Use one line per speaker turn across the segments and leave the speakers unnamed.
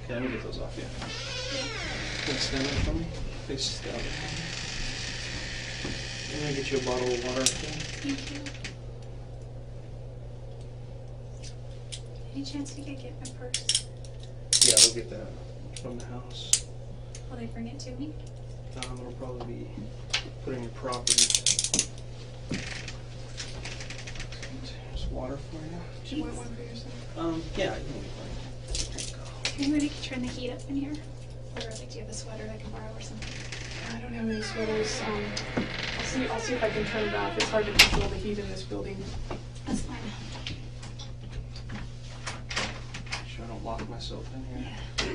Okay, let me get those off you.
Yeah.
Can you stand up for me? Face down. I'm gonna get you a bottle of water. Okay?
Thank you. Any chance we could get my purse?
Yeah, we'll get that from the house.
Will they bring it to me?
It'll probably be put in your property. There's water for you.
Do you want one for yourself?
Yeah, you can be fine. There you go.
Maybe we could turn the heat up in here. Or like, do you have a sweater I can borrow or something?
I don't have any sweaters. I'll see if I can turn it off. It's hard to control the heat in this building.
That's fine.
Make sure I don't lock myself in here.
Yeah.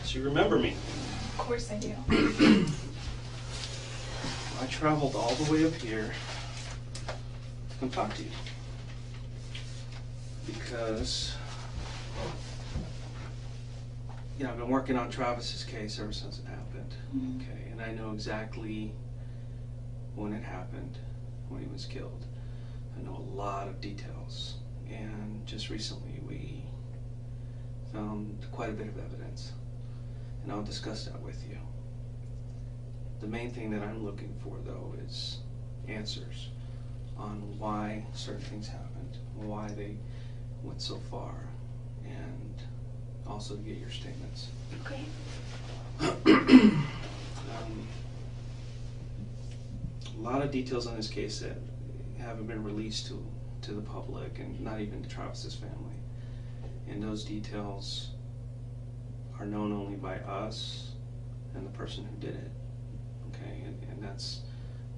So you remember me.
Of course I do.
I traveled all the way up here to come talk to you. Because, you know, I've been working on Travis's case ever since it happened.
Mhm.
Okay, and I know exactly when it happened, when he was killed. I know a lot of details. And just recently we found quite a bit of evidence. And I'll discuss that with you. The main thing that I'm looking for, though, is answers on why certain things happened, why they went so far, and also to get your statements.
Okay.
A lot of details on this case that haven't been released to the public, and not even to Travis's family. And those details are known only by us and the person who did it. Okay, and that's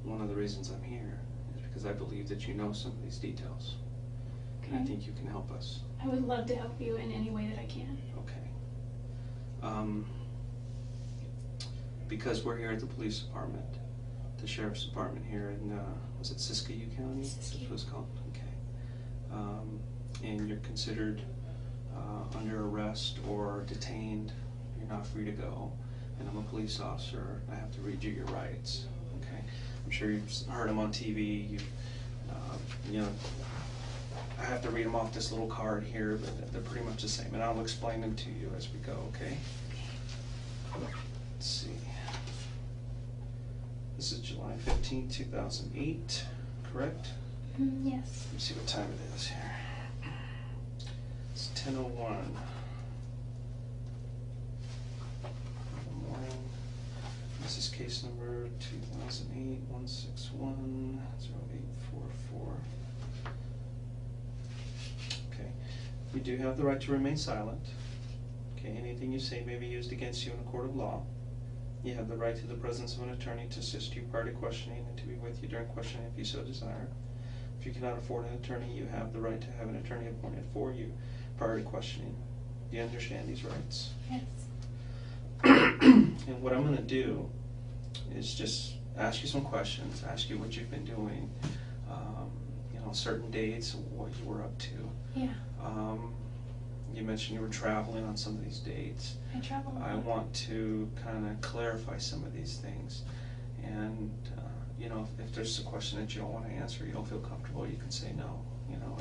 one of the reasons I'm here, is because I believe that you know some of these details. And I
Okay.
think you can help us.
I would love to help you in any way that I can.
Okay. Because we're here at the police department, the sheriff's department here in, was it Siskiyou County?
Siskiyou.
That's what it's called, okay. And you're considered under arrest or detained, you're not free to go. And I'm a police officer, I have to read you your rights, okay? I'm sure you've heard them on TV, you know, I have to read them off this little card here, but they're pretty much the same, and I'll explain them to you as we go, okay? Let's see. This is July 15, 2008, correct?
Yes.
Let me see what time it is here. It's 10:01 in the morning. This is case number 2008-161-0844. Okay. You do have the right to remain silent. Okay, anything you say may be used against you in a court of law. You have the right to the presence of an attorney to assist you prior to questioning and to be with you during questioning if you so desire. If you cannot afford an attorney, you have the right to have an attorney appointed for you prior to questioning. Do you understand these rights?
Yes.
And what I'm going to do is just ask you some questions, ask you what you've been doing, you know, certain dates, what you were up to.
Yeah.
You mentioned you were traveling on some of these dates.
I travel a lot.
I want to kind of clarify some of these things. And, you know, if there's a question that you don't want to answer, you don't feel comfortable, you can say no, you know,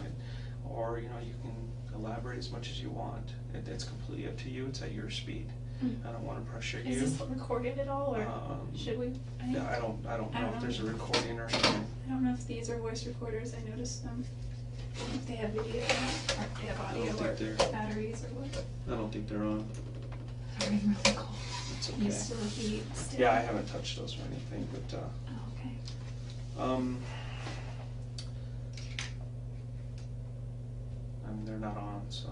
or, you know, you can elaborate as much as you want. It's completely up to you, it's at your speed.
Mm.
I don't want to pressure you.
Is this recorded at all, or should we?
Yeah, I don't know if there's a recording or something.
I don't know if these are voice recorders. I noticed them. If they have video, or if they have audio,
think
or
they're-
batteries, or what.
I don't think they're on.
They're really cold.
It's
Used to
okay.
the heat still.
Yeah, I haven't touched those or anything, but,
Oh, okay.
I mean, they're not on, so.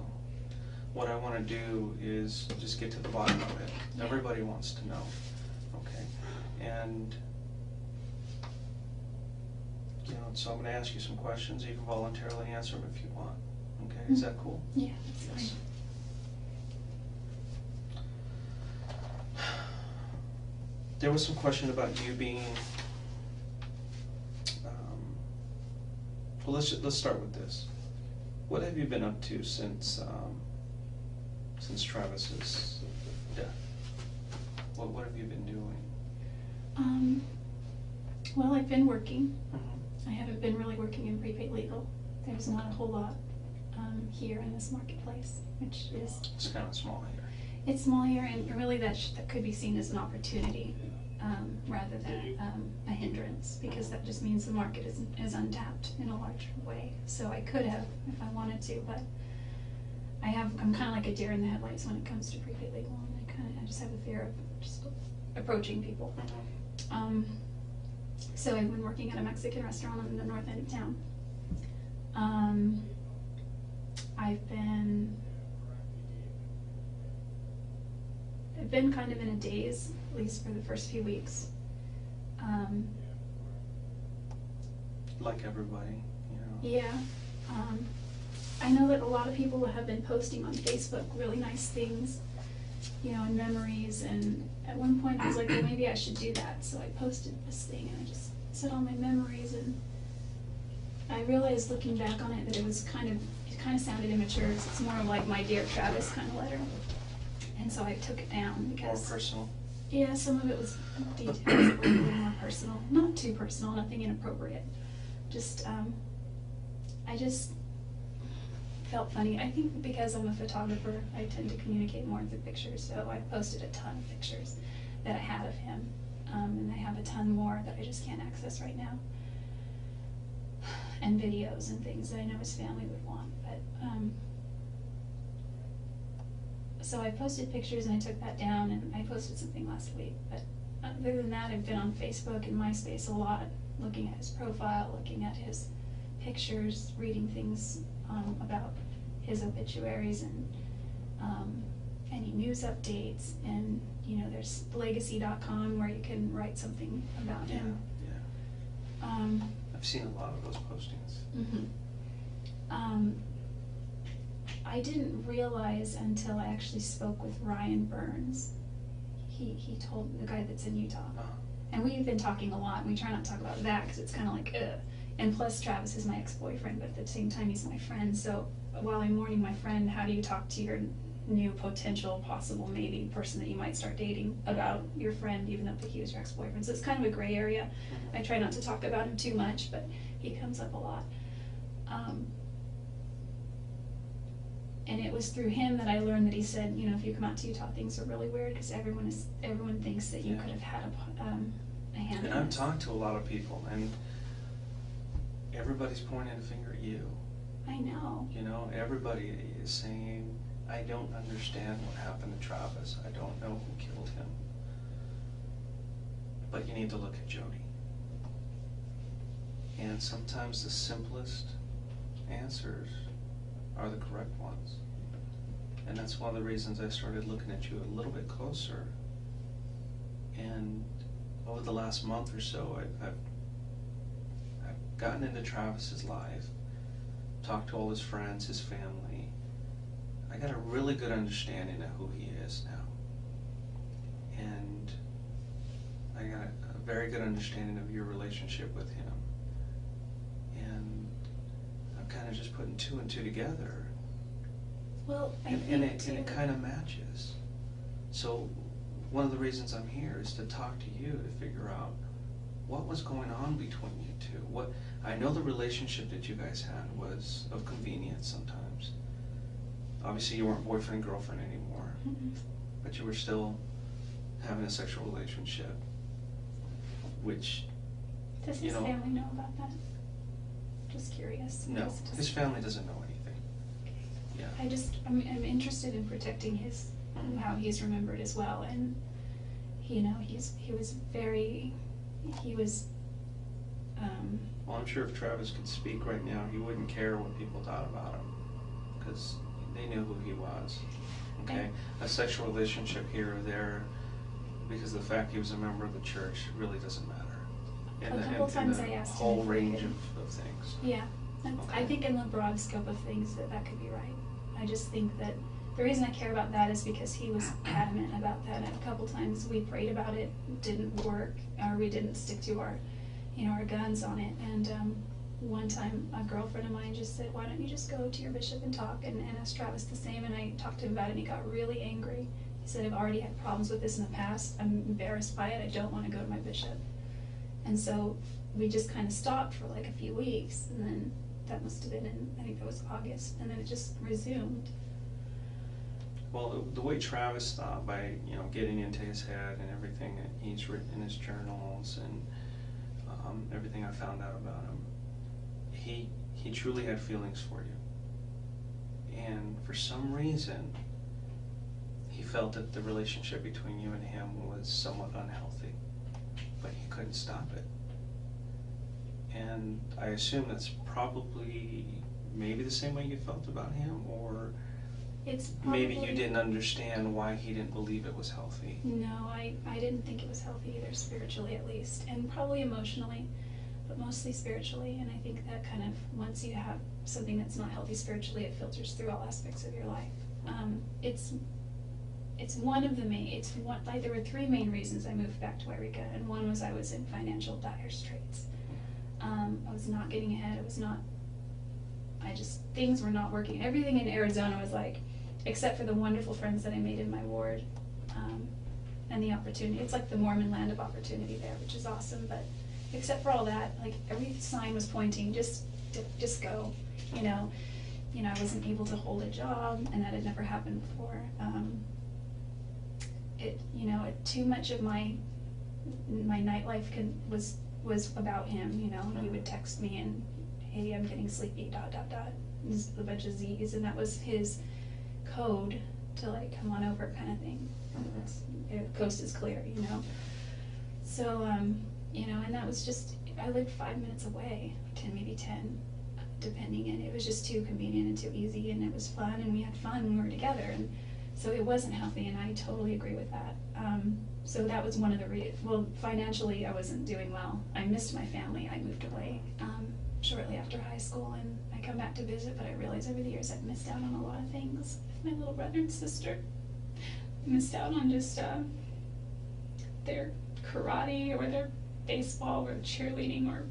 What I want to do is just get to the bottom of it.
Yeah.
Everybody wants to know, okay? And, you know, so I'm going to ask you some questions. You can voluntarily answer them if you want, okay? Is that cool?
Yeah, that's
Yes.
fine.
There was some question about you being, well, let's start with this. What have you been up to since Travis's death? What have you been doing?
Well, I've been working.
Mm-hmm.
I haven't been really working in prepaid legal. There's not a whole lot here in this marketplace, which is,
It's kind of small here.
it's small here, and really that could be seen as an opportunity rather than a hindrance, because that just means the market is untapped in a large way. So I could have if I wanted to, but I'm kind of like a deer in the headlights when it comes to prepaid legal, and I just have the fear of just approaching people. So I've been working at a Mexican restaurant in the north end of town. I've been kind of in a daze, at least for the first few weeks.
Like everybody, you know.
Yeah. I know that a lot of people have been posting on Facebook really nice things, you know, and memories, and at one point I was like, well, maybe I should do that. So I posted this thing and I just said all my memories, and I realized looking back on it that it kind of sounded immature. It's more of like my Dear Travis kind of letter. And so I took it down because
More personal.
yeah, some of it was details a little bit more personal. Not too personal, nothing inappropriate. Just I just felt funny. I think because I'm a photographer, I tend to communicate more through pictures, so I posted a ton of pictures that I had of him, and I have a ton more that I just can't access right now, and videos and things that I know his family would want. But so I posted pictures and I took that down, and I posted something last week. But other than that, I've been on Facebook and MySpace a lot, looking at his profile, looking at his pictures, reading things about his obituaries and any news updates. And you know, there's legacy.com where you can write something about him.
Yeah. I've seen a lot of those postings.
I didn't realize until I actually spoke with Ryan Burns. He told the guy that's in Utah. And we've been talking a lot, and we try not to talk about that because it's kind of like, ugh. And plus, Travis is my ex-boyfriend, but at the same time, he's my friend. So while I'm mourning my friend, how do you talk to your new potential, possible, maybe person that you might start dating about your friend, even though he was your ex-boyfriend? So it's kind of a gray area. I try not to talk about him too much, but he comes up a lot. And it was through him that I learned that he said, you know, if you come out to Utah, things are really weird because everyone thinks that you could have had a hand in
And I've
this.
talked to a lot of people, and everybody's pointing a finger at you.
I know.
You know, everybody is saying, I don't understand what happened to Travis. I don't know who killed him. But you need to look at Jodi. And sometimes the simplest answers are the correct ones. And that's one of the reasons I started looking at you a little bit closer. And over the last month or so, I've gotten into Travis's life, talked to all his friends, his family. I got a really good understanding of who he is now. And I got a very good understanding of your relationship with him. And I'm kind of just putting two and two together.
Well,
And it kind of matches. So one of the reasons I'm here is to talk to you to figure out what was going on between you two. I know the relationship that you guys had was of convenience sometimes. Obviously you weren't boyfriend and girlfriend anymore, but you were still having a sexual relationship, which,
Does his family know about that? Just curious.
no, his family doesn't know anything. Yeah.
I'm interested in protecting how he's remembered as well, and you know, he was
Well, I'm sure if Travis could speak right now, he wouldn't care what people thought about him, because they knew who he was. Okay, a sexual relationship here or there, because the fact he was a member of the church really doesn't matter.
A couple times I asked him
whole
if we
range
could-
of things.
Yeah, I
Okay.
think in the broad scope of things that could be right. I just think that the reason I care about that is because he was adamant about that. A couple times we prayed about it, didn't work, or we didn't stick to our guns on it. And one time a girlfriend of mine just said, why don't you just go to your bishop and talk, and ask Travis the same. And I talked to him about it, and he got really angry. He said, I've already had problems with this in the past. I'm embarrassed by it. I don't want to go to my bishop. And so we just kind of stopped for like a few weeks, and then that must have been in, I think that was August, and then it just resumed.
Well, the way Travis thought, by getting into his head and everything that he's written in his journals and everything I found out about him, he truly had feelings for you. And for some reason, he felt that the relationship between you and him was somewhat unhealthy, but he couldn't stop it. And I assume that's probably maybe the same way you felt about him, or
It's probably,
maybe you didn't understand why he didn't believe it was healthy.
No, I didn't think it was healthy either, spiritually at least, and probably emotionally, but mostly spiritually. And I think that kind of, once you have something that's not healthy spiritually, it filters through all aspects of your life. It's one of the main, like there were three main reasons I moved back to Wairika, and one was I was in financial dire straits. I was not getting ahead, things were not working. Everything in Arizona was like, except for the wonderful friends that I made in my ward, and the opportunity. It's like the Mormon land of opportunity there, which is awesome, but except for all that, like every sign was pointing, just go, I wasn't able to hold a job, and that had never happened before. Too much of my nightlife was about him, He would text me and, hey, I'm getting sleepy, ... Just a bunch of Z's, and that was his code to like, come on over kind of thing. Coast is clear, So, and that was just, I lived 5 minutes away, 10, maybe 10, depending, and it was just too convenient and too easy, and it was fun, and we had fun when we were together, and so it wasn't healthy, and I totally agree with that. So that was one of the well, financially I wasn't doing well. I missed my family. I moved away shortly after high school, and I come back to visit, but I realized over the years I've missed out on a lot of things with my little brother and sister. I missed out on just their karate or their baseball or cheerleading or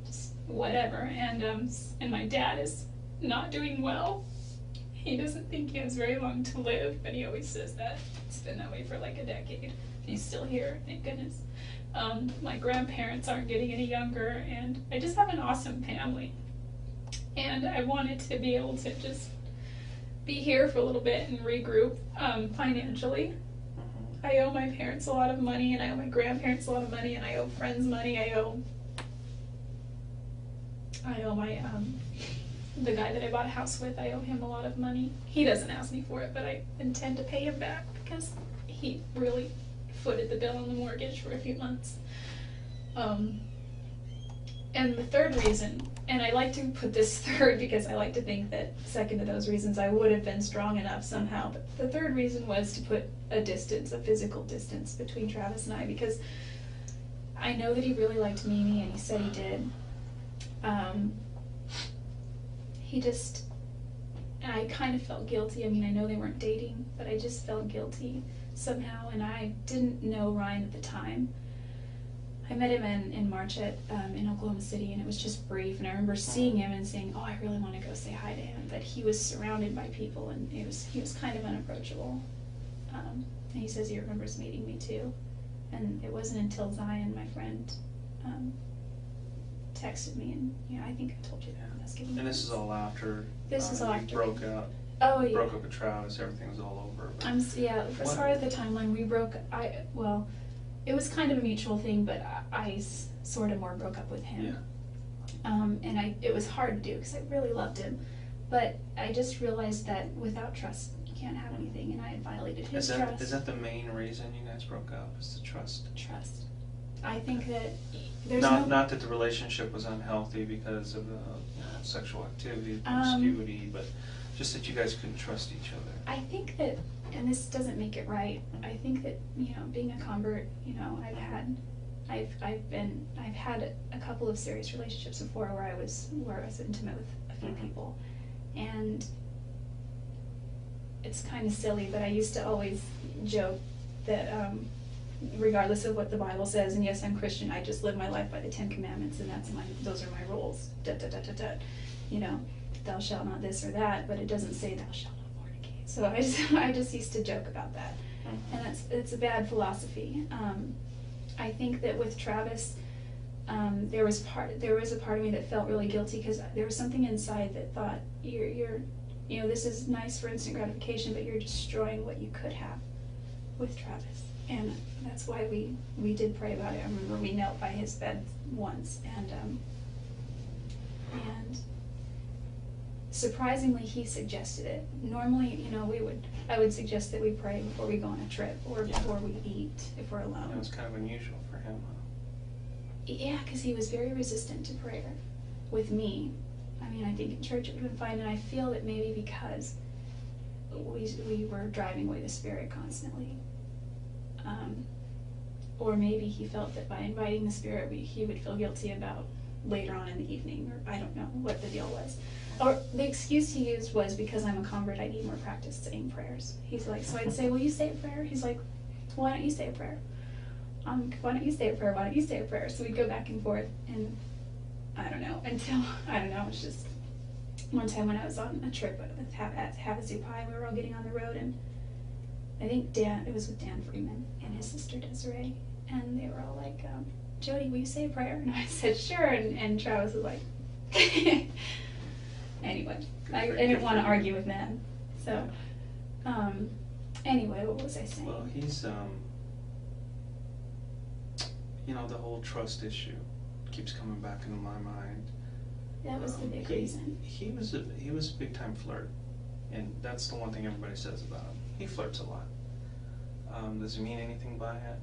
just whatever, and my dad is not doing well. He doesn't think he has very long to live, but he always says that. It's been that way for like a decade. He's still here, thank goodness. My grandparents aren't getting any younger, and I just have an awesome family. And I wanted to be able to just be here for a little bit and regroup financially. I owe my parents a lot of money, and I owe my grandparents a lot of money, and I owe friends money. I owe my the guy that I bought a house with, I owe him a lot of money. He doesn't ask me for it, but I intend to pay him back because he really footed the bill on the mortgage for a few months. And the third reason, and I like to put this third because I like to think that second to those reasons I would have been strong enough somehow, but the third reason was to put a physical distance between Travis and I, because I know that he really liked Mimi, and he said he did. I kind of felt guilty. I mean, I know they weren't dating, but I just felt guilty somehow, and I didn't know Ryan at the time. I met him in March in Oklahoma City, and it was just brief, and I remember seeing him and saying, oh, I really want to go say hi to him, but he was surrounded by people, and he was kind of unapproachable. And he says he remembers meeting me too, and it wasn't until Zion, my friend, texted me, and I think I told you that.
And this is all after
you
broke up.
Oh yeah.
Broke up with Travis. Everything was all over.
As far as the timeline, we broke. It was kind of a mutual thing, but I sort of more broke up with him. Yeah. It was hard to do because I really loved him, but I just realized that without trust, you can't have anything, and I had violated his trust.
Is that the main reason you guys broke up? Is the trust?
Trust. I think that there's
not that the relationship was unhealthy because of sexual activity, promiscuity, but just that you guys couldn't trust each other.
I think that, and this doesn't make it right, I think that, being a convert, I've had a couple of serious relationships before where I was intimate with a few people, and it's kind of silly, but I used to always joke that regardless of what the Bible says, and yes, I'm Christian, I just live my life by the 10 Commandments, and those are my rules. Thou shalt not this or that, but it doesn't say thou shalt not fornicate. So I just used to joke about that, and it's a bad philosophy. I think that with Travis, there was a part of me that felt really guilty because there was something inside that thought you're this is nice for instant gratification, but you're destroying what you could have with Travis. And that's why we did pray about it. I remember we knelt by his bed once, and surprisingly he suggested it. Normally, I would suggest that we pray before we go on a trip or before we eat if we're alone.
It was kind of unusual for him, huh?
Yeah, because he was very resistant to prayer with me. I mean, I think in church it would have been fine, and I feel that maybe because we were driving away the Spirit constantly. Or maybe he felt that by inviting the Spirit, he would feel guilty about later on in the evening, or I don't know what the deal was. Or the excuse he used was because I'm a convert, I need more practice saying prayers. He's like, so I'd say, will you say a prayer? He's like, why don't you say a prayer? Why don't you say a prayer? Why don't you say a prayer? So we'd go back and forth, and I don't know, it's just one time when I was on a trip at Havasu Pi, we were all getting on the road, and I think it was with Dan Freeman and his sister Desiree, and they were all like, Jodi, will you say a prayer? And I said, sure, and Travis was like, anyway, I didn't want to argue with them, so, anyway, what was I saying?
Well, he's, the whole trust issue keeps coming back into my mind.
That was the big reason.
He was a big time flirt, and that's the one thing everybody says about him. He flirts a lot. Does he mean anything by it?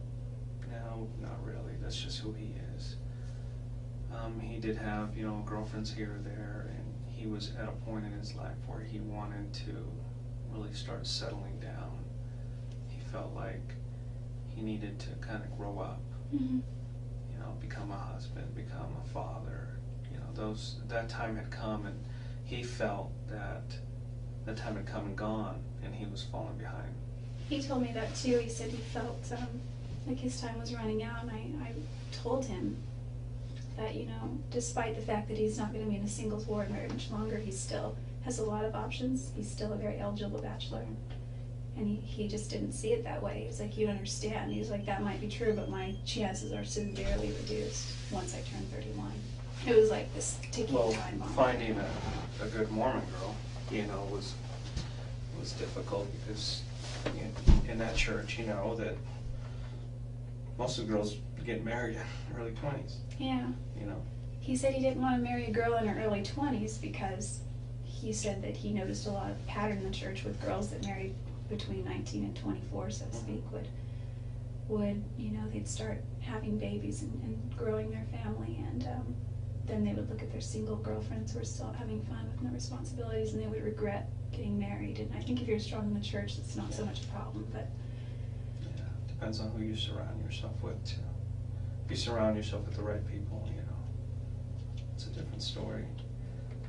No, not really. That's just who he is. He did have, girlfriends here or there, and he was at a point in his life where he wanted to really start settling down. He felt like he needed to kind of grow up.
Mm-hmm.
Become a husband, become a father. That time had come, and he felt that the time had come and gone, and he was falling behind.
He told me that too. He said he felt like his time was running out, and I told him that, despite the fact that he's not going to be in a singles ward very much longer, he still has a lot of options. He's still a very eligible bachelor. And he just didn't see it that way. He was like, you don't understand. He was like, that might be true, but my chances are severely reduced once I turn 31. It was like this ticking time bomb.
Finding a good Mormon girl, was difficult because in that church, that most of the girls get married in their early 20s.
Yeah. He said he didn't want to marry a girl in her early 20s because he said that he noticed a lot of pattern in the church with girls that married between 19 and 24, so to speak, would they'd start having babies and growing their family, and then they would look at their single girlfriends who were still having fun with no responsibilities, and they would regret getting married. And I think if you're strong in the church, it's not so much a problem, but
yeah, depends on who you surround yourself with too. If you surround yourself with the right people, it's a different story.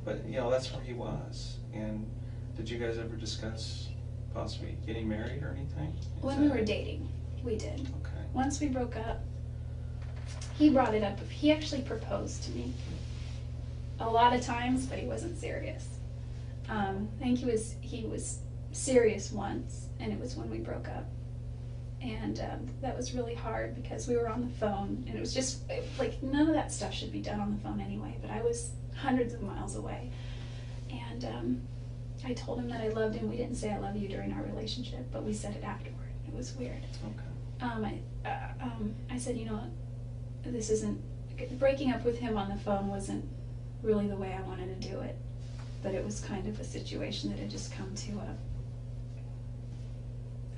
But that's where he was. And did you guys ever discuss possibly getting married or anything?
When we were dating, we did.
Okay.
Once we broke up, he brought it up. He actually proposed to me a lot of times, but he wasn't serious. I think he was serious once, and it was when we broke up. And that was really hard because we were on the phone, and it was just like none of that stuff should be done on the phone anyway, but I was hundreds of miles away. And I told him that I loved him. We didn't say I love you during our relationship, but we said it afterward. It was weird.
Okay.
I said, this isn't, breaking up with him on the phone wasn't really the way I wanted to do it, but it was kind of a situation that had just come to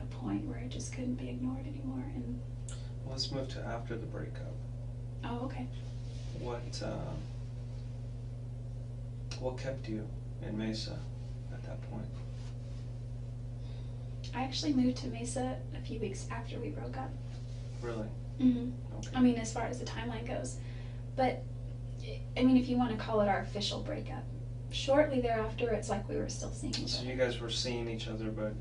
a point where it just couldn't be ignored anymore. And
Well, let's move to after the breakup.
oh, okay.
What kept you in Mesa at that point?
I actually moved to Mesa a few weeks after we broke up.
Really?
Mm-hmm.
Okay.
I mean, as far as the timeline goes. But, I mean, if you want to call it our official breakup, shortly thereafter, it's like we were still seeing each
So
other.
you guys were seeing each other, but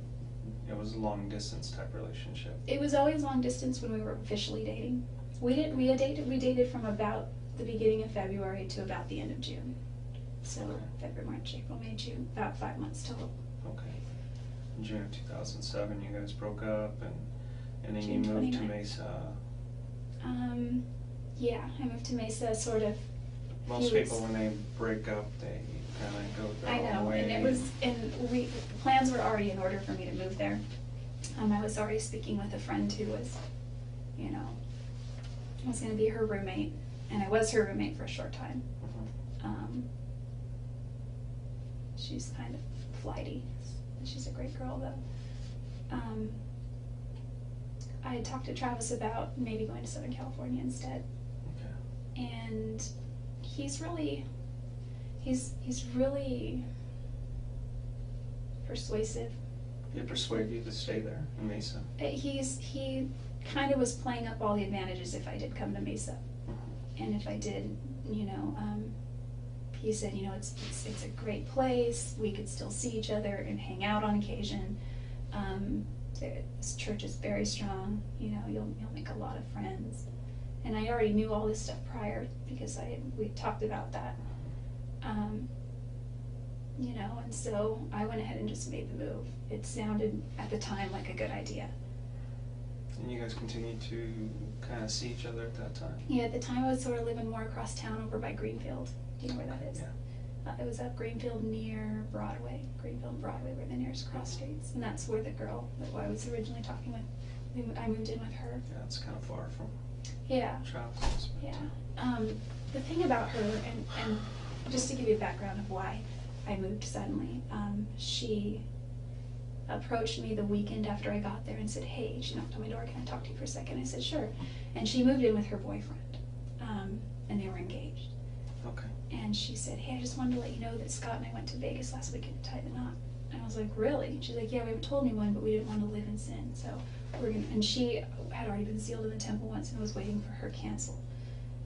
it was a long distance type relationship.
It was always long distance when we were officially dating. We dated from about the beginning of February to about the end of June. So
Okay.
February, March, April, May, June, about 5 months total.
Okay. In June of 2007, you guys broke up, and then
June
you moved to
29th.
Mesa.
Yeah, I moved to Mesa sort of.
Most people, when they break up, they kind of go their
I
own
know,
way.
and plans were already in order for me to move there. I was already speaking with a friend who was, you know, was gonna be her roommate, and I was her roommate for a short time. She's kind of flighty. She's a great girl though. I had talked to Travis about maybe going to Southern California instead.
Okay.
And he's really persuasive.
He persuaded you to stay there in Mesa?
He kind of was playing up all the advantages if I did come to Mesa. And if I did, you know, he said, you know, it's a great place, we could still see each other and hang out on occasion. This church is very strong, you know, you'll make a lot of friends. And I already knew all this stuff prior because we talked about that. You know, and so I went ahead and just made the move. It sounded at the time like a good idea.
And you guys continued to kind of see each other at that time?
Yeah, at the time I was sort of living more across town over by Greenfield. Do you know where that is?
Yeah.
It was up Greenfield near Broadway. Greenfield and Broadway were the nearest cross streets. And that's where the girl that I was originally talking with, I moved in with her.
Yeah, it's kind of far from
Travis.
Yeah.
Yeah. The thing about her, and just to give you a background of why I moved suddenly, she approached me the weekend after I got there and said, hey, she knocked on my door, can I talk to you for a second? I said, sure. And she moved in with her boyfriend, and they were engaged.
Okay.
And she said, hey, I just wanted to let you know that Scott and I went to Vegas last weekend to tie the knot. And I was like, really? She's like, yeah, we haven't told anyone, but we didn't want to live in sin, so we're gonna, and she had already been sealed in the temple once and was waiting for her cancel,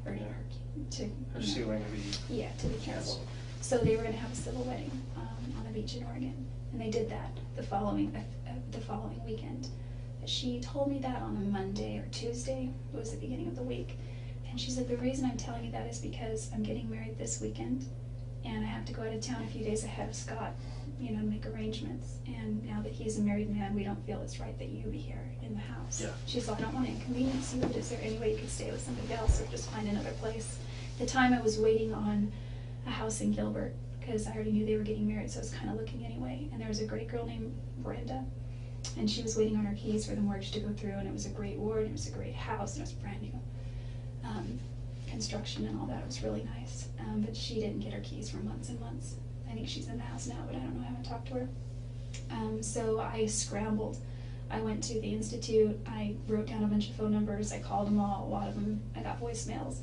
or
Yeah.
her
Her sealing to be
to be canceled. So they were gonna have a civil wedding, on a beach in Oregon, and they did that the following weekend. She told me that on a Monday or Tuesday, it was the beginning of the week, and she said, the reason I'm telling you that is because I'm getting married this weekend, and I have to go out of town a few days ahead of Scott, you know, make arrangements, and now that he's a married man, we don't feel it's right that you be here in the house.
Yeah.
She's like, I don't want to inconvenience you, but is there any way you could stay with somebody else or just find another place? At the time I was waiting on a house in Gilbert, because I already knew they were getting married, so I was kind of looking anyway, and there was a great girl named Brenda, and she was waiting on her keys for the mortgage to go through, and it was a great ward, and it was a great house, and it was brand new. Construction and all that, it was really nice, but she didn't get her keys for months and months. I think she's in the house now, but I don't know, I haven't talked to her. So I scrambled. I went to the Institute, I wrote down a bunch of phone numbers, I called them all, a lot of them, I got voicemails.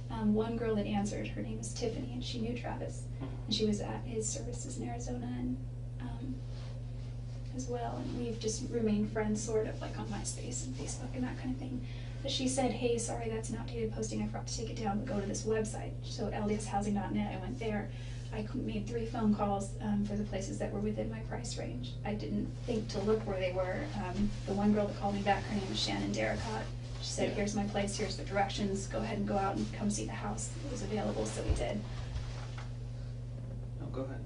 One girl that answered, her name was Tiffany, and she knew Travis, and she was at his services in Arizona and as well, and we've just remained friends sort of like on MySpace and Facebook and that kind of thing. But she said, hey, sorry, that's an outdated posting, I forgot to take it down, but go to this website. So ldshousing.net, I went there. I made 3 phone calls for the places that were within my price range. I didn't think to look where they were. The one girl that called me back, her name was Shannon Darracott. She said, here's my place, here's the directions, go ahead and go out and come see the house. It was available, so we did.
No, go ahead.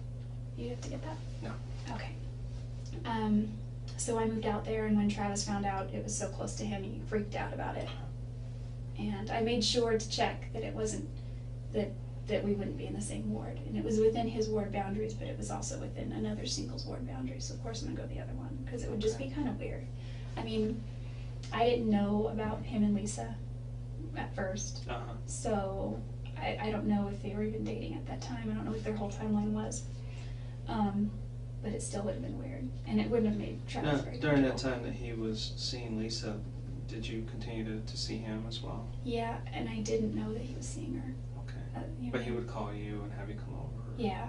You have to get that?
No.
Okay. So I moved out there, and when Travis found out it was so close to him, he freaked out about it. And I made sure to check that it wasn't, that we wouldn't be in the same ward. And it was within his ward boundaries, but it was also within another singles ward boundary. So of course I'm gonna go the other one, because it would just be kind of weird. I mean, I didn't know about him and Lisa at first. So I don't know if they were even dating at that time. I don't know what their whole timeline was. But it still would have been weird, and it wouldn't have made Travis very
during that
comfortable.
time that he was seeing Lisa, did you continue to see him as well?
Yeah, and I didn't know that he was seeing her.
Okay.
You
But
know.
he would call you and have you come over?
Yeah.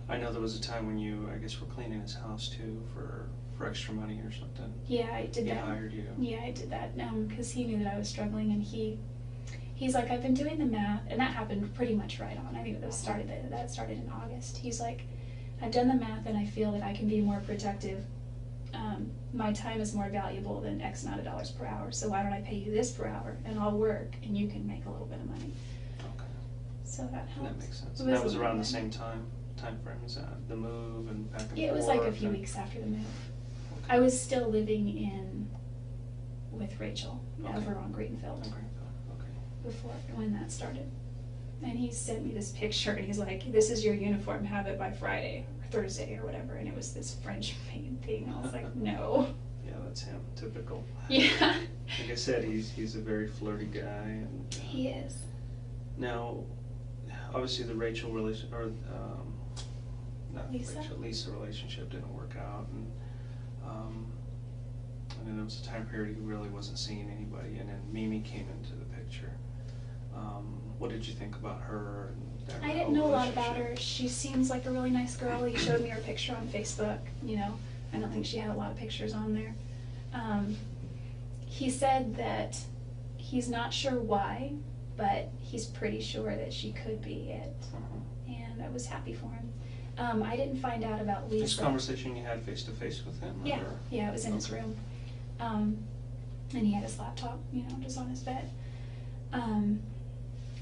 I know there was a time when you, I guess, were cleaning his house too for extra money or something.
Yeah, I did that.
He hired you.
Yeah, I did that because he knew that I was struggling, and he's like, I've been doing the math, and that happened pretty much right on. I think that started in August. He's like, I've done the math, and I feel that I can be more protective. My time is more valuable than X amount of dollars per hour, so why don't I pay you this per hour, and I'll work, and you can make a little bit of money.
Okay.
So that helps.
That makes sense.
It
And that was
a
around the
win-win.
same time frame as that, the move and back and forth?
Yeah, it was like a few weeks after the move.
Okay.
I was still living with Rachel
Okay.
over on Greenfield.
Okay.
before, when that started. And he sent me this picture, and he's like, "This is your uniform, have it by Friday, or Thursday, or whatever," and it was this French-made thing. I was like, no.
Yeah, that's him, typical.
Yeah.
Like I said, he's a very flirty guy. And
He is.
now, obviously the Rachel relation, or not
Lisa?
Rachel, Lisa relationship didn't work out, and then there was a time period he really wasn't seeing anybody, and then Mimi came into the picture. What did you think about her? And that
I didn't
whole
know a lot about
relationship?
her. She seems like a really nice girl. He showed me her picture on Facebook, you know. I don't think she had a lot of pictures on there. He said that he's not sure why, but he's pretty sure that she could be it. And I was happy for him. I didn't find out about Lisa.
This conversation you had face to face with him?
Yeah,
or?
yeah, it was in his room. And he had his laptop, you know, just on his bed.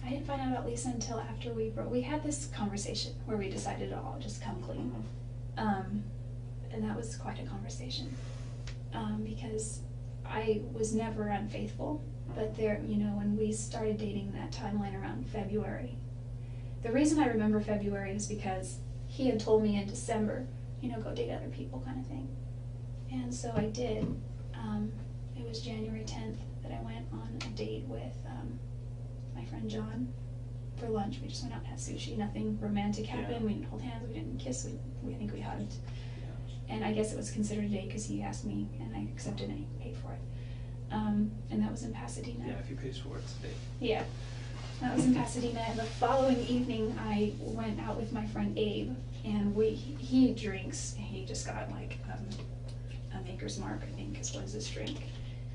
I didn't find out about Lisa until after we had this conversation where we decided to all just come clean. And that was quite a conversation. Because I was never unfaithful, but there, you know, when we started dating that timeline around February, the reason I remember February is because he had told me in December, you know, go date other people kind of thing. And so I did. It was January 10th that I went on a date with my friend John for lunch. We just went out and had sushi. Nothing romantic happened.
Yeah.
We didn't hold hands. We didn't kiss. I think we hugged. And I guess it was considered a date because he asked me and I accepted and he paid for it. And that was in Pasadena.
Yeah, if he pays for it, it's a date.
Yeah. That was in Pasadena, and the following evening I went out with my friend Abe, and he drinks, he just got like a Maker's Mark, I think is what is this drink,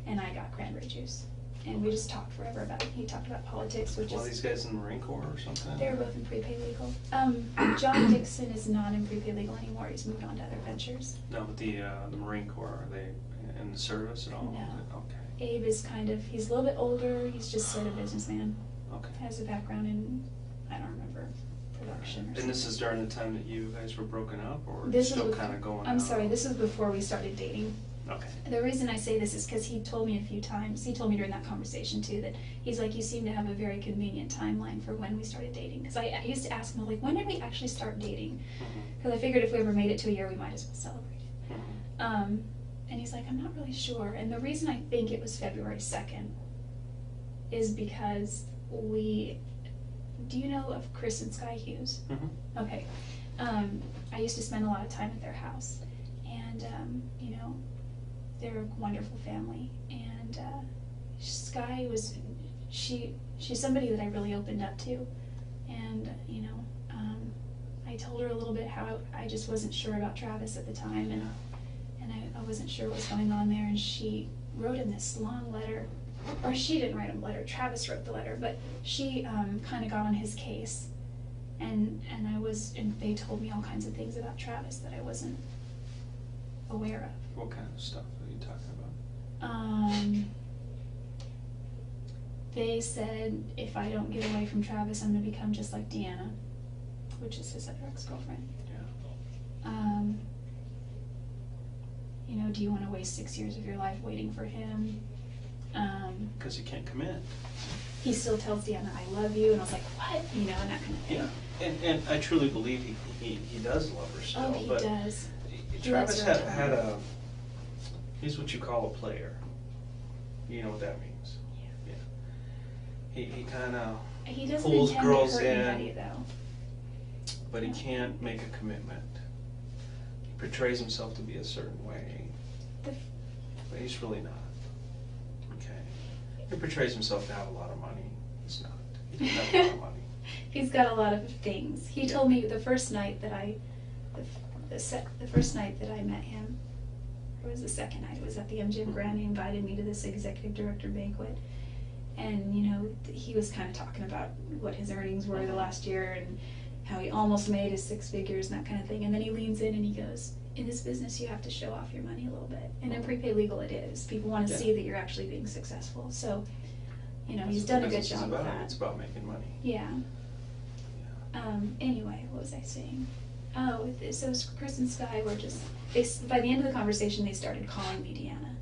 and I got cranberry juice. And we just talked forever about it. He talked about politics, which
One of
is...
these guys in the Marine Corps or something?
They're both in prepaid legal. John Dixon is not in prepaid legal anymore, he's moved on to other ventures.
No, but the Marine Corps, are they in the service at all?
No.
Okay.
Abe is kind of, he's a little bit older, he's just sort of a businessman.
Okay.
Has a background in, I don't remember, production or something.
And this is during the time that you guys were broken up, or
This
still
was
kind of going
I'm
out?
sorry, this was before we started dating.
Okay.
The reason I say this is because he told me a few times, he told me during that conversation too, that he's like, you seem to have a very convenient timeline for when we started dating. Because I used to ask him, like, when did we actually start dating? Because I figured if we ever made it to a year, we might as well celebrate. And he's like, I'm not really sure. And the reason I think it was February 2nd is because do you know of Chris and Sky Hughes? Okay. I used to spend a lot of time at their house. And, you know, they're a wonderful family. And Sky was, she's somebody that I really opened up to. And, you know, I told her a little bit how I just wasn't sure about Travis at the time. And I wasn't sure what was going on there. And she wrote him this long letter. Or she didn't write him a letter, Travis wrote the letter, but she kind of got on his case, and they told me all kinds of things about Travis that I wasn't aware of.
What kind of stuff are you talking about?
They said if I don't get away from Travis, I'm going to become just like Deanna, which is his other ex-girlfriend.
Yeah.
You know, do you want to waste 6 years of your life waiting for him?
Because he can't commit.
He still tells Deanna, I love you, and I was like, what? You know, and that kind of thing.
Yeah, and I truly believe he does love her still.
Oh, he
but
does.
Travis
He loves her
had a, he's what you call a player. You know what that means? Yeah. He kind of
He doesn't
pulls
intend
girls
to hurt
in,
anybody, though.
but he can't make a commitment. He portrays himself to be a certain way, but he's really not. Okay. He portrays himself to have a lot of money. He's not. He doesn't have a lot of money.
He's got a lot of things. He told me the first night that the first night that I met him, or it was the second night, it was at the MGM Grand. He invited me to this executive director banquet. And, you know, he was kind of talking about what his earnings were the last year and how he almost made his 6 figures and that kind of thing. And then he leans in and he goes, in this business you have to show off your money a little bit. And in prepaid legal it is. People want to see that you're actually being successful. So, you know, he's done a good job with that.
It's about making money.
Yeah. Anyway, what was I saying? Oh, so Chris and Sky were just, by the end of the conversation they started calling me Deanna.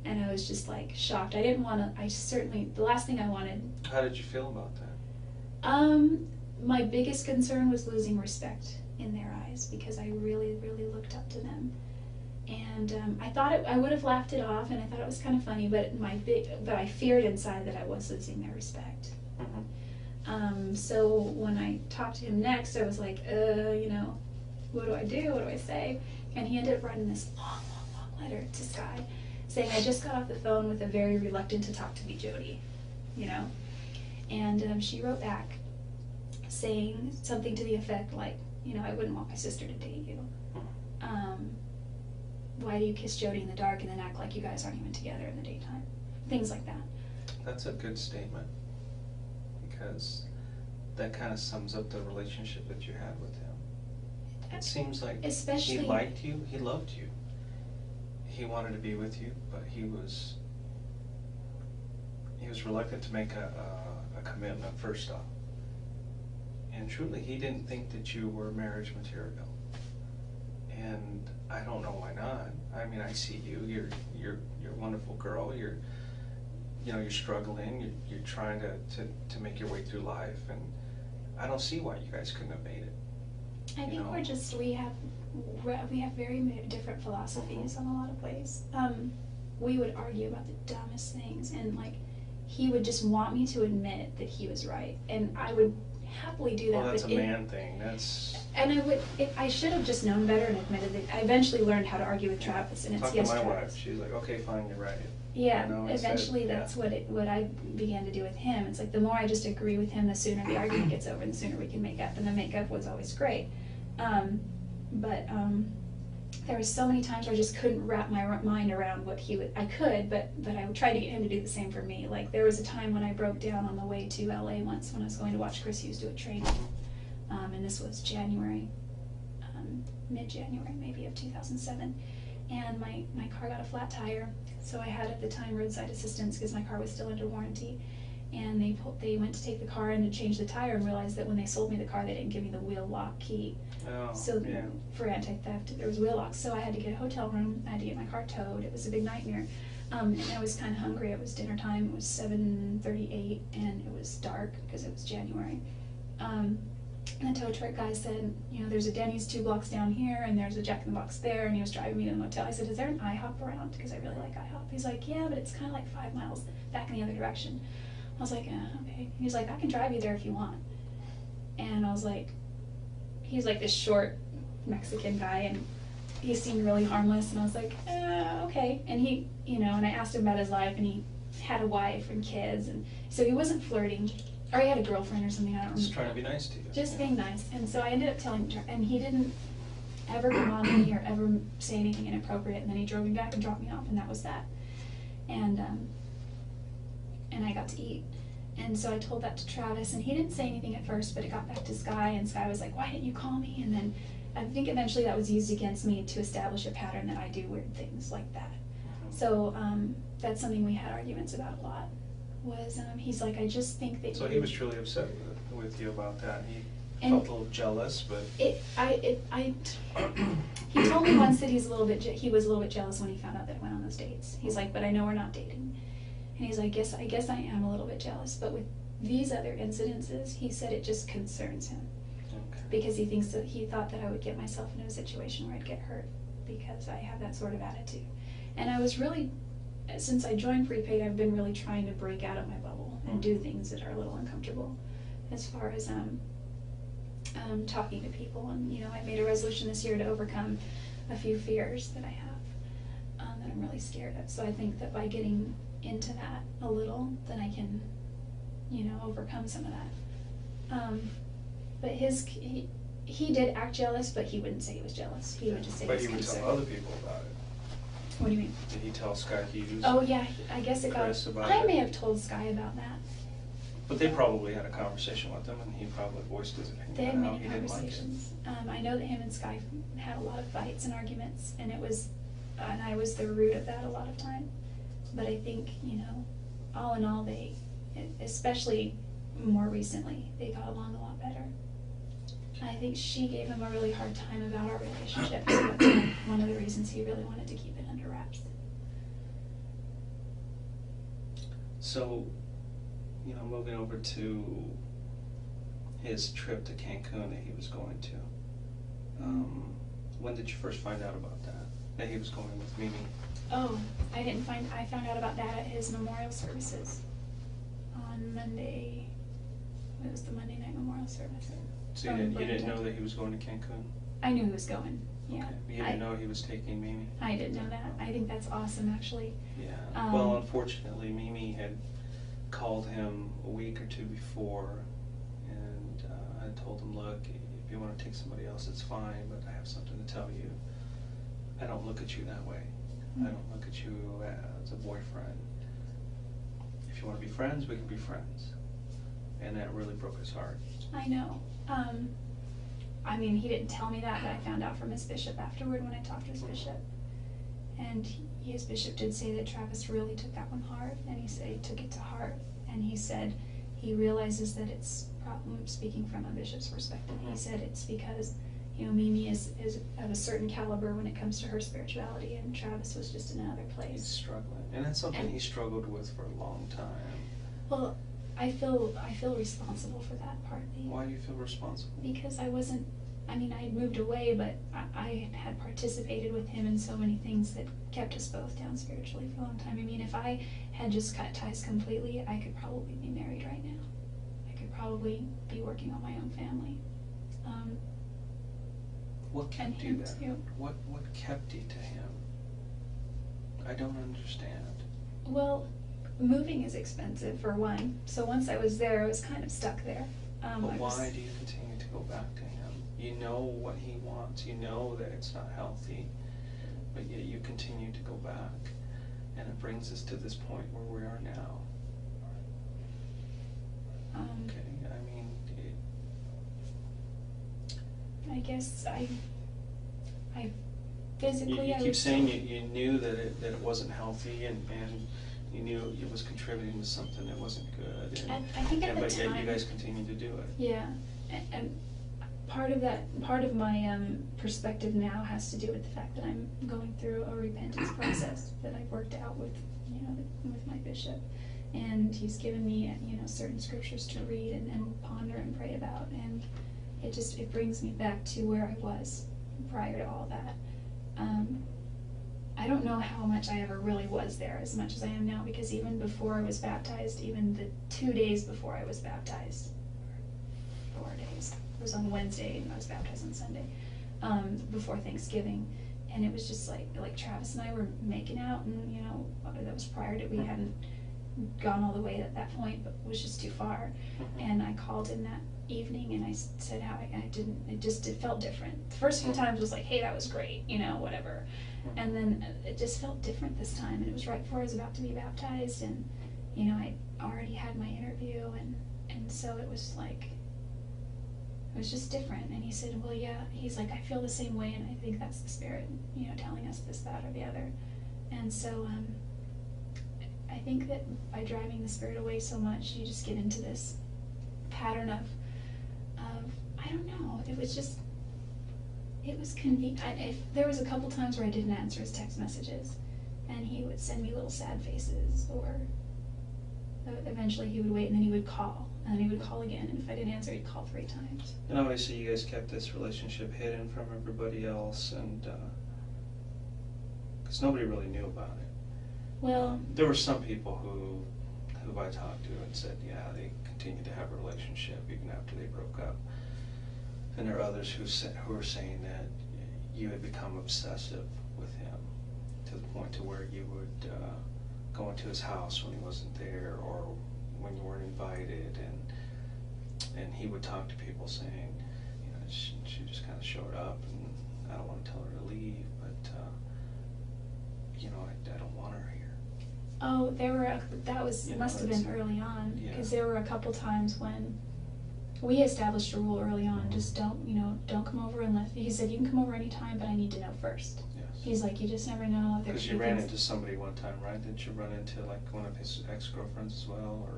And I was just like shocked. I didn't want to, the last thing I wanted.
How did you feel about that?
My biggest concern was losing respect in their eyes, because I really, really looked up to them. And I thought I would have laughed it off, and I thought it was kind of funny, but I feared inside that I was losing their respect.
Mm-hmm.
So when I talked to him next, I was like, what do I do? What do I say? And he ended up writing this long, long, long letter to Sky, saying, I just got off the phone with a very reluctant to talk to me Jodi, And she wrote back saying something to the effect like, I wouldn't want my sister to date you. Why do you kiss Jodi in the dark and then act like you guys aren't even together in the daytime? Things like that.
That's a good statement, because that kind of sums up the relationship that you had with him. It seems like he liked you, he loved you. He wanted to be with you, but he was reluctant to make a commitment first off. And truly, he didn't think that you were marriage material. And I don't know why not. I mean, I see you. You're a wonderful girl. You're struggling. You're trying to make your way through life, and I don't see why you guys couldn't have made it.
I think we have very different philosophies on a lot of ways. We would argue about the dumbest things, and like he would just want me to admit that he was right, and I would happily do that.
Well, that's a man thing.
And I should have just known better and admitted that. I eventually learned how to argue with Travis, and it's
Talk
yes,
to my
Travis.
wife. She's like, okay, fine, you're right.
Yeah, eventually that's what I began to do with him. It's like the more I just agree with him, the sooner the argument gets over, and the sooner we can make up. And the makeup was always great. But there were so many times where I just couldn't wrap my mind around what he would. I could, but I would try to get him to do the same for me. Like there was a time when I broke down on the way to LA once when I was going to watch Chris Hughes do a training, and this was January, mid-January maybe of 2007, and my car got a flat tire. So I had at the time roadside assistance because my car was still under warranty, and they went to take the car in to change the tire and realized that when they sold me the car they didn't give me the wheel lock key.
Oh,
so
yeah.
For anti-theft there was wheel locks, so I had to get a hotel room, I had to get my car towed. It was a big nightmare, and I was kind of hungry. It was dinner time. It was 7:38 and it was dark because it was January. And the tow truck guy said, there's a Denny's 2 blocks down here, and there's a Jack in the Box there, and he was driving me to the motel. I said, is there an IHOP around? Because I really like IHOP. He's like, yeah, but it's kind of like 5 miles back in the other direction. I was like, okay. He's like, I can drive you there if you want. And I was like, he's like this short Mexican guy, and he seemed really harmless, and I was like, okay. And he, and I asked him about his life, and he had a wife and kids, and so he wasn't flirting. Or he had a girlfriend or something, I don't remember.
Just trying to be nice to you.
Just being nice. And so I ended up telling him, and he didn't ever come on me or ever say anything inappropriate, and then he drove me back and dropped me off, and that was that. And I got to eat. And so I told that to Travis, and he didn't say anything at first, but it got back to Sky, and Sky was like, why didn't you call me? And then I think eventually that was used against me to establish a pattern that I do weird things like that. So that's something we had arguments about a lot. Was he's like, I just think that.
So he was truly upset with you about that. He felt a little jealous, but
he told me once that he was a little bit jealous when he found out that I went on those dates. He's like, but I know we're not dating, and he's like, I guess I am a little bit jealous, but with these other incidences, he said it just concerns him.
Okay.
Because he thought that I would get myself into a situation where I'd get hurt because I have that sort of attitude, and I was really. Since I joined Prepaid, I've been really trying to break out of my bubble and do things that are a little uncomfortable, as far as talking to people. And I made a resolution this year to overcome a few fears that I have that I'm really scared of. So I think that by getting into that a little, then I can, overcome some of that. But he did act jealous, but he wouldn't say he was jealous. He would just say.
But he would tell other people about it.
What do you mean?
Did he tell Sky Hughes?
Oh yeah, I guess it got. I may have told Sky about that.
But they probably had a conversation with him, and he probably voiced his opinion.
They had many conversations. I know that him and Sky had a lot of fights and arguments, and I was the root of that a lot of time. But I think all in all, they, especially more recently, they got along a lot better. I think she gave him a really hard time about our relationship, so that's one of the reasons he really wanted to keep it under wraps.
So, moving over to his trip to Cancun that he was going to. When did you first find out about that he was going with Mimi?
Oh, I found out about that at his memorial services on Monday. It was the Monday night memorial service.
So you didn't know that he was going to Cancun?
I knew he was going, yeah.
Okay. You didn't know he was taking Mimi?
I didn't know that. I think that's awesome, actually.
Yeah. Well, unfortunately, Mimi had called him a week or two before, and I told him, look, if you want to take somebody else, it's fine, but I have something to tell you. I don't look at you that way. I don't look at you as a boyfriend. If you want to be friends, we can be friends. And that really broke his heart.
I know. I mean, he didn't tell me that, but I found out from his bishop afterward when I talked to his bishop. And his bishop did say that Travis really took that one hard, and he said he took it to heart. And he said he realizes that it's, speaking from a bishop's perspective, he said it's because, Mimi is of a certain caliber when it comes to her spirituality, and Travis was just in another place.
He's struggling. And that's something he struggled with for a long time.
Well, I feel responsible for that partly.
Why do you feel responsible?
Because I had moved away, but I had participated with him in so many things that kept us both down spiritually for a long time. I mean, if I had just cut ties completely, I could probably be married right now. I could probably be working on my own family.
What kept you there?
Too.
What kept you to him? I don't understand.
Well, moving is expensive, for one. So once I was there, I was kind of stuck there.
But why do you continue to go back to him? You know what he wants. You know that it's not healthy, but yet you continue to go back. And it brings us to this point where we are now. Okay, I mean...
I guess I physically...
You keep saying you knew that it wasn't healthy, and you knew it was contributing to something that wasn't good. And,
I think at the
but
time...
yet you guys continue to do it.
Yeah, and part of my perspective now has to do with the fact that I'm going through a repentance process that I've worked out with, with my bishop. And he's given me, certain scriptures to read and ponder and pray about. And it brings me back to where I was prior to all that. I don't know how much I ever really was there as much as I am now, because even before I was baptized, even the 2 days before I was baptized, 4 days, it was on Wednesday and I was baptized on Sunday, before Thanksgiving, and it was just like Travis and I were making out, and that was prior to, we hadn't gone all the way at that point, but it was just too far. And I called him that evening and I said how it felt different. The first few times was like, hey, that was great, whatever. And then it just felt different this time, and it was right before I was about to be baptized, and I already had my interview, and so it was just different. And he said, well, yeah, he's like, I feel the same way, and I think that's the Spirit, telling us this, that, or the other. And so I think that by driving the Spirit away so much, you just get into this pattern of I don't know, it was convenient. There was a couple times where I didn't answer his text messages, and he would send me little sad faces, or eventually he would wait, and then he would call, and then he would call again, and if I didn't answer, he'd call 3 times.
And obviously you guys kept this relationship hidden from everybody else, and because nobody really knew about it.
Well,
there were some people who I talked to and said, yeah, they continued to have a relationship even after they broke up. And there are others who are saying that you had become obsessive with him to the point to where you would go into his house when he wasn't there, or when you weren't invited, and he would talk to people saying, she just kind of showed up, and I don't want to tell her to leave, but I don't want her here.
Oh, must have been early on, because there were a couple times when we established a rule early on, just don't come over unless, he said, you can come over anytime, but I need to know first.
Yes.
He's like, you just never know.
Because you ran into somebody one time, right? Didn't you run into one of his ex-girlfriends as well,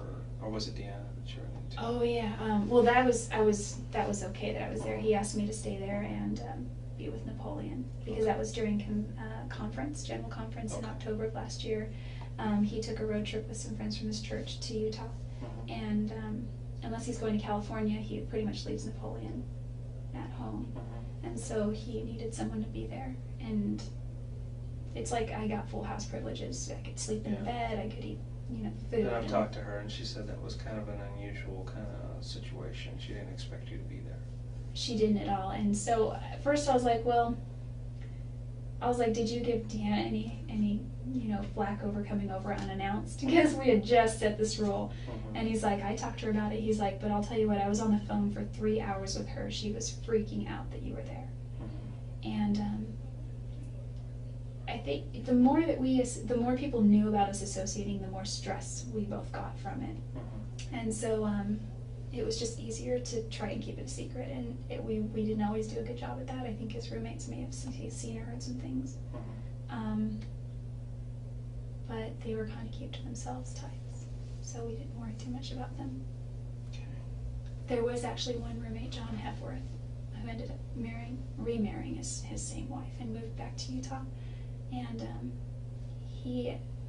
or was it Deanna that you ran into?
Oh yeah, well that was okay that I was there. He asked me to stay there and be with Napoleon, because that was during general conference in October of last year. He took a road trip with some friends from his church to Utah. And unless he's going to California, he pretty much leaves Napoleon at home. And so he needed someone to be there. And it's like I got full house privileges. I could sleep in the bed, I could eat, food.
And I've talked to her, and she said that was kind of an unusual kind of situation. She didn't expect you to be there.
She didn't at all. And so at first I was like, did you give Deanna any flack over coming over unannounced? Because we had just set this rule. And he's like, I talked to her about it. He's like, but I'll tell you what, I was on the phone for 3 hours with her. She was freaking out that you were there. And I think the more people knew about us associating, the more stress we both got from it. And so it was just easier to try and keep it a secret. And we didn't always do a good job at that. I think his roommates may have seen or heard some things. But they were kind of kept to themselves types, so we didn't worry too much about them.
Okay. There
There was actually one roommate, John Hepworth, who ended up remarrying his same wife and moved back to Utah. And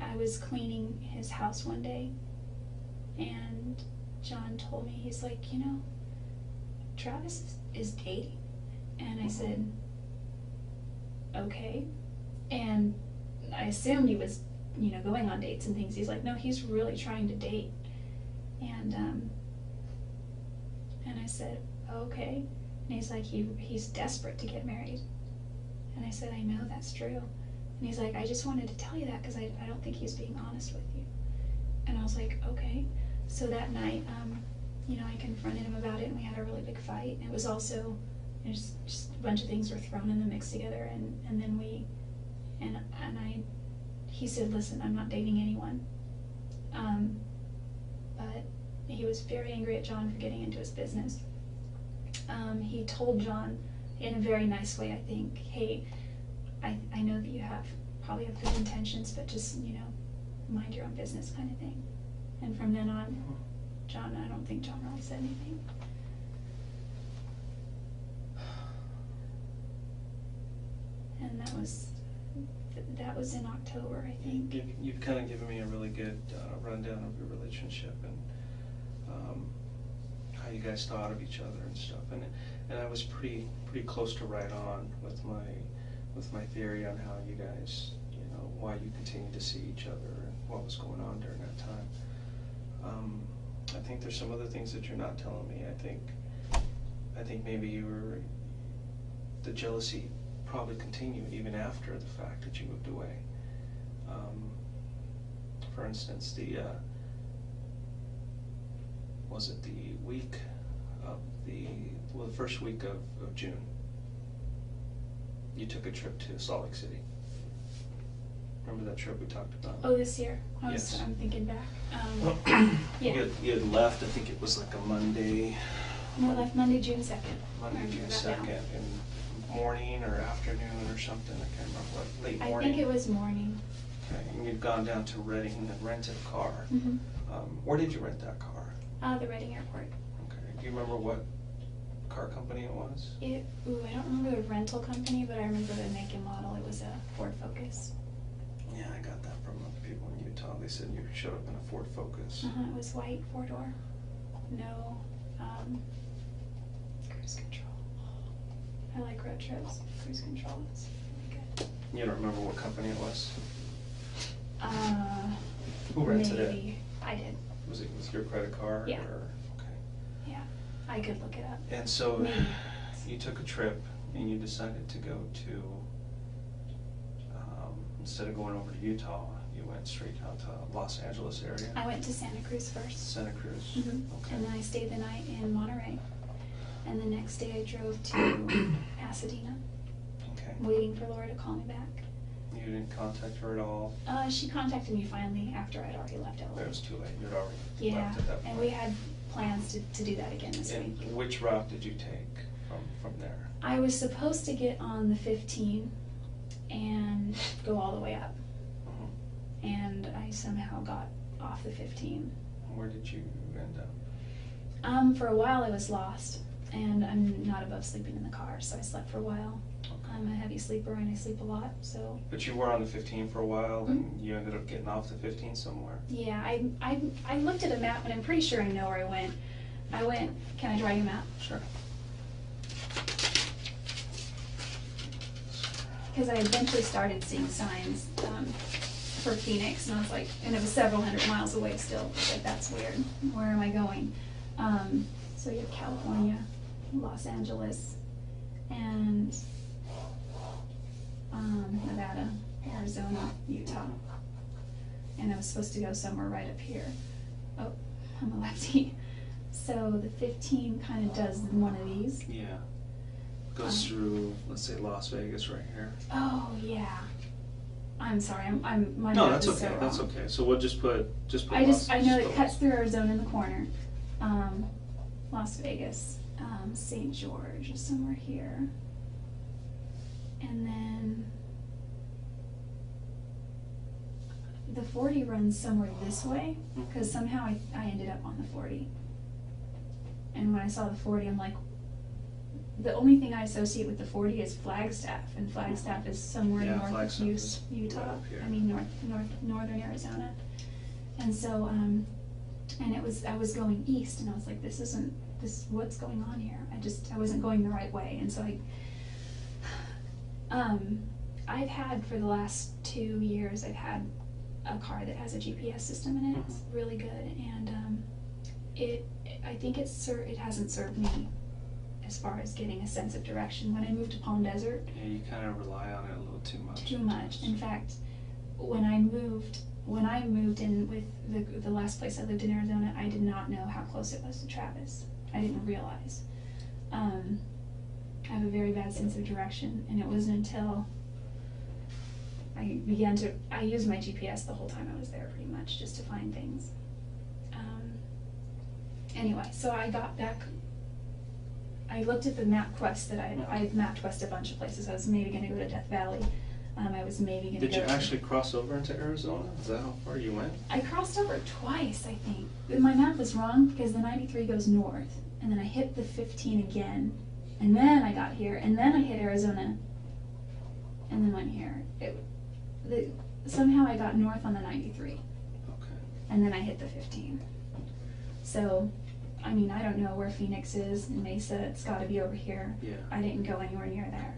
I was cleaning his house one day, and John told me, he's like, Travis is dating. And I said, okay. And I assumed he was, going on dates and things. He's like, no, he's really trying to date. And I said, okay. And he's like, he's desperate to get married. And I said, I know, that's true. And he's like, I just wanted to tell you that because I don't think he's being honest with you. And I was like, okay. So that night, I confronted him about it, and we had a really big fight. It was also, just a bunch of things were thrown in the mix together, and then he said, listen, I'm not dating anyone. But he was very angry at John for getting into his business. He told John in a very nice way, I think, hey, I know that you probably have good intentions, but just, mind your own business kind of thing. And from then on, I don't think John really said anything. And that was in October, I think.
You've kind of given me a really good rundown of your relationship and how you guys thought of each other and stuff. And I was pretty close to right on with my theory on how you guys, why you continued to see each other and what was going on during that time. I think there's some other things that you're not telling me. I think maybe the jealousy probably continued even after the fact that you moved away. For instance, was it the week of the first week of June, you took a trip to Salt Lake City. Remember that trip we talked about?
Oh, this year?
Yes.
I'm thinking back.
Yeah. You had left, I think it was like a Monday.
No, I left Monday, June 2nd.
Monday, June 2nd, in morning or afternoon or something, I can't remember what, late morning.
I think it was morning.
Okay, and you'd gone down to Redding and rented a car.
Mm-hmm.
Where did you rent that car?
The Redding Airport.
Okay, do you remember what car company it was?
I don't remember the rental company, but I remember the make and model. It was a Ford Focus.
Yeah, I got that from people in Utah. They said you showed up in a Ford Focus.
It was white, 4-door. No cruise control. I like road trips. Cruise control is really good.
You don't remember what company it was? Who
Maybe.
rented it?
I did.
Was it with your credit card?
Yeah.
Or, okay.
Yeah, I could look it up.
And so
Maybe.
you took a trip and you decided to go to, instead of going over to Utah, you went straight out to Los Angeles area?
I went to Santa Cruz first.
Santa Cruz?
Mm-hmm.
Okay.
And then I stayed the night in Monterey. And the next day I drove to Pasadena,
Okay.
waiting for Laura to call me back.
You didn't contact her at all?
She contacted me finally after I'd already left LA.
It was too late. You'd already
Yeah,
left at that point.
and we had plans to do that again this
And
week.
which route did you take from there?
I was supposed to get on the 15 and go all the way up.
Mm-hmm.
And I somehow got off the 15.
Where did you end up?
For a while I was lost, and I'm not above sleeping in the car, so I slept for a while.
Okay.
I'm a heavy sleeper and I sleep a lot, so.
But you were on the 15 for a while, and you ended up getting off the 15 somewhere.
Yeah, I looked at a map and I'm pretty sure I know where I went. Can I draw you a map?
Sure.
Because I eventually started seeing signs for Phoenix, and I was like, and it was several hundred miles away still. I was like, that's weird. Where am I going? So you have California, Los Angeles, and Nevada, Arizona, Utah. And I was supposed to go somewhere right up here. Oh, I'm a lefty. So the 15 kind of does one of these.
Yeah. Goes through, let's say, Las Vegas right here.
Oh yeah. I'm sorry. My
No,
math
that's
is
okay.
so
That's
wrong.
okay. So we'll just put
I know it cuts through Arizona in the corner. Las Vegas, St. George is somewhere here. And then the 40 runs somewhere this way, because somehow I ended up on the 40. And when I saw the 40, I'm like, the only thing I associate with the 40 is Flagstaff, and Flagstaff is somewhere north
Flagstaff
of
is
Utah.
right up here.
I mean northern Arizona. And so, and I was going east, and I was like, what's going on here? I wasn't going the right way, and so I've had for the last 2 years, I've had a car that has a GPS system in it. It's really good, and I think it hasn't served me as far as getting a sense of direction. When I moved to Palm Desert,
Yeah, you kind of rely on it a little too much.
Too much. In fact, when I moved in with the last place I lived in Arizona, I did not know how close it was to Travis. I didn't realize. I have a very bad sense of direction, and it wasn't until I used my GPS the whole time I was there, pretty much, just to find things. Anyway, so I got back. I looked at the MapQuest that I MapQuest a bunch of places. I was maybe going to go to Death Valley. I was maybe going to go.
Did you actually cross over into Arizona? Is that how far you went?
I crossed over twice, I think. My map was wrong because the 93 goes north, and then I hit the 15 again, and then I got here, and then I hit Arizona, and then went here. Somehow I got north on the 93.
Okay.
And then I hit the 15. So, I mean, I don't know where Phoenix is in Mesa. It's got to be over here.
Yeah.
I didn't go anywhere near there.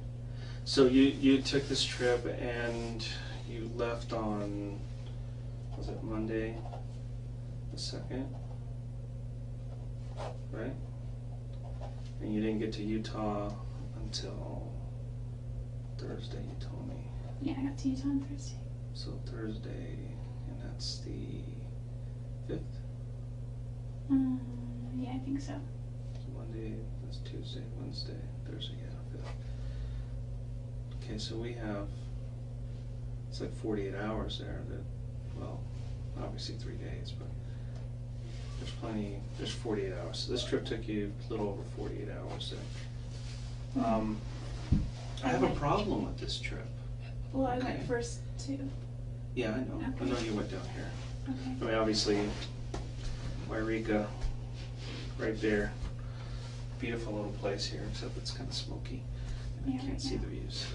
So you took this trip and you left on, was it Monday the 2nd? Right? And you didn't get to Utah until Thursday, you told me.
Yeah, I got to Utah on Thursday.
So Thursday, and that's the 5th?
Yeah, I think so.
Monday, that's Tuesday, Wednesday, Thursday, yeah, 5th. Okay, so we have, it's like 48 hours there that, well, obviously 3 days, but there's 48 hours. So this trip took you a little over 48 hours there. I have a problem with this trip.
Well, I
Okay.
went first too.
Yeah, I know.
Okay.
I know you went down here.
Okay.
I mean, obviously, Wairika, right there. Beautiful little place here, except it's kind of smoky. And
Yeah,
I can't
right
see
now.
the views.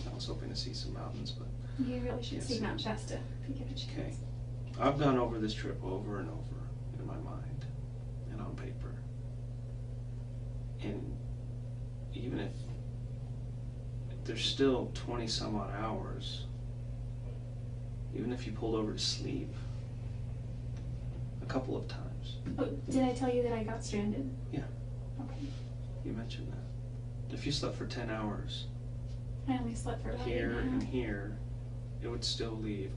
I was hoping to see some mountains, but
You really should
Yes,
see
yeah.
Mount Shasta if you get a chance.
okay. I've gone over this trip over and over in my mind and on paper. And even if there's still 20 some odd hours, even if you pulled over to sleep a couple of times.
Oh, did I tell you that I got stranded?
Yeah.
Okay.
You mentioned that. If you slept for 10 hours
I only slept for about
here
8
and
and a half.
here, it would still leave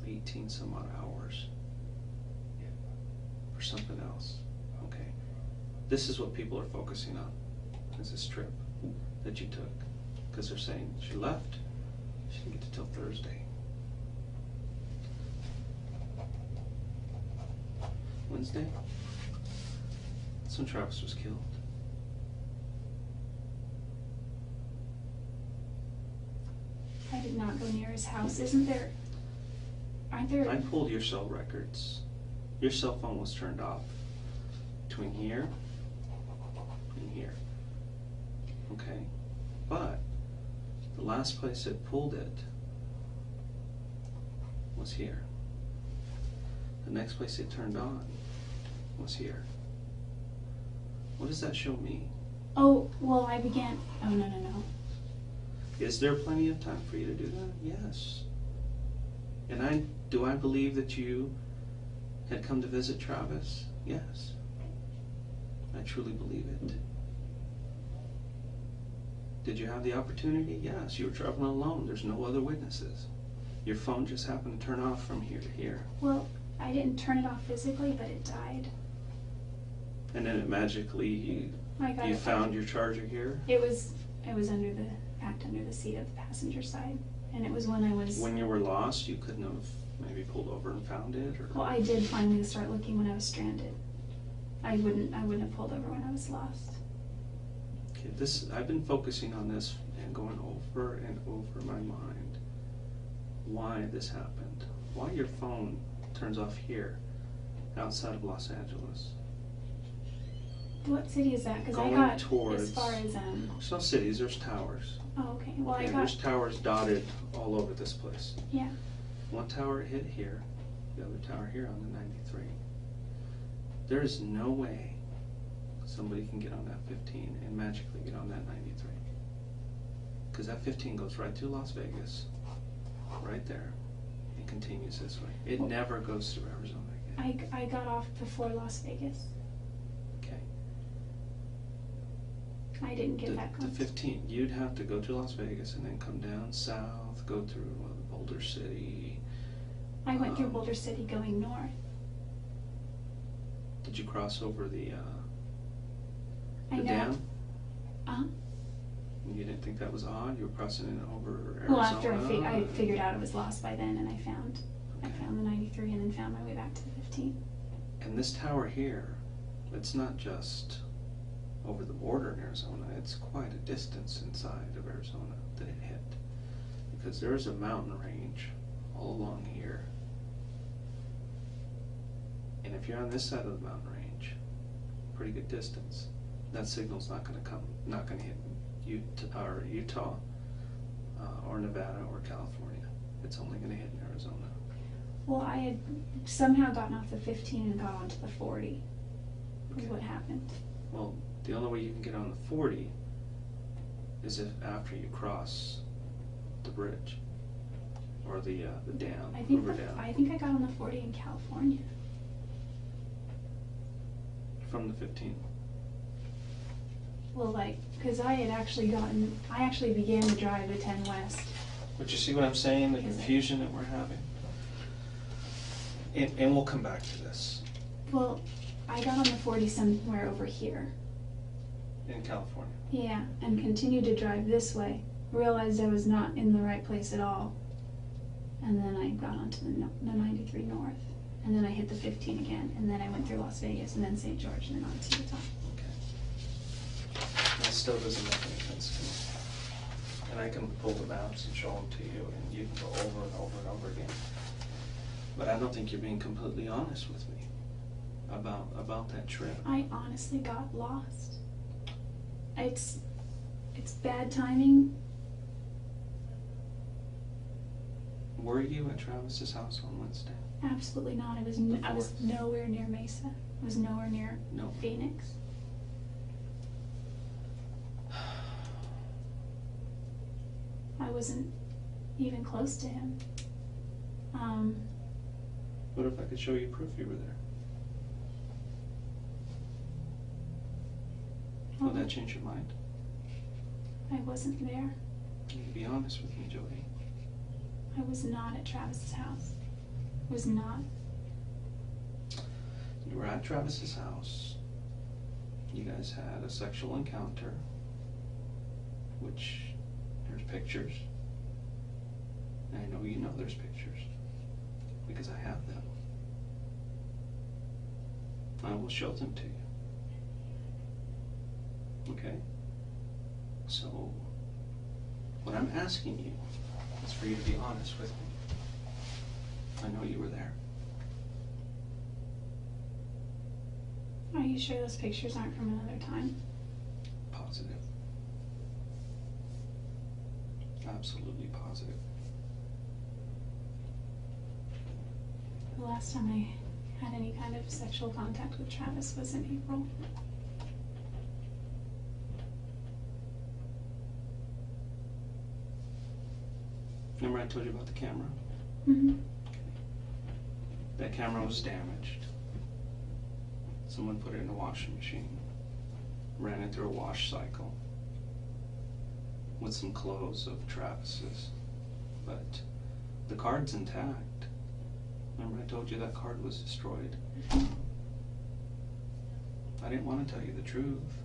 18 some odd hours for something else. Okay. This is what people are focusing on, is this trip that you took. Because they're saying she left, she didn't get to till Thursday. Wednesday? That's when Travis was killed.
I did not go near his house. Aren't there?
I pulled your cell records. Your cell phone was turned off between here and here. Okay? But the last place it pulled it was here. The next place it turned on was here. What does that show me?
Oh, well, oh, no.
Is there plenty of time for you to do that? Yes. And do I believe that you had come to visit Travis? Yes. I truly believe it. Did you have the opportunity? Yes. You were traveling alone. There's no other witnesses. Your phone just happened to turn off from here to here.
Well, I didn't turn it off physically, but it died.
And then it magically, you found your charger here?
It was packed under the seat of the passenger side. And it was when I was...
When you were lost, you couldn't have maybe pulled over and found it? Or?
Well, I did finally start looking when I was stranded. I wouldn't have pulled over when I was lost.
Okay, I've been focusing on this and going over and over in my mind why this happened. Why your phone turns off here outside of Los Angeles.
What city is that? Because I
Going
got
towards,
as far as
There's no cities, there's towers.
Oh, okay. Well,
And
I got...
there's towers dotted all over this place.
Yeah.
One tower hit here, the other tower here on the 93. There is no way somebody can get on that 15 and magically get on that 93. Because that 15 goes right through Las Vegas, right there, and continues this way. It never goes through Arizona again.
I got off before Las Vegas.
Okay.
I didn't get that close.
The 15, you'd have to go to Las Vegas and then come down south, go through Boulder City.
I went through Boulder City going north.
Did you cross over the
I know.
dam?
Uh-huh.
You didn't think that was odd? You were crossing it over Arizona?
Well, after I figured out it was lost by then, and I found the 93 and then found my way back to the 15.
And this tower here, it's not just over the border in Arizona, it's quite a distance inside of Arizona that it hit. Because there is a mountain range all along here. And if you're on this side of the mountain range, pretty good distance, that signal's not going to hit Utah or Nevada or California. It's only going to hit in Arizona.
Well, I had somehow gotten off the 15 and got onto the 40. Is what happened.
Well, the only way you can get on the 40 is if after you cross the bridge or the dam, Hoover Dam.
I think I got on the 40 in California.
From the 15.
Well, because I actually began to drive the 10 West.
But you see what I'm saying, the
Is it?
confusion that we're having? And we'll come back to this.
Well, I got on the 40 somewhere over here.
In California.
Yeah, and continued to drive this way. Realized I was not in the right place at all. And then I got onto the 93 North. And then I hit the 15 again. And then I went through Las Vegas and then St. George and then on to Utah.
Okay. That still doesn't make any sense to me. And I can pull the maps and show them to you, and you can go over and over and over again. But I don't think you're being completely honest with me about that trip.
I honestly got lost. It's bad timing.
Were you at Travis's house on Wednesday?
Absolutely not. I was nowhere near Mesa. I was nowhere near Phoenix. I wasn't even close to him.
What if I could show you proof you were there? Would that change your mind?
I wasn't there.
You can be honest with me, Jodi.
I was not at Travis's house. I was not.
You were at Travis's house. You guys had a sexual encounter, which there's pictures. And I know you know there's pictures because I have them. I will show them to you. Okay? So, what I'm asking you is for you to be honest with me. I know you were there.
Are you sure those pictures aren't from another time?
Positive. Absolutely positive.
The last time I had any kind of sexual contact with Travis was in April.
Remember I told you about the camera?
Mm-hmm.
That camera was damaged. Someone put it in a washing machine, ran it through a wash cycle with some clothes of Travis's, but the card's intact. Remember I told you that card was destroyed? I didn't want to tell you the truth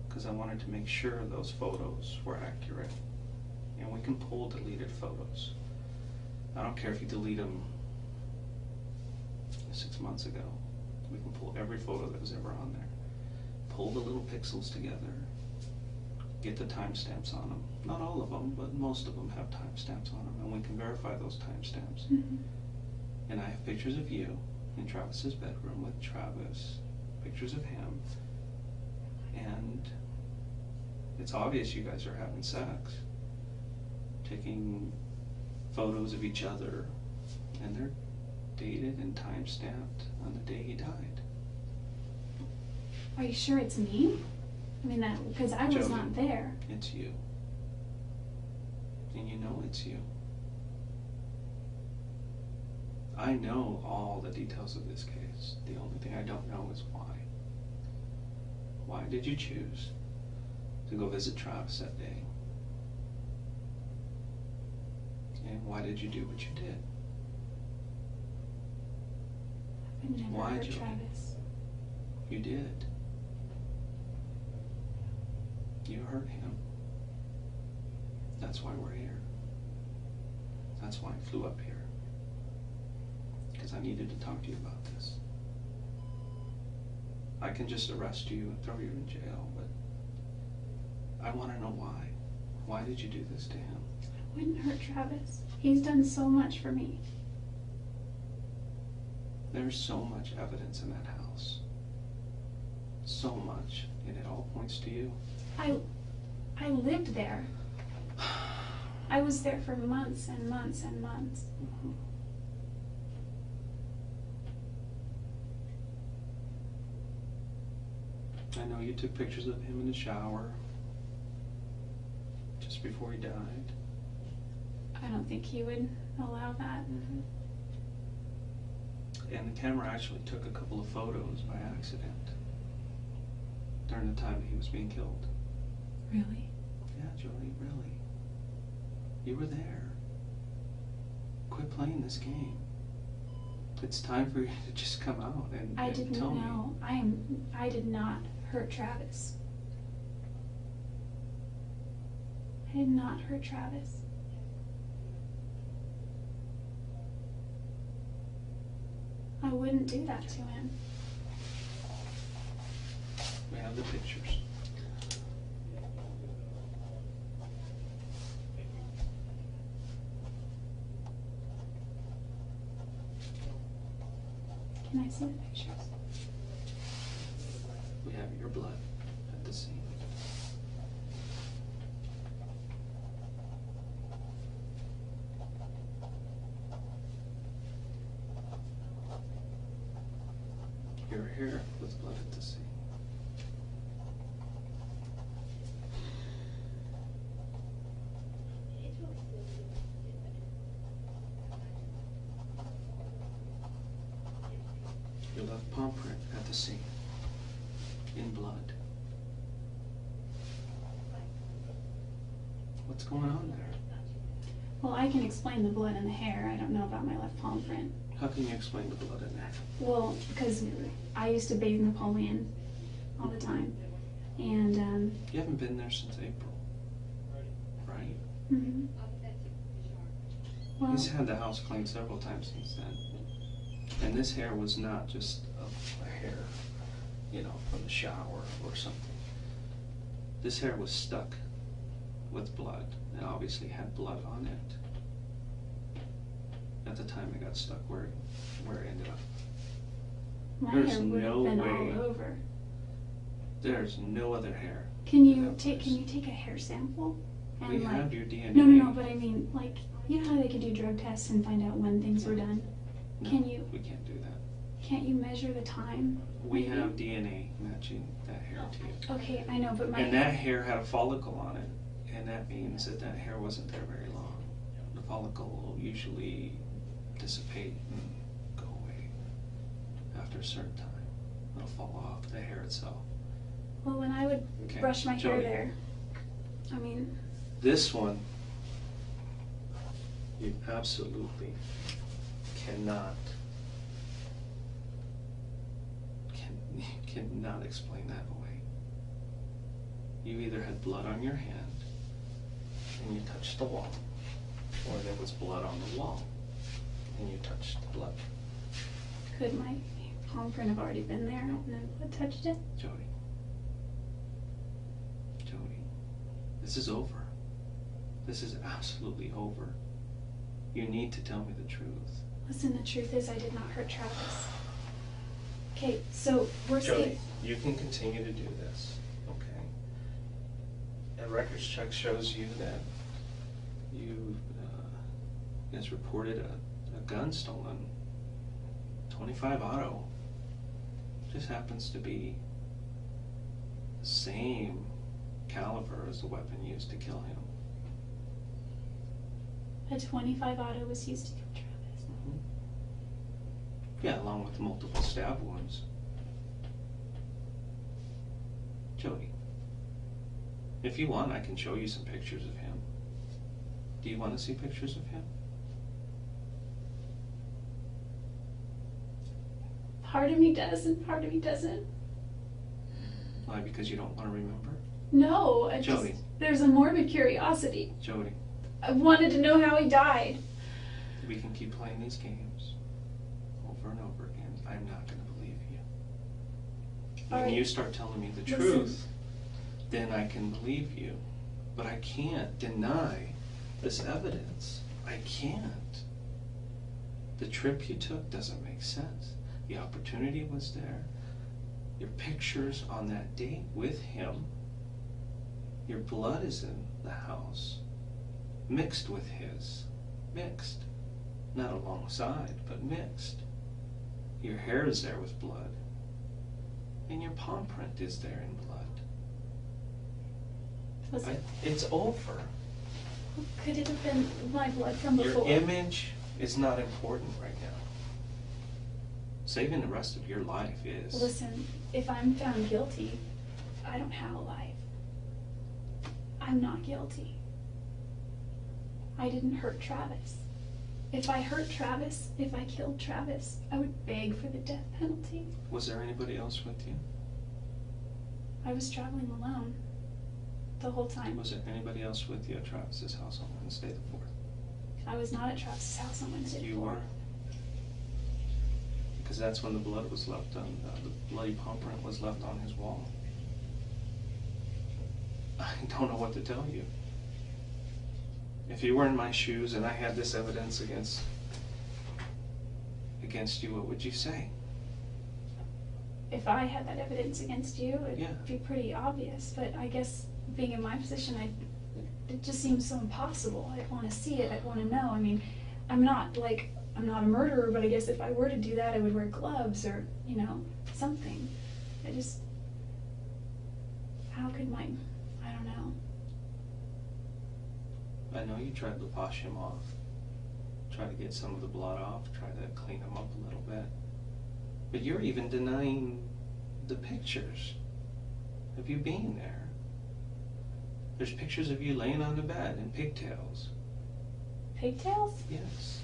because I wanted to make sure those photos were accurate. And we can pull deleted photos. I don't care if you delete them 6 months ago. We can pull every photo that was ever on there. Pull the little pixels together. Get the timestamps on them. Not all of them, but most of them have timestamps on them. And we can verify those timestamps.
Mm-hmm.
And I have pictures of you in Travis's bedroom with Travis. Pictures of him. And it's obvious you guys are having sex. Taking photos of each other, and they're dated and time-stamped on the day he died.
Are you sure it's me? I mean, that because I was
Jodi,
not there.
It's you. And you know it's you. I know all the details of this case. The only thing I don't know is why. Why did you choose to go visit Travis that day? And why did you do what you did?
I never
Why,
hurt
Jodi?
Travis.
You did. You hurt him. That's why we're here. That's why I flew up here. Because I needed to talk to you about this. I can just arrest you and throw you in jail, but I want to know why. Why did you do this to him?
I wouldn't hurt Travis. He's done so much for me.
There's so much evidence in that house. So much, and it all points to you.
I lived there. I was there for months and months and months.
Mm-hmm. I know you took pictures of him in the shower just before he died.
I don't think he would allow that.
Mm-hmm. And the camera actually took a couple of photos by accident during the time that he was being killed.
Really?
Yeah, Jodi, really. You were there. Quit playing this game. It's time for you to just come out and,
I didn't
tell
know.
me.
I did not hurt Travis. I did not hurt Travis. I wouldn't do that to him.
We have the pictures.
Can I see the pictures?
We have your blood at the scene. Your hair with blood at the scene. Your left palm print at the scene. In blood. What's going on there?
Well, I can explain the blood and the hair. I don't know about my left palm print.
How can you explain the blood in there?
Well, because I used to bathe Napoleon all the time. And,
You haven't been there since April, right?
mm-hmm. Well,
He's had the house cleaned several times since then. And this hair was not just a hair, you know, from the shower or something. This hair was stuck with blood and obviously had blood on it. At the time it got stuck where it ended up.
my
there's
hair would
no
have been
way.
all over.
There's no other hair.
Can
in
you
that
take
place.
a hair sample? And
We
like,
have your DNA.
no, but I mean, like, you know how they can do drug tests and find out when things were done?
No,
Can you?
We can't do that.
Can't you measure the time?
We
maybe?
have DNA matching that hair to you.
Okay, I know, but my...
And that hair had a follicle on it, and that means that that hair wasn't there very long. The follicle will usually dissipate and go away after a certain time. It'll fall off, the hair itself.
Well, when I would
Okay,
brush my hair
Jodi.
there, I mean...
This one, you absolutely cannot explain that away. You either had blood on your hand and you touched the wall, or there was blood on the wall and you touched the blood.
Could my palm print have already been there and then blood touched it?
Jodi, this is over. This is absolutely over. You need to tell me the truth.
Listen, the truth is I did not hurt Travis. Okay, so we're
Jodi,
saying...
you can continue to do this, okay? A records check shows you that you has reported a gun stolen. 25 auto. Just happens to be the same caliber as the weapon used to kill him.
A 25 auto was used to kill Travis.
Mm-hmm. Yeah, along with multiple stab wounds. Jodi, if you want, I can show you some pictures of him. Do you want to see pictures of him?
Part of me does and part of me doesn't.
Why? Because you don't want to remember?
No, I just...
Jodi.
There's a morbid curiosity.
Jodi,
I wanted to know how he died.
we can keep playing these games over and over again. I'm not going to believe you.
All
When
right.
you start telling me the
Listen.
truth, then I can believe you. But I can't deny this evidence. I can't. The trip you took doesn't make sense. The opportunity was there. Your pictures on that date with him. Your blood is in the house, mixed with his. Mixed. Not alongside, but mixed. Your hair is there with blood. And your palm print is there in blood.
Was it,
It's over.
could it have been my blood from
Your
before?
image is not important right now. Saving the rest of your life is.
Listen, if I'm found guilty, I don't have a life. I'm not guilty. I didn't hurt Travis. If I hurt Travis, if I killed Travis, I would beg for the death penalty.
Was there anybody else with you?
I was traveling alone the whole time.
Was there anybody else with you at Travis's house on Wednesday the 4th?
I was not at Travis's house on Wednesday.
You were? Because that's when the blood was left on, the bloody palm print was left on his wall. I don't know what to tell you. If you were in my shoes and I had this evidence against you, what would you say?
If I had that evidence against you, it'd
Yeah.
be pretty obvious. But I guess being in my position, it just seems so impossible. I'd want to see it. I'd want to know. I mean, I'm not a murderer, but I guess if I were to do that, I would wear gloves or, something. How could I don't know.
I know you tried to wash him off, try to get some of the blood off, try to clean him up a little bit. But you're even denying the pictures of you being there. There's pictures of you laying on the bed in pigtails.
Pigtails?
Yes.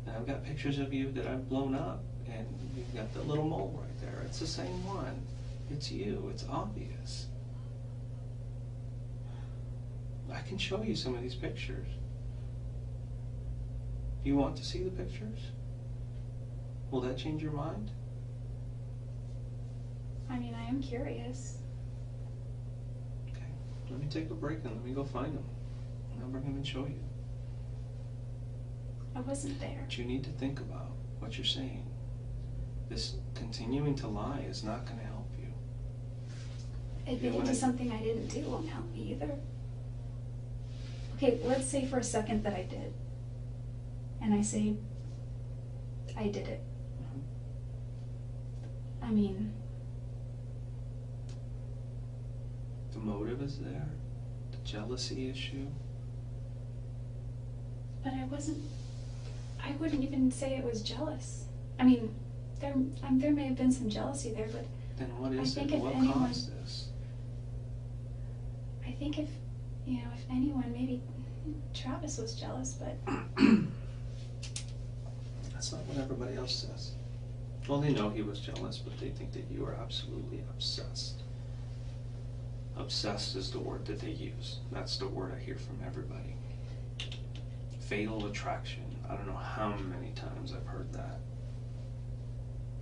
And I've got pictures of you that I've blown up, and you've got the little mole right there. It's the same one. It's you. It's obvious. I can show you some of these pictures. Do you want to see the pictures? Will that change your mind?
I mean, I am curious.
Okay. Let me take a break and let me go find them. And I'll bring them and show you.
I wasn't there.
But you need to think about what you're saying. This continuing to lie is not going to help you.
Admitting
when
to
I-
something I didn't do won't help me either. okay, let's say for a second that I did. And I say, I did it. I mean,
The motive is there, the jealousy issue.
but I wouldn't even say it was jealous. I mean, there may have been some jealousy there, but
Then what is
I think
it?
if
What
anyone-
caused this?
I think if anyone, maybe Travis was jealous, but
That's not what everybody else says. Well, they know he was jealous, but they think that you are absolutely obsessed. Obsessed is the word that they use. That's the word I hear from everybody. Fatal attraction. I don't know how many times I've heard that.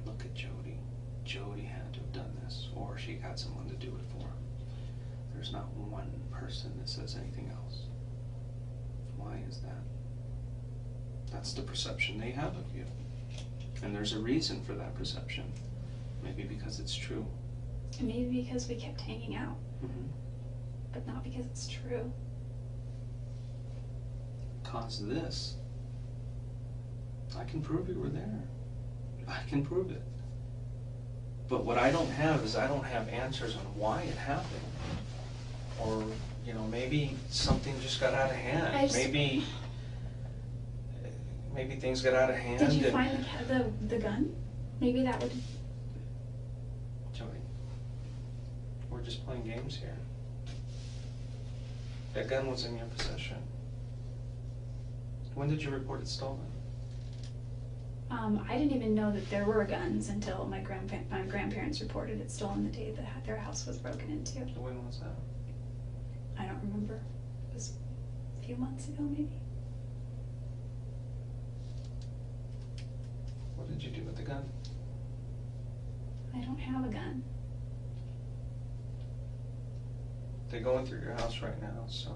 Look at Jodi. Jodi had to have done this, or she got someone to do it for her. There's not one person that says anything else. Why is that? That's the perception they have of you. And there's a reason for that perception. Maybe because it's true.
maybe because we kept hanging out, but not because it's true.
Cause this. I can prove you were there. I can prove it. But what I don't have is I don't have answers on why it happened. Or, maybe something just got out of hand. Maybe things got out of hand.
Did you find the gun? Maybe that would.
Jodi, we're just playing games here. That gun was in your possession. When did you report it stolen?
I didn't even know that there were guns until my grandparents reported it stolen the day that their house was broken into.
When was that?
I don't remember. It was a few months ago, maybe.
What did you do with the gun?
I don't have a gun.
They're going through your house right now, so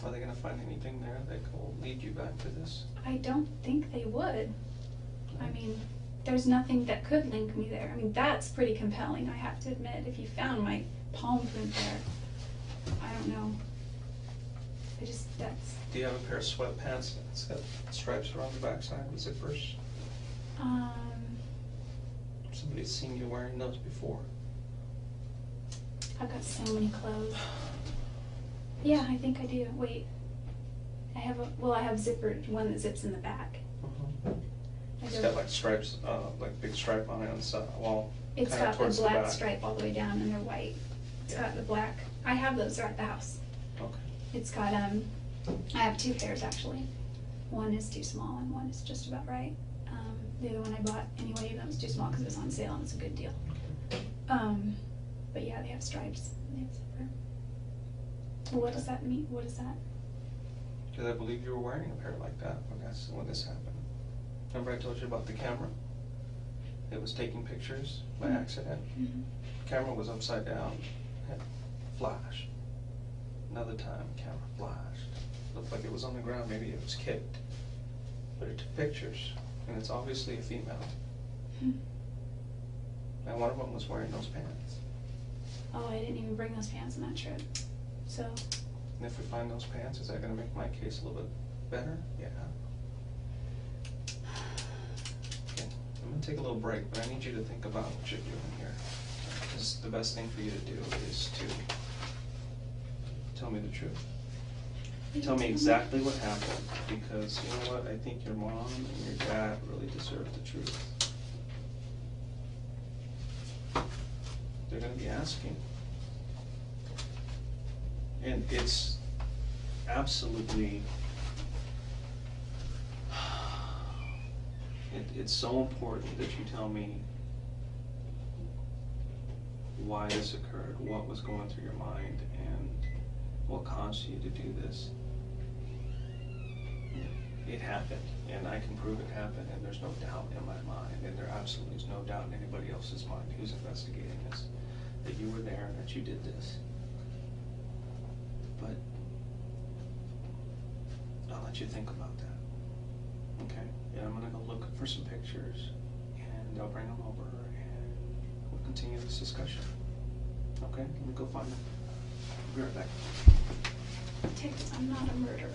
are they going to find anything there that will lead you back to this?
I don't think they would. I mean, there's nothing that could link me there. I mean, that's pretty compelling, I have to admit. If you found my palm print there, I don't know. That's...
Do you have a pair of sweatpants that's got stripes around the backside with zippers? Somebody's seen you wearing those before.
I've got so many clothes. Yeah, I think I do. Wait. I have zippered one that zips in the back.
It's got like stripes, like big stripe on it on the side. Well,
it's
kind of
got the
towards the
black
back.
stripe all the way down and they're white. It's got the black. I have those. They're at the house.
Okay.
It's got, I have two pairs actually. One is too small and one is just about right. The other one I bought anyway, even though it was too small because it was on sale and it's a good deal. But yeah, they have stripes. They have zipper. Well, what does that mean? What is that?
Because I believe you were wearing a pair like that when this happened. Remember I told you about the camera? It was taking pictures by accident. The camera was upside down. It flashed. Another time, camera flashed. Looked like it was on the ground. Maybe it was kicked. But it took pictures. And it's obviously a female. And one of them was wearing those pants.
Oh, I didn't even bring those pants on that trip. So.
And if we find those pants, is that going to make my case a little bit better? Yeah. Okay. I'm going to take a little break, but I need you to think about what you're doing here. Because the best thing for you to do is to tell me the truth. Tell me exactly what happened, because you know what? I think your mom and your dad really deserve the truth. They're going to be asking. And it's absolutely, it's so important that you tell me why this occurred, what was going through your mind, and what caused you to do this. It happened, and I can prove it happened, and there's no doubt in my mind, and there absolutely is no doubt in anybody else's mind who's investigating this, that you were there and that you did this. But I'll let you think about that, okay? And I'm gonna go look for some pictures, and I'll bring them over, and we'll continue this discussion, okay? Let me go find them. I'll be right back.
Take the time. I'm not a murderer.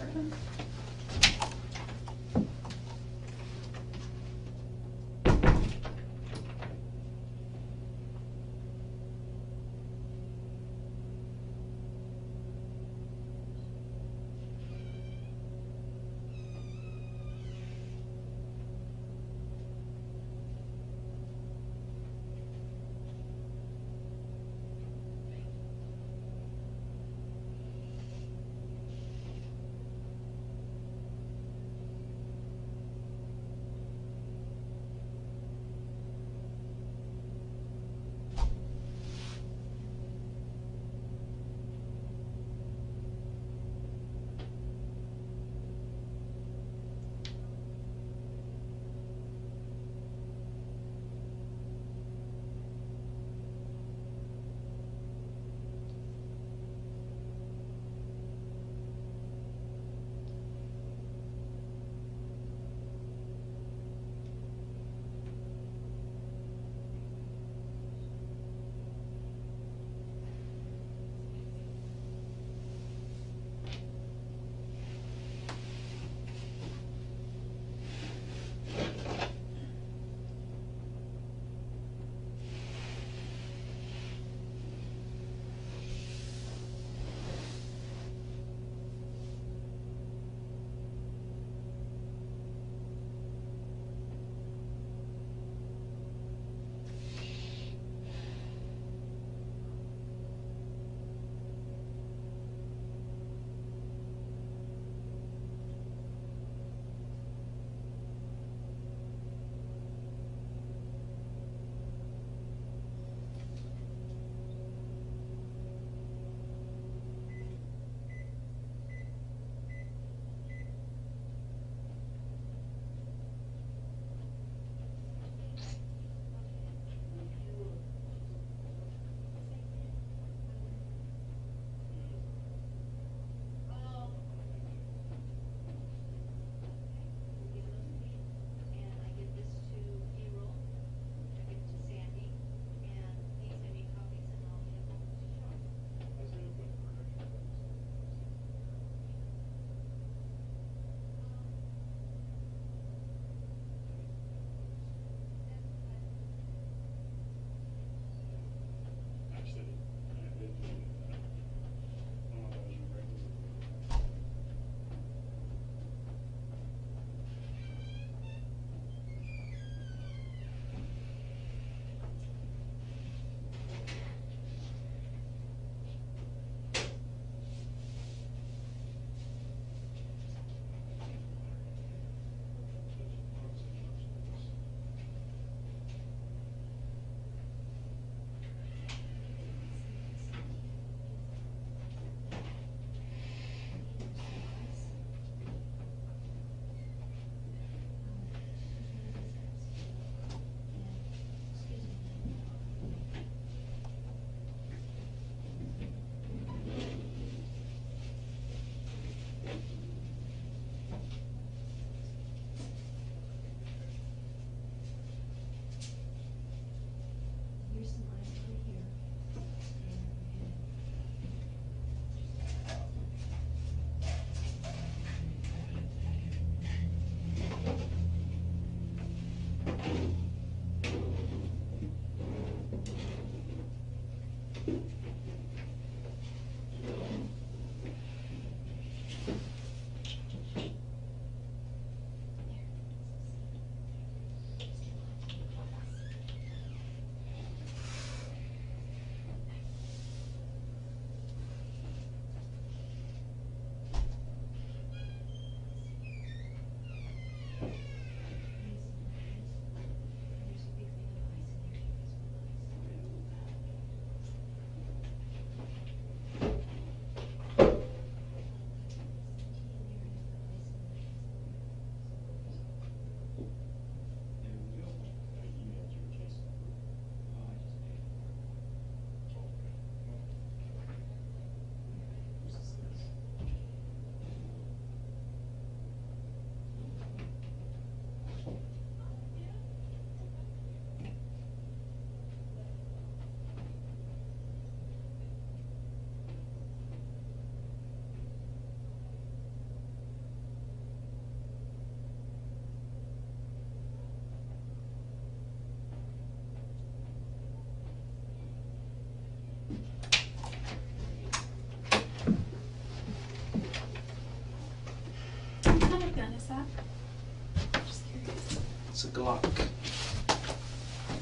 It's a Glock.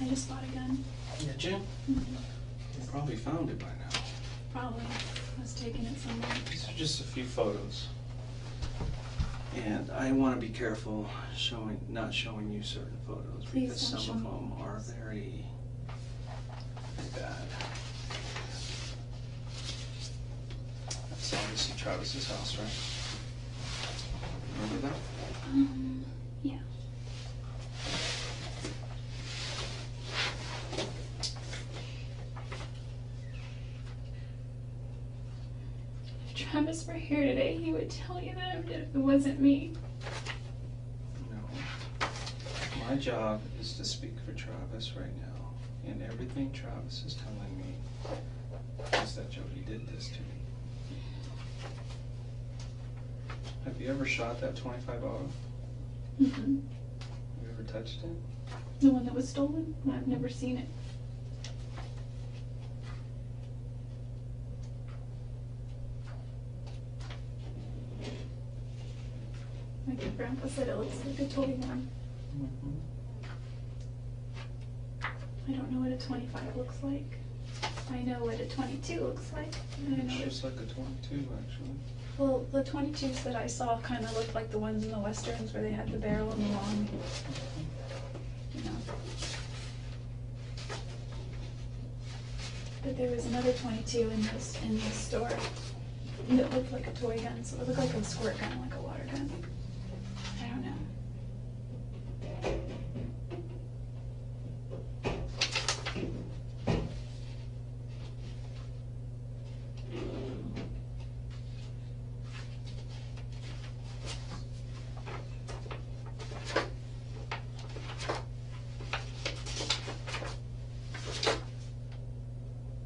I just bought a gun.
Did you?
Mm-hmm.
You probably found it by now.
Probably. I was taking it somewhere.
These are just a few photos. And I want to be careful not showing you certain photos
Please
because
don't
some of
show me.
them are very bad. That's obviously Travis's house, right? Remember that?
Yeah. If Travis were here today, he would tell you that it wasn't me.
No. My job is to speak for Travis right now, and everything Travis is telling me is that Jodi did this to me. Have you ever shot that 25 auto?
Mm-hmm.
Have you ever touched it?
The one that was stolen? I've never seen it. My good grandpa said it looks like a toy gun.
Mm-hmm.
I don't know what a 25 looks like. I know what a 22 looks like. And I know
It's
what,
just like a 22, actually.
well, the 22s that I saw kind of looked like the ones in the westerns where they had the barrel and the long, you know. But there was another 22 in this store that looked like a toy gun, so it looked like a squirt gun, like a water gun. I don't know.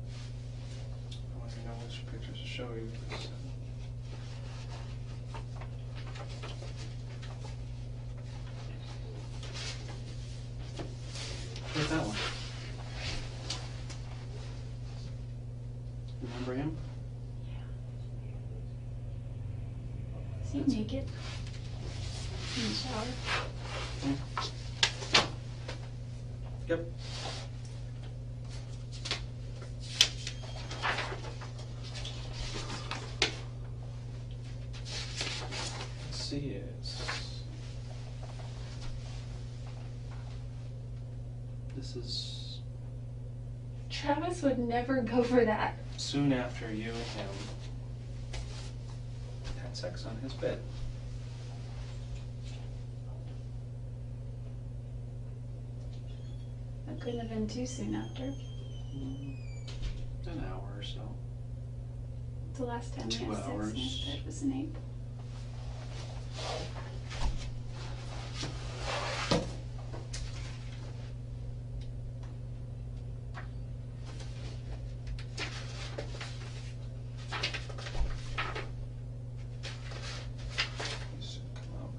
I want to know which pictures to show you. Where's that one? Remember him?
Is he naked? In the shower?
Yep. Let's see is this is
Travis would never go for that.
soon after you and him had sex on his bed.
That couldn't have been too soon after.
An hour or so.
The last time
2
we had sex in
hours.
his bed was in April.
This should come out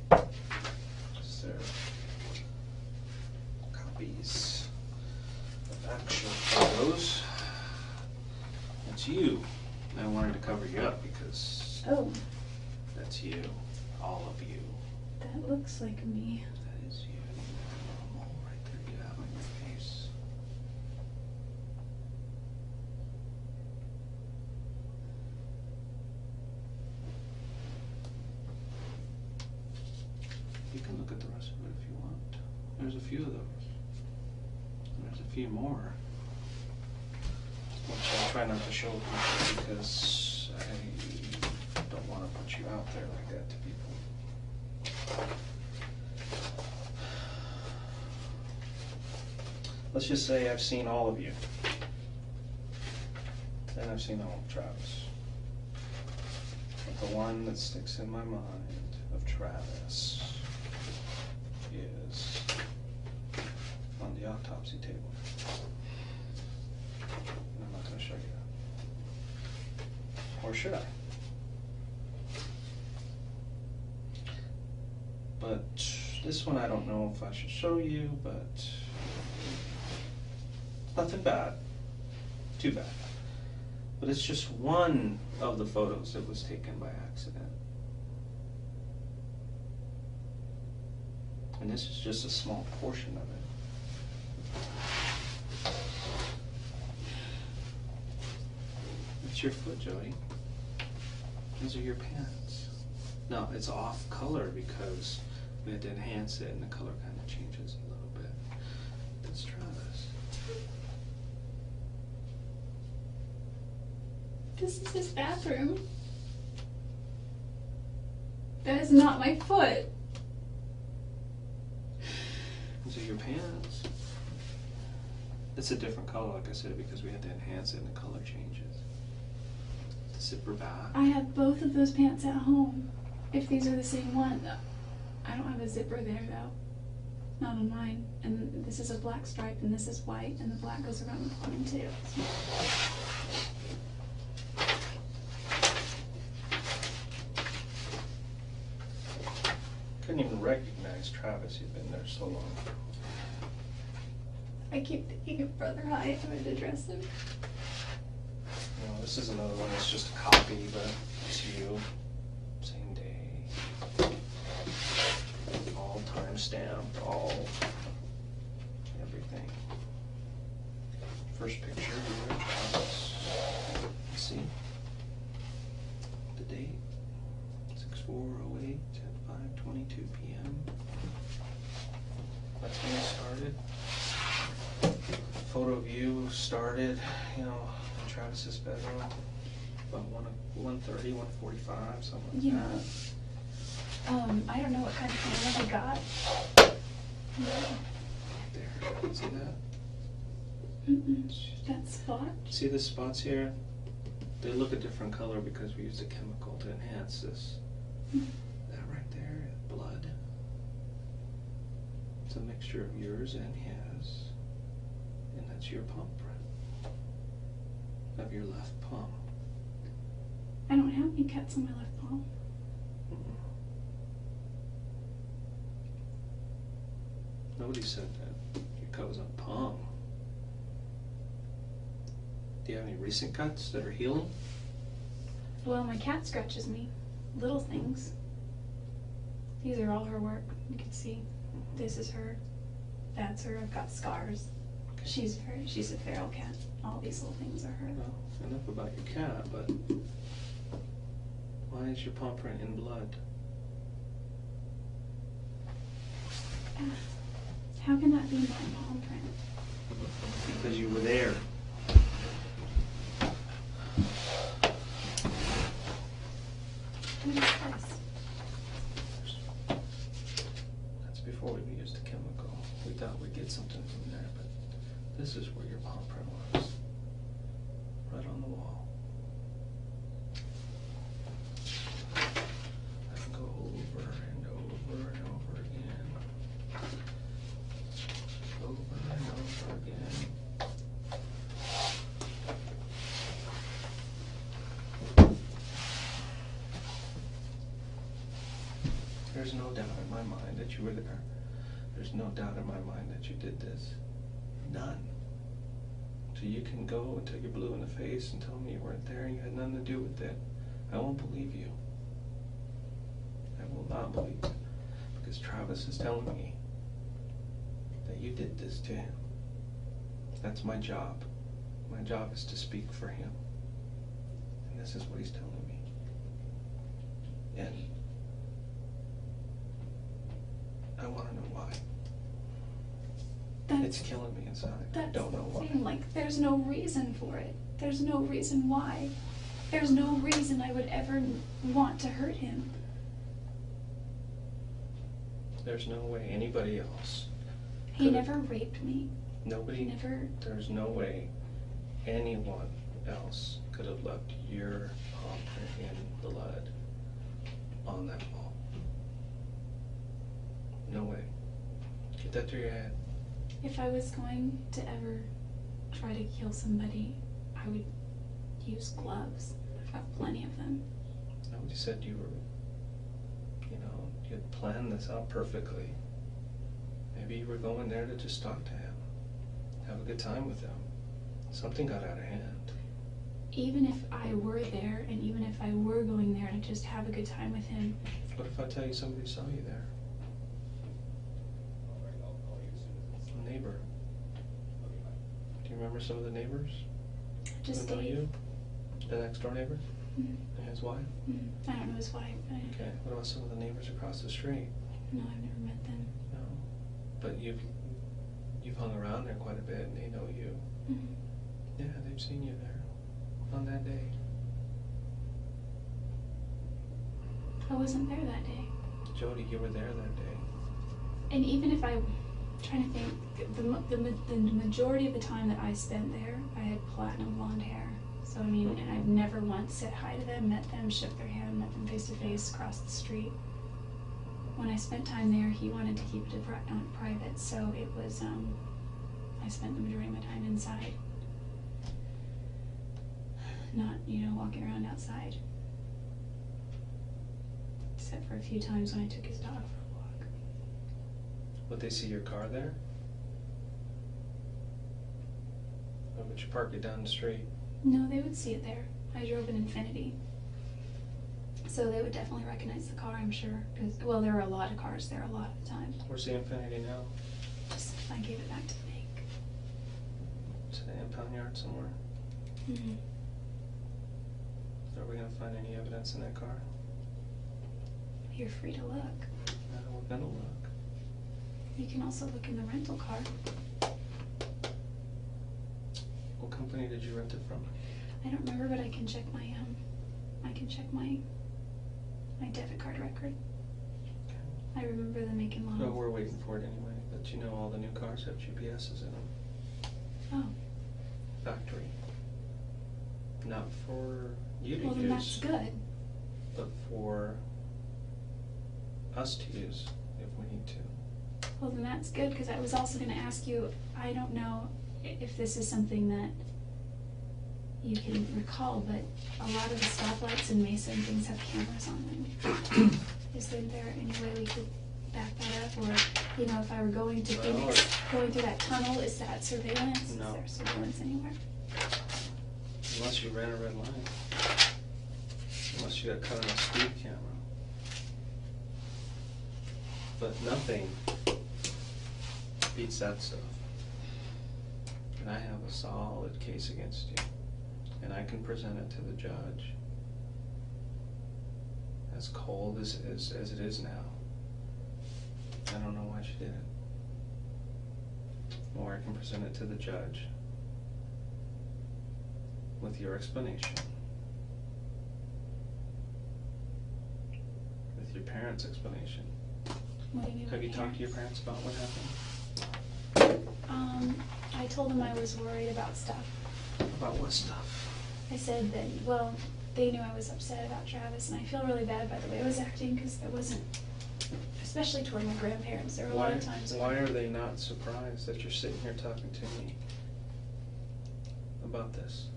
very good. So, copies of actual photos. That's you. I wanted to cover you up because
Oh,
that's you. All of you.
that looks like me.
That is you. Normal right there you have on your face. You can look at the rest of it if you want. There's a few of those. There's a few more. Which I try not to show people because I don't want to put you out there like that to people. Let's just say I've seen all of you. And I've seen all of Travis. But the one that sticks in my mind of Travis is on the autopsy table. And I'm not going to show you that. Or should I? But this one I don't know if I should show you, but nothing bad. Too bad. But it's just one of the photos that was taken by accident. And this is just a small portion of it. It's your foot, Jodi. Those are your pants. No, it's off color because we had to enhance it and the color kind of changes a little bit. Let's try this.
This is his bathroom. That is not my foot.
These are your pants. It's a different color, like I said, because we had to enhance it and the color changes. The zipper back.
I have both of those pants at home. If these are the same one. I don't have a zipper there though. Not on mine. And this is a black stripe and this is white and the black goes around the bottom too.
Couldn't even recognize Travis, he'd been there so long.
I keep thinking of Brother Hyatt having to dress him.
You know, this is another one that's just a copy, but it's you. Same day. All time stamped, all everything. First picture here, Travis. Let's see. The date. 6/4/08 at 5:22 p.m. That's when it started. Photo of you started, you know, in Travis's bedroom about 1:30, 1:45, something like
Yeah.
that.
I don't know what kind of camera he got.
There, see that?
That spot?
See the spots here? They look a different color because we used a chemical to enhance this. That right there is blood. It's a mixture of yours and his. And that's your palm print of your left palm.
I don't have any cuts on my left palm.
Nobody said that your cut was on palm. Do you have any recent cuts that are healing?
Well, my cat scratches me. Little things. These are all her work. You can see. This is her. That's her. I've got scars.
Okay.
She's a feral cat. All these little things are her.
Well, enough about your cat, but why is your palm print in blood?
How can that be my palm print?
Because you were there.
What is this?
That's before we used the chemical. We thought we'd get something from there, but this is where your palm print was. Right on the wall. I can go over and over and over again. Over and over again. There's no doubt in my mind that you were there. There's no doubt in my mind that you did this. None. So you can go until you're blue in the face and tell me you weren't there and you had nothing to do with it. I won't believe you. I will not believe it. Because Travis is telling me that you did this to him. That's my job. My job is to speak for him. And this is what he's telling me. And I want to know why. It's killing me inside. I
That's
don't know
the
why.
thing. Like, there's no reason for it. There's no reason why. There's no reason I would ever want to hurt him.
There's no way anybody else.
He
could've-
never raped me.
Nobody.
He never.
There's no way anyone else could have left your palm print in blood on that wall. No way. Get that through your head.
If I was going to ever try to kill somebody, I would use gloves. I've got plenty of them.
Nobody said you were, you know, you had planned this out perfectly. Maybe you were going there to just talk to him, have a good time with him. Something got out of hand.
Even if I were there, and even if I were going there to just have a good time with him,
What if I tell you somebody saw you there? neighbor? Do you remember some of the neighbors?
Just
Who know
Dave.
you? The next door neighbor?
Mhm.
And his wife?
Mhm. I don't know his wife.
Okay. What about some of the neighbors across the street?
No, I've never met them.
No. But you've hung around there quite a bit and they know you.
Mhm.
Yeah, they've seen you there on that day.
I wasn't there that day.
Jodi, you were there that day.
And even if I'm trying to think, the majority of the time that I spent there, I had platinum blonde hair. So I mean, and I've never once said hi to them, met them, shook their hand, met them face to face, crossed the street. When I spent time there, he wanted to keep it private, so it was, I spent the majority of my time inside. Not, walking around outside. Except for a few times when I took his dog for a walk.
Would they see your car there? Or would you park it down the street?
No, they would see it there. I drove an Infinity. So they would definitely recognize the car, I'm sure. Well, there are a lot of cars there a lot of the time.
Where's the Infinity now?
Just, I gave it back to the bank.
It's in the impound yard somewhere.
Mm-hmm.
Are we going to find any evidence in that car?
You're free to look.
We're going to look.
You can also look in the rental car.
What company did you rent it from?
I don't remember, but I can check my debit card record.
Okay.
I remember the make and
No,
model.
we're waiting for it anyway. But you know all the new cars have GPSs in them.
Oh,
Factory. Not for you to
well then that's
use,
good.
but for us to use if we need to.
Well then that's good, because I was also going to ask you, I don't know if this is something that you can recall, but a lot of the stoplights in Mesa and things have cameras on them. Is there any way we could back that up? Or, if I were going to Phoenix, going through that tunnel, is that surveillance?
No.
Is there surveillance anywhere?
Unless you ran a red line. Unless you got caught on a speed camera. But nothing beats that stuff. And I have a solid case against you. And I can present it to the judge. As cold as it is now. I don't know why she did it. Or I can present it to the judge with your explanation. With your parents' explanation.
What do you mean?
Have
by
you talked to your
parents?
parents about what happened?
I told them I was worried about stuff.
About what stuff?
I said that, well, they knew I was upset about Travis, and I feel really bad by the way I was acting, because there wasn't, especially toward my grandparents, there were a lot of times
Why are they not surprised that you're sitting here talking to me about this?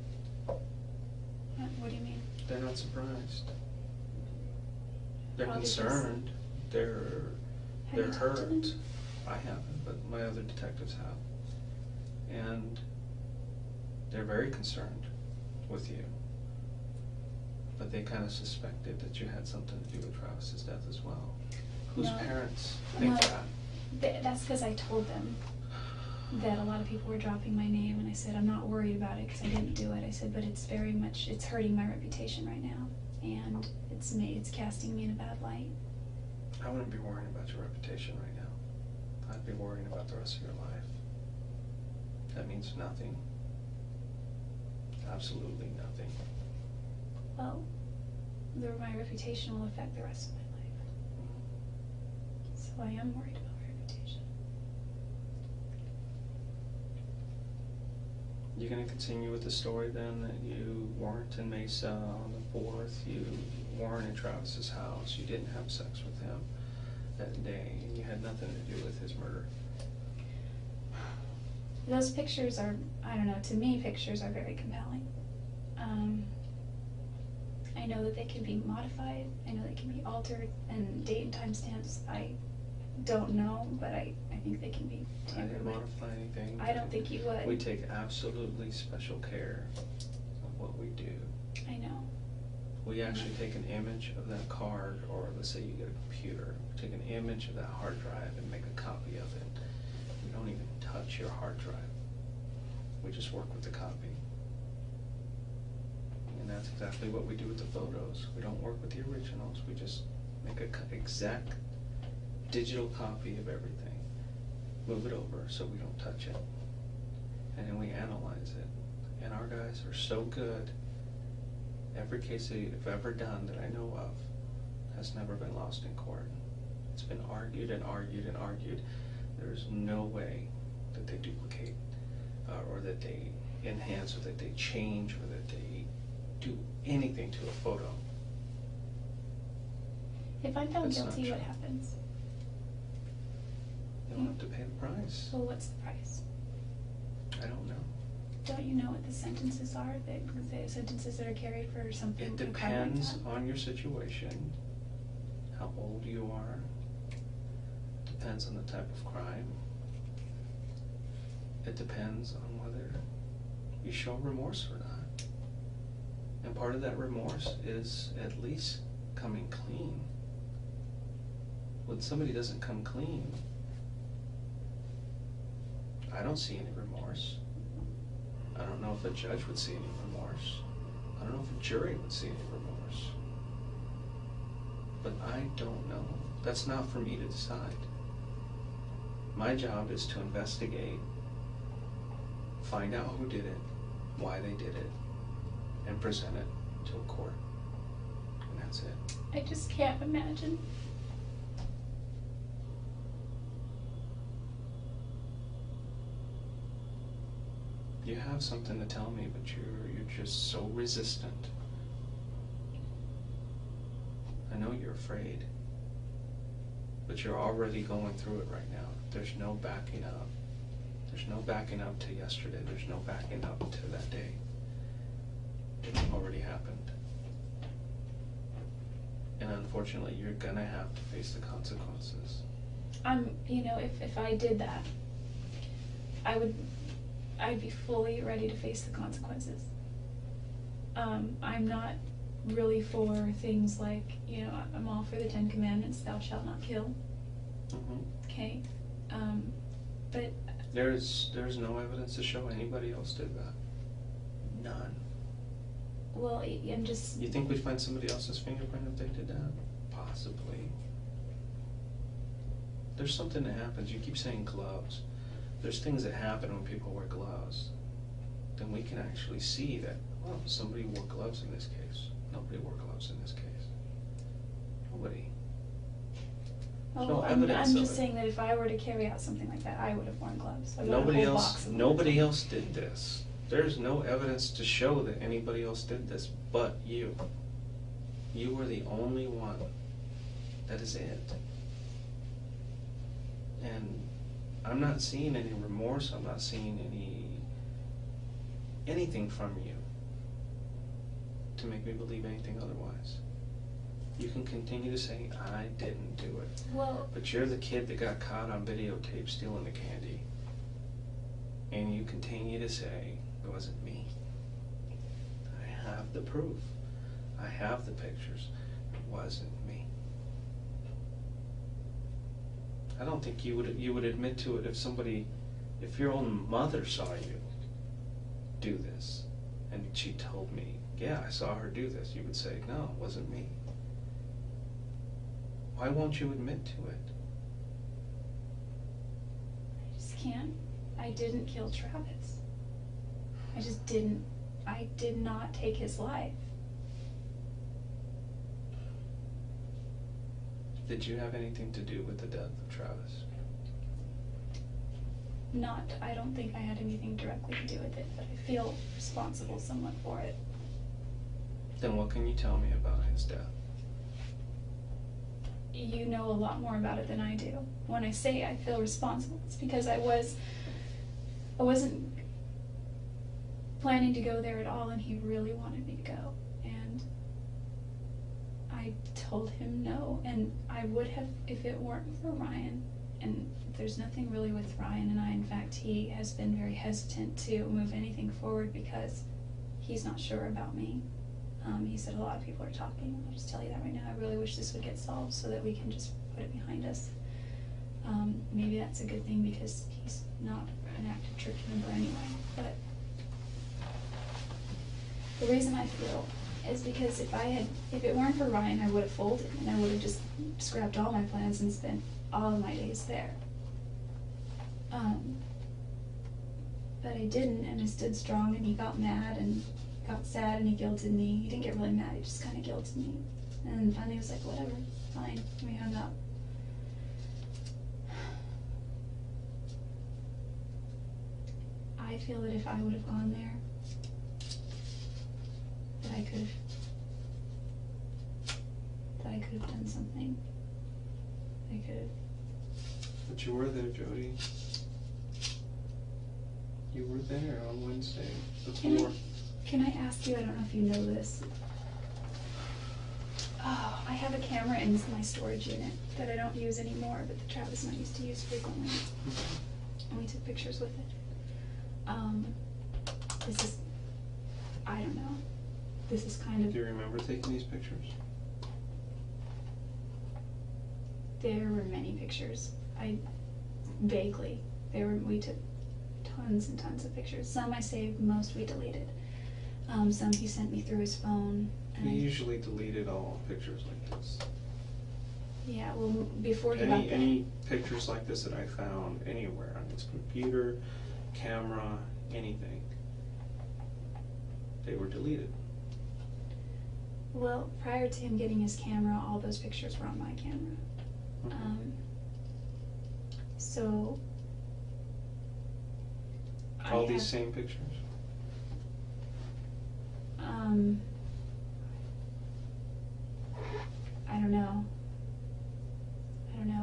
What do you mean?
They're not surprised. They're
Probably because-
concerned. They're
Have you talked to them?
hurt. I haven't, but my other detectives have. And they're very concerned with you. But they kind of suspected that you had something to do with Travis's death as well. Whose
No.
parents think
No.
that?
That's because I told them that a lot of people were dropping my name, and I said, I'm not worried about it because I didn't do it. I said, but it's hurting my reputation right now, and it's casting me in a bad light.
I wouldn't be worrying about your reputation right now. I'd be worrying about the rest of your life. That means nothing. Absolutely nothing.
Well, my reputation will affect the rest of my life. So I am worried about my reputation.
You're going to continue with the story then that you weren't in Mesa on the 4th, you weren't in Travis's house, you didn't have sex with him that day, and you had nothing to do with his murder.
Those pictures are, I don't know, to me pictures are very compelling. I know that they can be modified, I know they can be altered, and date and time stamps, I don't know, but I think they can be
I
tampered
didn't
with.
modify anything.
I don't think you would.
We take absolutely special care of what we do.
I know.
We actually take an image of that card, or let's say you get a computer, take an image of that hard drive and make a copy of it. We don't even touch your hard drive. We just work with the copy. And that's exactly what we do with the photos. We don't work with the originals. We just make an exact digital copy of everything, move it over so we don't touch it, and then we analyze it. And our guys are so good. Every case they've ever done that I know of has never been lost in court. It's been argued and argued and argued. There's no way that they duplicate or that they enhance or that they change or that they do anything to a photo.
If I'm found
That's not
guilty, what
true.
happens?
You'll have to pay the price.
Well, what's the price?
I don't know.
Don't you know what the sentences are? The sentences that are carried for something.
It
a crime like
depends
that?
on your situation, how old you are, depends on the type of crime. It depends on whether you show remorse or not. And part of that remorse is at least coming clean. When somebody doesn't come clean, I don't see any remorse. I don't know if a judge would see any remorse. I don't know if a jury would see any remorse. But I don't know. That's not for me to decide. My job is to investigate, find out who did it, why they did it, and present it to a court. And that's it.
I just can't imagine.
You have something to tell me, but you're just so resistant. I know you're afraid, but you're already going through it right now. There's no backing up. There's no backing up to yesterday. There's no backing up to that day. It already happened. And unfortunately, you're gonna have to face the consequences.
You know, if I did that, I'd be fully ready to face the consequences. I'm not really for things like, you know, I'm all for the 10 Commandments, thou shalt not kill.
Mm-hmm.
Okay, but
There's no evidence to show anybody else did that. None.
well, I'm just.
You think we'd find somebody else's fingerprint if they did that? Possibly. There's something that happens. You keep saying gloves. There's things that happen when people wear gloves. Then we can actually see that, well, somebody wore gloves in this case. Nobody wore gloves in this case. Nobody. There's no evidence
I'm
of
just
it.
saying that if I were to carry out something like that, I would have worn gloves. I bought a whole box of them.
Nobody else did this. There's no evidence to show that anybody else did this but you. You were the only one. That is it. And I'm not seeing any remorse. I'm not seeing anything from you to make me believe anything otherwise. You can continue to say, I didn't do it.
Well,
But you're the kid that got caught on videotape stealing the candy. And you continue to say, it wasn't me. I have the proof. I have the pictures. It wasn't me. I don't think you would admit to it if your own mother saw you do this and she told me, yeah, I saw her do this. You would say, no, it wasn't me. Why won't you admit to it?
I just can't. I didn't kill Travis. I just didn't. I did not take his life.
Did you have anything to do with the death of Travis?
I don't think I had anything directly to do with it, but I feel responsible somewhat for it.
Then what can you tell me about his death?
You know a lot more about it than I do. When I say I feel responsible, it's because I wasn't planning to go there at all, and he really wanted me to go. And I told him no, and I would have if it weren't for Ryan. And there's nothing really with Ryan and I. In fact, he has been very hesitant to move anything forward because he's not sure about me. He said a lot of people are talking. I'll just tell you that right now. I really wish this would get solved so that we can just put it behind us. Maybe that's a good thing because he's not an active church member anyway. But the reason I feel is because if it weren't for Ryan, I would have folded and I would have just scrapped all my plans and spent all of my days there. But I didn't, and I stood strong, and he got mad and got sad, and he guilted me. He didn't get really mad, he just kind of guilted me. And finally he was like, whatever, fine, and we hung up. I feel that if I would have gone there, that I could have done something. I could have.
But you were there, Jodi. You were there on Wednesday before.
Can I ask you, I don't know if you know this. Oh, I have a camera in my storage unit that I don't use anymore, but that Travis and I used to use frequently. And we took pictures with it. This is, I don't know. This is kind of.
Do you remember taking these pictures?
There were many pictures. Vaguely. We took tons and tons of pictures. Some I saved, most we deleted. Some he sent me through his phone.
He usually deleted all pictures like this.
Yeah, well, before he got there.
Any pictures like this that I found anywhere on his computer, camera, anything, they were deleted.
Well, prior to him getting his camera, all those pictures were on my camera. So
all these same pictures?
I don't know.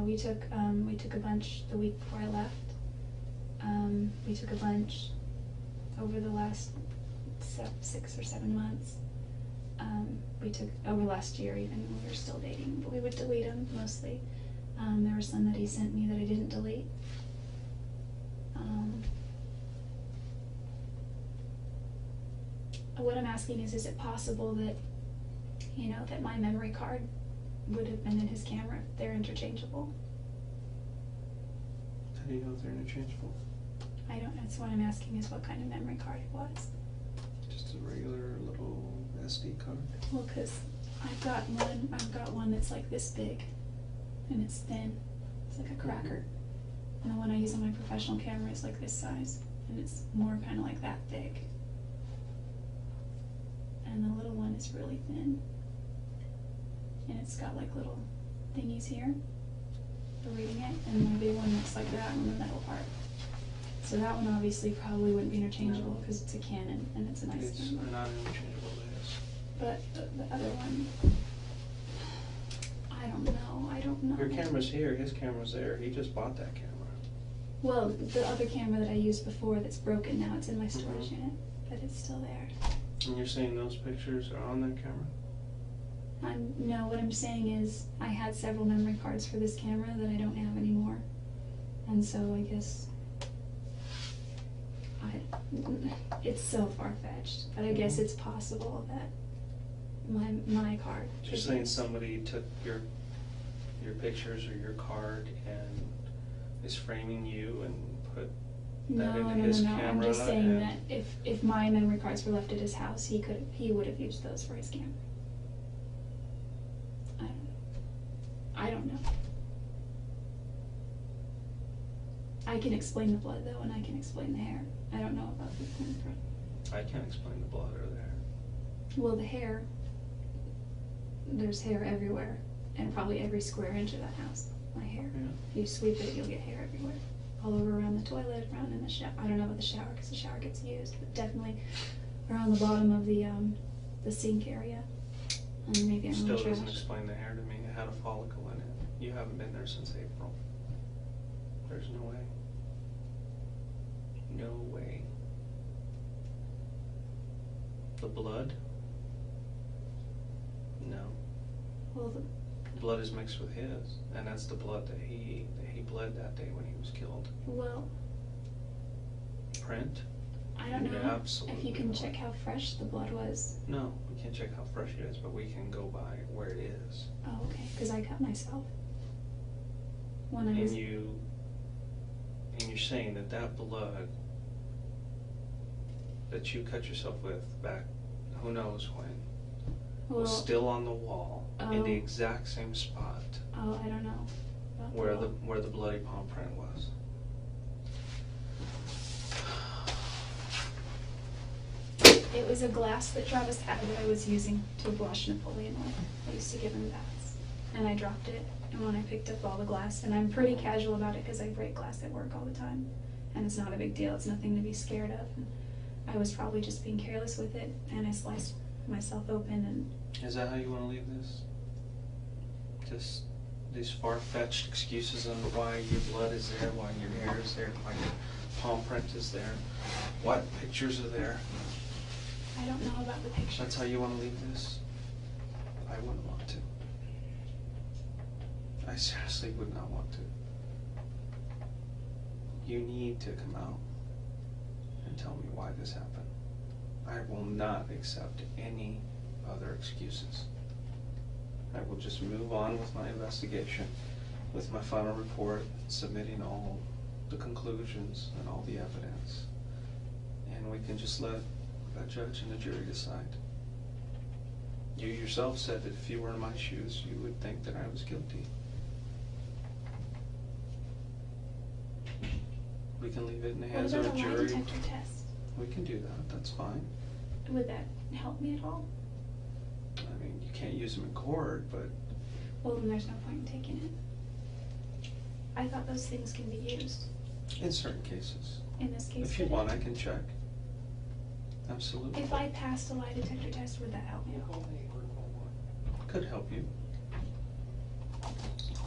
We took a bunch the week before I left. We took a bunch over the last 6 or 7 months. We took over last year even when we were still dating, but we would delete them mostly. There were some that he sent me that I didn't delete. What I'm asking is it possible that, that my memory card would have been in his camera if they're interchangeable?
How do you know if they're interchangeable?
I don't know. That's what I'm asking is what kind of memory card it was.
Just a regular little SD card?
Well, because I've got one that's like this big, and it's thin. It's like a cracker. And the one I use on my professional camera is like this size, and it's more kind of like that thick. And the little one is really thin. And it's got like little thingies here for reading it, and my big one looks like that on the middle part. So that one obviously probably wouldn't be interchangeable because it's a Canon and it's a nice
It's
camera.
not interchangeable, it is.
But the other one, I don't know.
Your camera's here, his camera's there. He just bought that camera.
Well, the other camera that I used before that's broken now, it's in my storage unit, but it's still there.
And you're saying those pictures are on that camera?
No, what I'm saying is I had several memory cards for this camera that I don't have anymore. And so I guess it's so far-fetched, but I guess it's possible that my card.
You're saying somebody took your pictures or your card and is framing you and put that into his camera?
I'm just saying that if my memory cards were left at his house, he would have used those for his camera. I don't know. I can explain the blood though, and I can explain the hair. I don't know about the fingerprint.
I can't explain the blood or the hair.
Well, the hair, there's hair everywhere, and probably every square inch of that house. My hair.
Yeah.
If you sweep it, you'll get hair everywhere. All over around the toilet, around in the shower. I don't know about the shower because the shower gets used, but definitely around the bottom of the sink area. And maybe I'm
Still
trash.
doesn't explain the hair to me. It had a follicle in it. You haven't been there since April. There's no way. No way. The blood? No.
Well,
The blood is mixed with his, and that's the blood that he bled that day when he was killed.
well,
Print?
I don't know
Absolutely
if you can
not.
check how fresh the blood was.
No, we can't check how fresh it is, but we can go by where it is.
Oh, okay, because I cut myself. When I
And
was,
you're saying that blood that you cut yourself with back, who knows when, was still on the wall in the exact same spot.
Oh, I don't know.
Where the bloody palm print was.
It was a glass that Travis had that I was using to wash Napoleon with. I used to give him baths. And I dropped it. And when I picked up all the glass, and I'm pretty casual about it because I break glass at work all the time. And it's not a big deal. It's nothing to be scared of. And I was probably just being careless with it. And I sliced myself open and...
Is that how you want to leave this? Just these far-fetched excuses on why your blood is there, why your hair is there, why your palm print is there, what pictures are there.
I don't know about the pictures.
That's how you want to leave this? I wouldn't want to. I seriously would not want to. You need to come out and tell me why this happened. I will not accept any other excuses. I will just move on with my investigation, with my final report, submitting all the conclusions and all the evidence. And we can just let a judge and a jury decide. You yourself said that if you were in my shoes, you would think that I was guilty. We can leave it in the hands of a
What about a lie
jury.
detector test?
We can do that, that's fine.
Would that help me at all?
I mean, you can't use them in court, but
Well, then there's no point in taking it. I thought those things can be used.
in certain cases.
In this case,
If you
could
want,
it?
I can check. Absolutely.
If I passed a lie detector test, would that help me at all?
Could help you.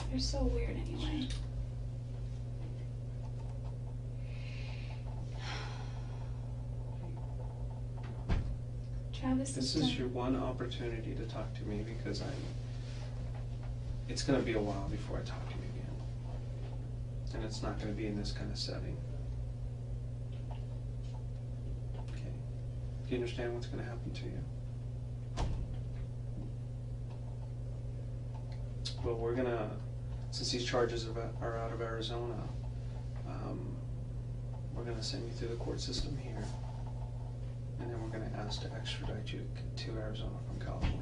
They're so weird anyway. Travis
This
has
is
done-
your one opportunity to talk to me because it's going to be a while before I talk to you again. And it's not going to be in this kind of setting. Okay. Do you understand what's going to happen to you? Well, we're going to, since these charges are out of Arizona, we're going to send you through the court system here. And then we're going to ask to extradite you to Arizona from California.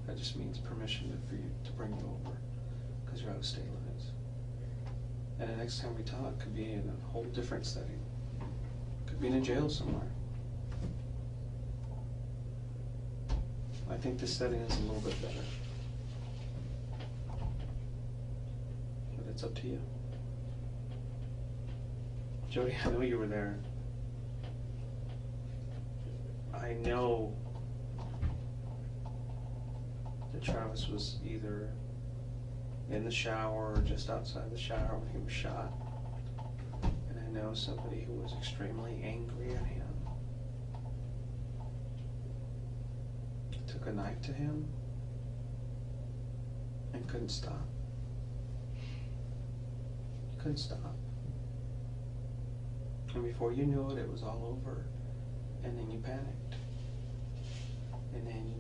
That just means permission for you to bring you over because you're out of state limits. And the next time we talk could be in a whole different setting. Could be in a jail somewhere. I think this setting is a little bit better. But it's up to you. Jodi, I know you were there. I know that Travis was either in the shower or just outside the shower when he was shot. And I know somebody who was extremely angry at him took a knife to him and couldn't stop. Couldn't stop. And before you knew it, it was all over. And then you panicked. And then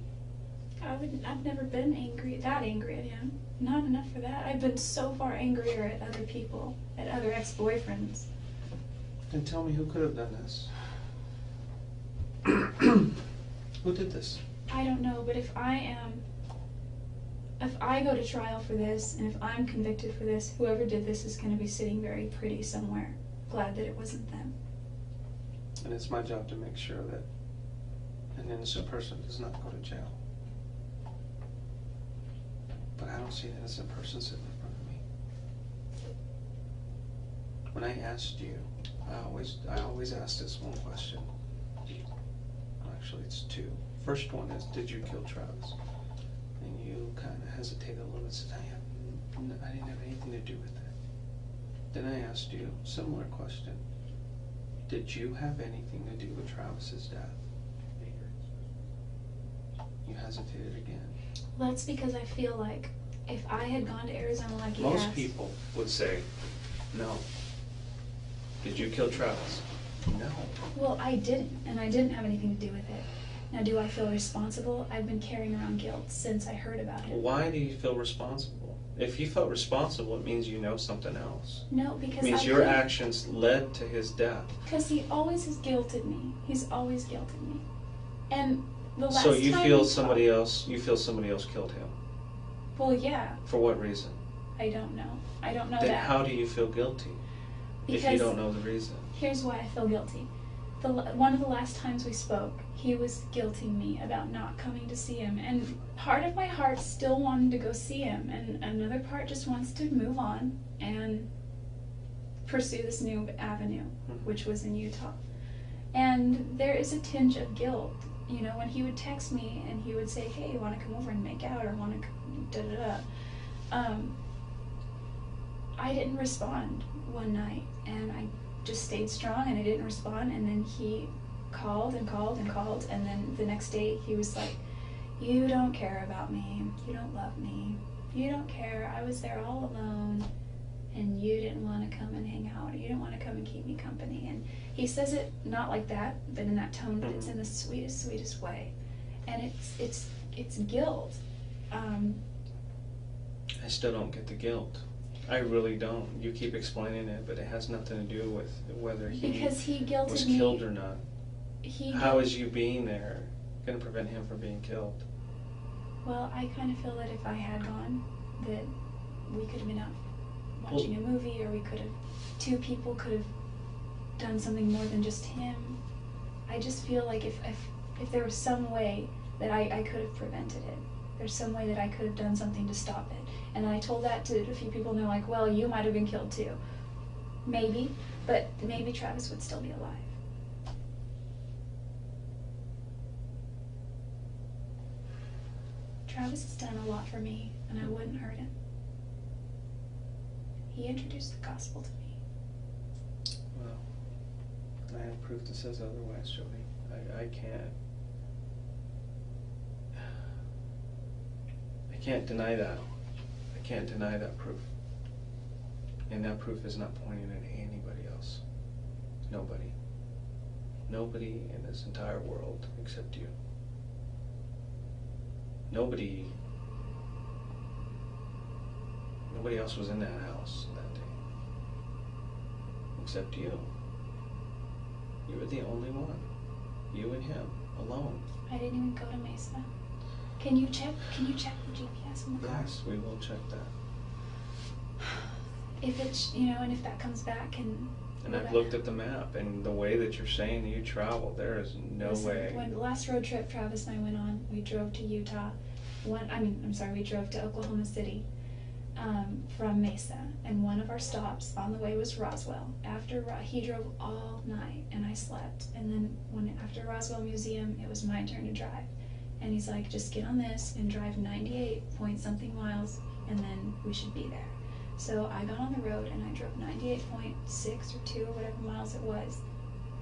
I've never been that angry at him. Not enough for that. I've been so far angrier at other people, at other ex-boyfriends.
Then tell me who could have done this. Who did this?
I don't know, but if I go to trial for this, and if I'm convicted for this, whoever did this is going to be sitting very pretty somewhere. Glad that it wasn't them.
And it's my job to make sure that an innocent person does not go to jail. But I don't see an innocent person sitting in front of me. When I asked you, I always ask this one question. Actually, it's two. First one is, did you kill Travis? And you kind of hesitated a little bit and said, I didn't have anything to do with that. Then I asked you a similar question. Did you have anything to do with Travis's death? You hesitated again.
Well, that's because I feel like if I had gone to Arizona like you
Most
asked,
people would say, no. Did you kill Travis? No.
Well, I didn't, and I didn't have anything to do with it. Now, do I feel responsible? I've been carrying around guilt since I heard about it.
Why do you feel responsible? If you felt responsible, it means you know something else.
No, because
It means your actions led to his death.
Because he always has guilted me. He's always guilted me. And the last
So you
time
feel
we
somebody
talked-
else. You feel somebody else killed him.
Well, yeah.
For what reason?
I don't know. I don't know
Then
that.
how do you feel guilty if you
Because
don't know the reason?
here's why I feel guilty. One of the last times we spoke, he was guilting me about not coming to see him, and part of my heart still wanted to go see him, and another part just wants to move on and pursue this new avenue, which was in Utah. And there is a tinge of guilt, you know, when he would text me and he would say, "Hey, you want to come over and make out, or want to da da da." I didn't respond one night, and I just stayed strong, and I didn't respond. And then he called and called and called, and then the next day he was like, "You don't care about me. You don't love me. You don't care. I was there all alone, and you didn't want to come and hang out. Or you didn't want to come and keep me company." And he says it not like that, but in that tone, but it's in the sweetest, sweetest way. And it's guilt.
I still don't get the guilt. I really don't. You keep explaining it, but it has nothing to do with whether he
Because he guilted
was
me.
killed or not.
He
How is you being there going to prevent him from being killed?
Well, I kind of feel that if I had gone, that we could have been out watching a movie, or we could have, two people could have done something more than just him. I just feel like if there was some way that I could have prevented it, there's some way that I could have done something to stop it. And I told that to a few people, and they're like, "Well, you might have been killed too." Maybe, but maybe Travis would still be alive. Travis has done a lot for me, and I wouldn't hurt him. He introduced the gospel to me.
Well, I have proof that says otherwise, Jodi. I can't deny that. I can't deny that proof. And that proof is not pointing at anybody else. Nobody. Nobody in this entire world except you. Nobody else was in that house that day. Except you. You were the only one. You and him, alone.
I didn't even go to Mesa. Can you check the GPS in the car?
Yes, we will check that.
If it's, you know, and if that comes back and
I've looked at the map, and the way that you're saying you travel, there is no way.
When the last road trip Travis and I went on, we drove to Utah. We drove to Oklahoma City from Mesa, and one of our stops on the way was Roswell. He drove all night, and I slept. And then after Roswell Museum, it was my turn to drive. And he's like, "Just get on this and drive 98 point something miles, and then we should be there." So I got on the road and I drove 98.6 or 2 or whatever miles it was.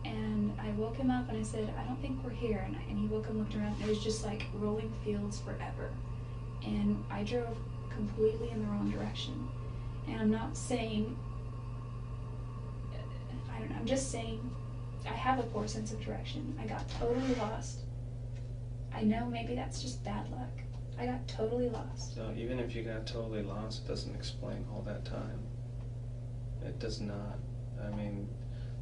And I woke him up and I said, "I don't think we're here." And he woke up and looked around, and it was just like rolling fields forever. And I drove completely in the wrong direction. And I'm not saying, I don't know, I'm just saying I have a poor sense of direction. I got totally lost. I know maybe that's just bad luck. I got totally lost.
So even if you got totally lost, it doesn't explain all that time. It does not. I mean,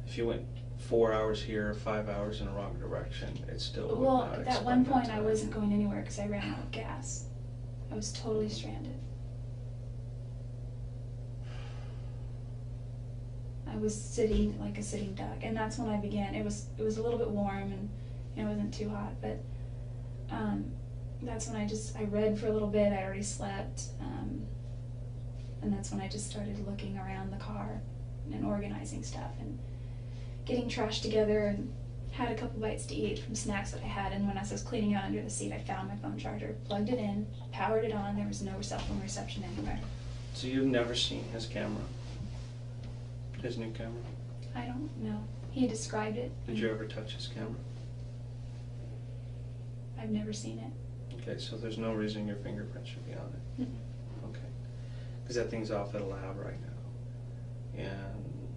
if you went 4 hours here, 5 hours in the wrong direction, it still would not explain
at one point
that
I
time.
wasn't going anywhere because I ran out of gas. I was totally stranded. I was sitting like a sitting duck, and that's when I began. It was a little bit warm, and it wasn't too hot, but that's when I read for a little bit. I already slept, and that's when I just started looking around the car and organizing stuff and getting trash together, and had a couple bites to eat from snacks that I had. And when I was cleaning out under the seat, I found my phone charger, plugged it in, powered it on. There was no cell phone reception anywhere.
So you've never seen his camera? His new camera?
I don't know. He described it.
Did you ever touch his camera?
I've never seen it.
Okay, so there's no reason your fingerprint should be on it.
Mm-mm.
Okay. Because that thing's off at a lab right now. And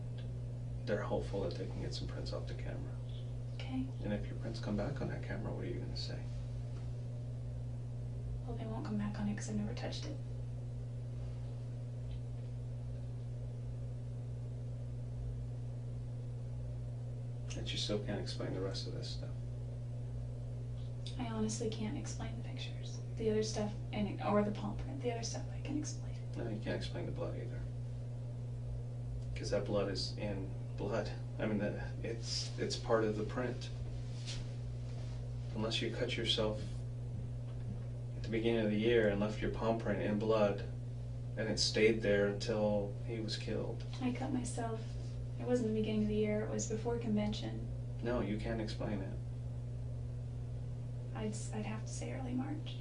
they're hopeful that they can get some prints off the camera.
Okay.
And if your prints come back on that camera, what are you going to say?
Well, they won't come back on it because I've never touched it.
that you still can't explain the rest of this stuff.
I honestly can't explain the pictures. The other stuff, or the palm print, the other stuff I can explain.
No, you can't explain the blood either. Because that blood is in blood. I mean, it's part of the print. Unless you cut yourself at the beginning of the year and left your palm print in blood, and it stayed there until he was killed.
I cut myself. It wasn't the beginning of the year, it was before convention.
No, you can't explain it.
I'd have to say early March.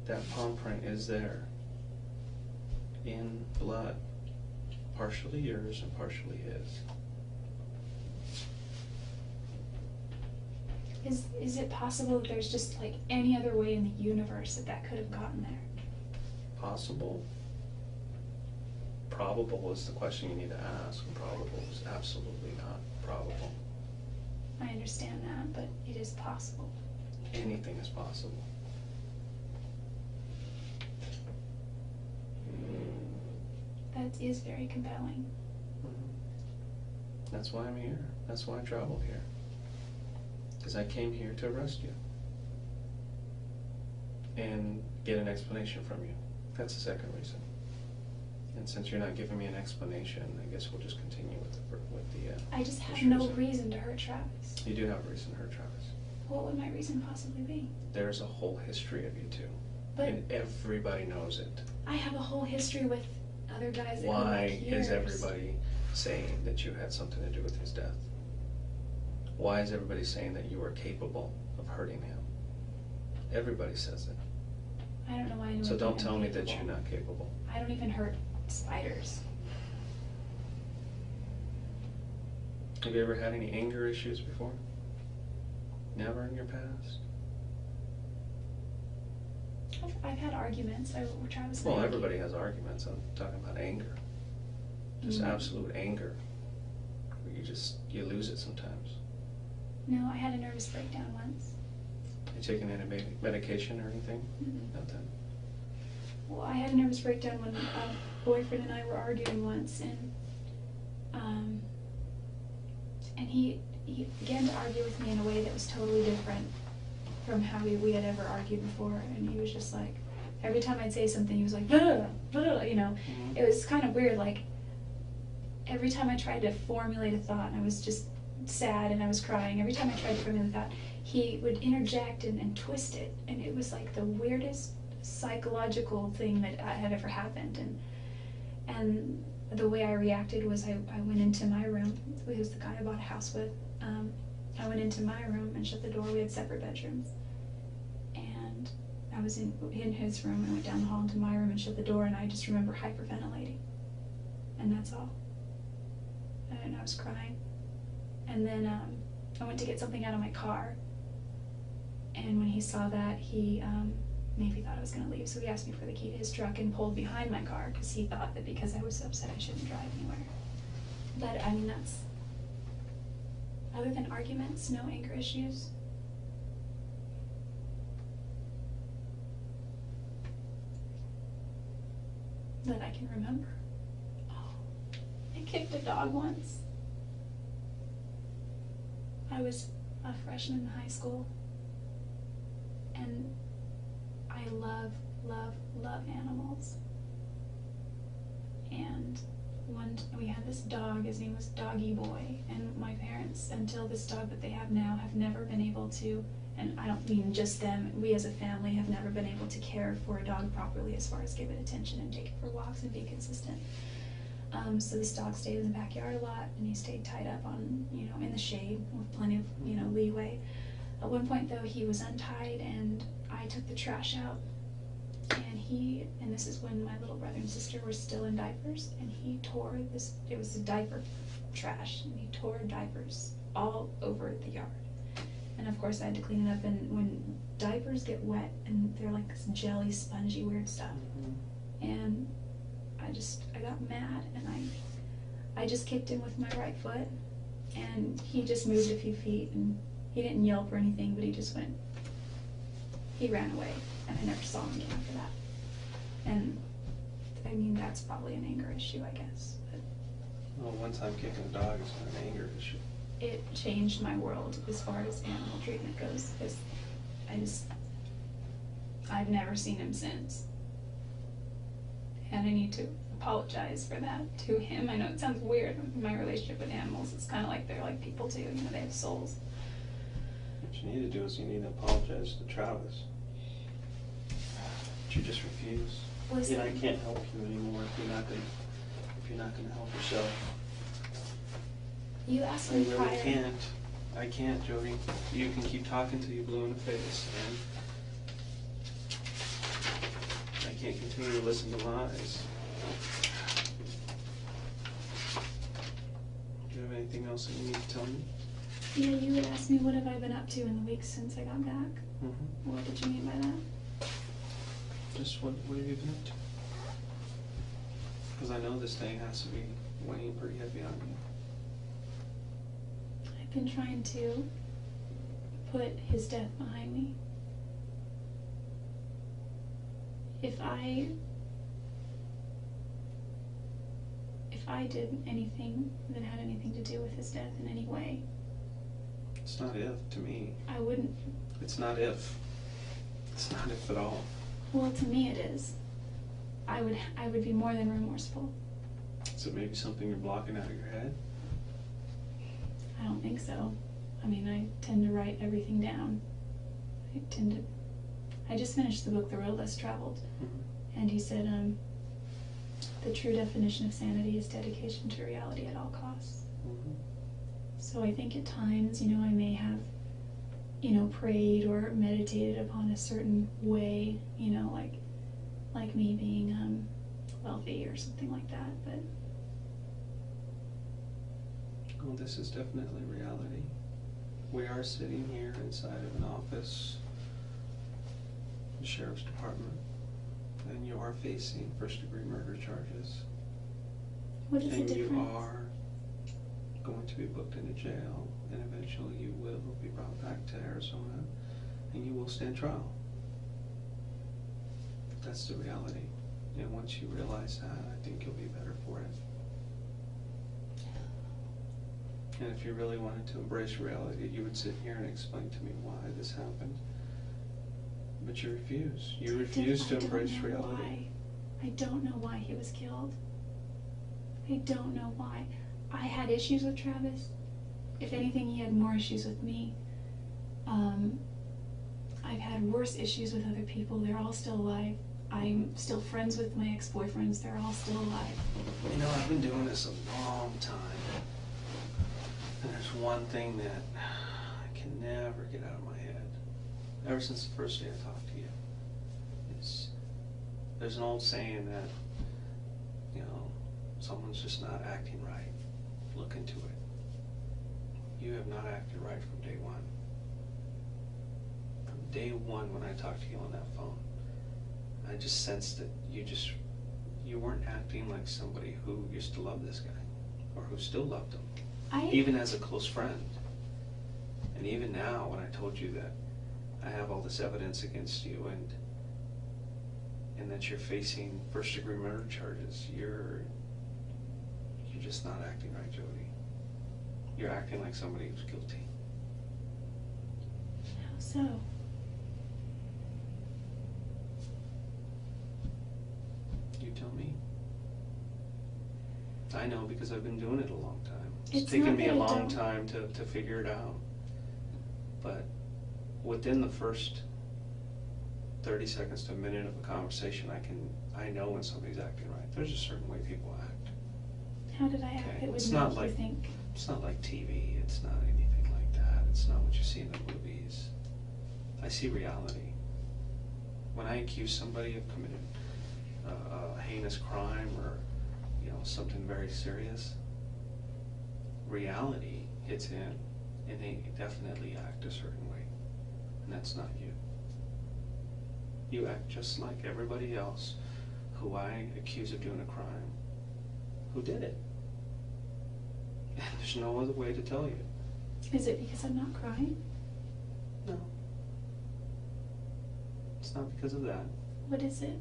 That palm print is there in blood, partially yours and partially his.
Is it possible that there's just like any other way in the universe that could have gotten there?
Possible. Probable is the question you need to ask, and probable is absolutely not probable.
I understand that, but it is possible.
Anything is possible.
That is very compelling.
That's why I'm here. That's why I traveled here. Because I came here to arrest you. And get an explanation from you. That's the second reason. And since you're not giving me an explanation, I guess we'll just continue with the
I just have
first
no
reason.
reason to hurt Travis.
You do have a reason to hurt Travis.
What would my reason possibly be?
There's a whole history of you two.
But
And everybody knows it.
I have a whole history with other guys that go
Why
back years.
is everybody saying that you had something to do with his death? Why is everybody saying that you were capable of hurting him? Everybody says it.
I don't know why anyone
So
would
don't
think I'm
tell me that
capable.
you're not capable.
I don't even hurt spiders.
Have you ever had any anger issues before? Never in your past?
I've had arguments. Travis.
Well, everybody has arguments. I'm talking about anger. Just absolute anger. Where you lose it sometimes.
No, I had a nervous breakdown once.
You taking any medication or anything?
Mm-hmm.
Nothing.
Well, I had a nervous breakdown when a boyfriend and I were arguing once, and he began to argue with me in a way that was totally different from how we had ever argued before. And he was just like, every time I'd say something, he was like, blah, blah, you know.
Mm-hmm.
It was kind of weird. Like every time I tried to formulate a thought, and I was just sad and I was crying. Every time I tried to formulate a thought, he would interject and twist it, and it was like the weirdest psychological thing that had ever happened. And the way I reacted was I went into my room. He was the guy I bought a house with. I went into my room and shut the door. We had separate bedrooms. And I was in his room and went down the hall into my room and shut the door, and I just remember hyperventilating. And that's all. And I was crying. And then I went to get something out of my car. And when he saw that, he maybe thought I was going to leave, so he asked me for the key to his truck and pulled behind my car because he thought that because I was upset I shouldn't drive anywhere. But I mean, that's, other than arguments, no anger issues. That I can remember. Oh, I kicked a dog once. I was a freshman in high school, and I love, love, love animals. And we had this dog, his name was Doggy Boy, and my parents, until this dog that they have now, have never been able to, and I don't mean just them, we as a family have never been able to care for a dog properly as far as give it attention and take it for walks and be consistent. So this dog stayed in the backyard a lot, and he stayed tied up on, in the shade with plenty of, leeway. At one point though, he was untied, and I took the trash out, and this is when my little brother and sister were still in diapers, and he tore this, it was a diaper trash, and he tore diapers all over the yard. And of course I had to clean it up, and when diapers get wet, and they're like this jelly, spongy, weird stuff, and I got mad, and I just kicked him with my right foot, and he just moved a few feet, and he didn't yelp or anything, but he ran away, and I never saw him again after that. And I mean, that's probably an anger issue, I guess. But
Well, one time kicking a dog is not an anger issue.
it changed my world as far as animal treatment goes, because I've never seen him since. And I need to apologize for that to him. I know it sounds weird, my relationship with animals, it's kind of like they're like people too, they have souls.
What you need to do is you need to apologize to Travis. But you just refuse.
Listen,
I can't help you anymore if you're not gonna help yourself.
you asked
I
me
really
prior.
can't. I can't, Jodi. You can keep talking till you blue in the face, and I can't continue to listen to lies. Do you have anything else that you need to tell me?
Yeah, you had asked me what have I been up to in the weeks since I got back.
Mm-hmm.
What did you mean by that?
Just what have you been up to? Because I know this thing has to be weighing pretty heavy on you.
I've been trying to put his death behind me. If I did anything that had anything to do with his death in any way,
It's not if to me.
I wouldn't.
It's not if. It's not if at all.
Well, to me it is. I would be more than remorseful.
Is it maybe something you're blocking out of your head?
I don't think so. I mean, I tend to write everything down. I just finished the book, The Road Less Traveled,
Mm-hmm.
and he said, the true definition of sanity is dedication to reality at all costs.
Mm-hmm.
So I think at times, I may have, prayed or meditated upon a certain way, like me being wealthy or something like that, but
Well, this is definitely reality. We are sitting here inside of an office, the sheriff's department, and you are facing first-degree murder charges.
what is the
And you
difference?
are going to be booked into jail, and eventually you will be brought back to Arizona, and you will stand trial. That's the reality. And once you realize that, I think you'll be better for it. And if you really wanted to embrace reality, you would sit here and explain to me why this happened. But you refuse. You refuse to embrace reality.
I don't know why he was killed. I don't know why. I had issues with Travis. If anything, he had more issues with me. I've had worse issues with other people. They're all still alive. I'm still friends with my ex-boyfriends. They're all still alive.
I've been doing this a long time. And there's one thing that I can never get out of my head. Ever since the first day I talked to you. There's an old saying that, someone's just not acting right. Look into it. You have not acted right from day one. From day one when I talked to you on that phone, I just sensed that you weren't acting like somebody who used to love this guy, or who still loved him, even as a close friend. And even now, when I told you that I have all this evidence against you, and that you're facing first-degree murder charges, you're just not acting right, Jodi. You're acting like somebody who's guilty.
How so?
You tell me. I know because I've been doing it a long time.
It's
taken
not
me
that
a
I
long
don't-
time to figure it out. But within the first 30 seconds to a minute of a conversation, I know when somebody's acting right. There's a certain way people act.
How did I act
Okay,
that would
it's
make
not
you
like-
think?
It's not like TV, it's not anything like that. It's not what you see in the movies. I see reality. When I accuse somebody of committing a heinous crime or something very serious, reality hits in, and they definitely act a certain way, and that's not you. You act just like everybody else who I accuse of doing a crime, who did it. And there's no other way to tell you.
Is it because I'm not crying?
No. It's not because of that.
What is it?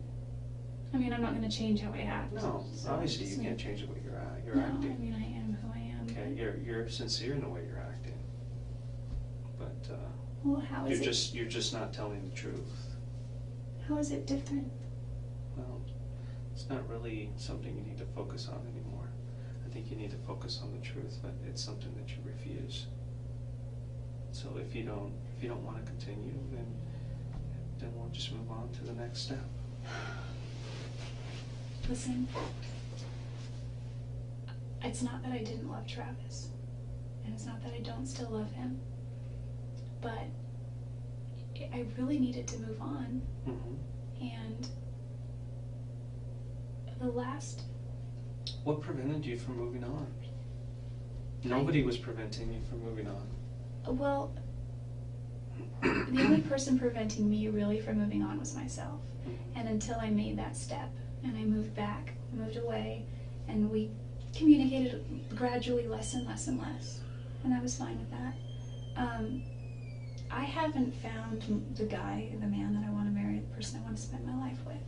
I mean, I'm not going to change how I act.
No,
so
obviously
just
you can't
make-
change the way you're
No,
acting.
I mean, I am who I am.
Okay. Okay, you're sincere in the way you're acting, but
Well, how is
you're just not telling the truth.
How is it different?
Well, it's not really something you need to focus on anymore. I think you need to focus on the truth, but it's something that you refuse. So if you don't want to continue, then we'll just move on to the next step.
Listen, it's not that I didn't love Travis, and it's not that I don't still love him, but I really needed to move on. And the last...
What prevented you from moving on? Nobody was preventing you from moving on.
Well, the only person preventing me really from moving on was myself. And until I made that step and I moved back, I moved away, and we communicated gradually less and less and less, and I was fine with that. I haven't found the guy, the man that I want to marry, the person I want to spend my life with.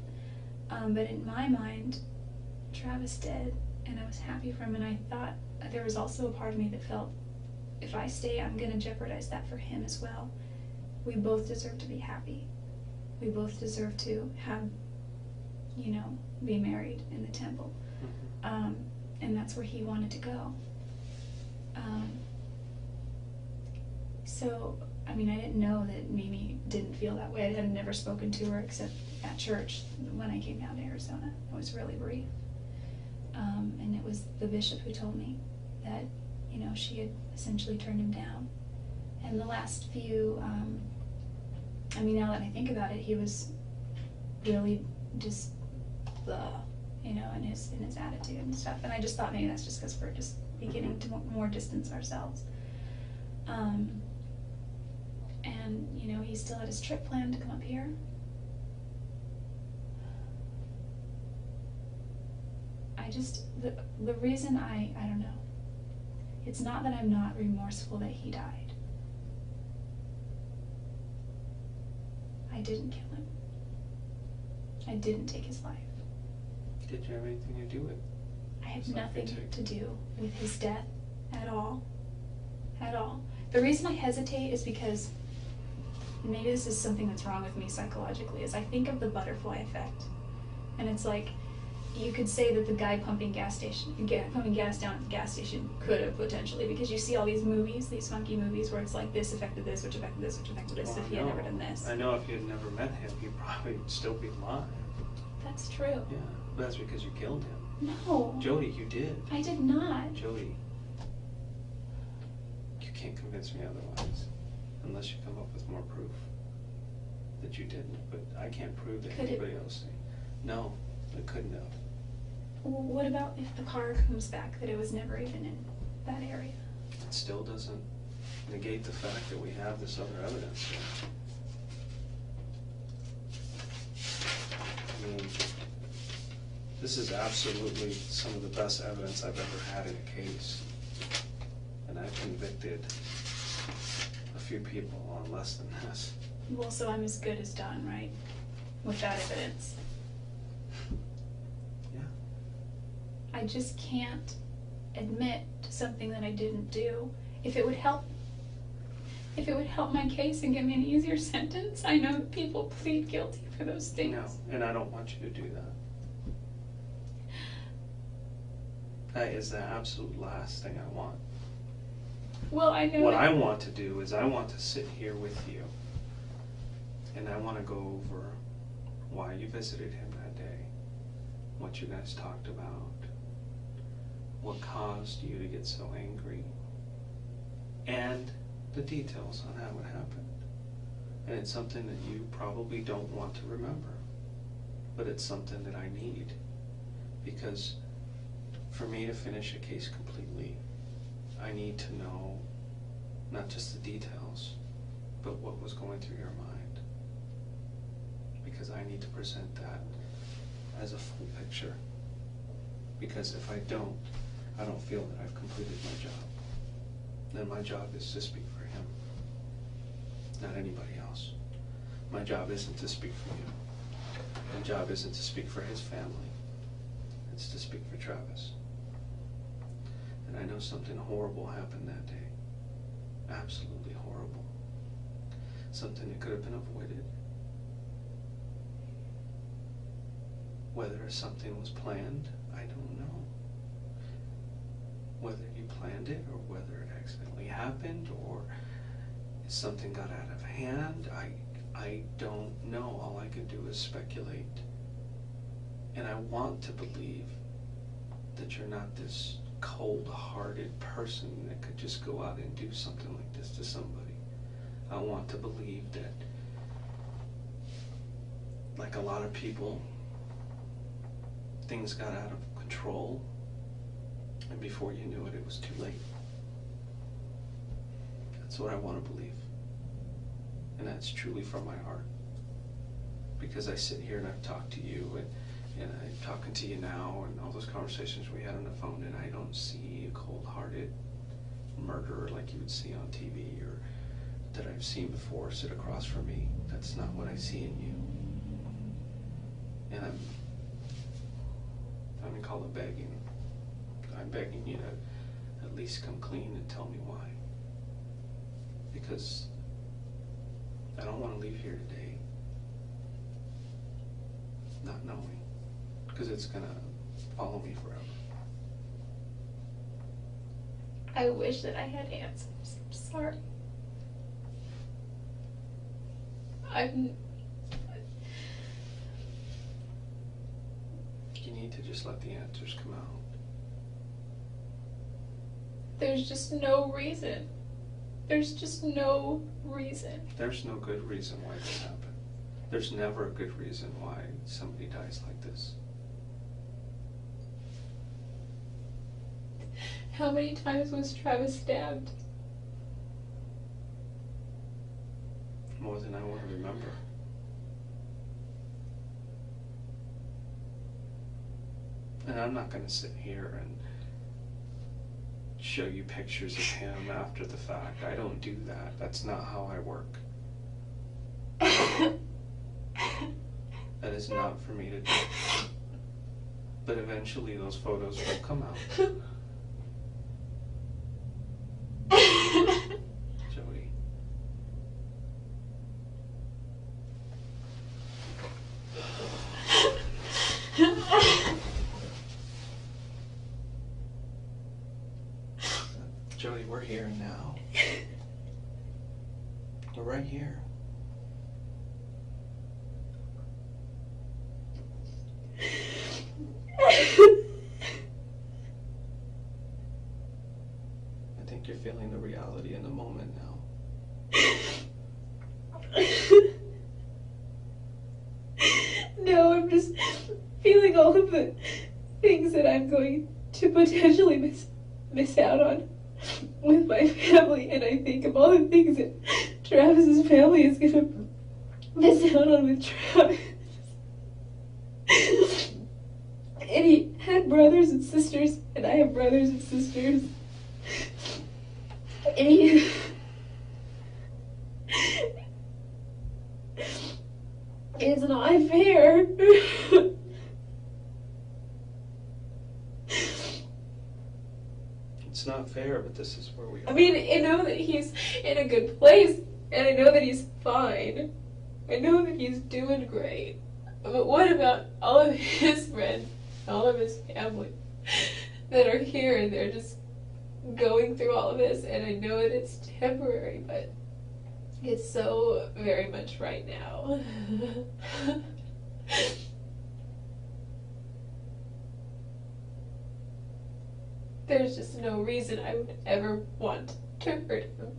But in my mind, Travis did, and I was happy for him, and I thought there was also a part of me that felt, if I stay, I'm going to jeopardize that for him as well. We both deserve to be happy. We both deserve to have, be married in the temple. And that's where he wanted to go. So, I didn't know that Mimi didn't feel that way. I had never spoken to her except at church when I came down to Arizona. It was really brief. And it was the bishop who told me that, she had essentially turned him down. And the last few, now that I think about it, he was really just in his attitude and stuff. And I just thought maybe that's just because we're just beginning to more distance ourselves. And he still had his trip planned to come up here. The reason I don't know. It's not that I'm not remorseful that he died. I didn't kill him. I didn't take his life.
Did you have anything to do with it?
I have nothing to do with his death at all. At all. The reason I hesitate is because maybe this is something that's wrong with me psychologically, is I think of the butterfly effect. And it's like, you could say that the guy pumping gas down at the gas station could have potentially, because you see all these movies, these funky movies, where it's like this affected this, which affected this, which affected this, if he had never done this.
I know if you had never met him, he'd probably still be alive.
That's true.
Yeah, but that's because you killed him.
No.
Jodi, you did.
I did not.
Jodi, you can't convince me otherwise, unless you come up with more proof that you didn't. But I can't prove that anybody else did. No, it couldn't have.
Well, what about if the car comes back that it was never even in that area?
It still doesn't negate the fact that we have this other evidence. This is absolutely some of the best evidence I've ever had in a case. And I've convicted a few people on less than this.
Well, so I'm as good as done, right? With that evidence.
Yeah.
I just can't admit to something that I didn't do. If it would help my case and give me an easier sentence, I know that people plead guilty for those things.
No, and I don't want you to do that. That is the absolute last thing I want.
Well, I know
what I want to do is I want to sit here with you, and I want to go over why you visited him that day, what you guys talked about, what caused you to get so angry, and the details on how it happened. And it's something that you probably don't want to remember, but it's something that I need, because for me to finish a case completely, I need to know not just the details, but what was going through your mind. Because I need to present that as a full picture. Because if I don't feel that I've completed my job. Then my job is to speak for him, not anybody else. My job isn't to speak for you. My job isn't to speak for his family. It's to speak for Travis. And I know something horrible happened that day. Absolutely horrible. Something that could have been avoided. Whether something was planned, I don't know. Whether you planned it or whether it accidentally happened or something got out of hand, I don't know. All I can do is speculate. And I want to believe that you're not this cold-hearted person that could just go out and do something like this to somebody. I want to believe that, like a lot of people, things got out of control, and before you knew it, it was too late. That's what I want to believe. And that's truly from my heart. Because I sit here and I've talked to you, and I'm talking to you now, and all those conversations we had on the phone, and I don't see a cold-hearted murderer like you would see on TV or that I've seen before sit across from me. That's not what I see in you. And I'm gonna call it begging. I'm begging you to at least come clean and tell me why. Because I don't want to leave here today not knowing. Because it's gonna follow me forever.
I wish that I had answers. I'm sorry.
You need to just let the answers come out.
There's just no reason. There's just no reason.
There's no good reason why this happened. There's never a good reason why somebody dies like this.
How many times was Travis stabbed?
More than I want to remember. And I'm not going to sit here and show you pictures of him after the fact. I don't do that. That's not how I work. That is not for me to do. But eventually those photos will come out. Jodi. Jodi, we're here now. We're right here. I think you're feeling the reality in the moment now.
No, I'm just feeling all of the things that I'm going to potentially miss out on with my family, and I think of all the things that Travis's family is gonna miss out on with Travis. And he had brothers and sisters, and I have brothers and sisters. And it's not fair.
It's not fair, but this is where we are.
I mean, I know that he's in a good place, and I know that he's fine. I know that he's doing great. But what about all of his friends, all of his family that are here, and they're just going through all of this, and I know that it's temporary, but it's so very much right now. There's just no reason I would ever want to hurt him.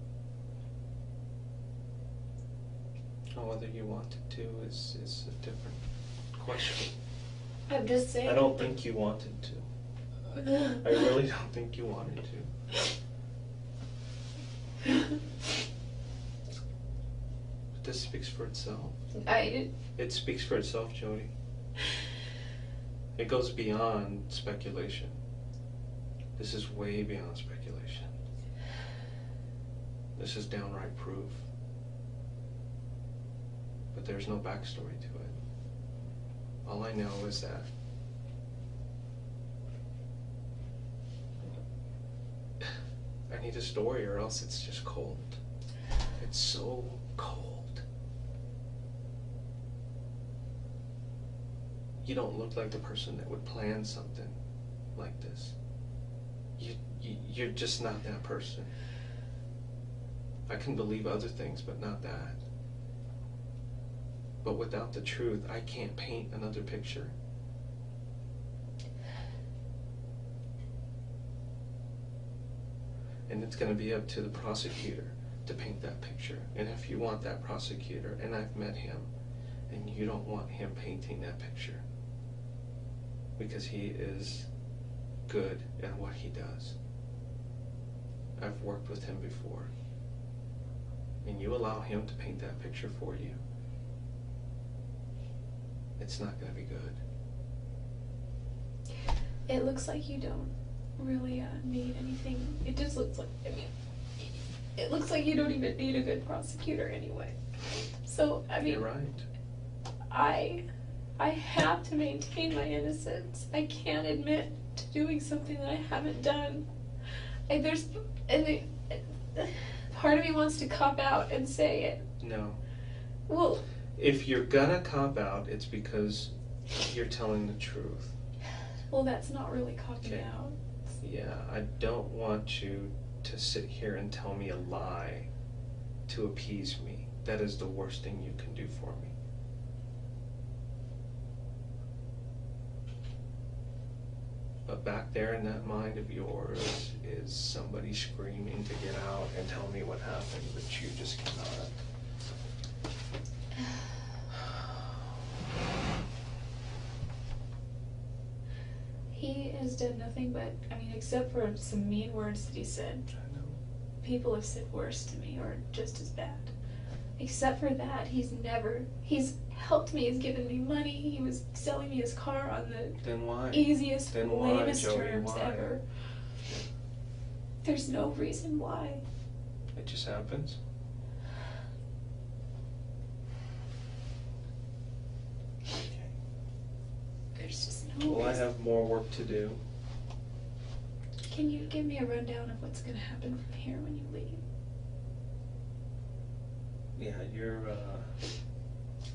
Well, whether you wanted to is a different question.
I'm just saying.
I don't think you wanted to. I really don't think you wanted to. But this speaks for itself. It speaks for itself, Jodi. It goes beyond speculation. This is way beyond speculation. This is downright proof. But there's no backstory to it. All I know is that I need a story, or else it's just cold. It's so cold. You don't look like the person that would plan something like this. You're just not that person. I can believe other things, but not that. But without the truth, I can't paint another picture. And it's going to be up to the prosecutor to paint that picture. And if you want that prosecutor, and I've met him, and you don't want him painting that picture, because he is good at what he does. I've worked with him before. And you allow him to paint that picture for you, it's not going to be good.
It looks like you don't really need anything. It just looks like, I mean, it looks like you don't even need a good prosecutor anyway. So, I mean,
You're right.
I have to maintain my innocence. I can't admit to doing something that I haven't done. Part of me wants to cop out and say it.
No.
Well,
If you're gonna cop out, it's because you're telling the truth.
well, that's not really copping
Okay.
out.
Yeah, I don't want you to sit here and tell me a lie to appease me. That is the worst thing you can do for me. But back there in that mind of yours is somebody screaming to get out and tell me what happened, but you just cannot.
He has done nothing but, I mean, except for some mean words that he said.
I know.
People have said worse to me or just as bad. Except for that, he's helped me, he's given me money, he was selling me his car on the
Then why?
easiest,
Then why,
lamest
Jodi,
terms
why?
ever. There's no reason why.
It just happens.
There's just no
Well, I
reason.
have more work to do.
Can you give me a rundown of what's gonna happen from here when you leave?
Yeah, you're,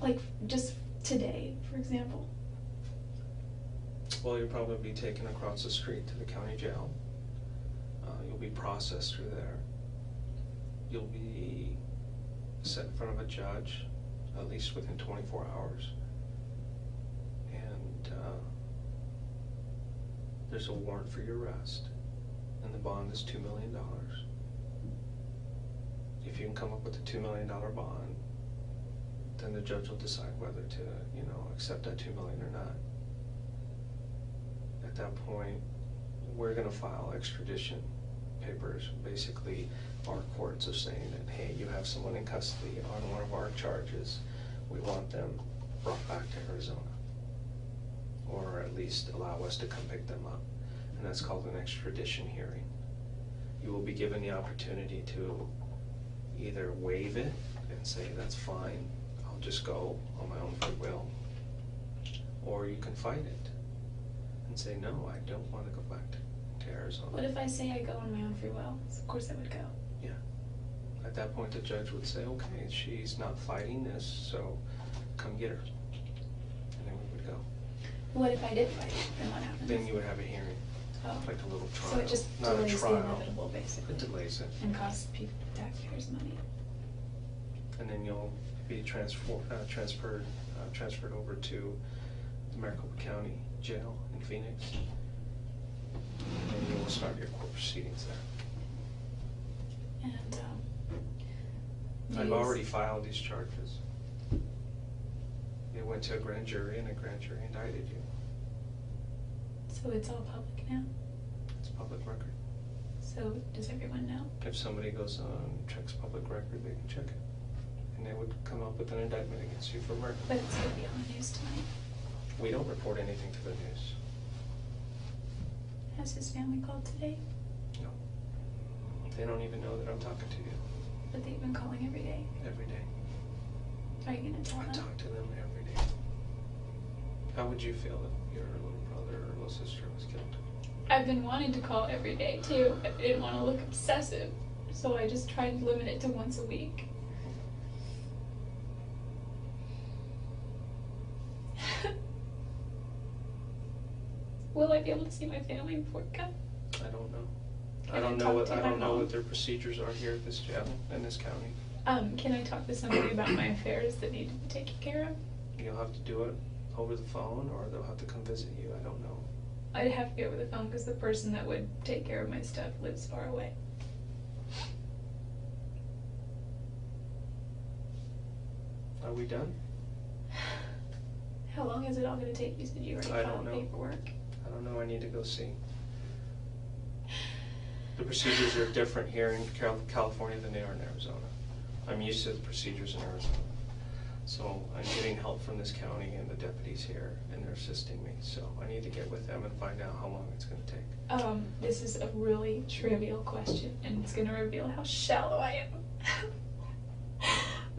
Like, just today, for example.
well, you'll probably be taken across the street to the county jail. You'll be processed through there. You'll be set in front of a judge, at least within 24 hours. And there's a warrant for your arrest, and the bond is $2 million. If you can come up with a $2 million bond, then the judge will decide whether to, accept that $2 million or not. At that point, we're gonna file extradition papers. Basically, our courts are saying that, hey, you have someone in custody on one of our charges. We want them brought back to Arizona, or at least allow us to come pick them up. And that's called an extradition hearing. You will be given the opportunity to either waive it and say, that's fine, I'll just go on my own free will, or you can fight it and say, no, I don't want to go back to Arizona.
What if I say I go on my own free will? Of course I would go.
Yeah. At that point, the judge would say, okay, she's not fighting this, so come get her. And then we would go.
What if I did fight it? Then what happens?
Then you would have a hearing,
Oh.
like a little trial.
So it just
Not a
delays the
trial.
inevitable, basically.
It delays it.
And costs people, taxpayers money.
And then you'll be transferred over to the Maricopa County Jail in Phoenix. And you will start your court proceedings there.
And,
I've already filed these charges. It went to a grand jury, and a grand jury indicted you.
So it's all public now?
It's public record.
So does everyone know?
If somebody goes on, checks public record, they can check it. And they would come up with an indictment against you for murder.
But it's gonna be on the news tonight.
We don't report anything to the news.
Has his family called today?
No. They don't even know that I'm talking to you
But they've been calling every day.
every day.
Are you gonna tell
I
them?
talk to them every day. How would you feel if your little brother or little sister was killed?
I've been wanting to call every day too. I didn't want to look obsessive, so I just tried to limit it to once a week. Will I be able to see my family before it comes?
I don't know.
Can
I don't
talk
know
to my mom?
what their procedures are here at this jail in this county.
Can I talk to somebody about my affairs that need to be taken care of?
You'll have to do it over the phone, or they'll have to come visit you. I don't know.
I'd have to be over the phone because the person that would take care of my stuff lives far away.
Are we done?
How long is it all going to take? You said you already
I
filed
don't know.
paperwork.
I don't know. I need to go see. The procedures are different here in California than they are in Arizona. I'm used to the procedures in Arizona. So I'm getting help from this county and the deputies here, and they're assisting me. So I need to get with them and find out how long it's going to take.
This is a really trivial question, and it's going to reveal how shallow I am.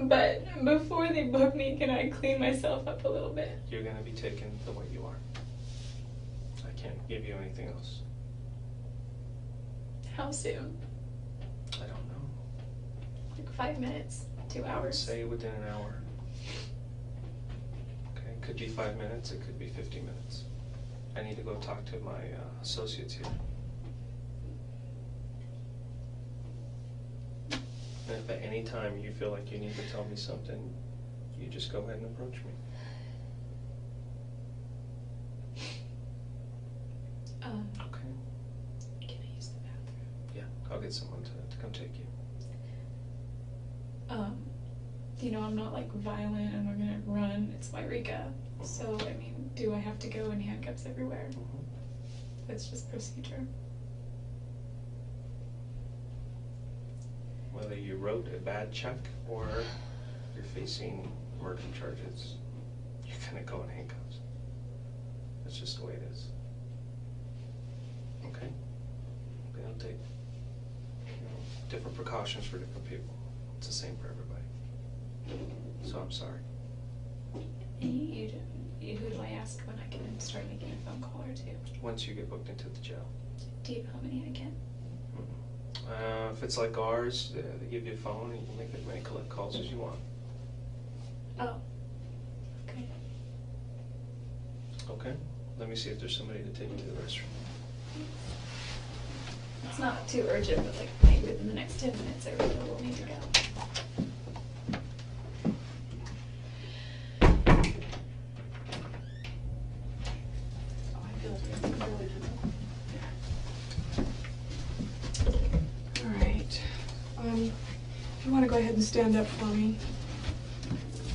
But before they book me, can I clean myself up a little bit?
You're going to be taken the way you are. I can't give you anything else.
How soon?
I don't know.
Like 5 minutes? 2
I would
hours?
say within an hour. Okay, it could be 5 minutes, it could be 50 minutes. I need to go talk to my associates here. And if at any time you feel like you need to tell me something, you just go ahead and approach me. Okay.
Can I use the bathroom?
Yeah, I'll get someone to come take you.
You know, I'm not like violent and we're gonna run. It's Wairika. So, I mean, do I have to go in handcuffs everywhere? That's just procedure.
Whether you wrote a bad check or you're facing murder charges, you're gonna go in handcuffs. That's just the way it is. Okay? They don't take, different precautions for different people. It's the same for everybody. So I'm sorry.
Who do I ask when I can start making a phone call or two?
Once you get booked into the jail.
Do you know how many I get?
If it's like ours, they give you a phone and you can make as many collect calls as you want.
Oh. Okay.
Okay? Let me see if there's somebody to take you to the restroom.
It's not too urgent, but like maybe within the next 10 minutes I really will need to go.
Alright. If you want to go ahead and stand up for me.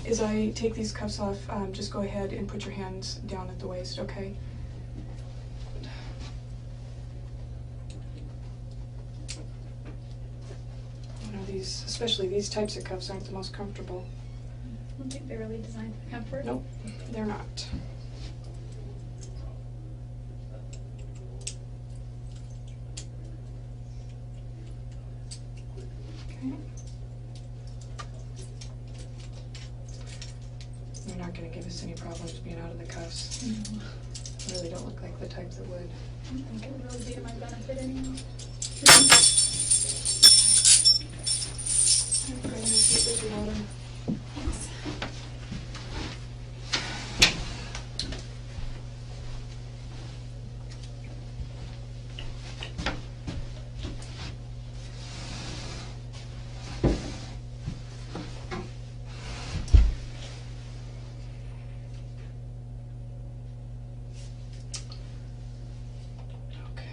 As I take these cuffs off, just go ahead and put your hands down at the waist, okay? You know, especially these types of cuffs aren't the most comfortable.
I don't think they're really designed for comfort.
Nope, they're not. Okay. You're not going to give us any problems being out of the cuffs.
No.
You really don't look like the type that would.
I don't think it would really be to my benefit anymore.
Okay, here's your water.
Thanks.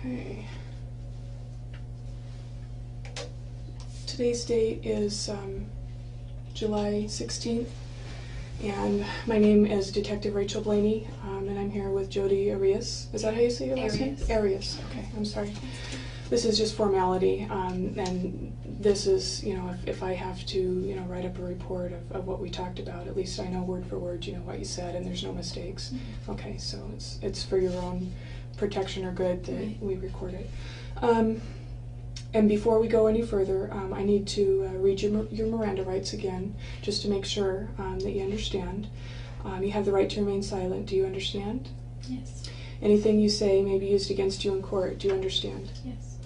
Okay. Today's date is July 16th, and my name is Detective Rachel Blaney, and I'm here with Jodi Arias. Is that how you say your last name?
Arias.
Arias. Okay, I'm sorry. This is just formality, and this is, if I have to, write up a report of what we talked about, at least I know word for word, what you said, and there's no mistakes.
Mm-hmm.
Okay, so it's for your own protection or good that
Right.
we record it. And before we go any further, I need to read your Miranda rights again, just to make sure that you understand. You have the right to remain silent. Do you understand?
Yes.
Anything you say may be used against you in court. Do you understand?
Yes.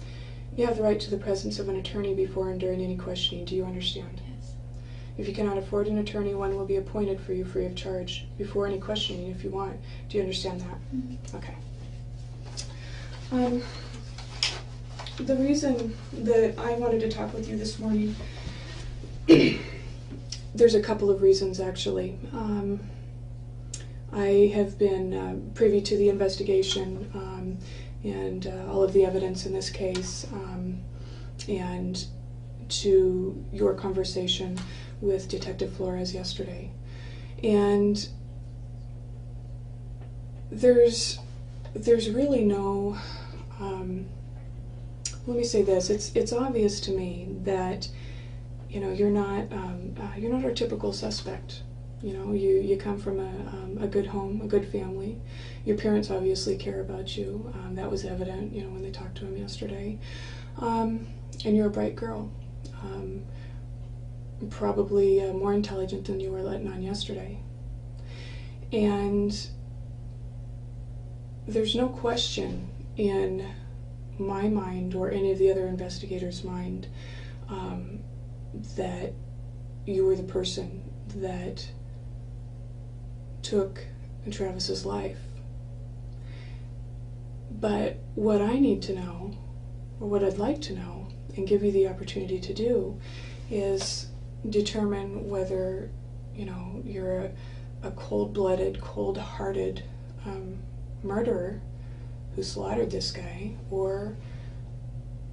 You have the right to the presence of an attorney before and during any questioning. Do you understand?
Yes.
If you cannot afford an attorney, one will be appointed for you free of charge before any questioning if you want. Do you understand that?
Mm-hmm.
Okay. The reason that I wanted to talk with you this morning, there's a couple of reasons actually. I have been privy to the investigation and all of the evidence in this case, and to your conversation with Detective Flores yesterday. And there's really no, let me say this, it's obvious to me that, you know, you're not our typical suspect. You know, you come from a good home, a good family. Your parents obviously care about you. That was evident, you know, when they talked to him yesterday. And you're a bright girl. Probably more intelligent than you were letting on yesterday. And there's no question in my mind or any of the other investigators' mind that you were the person that took Travis's life. But what I need to know, or what I'd like to know, and give you the opportunity to do, is determine whether, you know, you're a cold-blooded, cold-hearted murderer who slaughtered this guy, or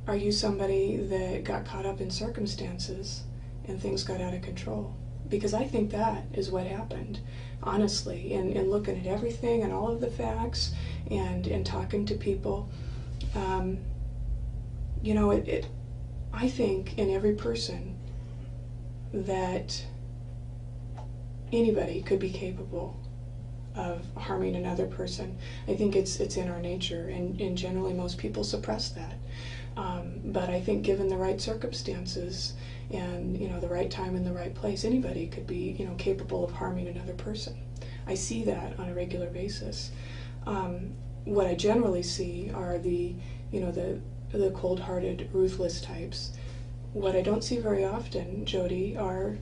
are you somebody that got caught up in circumstances and things got out of control? Because I think that is what happened, honestly, in looking at everything and all of the facts and talking to people. You know, I think in every person that anybody could be capable of harming another person. I think it's in our nature, and generally most people suppress that. But I think given the right circumstances and, you know, the right time and the right place, anybody could be, you know, capable of harming another person. I see that on a regular basis. What I generally see are the cold-hearted, ruthless types. What I don't see very often, Jodi, are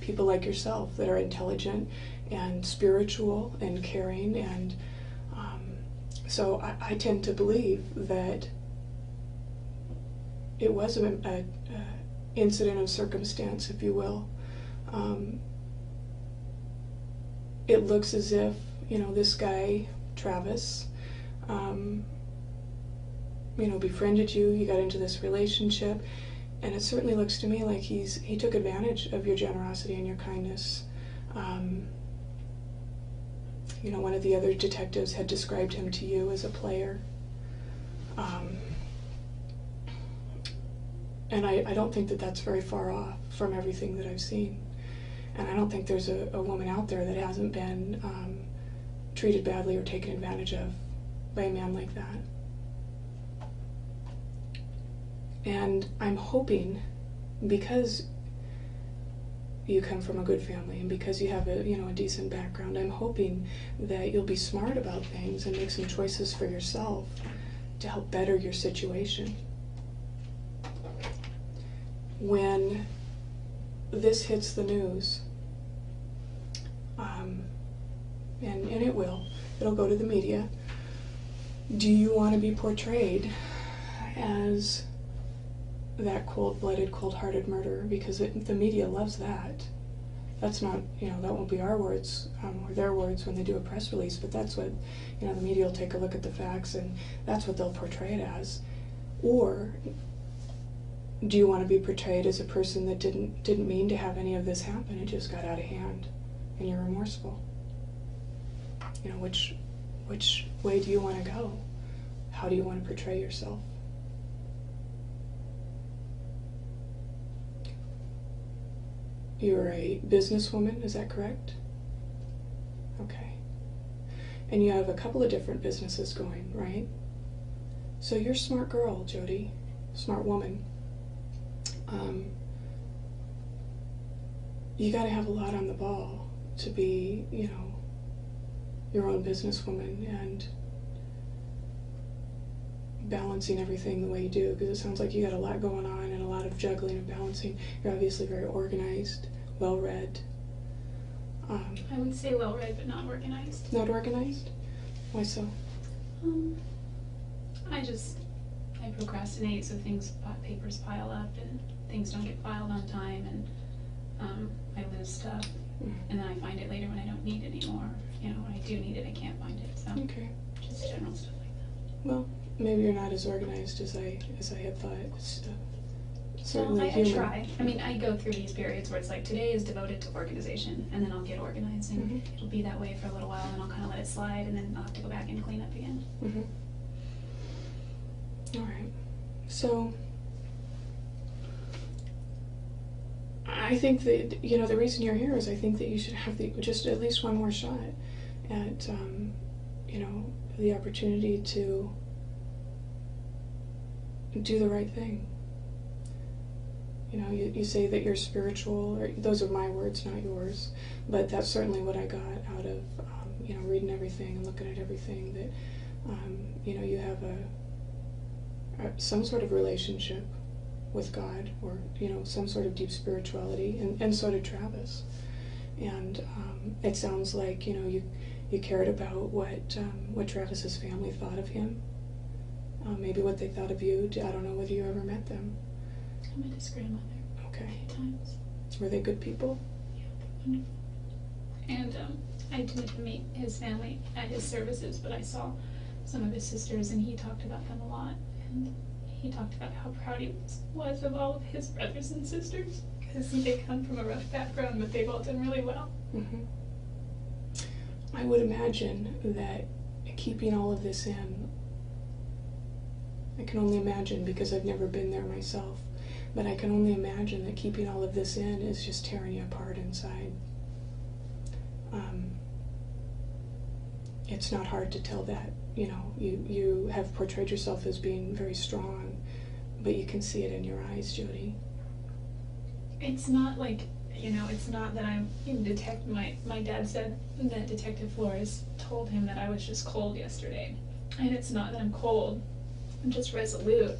people like yourself that are intelligent and spiritual and caring, and so I tend to believe that it was an incident of circumstance, if you will. It looks as if, you know, this guy, Travis, you know, befriended you, you got into this relationship, and it certainly looks to me like he took advantage of your generosity and your kindness. You know, one of the other detectives had described him to you as a player. And I don't think that that's very far off from everything that I've seen. And I don't think there's a woman out there that hasn't been treated badly or taken advantage of by a man like that. And I'm hoping, because you come from a good family and because you have a decent background, I'm hoping that you'll be smart about things and make some choices for yourself to help better your situation. When this hits the news, and it'll go to the media, do you want to be portrayed as that cold-blooded, cold-hearted murderer? Because the media loves that. That's not, that won't be our words or their words when they do a press release, but that's what, the media will take a look at the facts and that's what they'll portray it as. Or do you want to be portrayed as a person that didn't mean to have any of this happen? It just got out of hand and you're remorseful. Which way do you want to go? How do you want to portray yourself? You're a businesswoman, is that correct? Okay. And you have a couple of different businesses going, right? So you're a smart girl, Jodi, smart woman. You got to have a lot on the ball to be, your own businesswoman and balancing everything the way you do, because it sounds like you got a lot going on and a lot of juggling and balancing. You're obviously very organized, well-read.
I would say well-read, but not organized.
Not organized? Why so?
I procrastinate, so papers pile up and things don't get filed on time, and I lose stuff, and then I find it later when I don't need it anymore. You know, when I do need it, I can't find it. So
Okay.
just general stuff like that.
Well, maybe you're not as organized as I had thought. It's certainly
I
human.
try. I mean, I go through these periods where it's like today is devoted to organization, and then I'll get organized, and it'll be that way for a little while, and I'll kind of let it slide, and then I'll have to go back and clean up again.
All right. So I think that, you know, the reason you're here is I think that you should have just at least one more shot at, you know, the opportunity to do the right thing. You know, you say that you're spiritual, or those are my words, not yours, but that's certainly what I got out of, you know, reading everything and looking at everything, that, you know, you have some sort of relationship with God, or, you know, some sort of deep spirituality, and so did Travis. And it sounds like, you know, you cared about what Travis's family thought of him, maybe what they thought of you. I don't know whether you ever met them.
I met his grandmother
Okay.
a few times.
Were they good people?
Yeah, wonderful. And I didn't meet his family at his services, but I saw some of his sisters, and he talked about them a lot. And he talked about how proud he was of all of his brothers and sisters, because they come from a rough background, but they've all done really well.
I would imagine that keeping all of this in, I can only imagine, because I've never been there myself, but I can only imagine that keeping all of this in is just tearing you apart inside. It's not hard to tell that. You know, you have portrayed yourself as being very strong, but you can see it in your eyes, Jodi.
It's not like, you know, it's not that I'm in my dad said that Detective Flores told him that I was just cold yesterday. And it's not that I'm cold, I'm just resolute.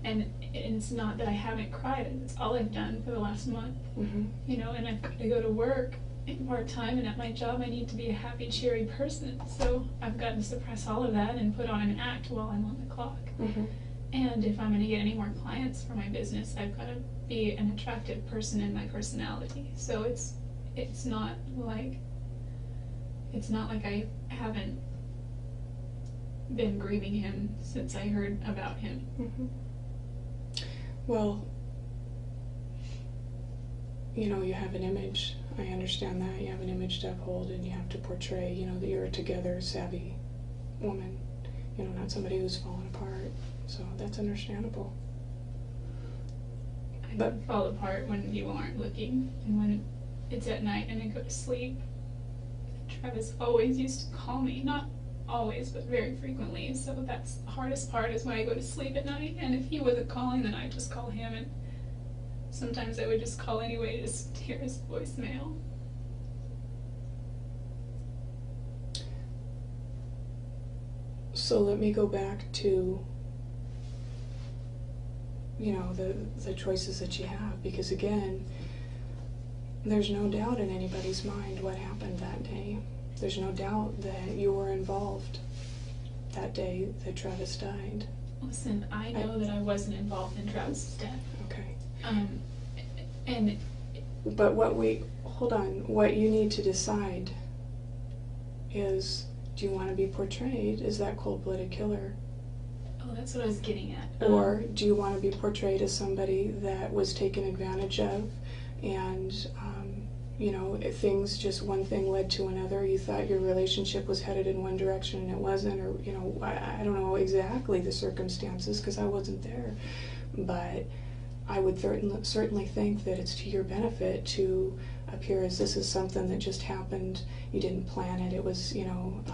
And it's not that I haven't cried, it's all I've done for the last month. You know, and I've got to go to work part-time, and at my job I need to be a happy, cheery person. So I've got to suppress all of that and put on an act while I'm on the clock. And if I'm going to get any more clients for my business, I've got to be an attractive person in my personality. So it's not like I haven't been grieving him since I heard about him.
Well, you know, you have an image. I understand that. You have an image to uphold, and you have to portray, you know, that you're a together, savvy woman. You know, not somebody who's fallen apart. So that's understandable.
I fall apart when you aren't looking, and when it's at night and I go to sleep. Travis always used to call me, not always, but very frequently. So that's the hardest part, is when I go to sleep at night, and if he wasn't calling, then I'd just call him, and sometimes I would just call anyway to just hear his voicemail.
So let me go back to, you know, the choices that you have, because again, there's no doubt in anybody's mind what happened that day. There's no doubt that you were involved that day that Travis died.
Listen, I know that I wasn't involved in Travis's death.
Okay.
But
what you need to decide is, do you want to be portrayed as that cold-blooded killer?
Oh, that's what I was getting at.
Or do you want to be portrayed as somebody that was taken advantage of, and you know, things just, one thing led to another. You thought your relationship was headed in one direction and it wasn't, or, you know, I don't know exactly the circumstances because I wasn't there, but I would certainly think that it's to your benefit to appear as this is something that just happened. You didn't plan it. It was, you know,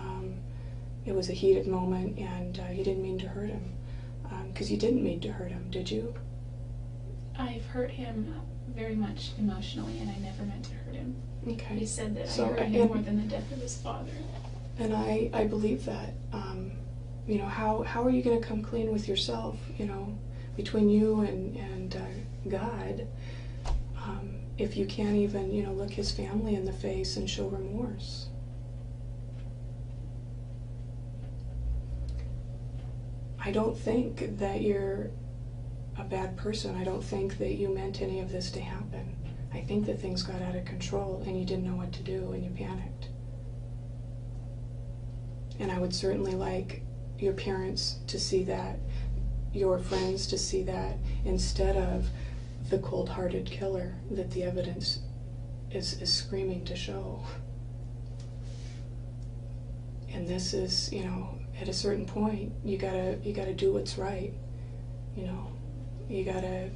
it was a heated moment, and you didn't mean to hurt him. Because you didn't mean to hurt him, did you?
I've hurt him very much emotionally, and I never meant to hurt him.
Okay.
He said that I hurt him more than the death of his father.
And I believe that. you know, how are you going to come clean with yourself, you know, between you and God, if you can't even, you know, look his family in the face and show remorse? I don't think that you're a bad person. I don't think that you meant any of this to happen. I think that things got out of control and you didn't know what to do and you panicked. And I would certainly like your parents to see that, your friends to see that, instead of the cold-hearted killer that the evidence is screaming to show. And this is, you know, at a certain point, you gotta do what's right. You know, you gotta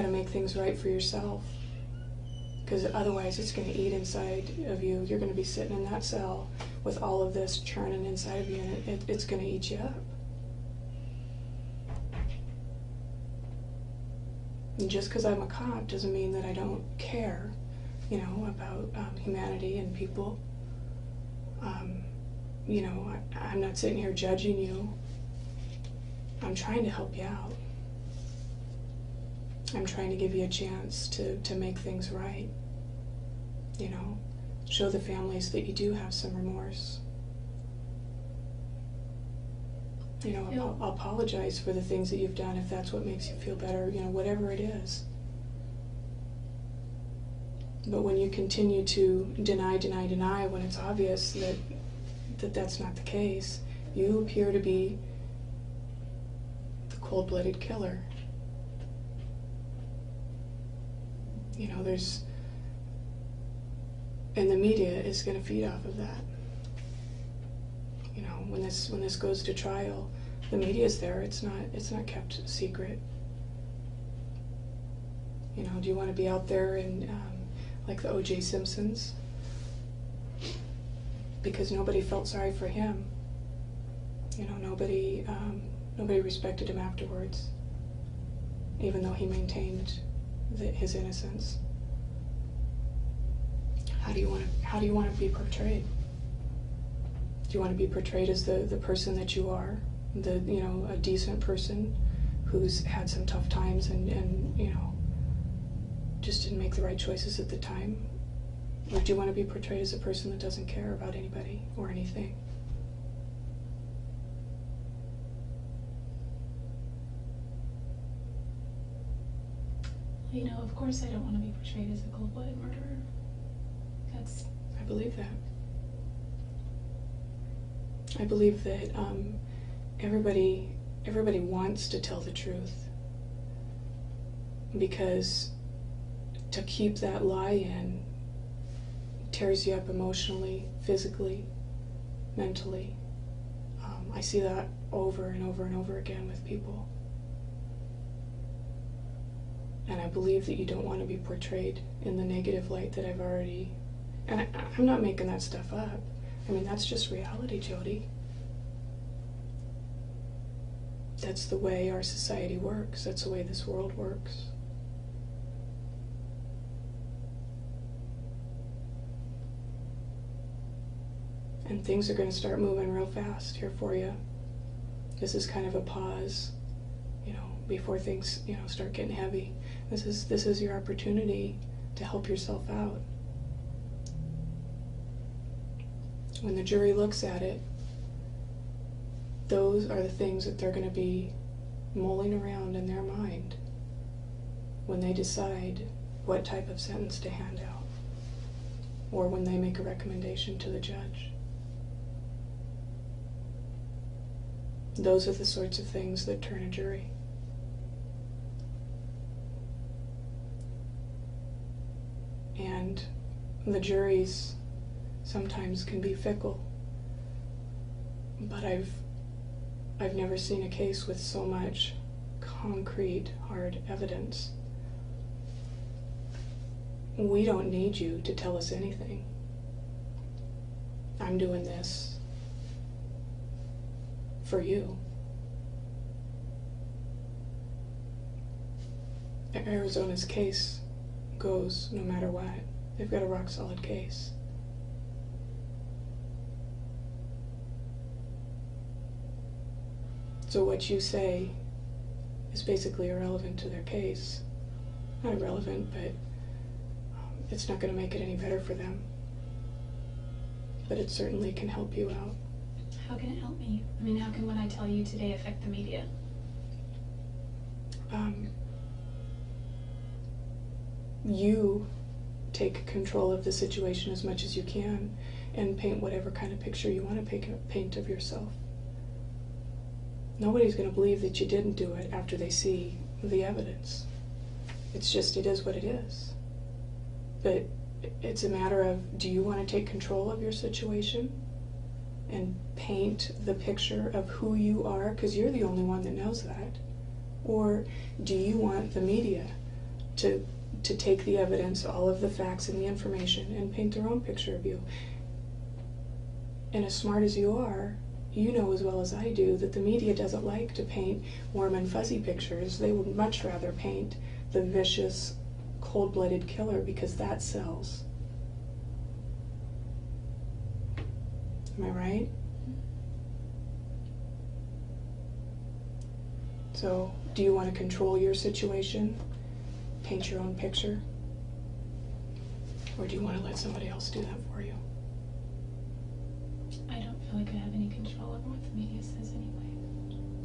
make things right for yourself. Because otherwise it's going to eat inside of you. You're going to be sitting in that cell with all of this churning inside of you, and it's going to eat you up. And just because I'm a cop doesn't mean that I don't care, you know, about humanity and people. You know, I'm not sitting here judging you. I'm trying to help you out. I'm trying to give you a chance to make things right. You know, show the families that you do have some remorse. You know, I'll apologize for the things that you've done if that's what makes you feel better, you know, whatever it is. But when you continue to deny when it's obvious that that's not the case, you appear to be the cold-blooded killer. You know, and the media is going to feed off of that. You know, when this goes to trial, the media is there. It's not kept secret. You know, do you want to be out there and like the O.J. Simpsons? Because nobody felt sorry for him. You know, nobody respected him afterwards, even though he maintained his innocence. How do you want to be portrayed? Do you want to be portrayed as the person that you are, you know, a decent person who's had some tough times and you know, just didn't make the right choices at the time? Or do you want to be portrayed as a person that doesn't care about anybody or anything?
You know, of course I don't want to be portrayed as a cold-blooded murderer.
I believe that. I believe that everybody wants to tell the truth, because to keep that lie in tears you up emotionally, physically, mentally. I see that over and over and over again with people. And I believe that you don't want to be portrayed in the negative light that I've already... And I'm not making that stuff up. I mean, that's just reality, Jodi. That's the way our society works. That's the way this world works. And things are going to start moving real fast here for you. This is kind of a pause, you know, before things, you know, start getting heavy. This is your opportunity to help yourself out. When the jury looks at it, those are the things that they're going to be mulling around in their mind when they decide what type of sentence to hand out, or when they make a recommendation to the judge. Those are the sorts of things that turn a jury. And the juries sometimes can be fickle, but I've never seen a case with so much concrete, hard evidence. We don't need you to tell us anything. I'm doing this for you. Arizona's case goes no matter what. They've got a rock solid case. So what you say is basically irrelevant to their case. Not irrelevant, but it's not going to make it any better for them. But it certainly can help you out.
How can it help me? I mean, how can what I tell you today affect the media?
You take control of the situation as much as you can and paint whatever kind of picture you want to paint of yourself. Nobody's going to believe that you didn't do it after they see the evidence. It's just, it is what it is. But it's a matter of, do you want to take control of your situation and paint the picture of who you are, because you're the only one that knows that? Or do you want the media to take the evidence, all of the facts and the information, and paint their own picture of you? And as smart as you are, you know as well as I do that the media doesn't like to paint warm and fuzzy pictures. They would much rather paint the vicious, cold-blooded killer, because that sells. Am I right? So, do you want to control your situation? Paint your own picture? Or do you want to let somebody else do that for you?
I don't feel like I have any control over what the media says anyway.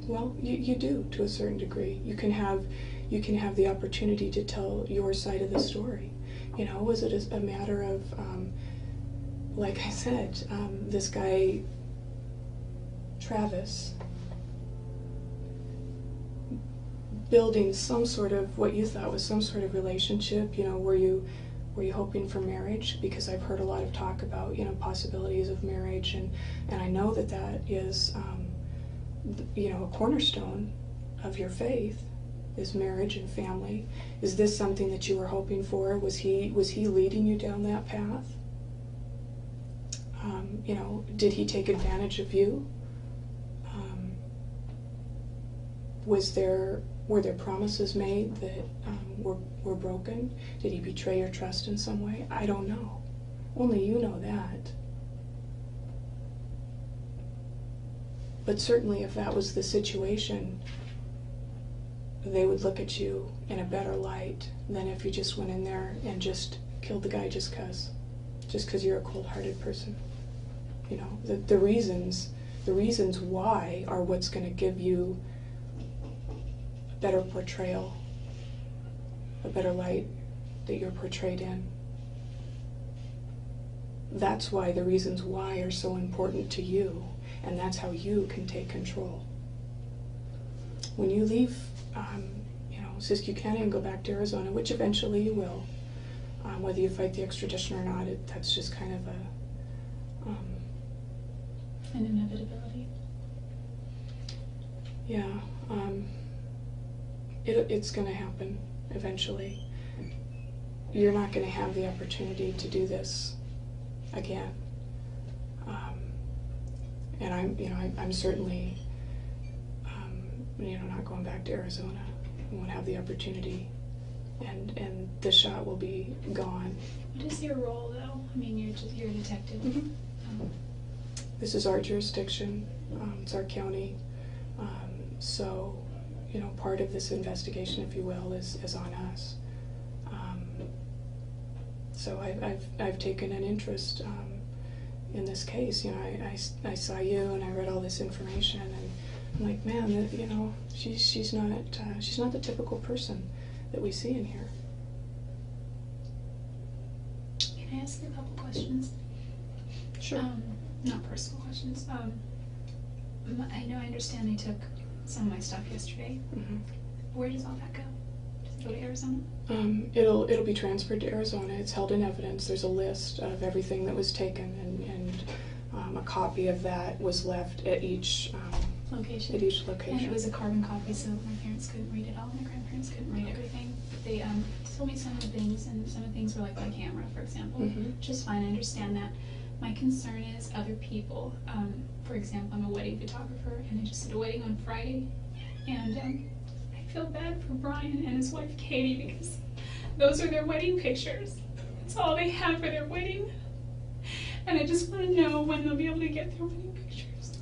Well, you do, to a certain degree. You can have the opportunity to tell your side of the story. You know, was it a matter of, like I said, this guy, Travis, building some sort of, what you thought was some sort of relationship? You know, were you hoping for marriage? Because I've heard a lot of talk about, you know, possibilities of marriage, and I know that is, you know, a cornerstone of your faith is marriage and family. Is this something that you were hoping for? Was he leading you down that path? You know, did he take advantage of you? Were there promises made that were broken? Did he betray your trust in some way? I don't know. Only you know that. But certainly if that was the situation, they would look at you in a better light than if you just went in there and just killed the guy just because you're a cold-hearted person. You know, the reasons why are what's going to give you a better portrayal, a better light that you're portrayed in. That's why the reasons why are so important to you, and that's how you can take control. When you leave, you know, Siskiyou County and go back to Arizona, which eventually you will, whether you fight the extradition or not, that's just kind of
An inevitability.
Yeah, it's going to happen eventually. You're not going to have the opportunity to do this again. And I'm certainly, you know, not going back to Arizona. I won't have the opportunity, and the shot will be gone.
What is your role, though? I mean, you're a detective.
Mm-hmm. This is our jurisdiction. It's our county. So, you know, part of this investigation, if you will, is on us. So I've taken an interest in this case. You know, I saw you and I read all this information, and I'm like, man, you know, she's not the typical person that we see in here.
Can I ask you a couple questions?
Sure.
Not personal questions. I understand they took some of my stuff yesterday.
Mm-hmm.
Where does all that go? Does it go to Arizona?
It'll be transferred to Arizona. It's held in evidence. There's a list of everything that was taken, and a copy of that was left at each
location.
At each location.
And it was a carbon copy, so my parents couldn't read it all. My grandparents couldn't read everything. They told me some of the things, and some of the things were like my camera, for example, which is fine. I understand that. My concern is other people. For example, I'm a wedding photographer, and I just did a wedding on Friday, and I feel bad for Brian and his wife Katie, because those are their wedding pictures. That's all they have for their wedding, and I just want to know when they'll be able to get their wedding pictures.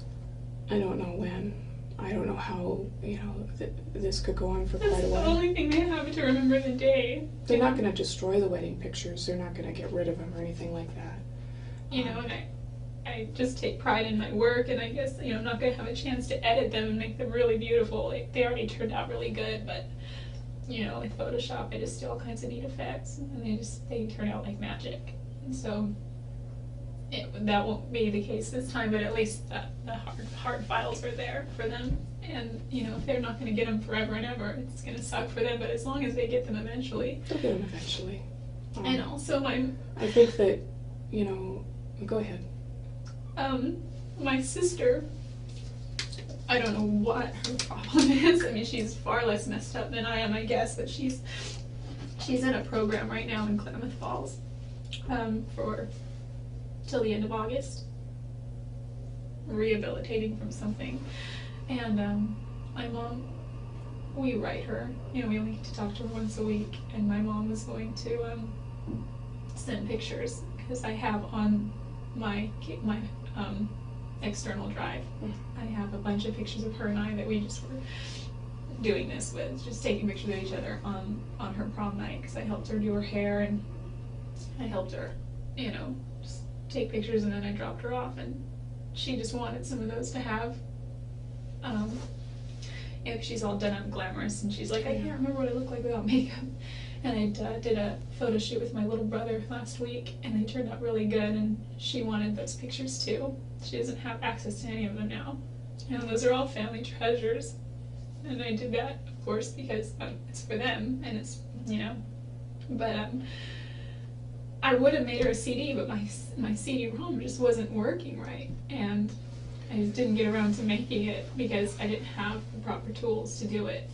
I don't know when. I don't know how, this could go on for
That's
quite a
the
while.
only thing they have to remember the day.
They're not going to destroy the wedding pictures. They're not going to get rid of them or anything like that.
And I just take pride in my work, and I guess, I'm not going to have a chance to edit them and make them really beautiful. Like, they already turned out really good, but, with Photoshop, I just do all kinds of neat effects, and they turn out like magic. And so, that won't be the case this time, but at least the hard files are there for them. And, if they're not going to get them forever and ever, it's going to suck for them, but as long as they get them eventually.
They'll get them eventually.
And also
I think that, go ahead.
My sister, I don't know what her problem is. I mean, she's far less messed up than I am, I guess, but she's in a program right now in Klamath Falls for till the end of August, rehabilitating from something. And my mom, we write her, we only get to talk to her once a week, and my mom was going to send pictures, because I have on my external drive, I have a bunch of pictures of her and I that we just were doing this with, just taking pictures of each other on her prom night, because I helped her do her hair, and I helped her, just take pictures, and then I dropped her off, and she just wanted some of those to have. She's all done up glamorous, and she's like, I can't remember what I look like without makeup. And I did a photo shoot with my little brother last week, and they turned out really good, and she wanted those pictures too. She doesn't have access to any of them now. And those are all family treasures. And I did that, of course, because it's for them, and it's, but I would have made her a CD, but my CD-ROM just wasn't working right, and I just didn't get around to making it because I didn't have the proper tools to do it.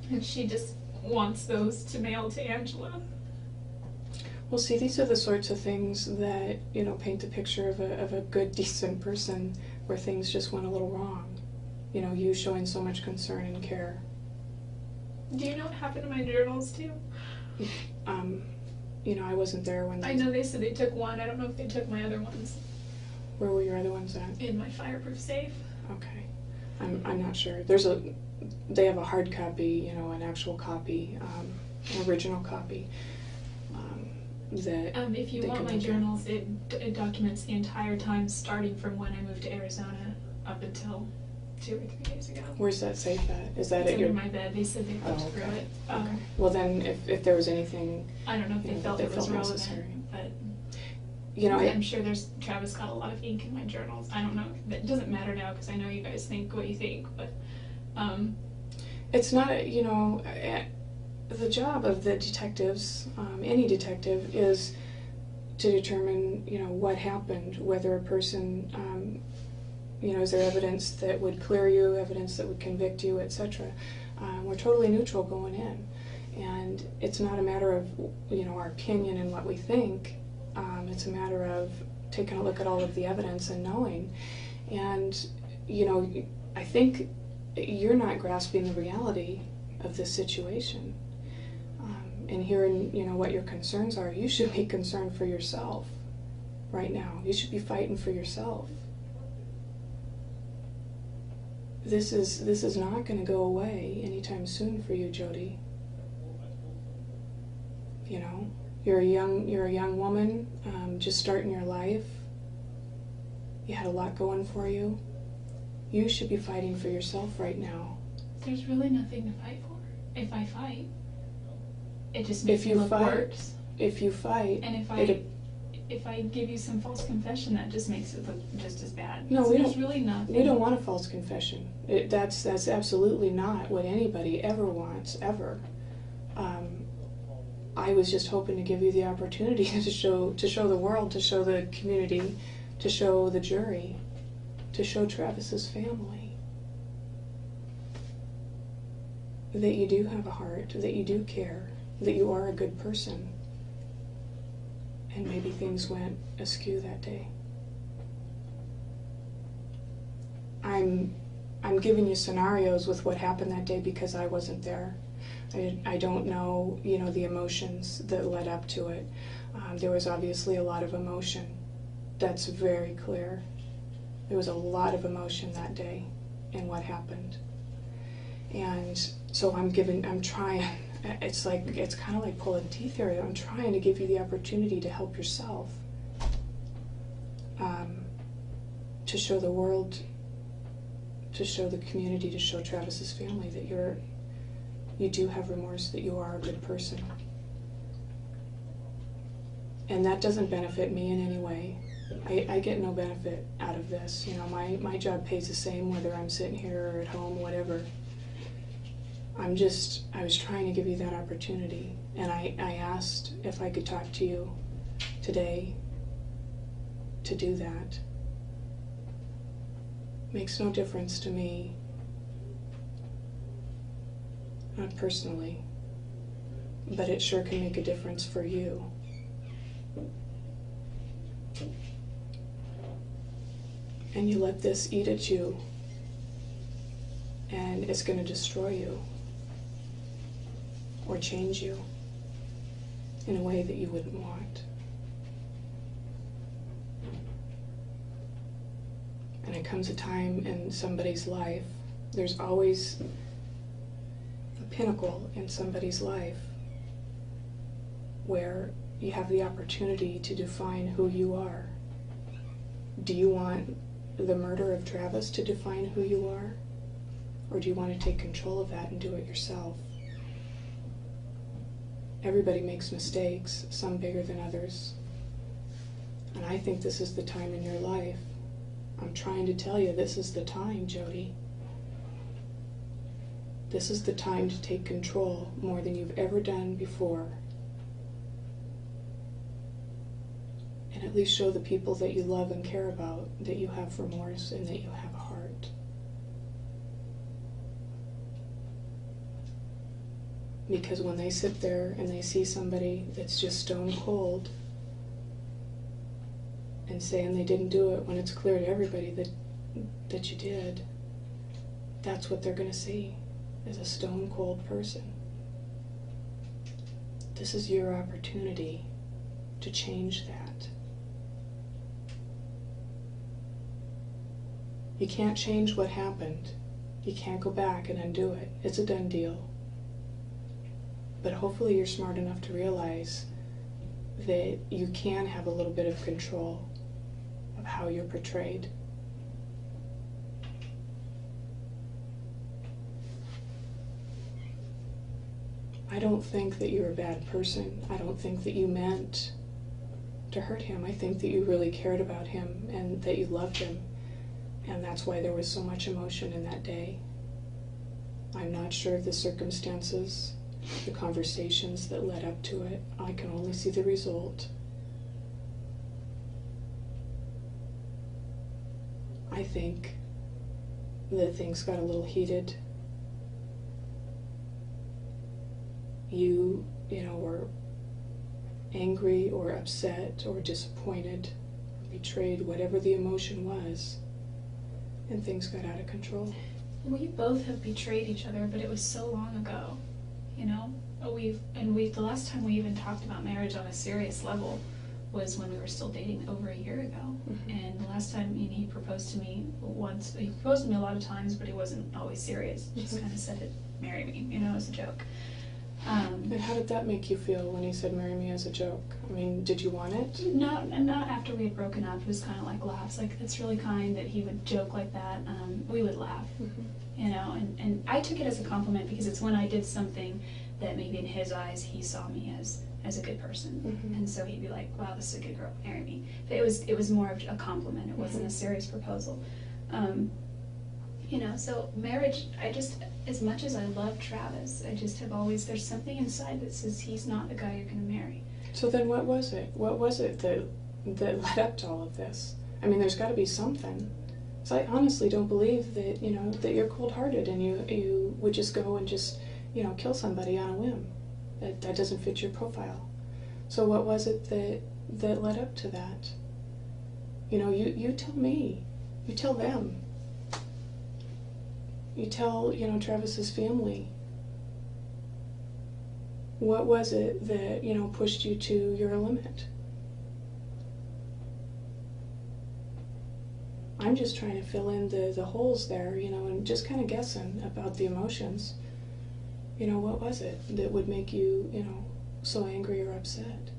And she just wants those to mail to Angela.
Well, see, these are the sorts of things that, paint the picture of a good, decent person where things just went a little wrong. You showing so much concern and care.
Do you know what happened to my journals too?
I wasn't there when
I know they said they took one. I don't know if they took my other ones.
Where were your other ones at?
In my fireproof safe.
Okay. I'm not sure. They have a hard copy, an actual copy, an original copy.
If you want my journals, it documents the entire time starting from when I moved to Arizona up until 2 or 3 days ago.
Where's that safe at? Is that
it's
at your...
under my bed. They said they looked through it.
Okay. Well, then, if there was anything...
I don't know if they felt it was relevant,
necessary.
but...
I'm
sure Travis got a lot of ink in my journals. I don't know. It doesn't matter now because I know you guys think what you think, but...
It's not, the job of the detectives, any detective, is to determine, what happened, whether a person, is there evidence that would clear you, evidence that would convict you, etc. We're totally neutral going in. And it's not a matter of, our opinion and what we think. It's a matter of taking a look at all of the evidence and knowing. And, I think you're not grasping the reality of this situation. And hearing, what your concerns are, you should be concerned for yourself right now. You should be fighting for yourself. This is not going to go away anytime soon for you, Jodi. You're a young woman, just starting your life. You had a lot going for you. You should be fighting for yourself right now.
There's really nothing to fight for. If I fight, it just makes me look worse.
If you fight,
and if I give you some false confession, that just makes it look just as bad.
No,
so
we
there's
don't.
Really nothing.
We don't want a false confession. That's absolutely not what anybody ever wants, ever. I was just hoping to give you the opportunity to show the world, to show the community, to show the jury, to show Travis's family that you do have a heart, that you do care, that you are a good person. And maybe things went askew that day. I'm giving you scenarios with what happened that day because I wasn't there. I don't know, the emotions that led up to it. There was obviously a lot of emotion. That's very clear. There was a lot of emotion that day. and what happened. And so I'm trying, it's kind of like pulling teeth here. I'm trying to give you the opportunity to help yourself, to show the world, to show the community, to show Travis's family that you do have remorse, that you are a good person. And that doesn't benefit me in any way. I get no benefit out of this. You know, my job pays the same whether I'm sitting here or at home, whatever. I was trying to give you that opportunity. And I asked if I could talk to you today to do that. Makes no difference to me, not personally, but it sure can make a difference for you. And you let this eat at you, and it's going to destroy you or change you in a way that you wouldn't want. And it comes a time in somebody's life, there's always a pinnacle in somebody's life where you have the opportunity to define who you are. Do you want the murder of Travis to define who you are? Or do you want to take control of that and do it yourself? Everybody makes mistakes, some bigger than others. And I think this is the time in your life. I'm trying to tell you, this is the time, Jodi. This is the time to take control more than you've ever done before. And at least show the people that you love and care about that you have remorse and that you have a heart. Because when they sit there and they see somebody that's just stone cold and saying they didn't do it when it's clear to everybody that you did, that's what they're going to see, is a stone cold person. This is your opportunity to change that. You can't change what happened. You can't go back and undo it. It's a done deal. But hopefully you're smart enough to realize that you can have a little bit of control of how you're portrayed. I don't think that you're a bad person. I don't think that you meant to hurt him. I think that you really cared about him and that you loved him. And that's why there was so much emotion in that day. I'm not sure of the circumstances, the conversations that led up to it. I can only see the result. I think that things got a little heated. You were angry or upset or disappointed, or betrayed, whatever the emotion was, and things got out of control.
We both have betrayed each other, but it was so long ago, you know? The last time we even talked about marriage on a serious level was when we were still dating over a year ago.
Mm-hmm.
And the last time he proposed to me once, he proposed to me a lot of times, but he wasn't always serious. He just kind of said, marry me, as a joke.
And how did that make you feel when he said marry me as a joke? I mean, did you want it?
Not after we had broken up. It was kind of like laughs. Like, that's really kind that he would joke like that. We would laugh, and I took it as a compliment because it's when I did something that maybe in his eyes he saw me as a good person.
Mm-hmm.
And so he'd be like, wow, this is a good girl, marry me. But it was more of a compliment. It wasn't a serious proposal. So marriage, as much as I love Travis, I just have always, there's something inside that says he's not the guy you're going to marry.
So then what was it? What was it that led up to all of this? I mean, there's got to be something. So I honestly don't believe that, that you're cold-hearted and you would just go and just, kill somebody on a whim. That doesn't fit your profile. So what was it that led up to that? You tell me. You tell them. You tell, Travis's family. What was it that, pushed you to your limit? I'm just trying to fill in the holes there, you know, and just kind of guessing about the emotions. You know, what was it that would make you, you know, so angry or upset?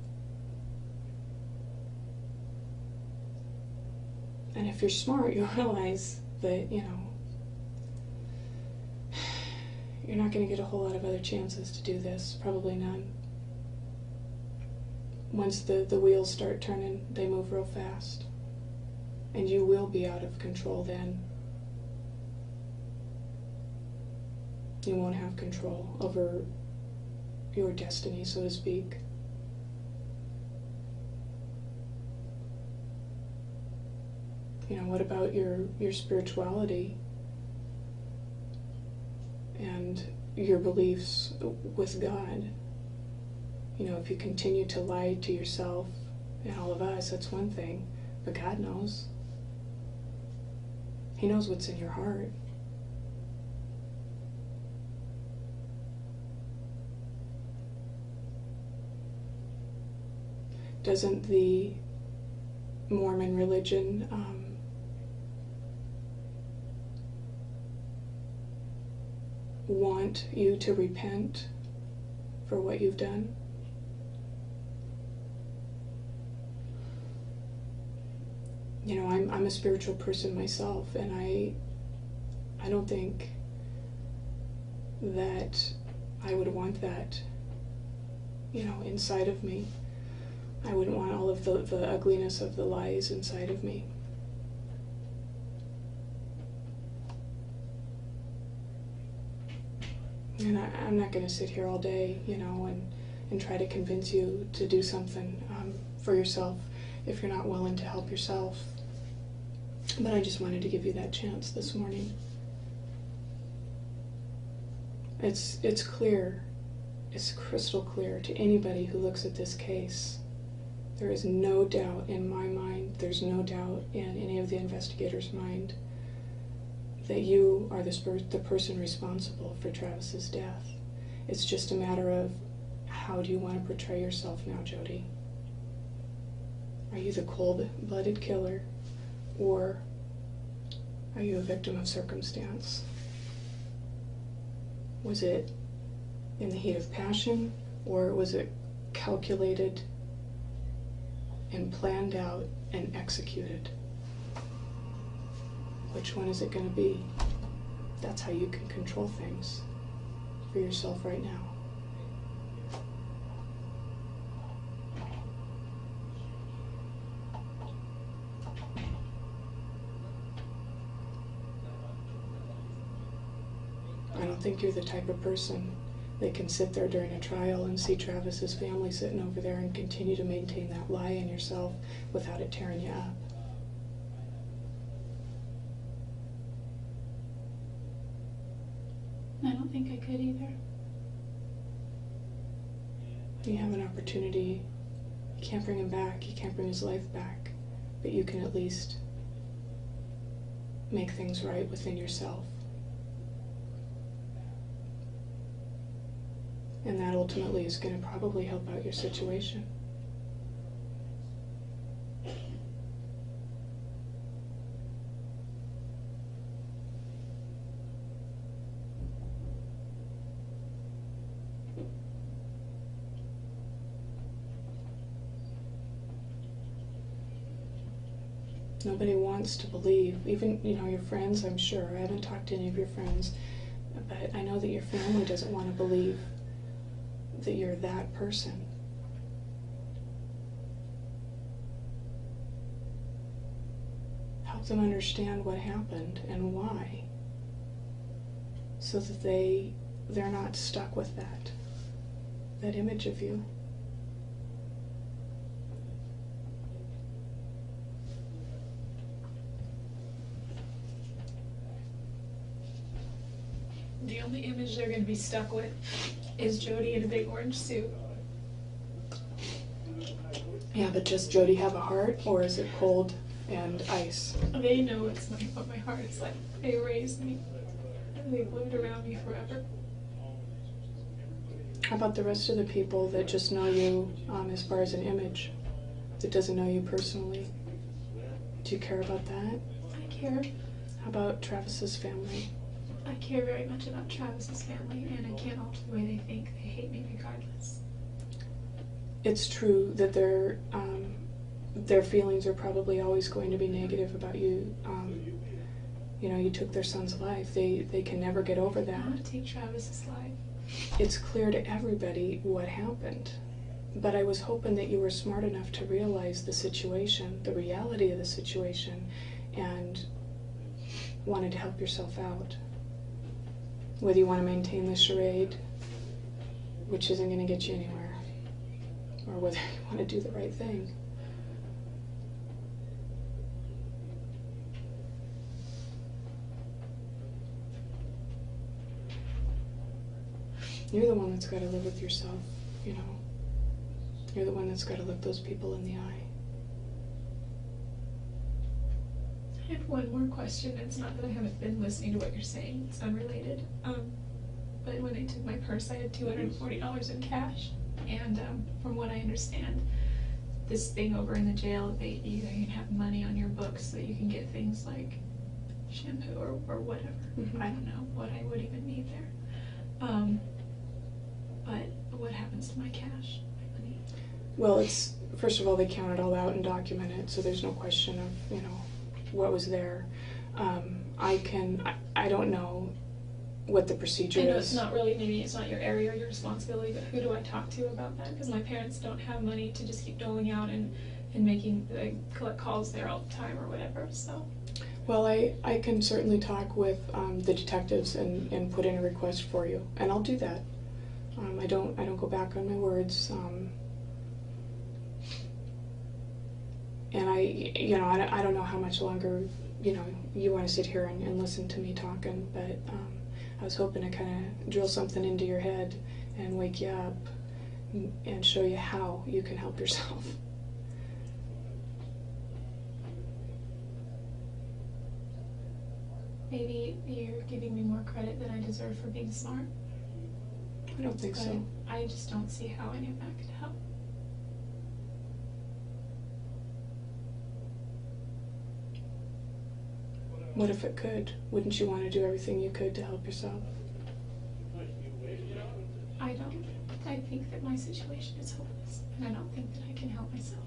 And if you're smart, you'll realize that, you know, you're not going to get a whole lot of other chances to do this, probably none. Once the wheels start turning, they move real fast. And you will be out of control then. You won't have control over your destiny, so to speak. You know, what about your spirituality and your beliefs with God? You know, if you continue to lie to yourself and all of us, that's one thing, but God knows. He knows what's in your heart. Doesn't the Mormon religion want you to repent for what you've done? You know, I'm a spiritual person myself, and I don't think that I would want that, you know, inside of me. I wouldn't want all of the ugliness of the lies inside of me. And I'm not going to sit here all day, you know, and try to convince you to do something for yourself if you're not willing to help yourself. But I just wanted to give you that chance this morning. It's clear, it's crystal clear to anybody who looks at this case. There is no doubt in my mind, there's no doubt in any of the investigators' mind that you are the person responsible for Travis's death. It's just a matter of how do you want to portray yourself now, Jodi? Are you the cold-blooded killer, or are you a victim of circumstance? Was it in the heat of passion, or was it calculated and planned out and executed? Which one is it going to be? That's how you can control things for yourself right now. I don't think you're the type of person that can sit there during a trial and see Travis's family sitting over there and continue to maintain that lie in yourself without it tearing you up.
I don't think I could either.
You have an opportunity. You can't bring him back. You can't bring his life back. But you can at least make things right within yourself. And that ultimately is going to probably help out your situation. Nobody wants to believe, even, you know, your friends, I'm sure. I haven't talked to any of your friends, but I know that your family doesn't want to believe that you're that person. Help them understand what happened and why, so that they're not stuck with that image of you.
The only image they're going to be stuck with is Jodi in a big orange suit.
Yeah, but does Jodi have a heart, or is it cold and ice?
They know what my heart is like. They raised me. They've lived around me forever.
How about the rest of the people that just know you as far as an image, that doesn't know you personally? Do you care about that?
I care.
How about Travis's family?
I care very much about Travis's family, and I can't alter the way they think. They hate me regardless.
It's true that their feelings are probably always going to be negative about you. You know, you took their son's life. They can never get over
I
that.
want to take Travis's life.
It's clear to everybody what happened. But I was hoping that you were smart enough to realize the situation, the reality of the situation, and wanted to help yourself out. Whether you want to maintain the charade, which isn't going to get you anywhere, or whether you want to do the right thing. You're the one that's got to live with yourself, you know. You're the one that's got to look those people in the eye.
I have one more question. It's not that I haven't been listening to what you're saying. It's unrelated. But when they took my purse, I had $240 in cash. And from what I understand, this thing over in the jail, you can have money on your books so that you can get things like shampoo or whatever.
Mm-hmm.
I don't know what I would even need there. But what happens to my cash, my money?
Well, it's, first of all, they count it all out and document it, so there's no question of, you know, what was there. I don't know what the procedure
I know
is.
it's not really, maybe it's not your area or your responsibility, but who do I talk to about that? Because my parents don't have money to just keep doling out and making, collect calls there all the time or whatever, so.
Well, I can certainly talk with the detectives and put in a request for you, and I'll do that. I don't go back on my words. And I don't know how much longer, you know, you want to sit here and listen to me talking, but I was hoping to kind of drill something into your head and wake you up and show you how you can help yourself.
Maybe you're giving me more credit than I deserve for being smart.
I don't think
But
so.
I just don't see how any of that could help.
What if it could? Wouldn't you want to do everything you could to help yourself?
I don't. I think that my situation is hopeless, and I don't think that I can help myself.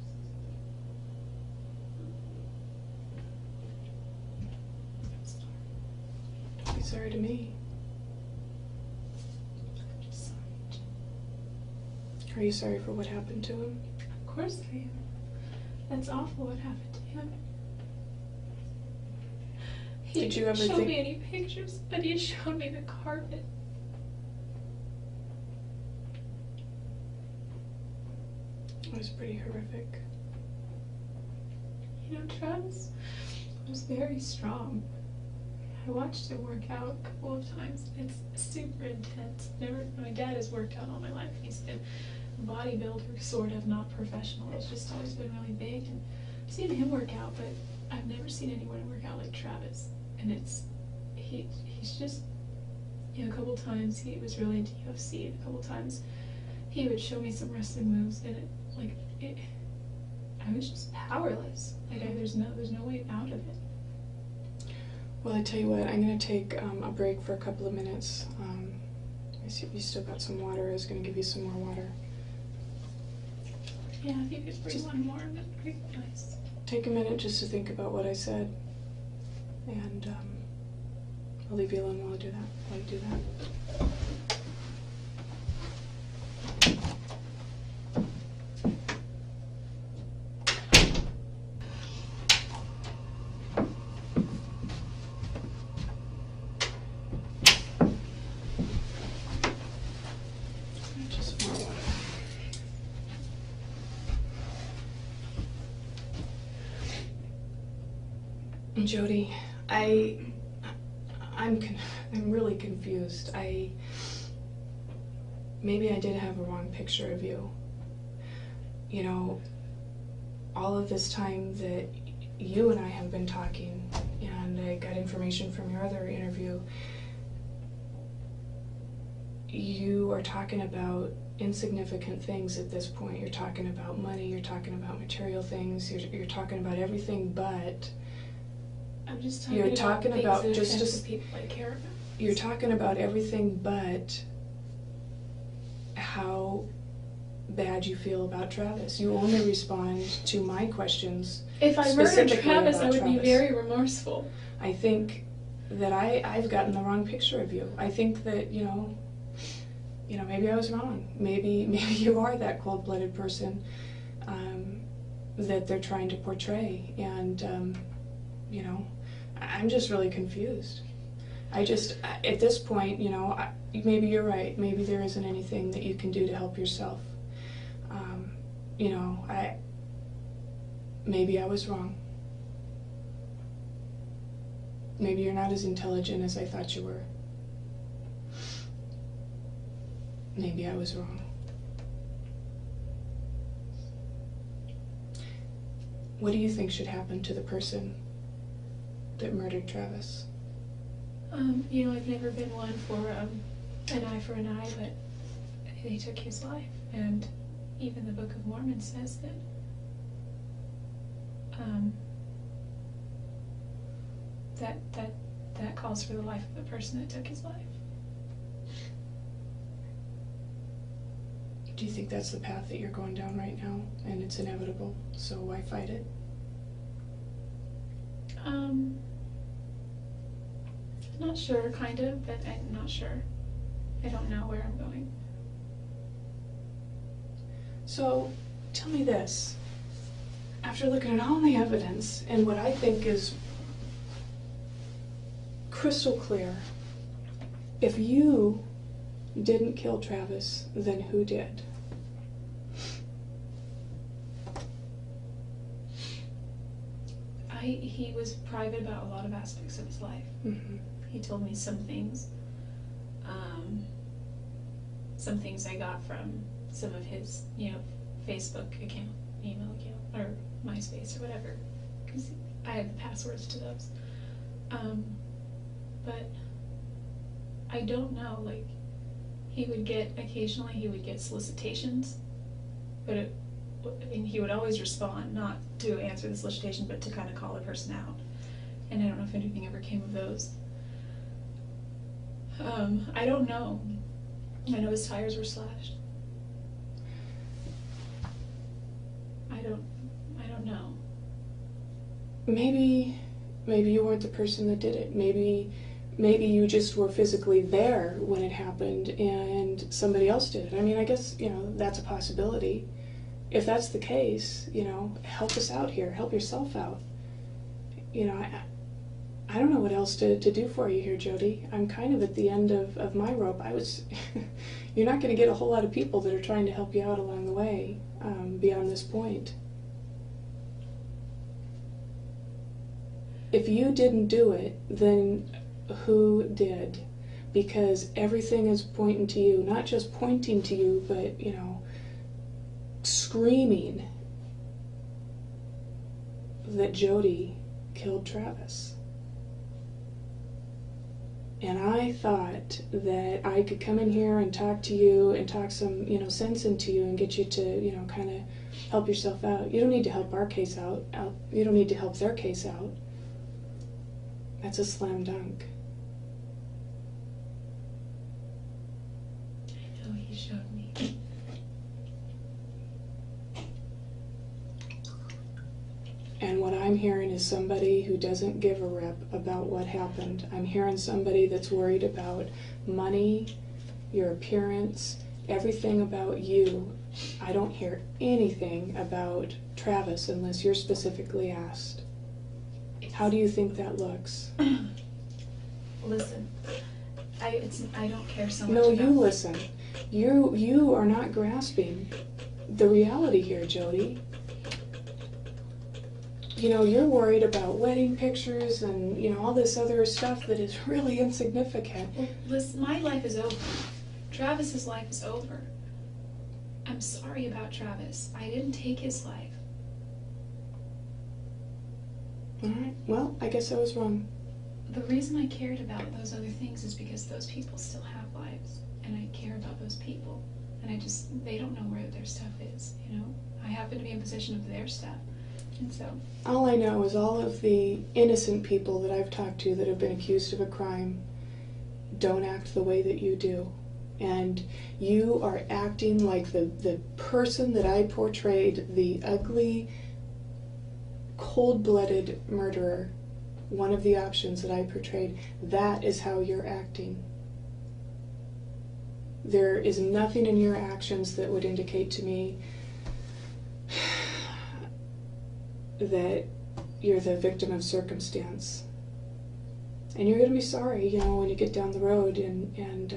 I'm sorry.
Don't be sorry to me.
I'm just sorry.
Are you sorry for what happened to him?
Of course I am. That's awful what happened to him. He
Did you ever
didn't show
think-
me any pictures, but he showed me the carpet.
It was pretty horrific.
You know, Travis was very strong. I watched him work out a couple of times. It's super intense. My dad has worked out all my life. He's been a bodybuilder, sort of, not professional. He's just always been really big. And I've seen him work out, but I've never seen anyone work out like Travis. And he's just, you know, a couple times he was really into UFC. A couple times he would show me some wrestling moves, and I was just powerless. Like there's no way out of it.
Well, I tell you what, I'm going to take a break for a couple of minutes. I see you still got some water. I was going to give you some more water.
Yeah, if you could bring one more, that'd be nice.
Take a minute just to think about what I said, and I'll leave you alone while I do that. Just more water. Jodi, I'm really confused. Maybe I did have a wrong picture of you. You know, all of this time that you and I have been talking, and I got information from your other interview, you are talking about insignificant things at this point. You're talking about money, you're talking about material things, you're talking about everything but
I'm just talking
You're
about
talking
things
about
that
just
affect
as-
the people I care about.
You're talking about everything but how bad you feel about Travis. You only respond to my questions.
If I murdered
Specifically
Travis, I
about
would be
Travis.
very remorseful.
I think that I've gotten the wrong picture of you. I think that, maybe I was wrong. Maybe you are that cold-blooded person that they're trying to portray. And, I'm just really confused. At this point, maybe you're right. Maybe there isn't anything that you can do to help yourself. Maybe I was wrong. Maybe you're not as intelligent as I thought you were. Maybe I was wrong. What do you think should happen to the person that murdered Travis?
I've never been one for an eye for an eye, but they took his life, and even the Book of Mormon says that that calls for the life of the person that took his life.
Do you think that's the path that you're going down right now, and it's inevitable, so why fight it?
Not sure, kind of, but I'm not sure. I don't know where I'm going.
So, tell me this. After looking at all the evidence, and what I think is crystal clear, if you didn't kill Travis, then who did?
He was private about a lot of aspects of his life.
Mm-hmm.
He told me some things I got from some of his, Facebook account, email account, or MySpace or whatever, because I have the passwords to those. But I don't know, occasionally he would get solicitations, but he would always respond, not to answer the solicitation, but to kind of call the person out. And I don't know if anything ever came of those. I don't know. I know his tires were slashed. I don't know.
Maybe you weren't the person that did it. Maybe you just were physically there when it happened and somebody else did it. I mean, I guess, that's a possibility. If that's the case, help us out here. Help yourself out. I don't know what else to do for you here, Jodi. I'm kind of at the end of my rope. You're not going to get a whole lot of people that are trying to help you out along the way beyond this point. If you didn't do it, then who did? Because everything is pointing to you. Not just pointing to you, but, screaming that Jodi killed Travis. And I thought that I could come in here and talk to you and talk some, sense into you and get you to, kind of help yourself out. You don't need to help our case out. You don't need to help their case out. That's a slam dunk.
I know, he showed me.
And what I'm hearing is somebody who doesn't give a rip about what happened. I'm hearing somebody that's worried about money, your appearance, everything about you. I don't hear anything about Travis unless you're specifically asked. How do you think that looks?
Listen, I don't care so much
No,
about...
you listen. You are not grasping the reality here, Jodi. You're worried about wedding pictures and, all this other stuff that is really insignificant.
Well, listen, my life is over. Travis's life is over. I'm sorry about Travis. I didn't take his life.
All right, well, I guess I was wrong.
The reason I cared about those other things is because those people still have lives, and I care about those people. And they don't know where their stuff is, I happen to be in possession of their stuff. And so,
all I know is all of the innocent people that I've talked to that have been accused of a crime don't act the way that you do. And you are acting like the person that I portrayed, the ugly, cold-blooded murderer, one of the options that I portrayed. That is how you're acting. There is nothing in your actions that would indicate to me that you're the victim of circumstance. And you're going to be sorry, you know, when you get down the road, and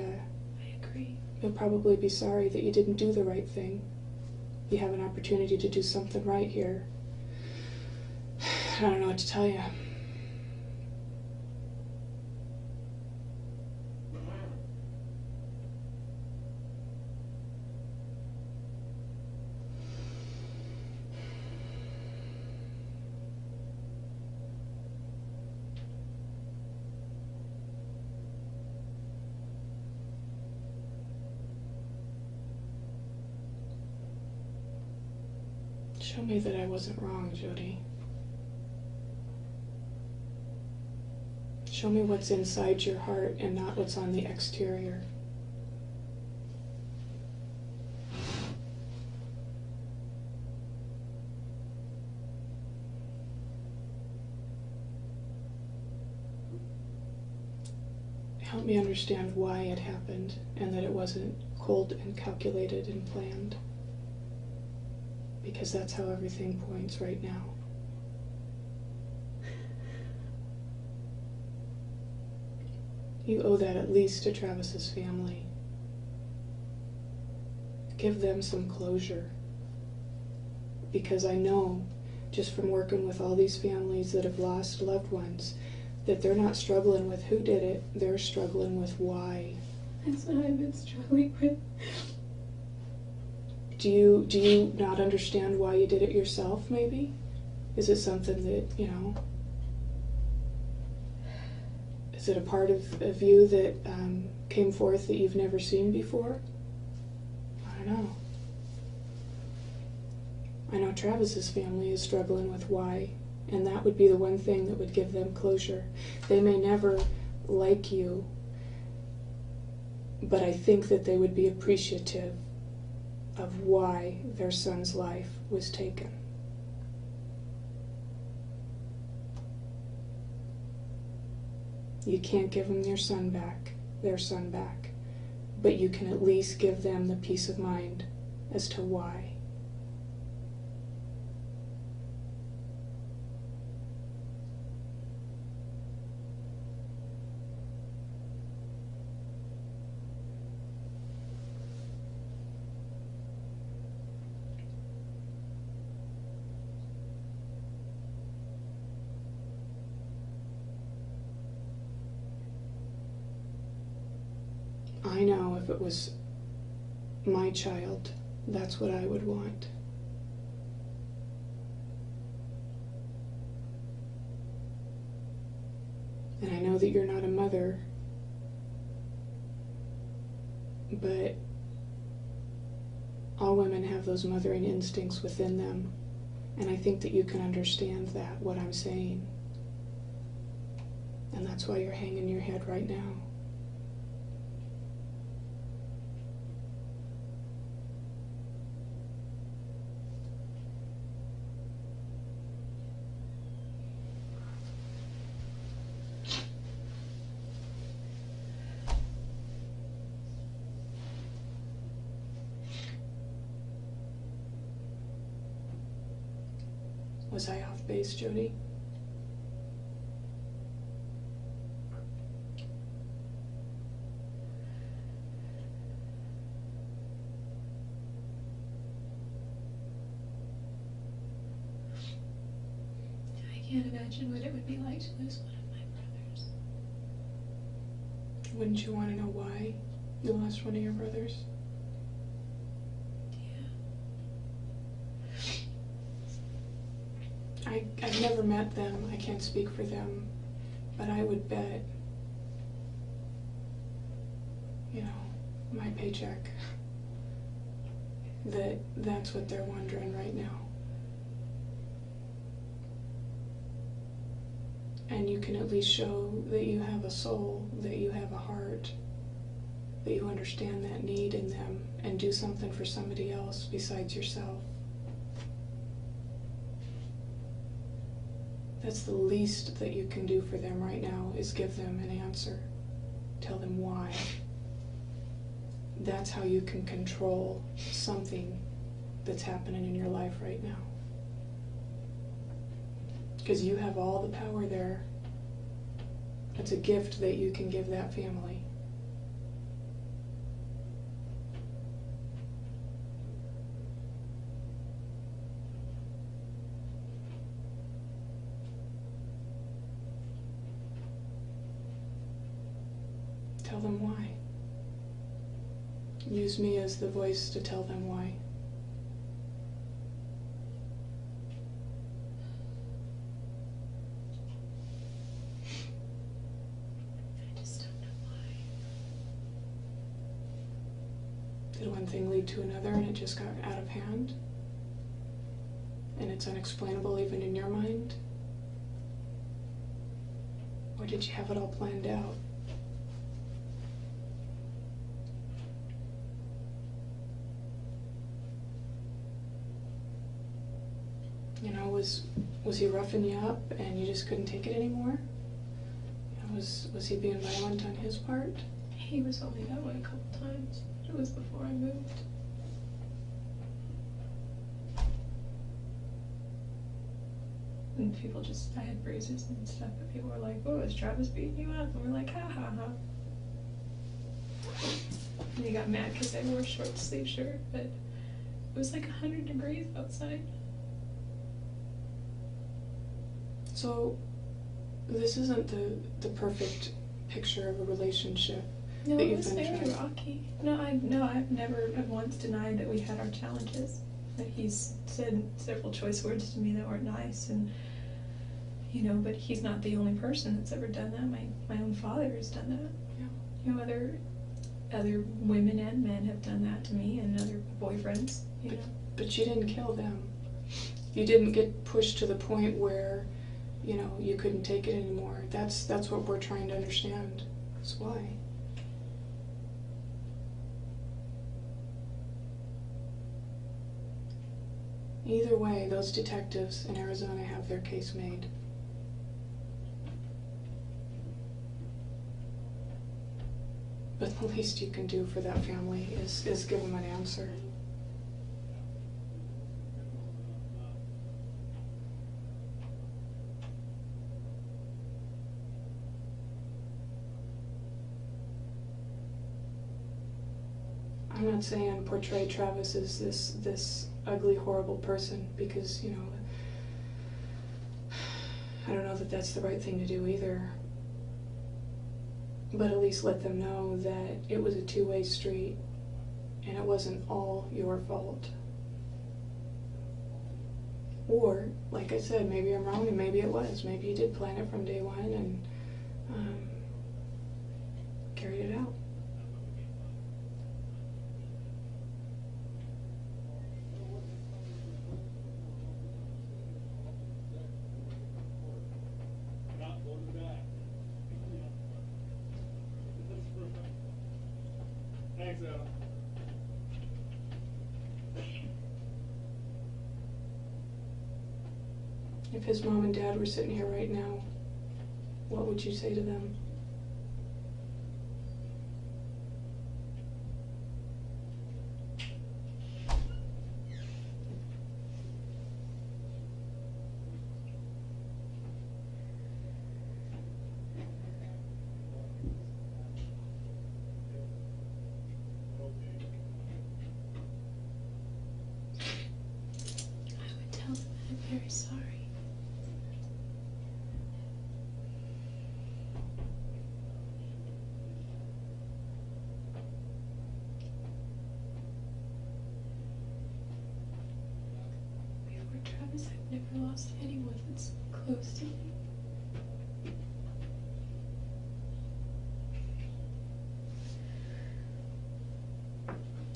I agree.
you'll probably be sorry that you didn't do the right thing. You have an opportunity to do something right here. I don't know what to tell you. Show me that I wasn't wrong, Jodi. Show me what's inside your heart and not what's on the exterior. Help me understand why it happened and that it wasn't cold and calculated and planned. Because that's how everything points right now. You owe that at least to Travis's family. Give them some closure. Because I know, just from working with all these families that have lost loved ones, that they're not struggling with who did it, they're struggling with why.
That's what I've been struggling with.
Do you not understand why you did it yourself, maybe? Is it something that, you know, is it a part of you that came forth that you've never seen before? I don't know. I know Travis's family is struggling with why, and that would be the one thing that would give them closure. They may never like you, but I think that they would be appreciative of why their son's life was taken. You can't give them their son back, but you can at least give them the peace of mind as to why. I know if it was my child, that's what I would want. And I know that you're not a mother, but all women have those mothering instincts within them, and I think that you can understand that, what I'm saying. And that's why you're hanging your head right now. Was I off base, Jodi?
I can't imagine what it would be like to lose one of my brothers.
Wouldn't you want to know why you lost one of your brothers? I've never met them, I can't speak for them, but I would bet, you know, my paycheck, that that's what they're wondering right now. and you can at least show that you have a soul, that you have a heart, that you understand that need in them, and do something for somebody else besides yourself. That's the least that you can do for them right now, is give them an answer. Tell them why. That's how you can control something that's happening in your life right now. Because you have all the power there. It's a gift that you can give that family. Tell them why. Use me as the voice to tell them why.
I just don't know why.
Did one thing lead to another and it just got out of hand? And it's unexplainable even in your mind? Or did you have it all planned out? You know, was he roughing you up and you just couldn't take it anymore? You know, was he being violent on his part?
He was only that way a couple times. It was before I moved. And people just, I had bruises and stuff, but people were like, oh, is Travis beating you up? And we're like, ha ha ha. And he got mad because I wore a short sleeve shirt, but it was like 100 degrees outside.
So, this isn't the perfect picture of a relationship.
No,
that
it
you've
was
been
very
through.
rocky. I've never once denied that we had our challenges. That he's said several choice words to me that weren't nice, and you know, but he's not the only person that's ever done that. My own father has done that.
Yeah.
You know, other women and men have done that to me, and other boyfriends. You know.
But you didn't kill them. You didn't get pushed to the point where, you know, you couldn't take it anymore. That's what we're trying to understand. That's why. Either way, those detectives in Arizona have their case made. But the least you can do for that family is give them an answer. I'm not saying portray Travis as this ugly, horrible person, because, you know, I don't know that that's the right thing to do either. But at least let them know that it was a two-way street and it wasn't all your fault. Or, like I said, maybe I'm wrong and maybe it was. Maybe you did plan it from day one and carried it out.
Thanks, Al.
If his mom and dad were sitting here right now, what would you say to them?
I would tell them I'm very sorry. Before Travis, I've never lost anyone that's close to me.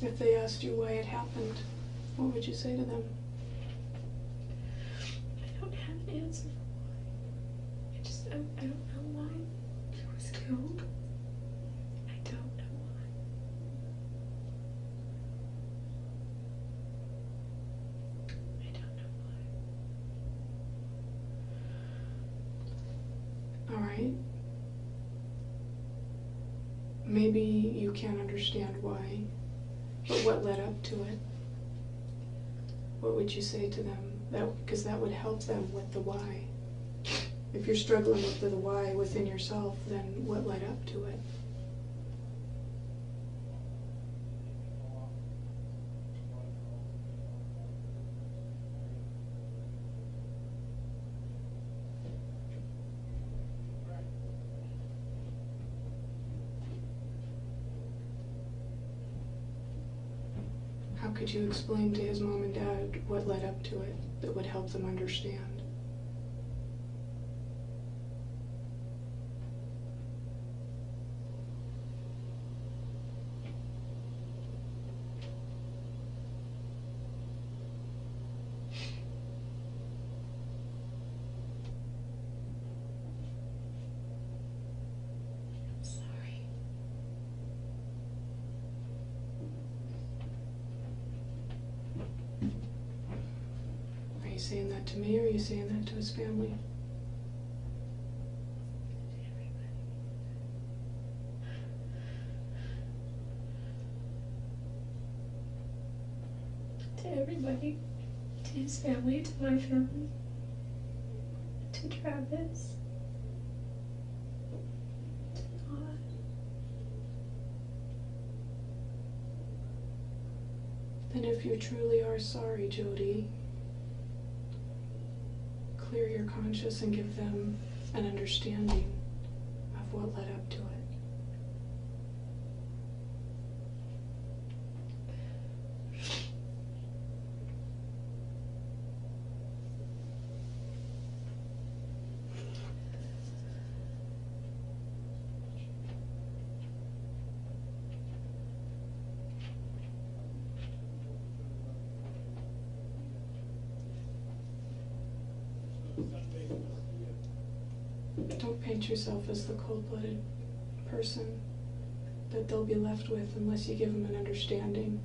If they asked you why it happened, what would you say to them?
I don't have an answer for why. I don't know why he was killed. I don't know why. I don't know why.
All right. Maybe you can't understand why, but what led up to it? What would you say to them? Because that would help them with the why. If you're struggling with the why within yourself, then what led up to it? How could you explain to his mom and dad what led up to it that would help them understand?
I'm sorry.
Are you saying that to me, or are you saying that to his family?
To everybody. To his family, to my family. To Travis. To God.
Then if you truly are sorry, Jodi, clear your conscience and give them an understanding of what led up to it. Don't paint yourself as the cold-blooded person that they'll be left with unless you give them an understanding.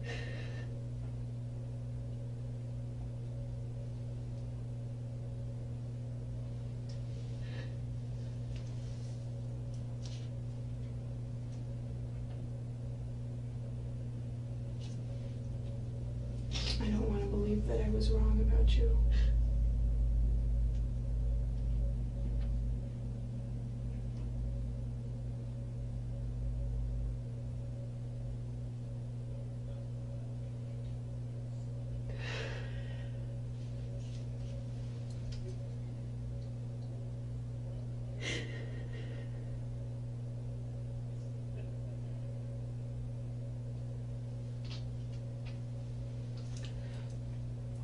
I don't want to believe that I was wrong about you.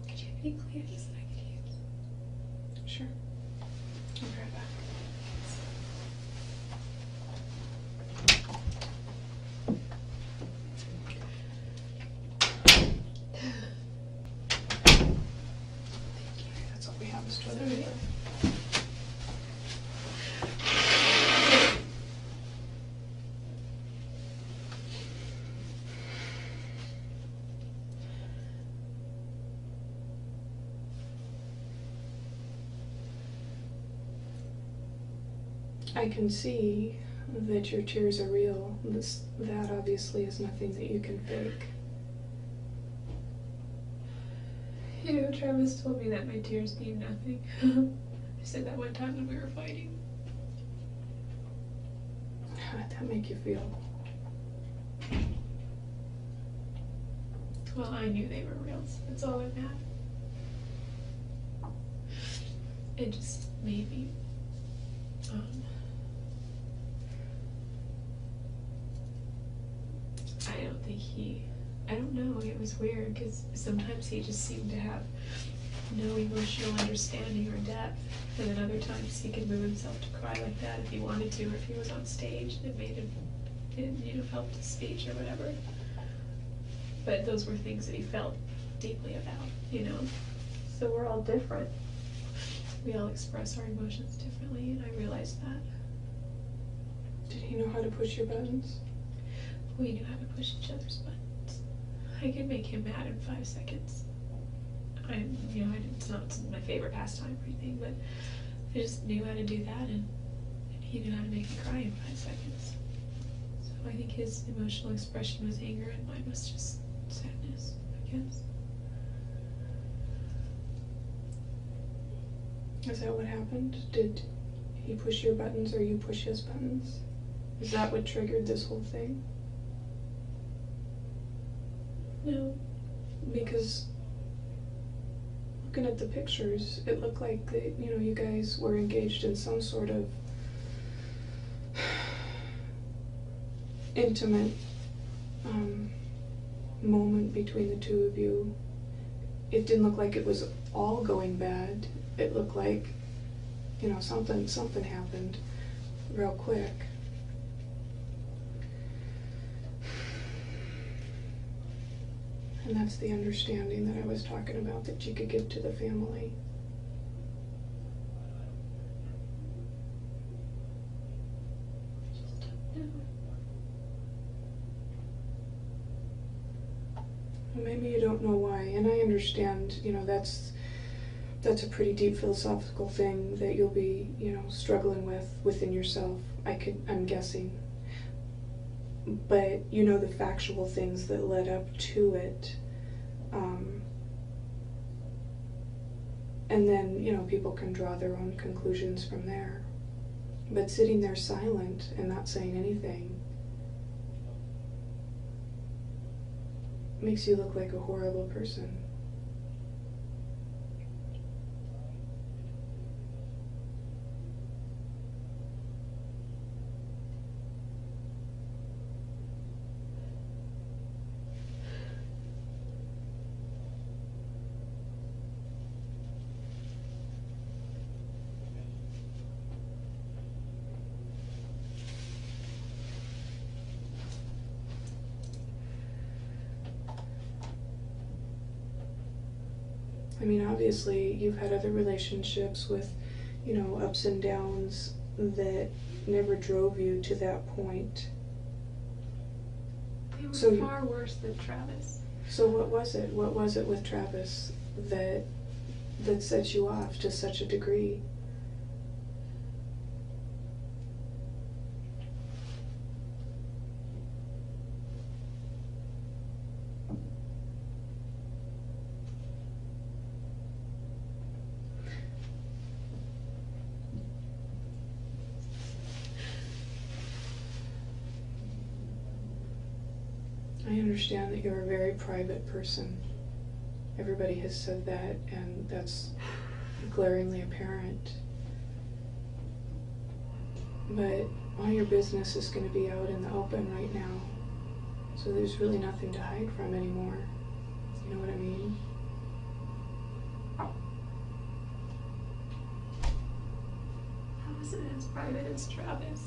Could you have any cleaners that I could use?
Sure. I'll be right back. That's all we have is toilet paper. I can see that your tears are real. That obviously is nothing that you can fake.
You know, Travis told me that my tears mean nothing. I said that one time when we were fighting.
How'd that make you feel?
Well, I knew they were real, so that's all that mattered. It just made me, I don't know, it was weird, because sometimes he just seemed to have no emotional understanding or depth, and then other times he could move himself to cry like that if he wanted to, or if he was on stage, it made him, helped his speech or whatever. But those were things that he felt deeply about, So we're all different. we all express our emotions differently, and I realized that.
Did he know how to push your buttons?
We knew how to push each other's buttons. I could make him mad in 5 seconds. It's not my favorite pastime or anything, but I just knew how to do that, and he knew how to make me cry in 5 seconds. So I think his emotional expression was anger, and mine was just sadness, I guess.
Is that what happened? Did he push your buttons or you push his buttons? Is that what triggered this whole thing?
No.
Because looking at the pictures, it looked like that, you guys were engaged in some sort of intimate moment between the two of you. It didn't look like it was all going bad. It looked like, something happened real quick. And that's the understanding that I was talking about that you could give to the family. Well, maybe you don't know why, and I understand, that's a pretty deep philosophical thing that you'll be, struggling with within yourself. I'm guessing. But the factual things that led up to it. And then, people can draw their own conclusions from there. But sitting there silent and not saying anything makes you look like a horrible person. I mean, obviously, you've had other relationships with, ups and downs that never drove you to that point.
They were
So
far worse than Travis.
So what was it? What was it with Travis that set you off to such a degree? I understand that you're a very private person. Everybody has said that, and that's glaringly apparent. But all your business is going to be out in the open right now, so there's really nothing to hide from anymore. You know what I mean?
How is it as private as Travis?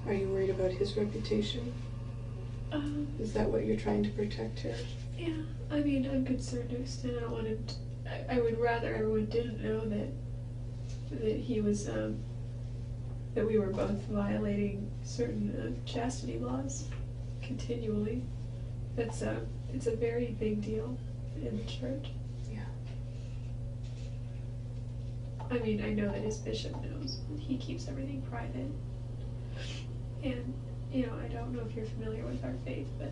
Are you worried about his reputation? Is that what you're trying to protect here?
Yeah, I mean, I'm concerned to an extent. I don't want him to, I would rather everyone didn't know that he was, that we were both violating certain chastity laws continually. It's a very big deal in the church.
Yeah.
I mean, I know that his bishop knows. He keeps everything private. And, I don't know if you're familiar with our faith, but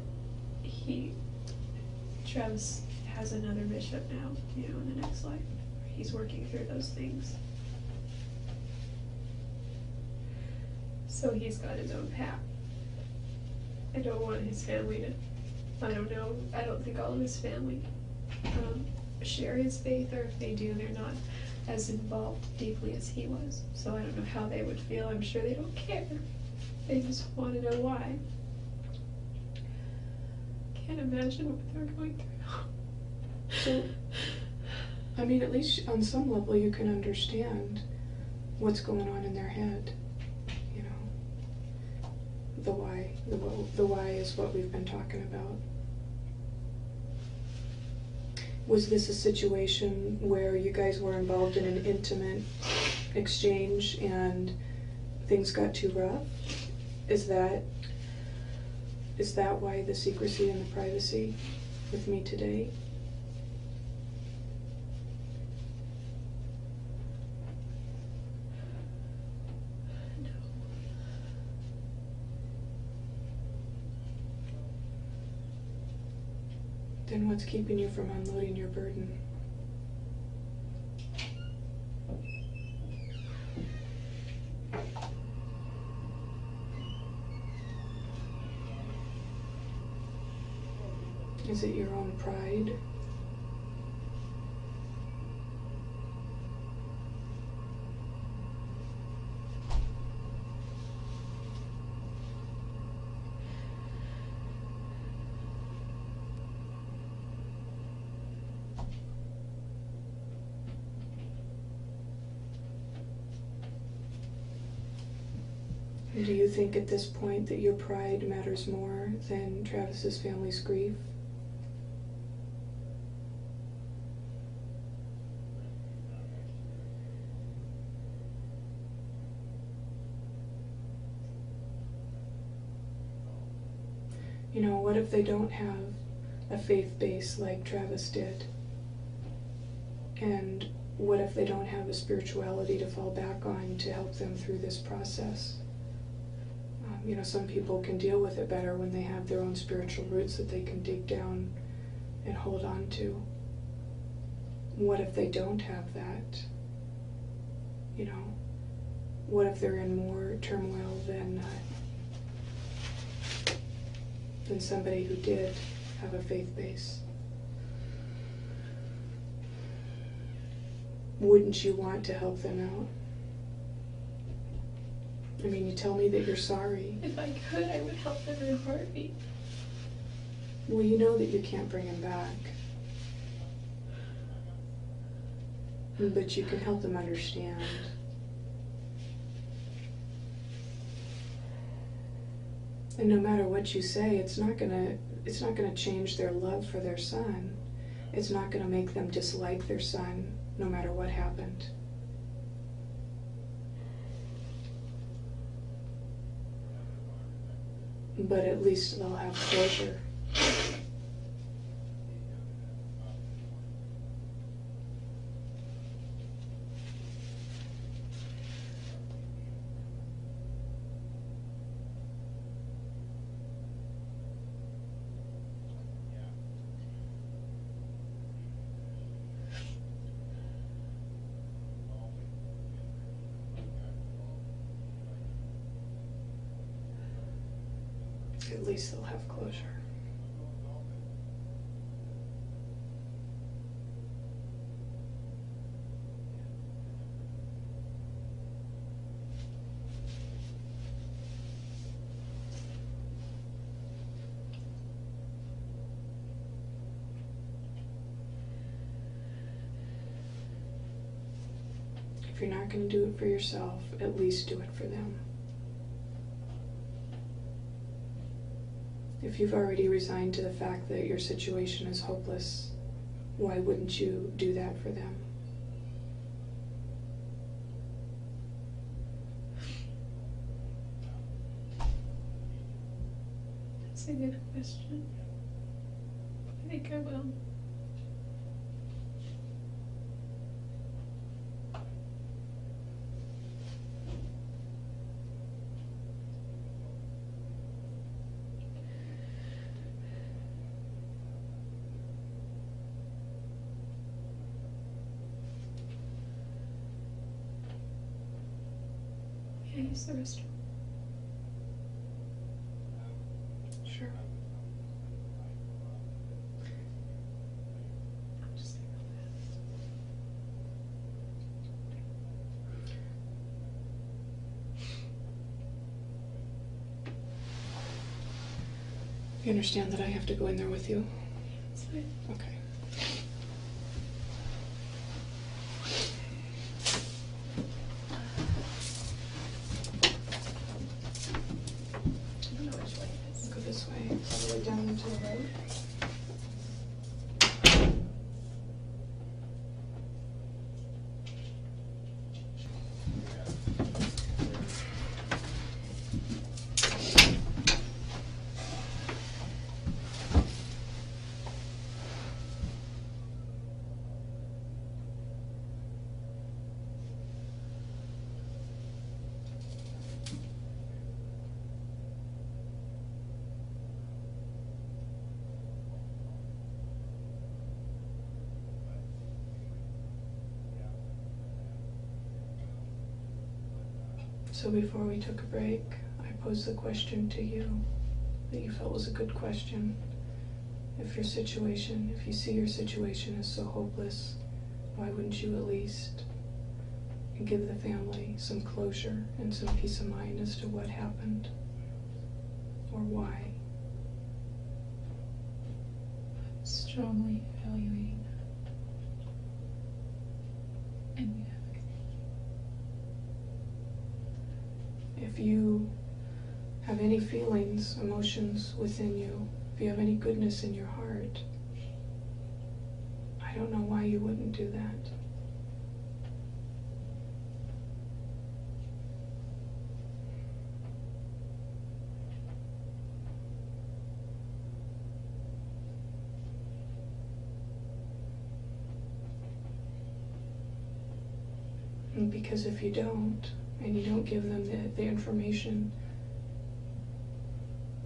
Travis has another bishop now, in the next life. He's working through those things. So he's got his own path. I don't want his family to, I don't think all of his family share his faith, or if they do, they're not as involved deeply as he was. So I don't know how they would feel. I'm sure they don't care. They just want to know why. Can't imagine what they're going through.
So, I mean, at least on some level you can understand what's going on in their head. The why. The why is what we've been talking about. Was this a situation where you guys were involved in an intimate exchange and things got too rough? Is that why the secrecy and the privacy with me today? Then what's keeping you from unloading your burden? Is it your own pride? And do you think at this point that your pride matters more than Travis's family's grief? You know, what if they don't have a faith base like Travis did? And what if they don't have a spirituality to fall back on to help them through this process? You know, some people can deal with it better when they have their own spiritual roots that they can dig down and hold on to. What if they don't have that? You know, what if they're in more turmoil than somebody who did have a faith base? Wouldn't you want to help them out? I mean, you tell me that you're sorry.
If I could, I would help them in a heartbeat.
Well, you know that you can't bring him back. But you can help them understand. And no matter what you say, it's not gonna change their love for their son. It's not gonna make them dislike their son, no matter what happened. But at least they'll have closure. At least they'll have closure. If you're not going to do it for yourself, at least do it for them. If you've already resigned to the fact that your situation is hopeless, why wouldn't you do that for them?
That's a good question. I think I will. Can I use the restroom?
Sure.
I'll just think about
You understand that I have to go in there with you?
that. It's fine.
Okay.
I don't know which way it is.
Go this way, all the way down to the road. So before we took a break, I posed the question to you that you felt was a good question. If you see your situation as so hopeless, why wouldn't you at least give the family some closure and some peace of mind as to what happened or why?
Strongly evaluating that. And
If you have any feelings, emotions within you, if you have any goodness in your heart, I don't know why you wouldn't do that. And because if you don't, and you don't give them the information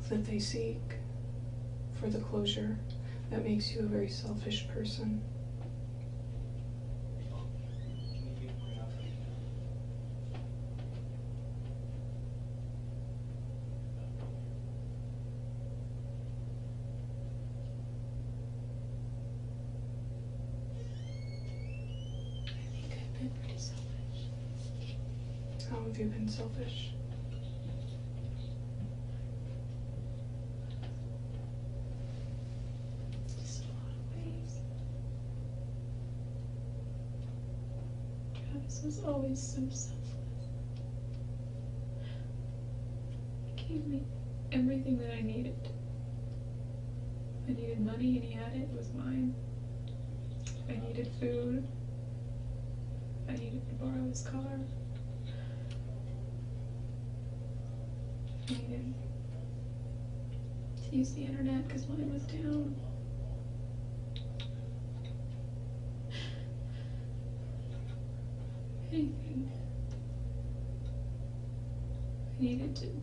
that they seek for the closure, that makes you a very selfish person.
I think I've been pretty selfish.
How have you been selfish?
Just a lot of ways. Travis was always so selfless. He gave me everything that I needed. I needed money and he had it, it was mine. I needed food. I needed to borrow his car. I needed to use the internet because mine was down. Anything.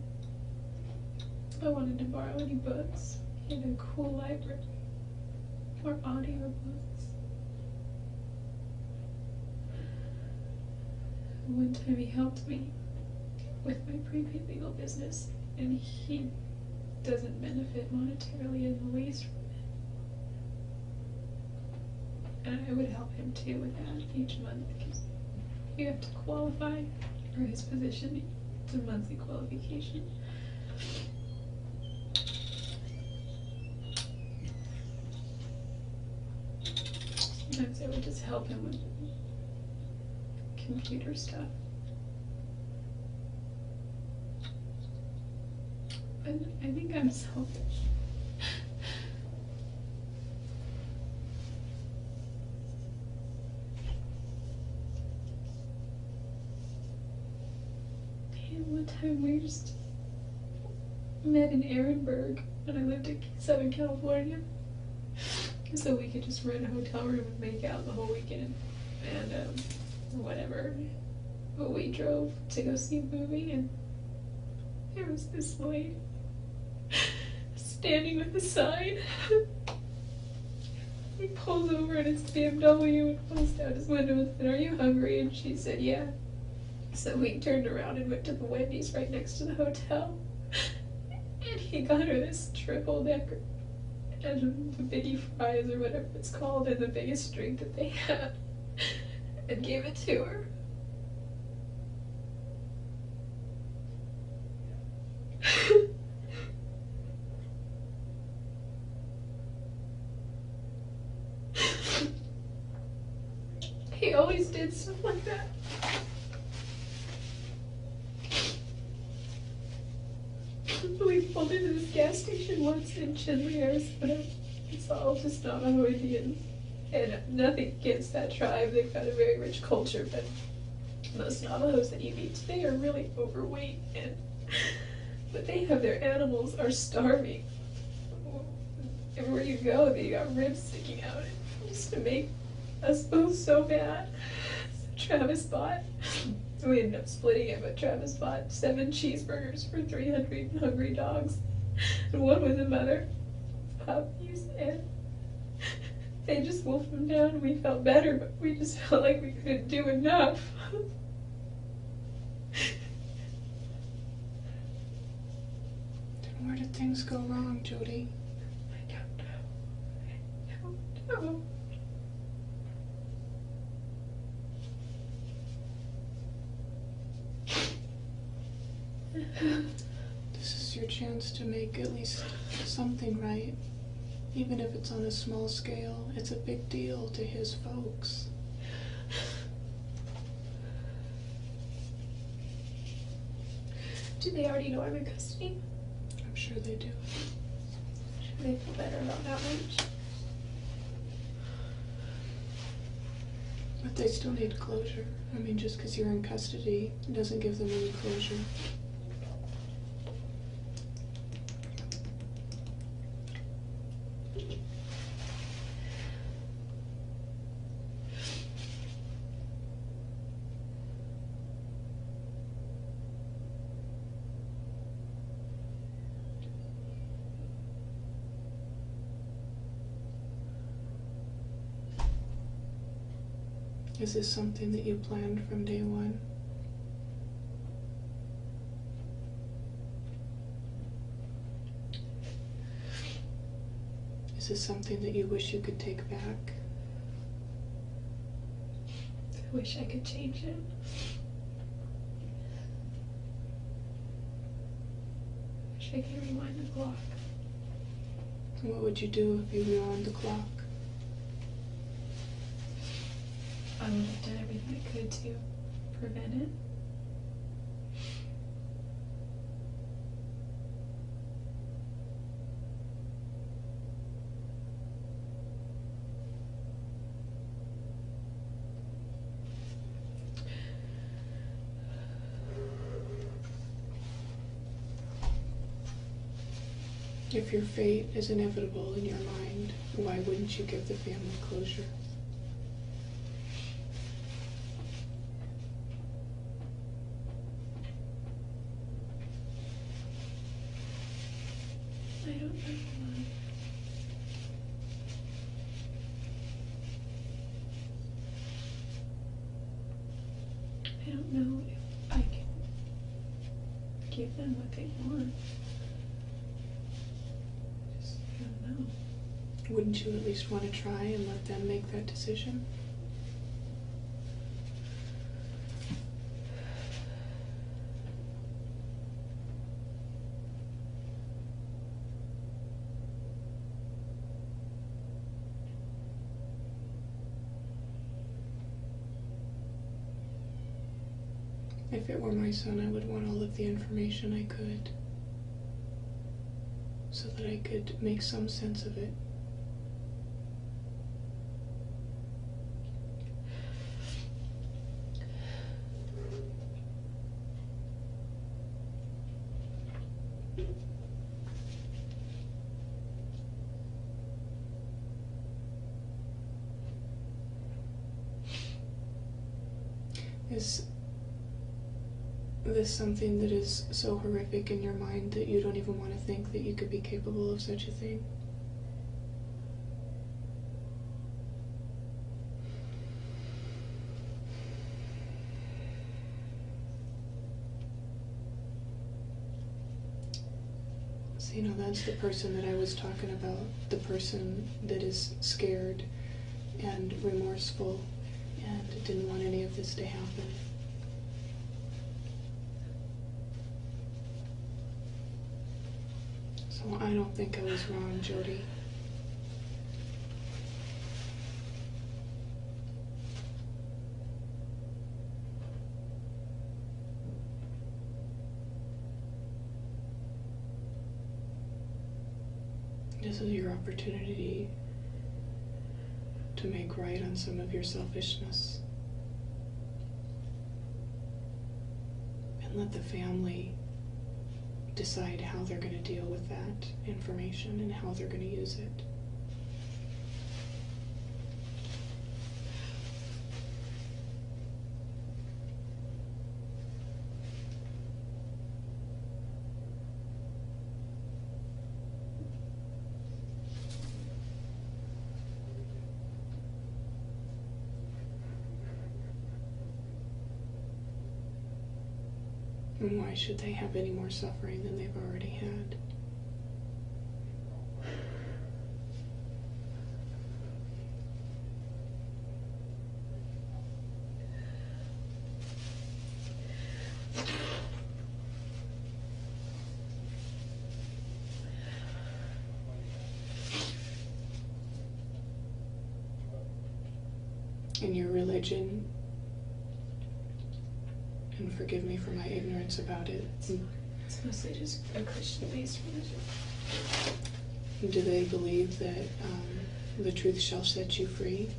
I wanted to borrow any books. He had a cool library. Or audiobooks. One time he helped me with my prepaid legal business, and he doesn't benefit monetarily in the least from it. And I would help him too with that each month because you have to qualify for his position. It's a monthly qualification. Sometimes I would just help him with computer stuff. But I think I'm selfish. And one time we just met in Ehrenberg, and I lived in Southern California. So we could just rent a hotel room and make out the whole weekend. And whatever. But we drove to go see a movie, and there was this lady standing with a sign. He pulls over in his BMW and pulls down his window and said, "Are you hungry?" And she said, "Yeah." So we turned around and went to the Wendy's right next to the hotel. And he got her this triple decker and the biggie fries or whatever it's called and the biggest drink that they had and gave it to her. He always did stuff like that. We pulled into this gas station once in Chinle, Arizona. It's all just Navajo Indians. And nothing against that tribe. They've got a very rich culture, but most Navajos that you meet today are really overweight. But they have their animals are starving. Everywhere you go, they got ribs sticking out. It used to make us both so mad. So Travis bought, we ended up splitting it, but Travis bought 7 cheeseburgers for 300 hungry dogs. And one was a mother puppies, and they just wolfed them down. We felt better, but we just felt like we couldn't do enough.
Where did things go wrong, Jodi?
I don't know.
This is your chance to make at least something right. Even if it's on a small scale, it's a big deal to his folks.
Do they already know I'm in custody?
I'm sure they do.
Should they feel better about that much?
But they still need closure. I mean, just because you're in custody doesn't give them any closure. Is this something that you planned from day one? Is this something that you wish you could take back?
I wish I could change it. I wish I could rewind the clock.
What would you do if you rewound the clock?
I would have done everything I could to prevent it.
If your fate is inevitable in your mind, why wouldn't you give the family closure?
I don't know why. I don't know if I can give them what they want. I don't know.
Wouldn't you at least want to try and let them make that decision? If it were my son, I would want all of the information I could, so that I could make some sense of it. Is this something that is so horrific in your mind that you don't even want to think that you could be capable of such a thing? So, that's the person that I was talking about, the person that is scared and remorseful and didn't want any of this to happen. So I don't think I was wrong, Jodi. This is your opportunity to make right on some of your selfishness. And let the family decide how they're going to deal with that information and how they're going to use it. And why should they have any more suffering than they've already had? in your religion, and forgive me for my ignorance about it,
It's mostly just a Christian-based religion.
do they believe that the truth shall set you free?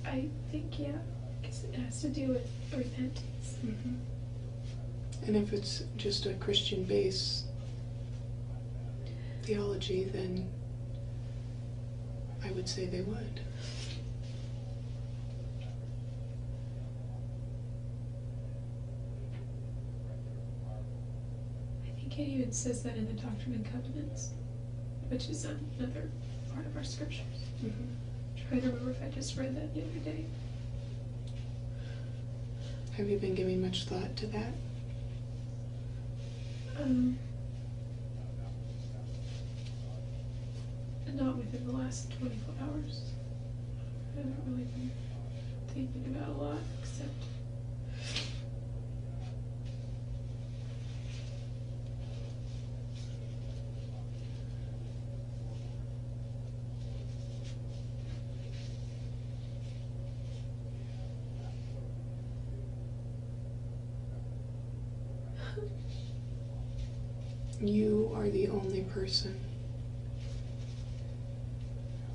I think, yeah, because it has to do with repentance.
Mm-hmm. And if it's just a Christian-based theology, then I would say they would.
I think it even says that in the Doctrine and Covenants, which is another part of our scriptures.
Mm-hmm.
Trying to remember if I just read that the other day.
Have you been giving much thought to that?
Not within the last 24 hours. I haven't really been thinking about a lot, except
You are the only person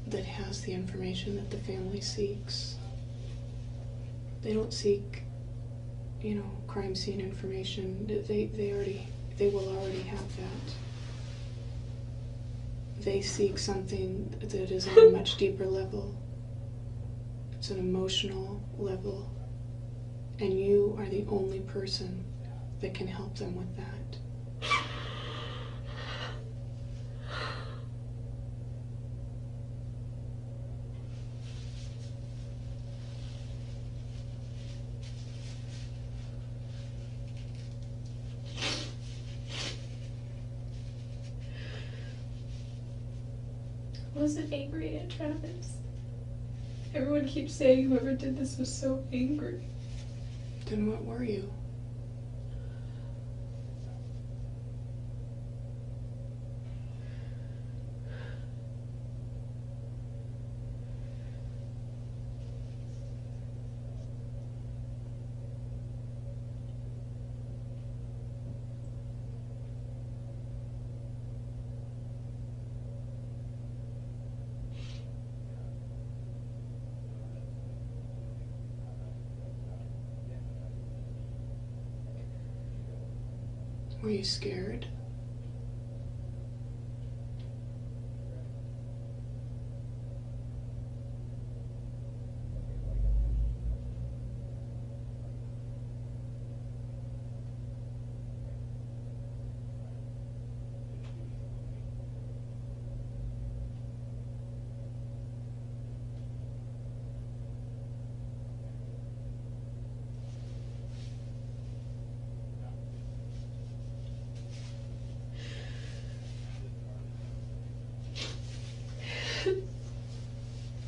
that has the information that the family seeks. They don't seek, crime scene information. They will already have that. They seek something that is on a much deeper level. It's an emotional level. And you are the only person that can help them with that.
I wasn't angry at Travis. Everyone keeps saying whoever did this was so angry.
Then what were you? Were you scared?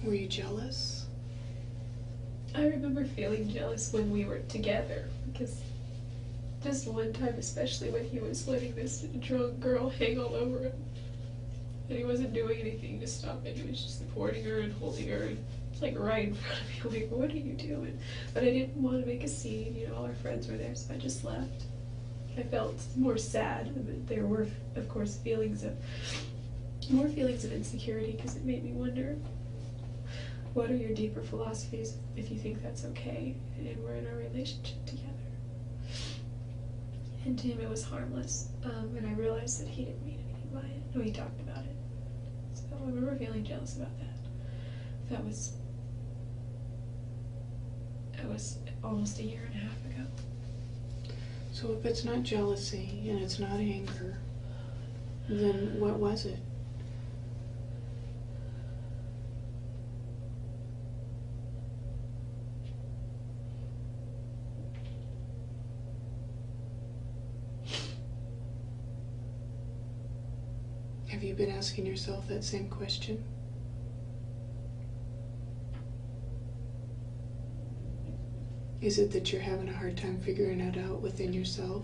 Were you jealous?
I remember feeling jealous when we were together, because just one time, especially when he was letting this drunk girl hang all over him, and he wasn't doing anything to stop it. He was just supporting her and holding her, and like right in front of me, like, what are you doing? But I didn't want to make a scene, all our friends were there, so I just left. I felt more sad, but there were, of course, more feelings of insecurity, because it made me wonder, what are your deeper philosophies if you think that's okay and we're in a relationship together? And to him it was harmless, and I realized that he didn't mean anything by it. No, he talked about it. So I remember feeling jealous about that. That was almost a year and a half ago.
So if it's not jealousy and it's not anger, then what was it? Have you been asking yourself that same question? Is it that you're having a hard time figuring it out within yourself?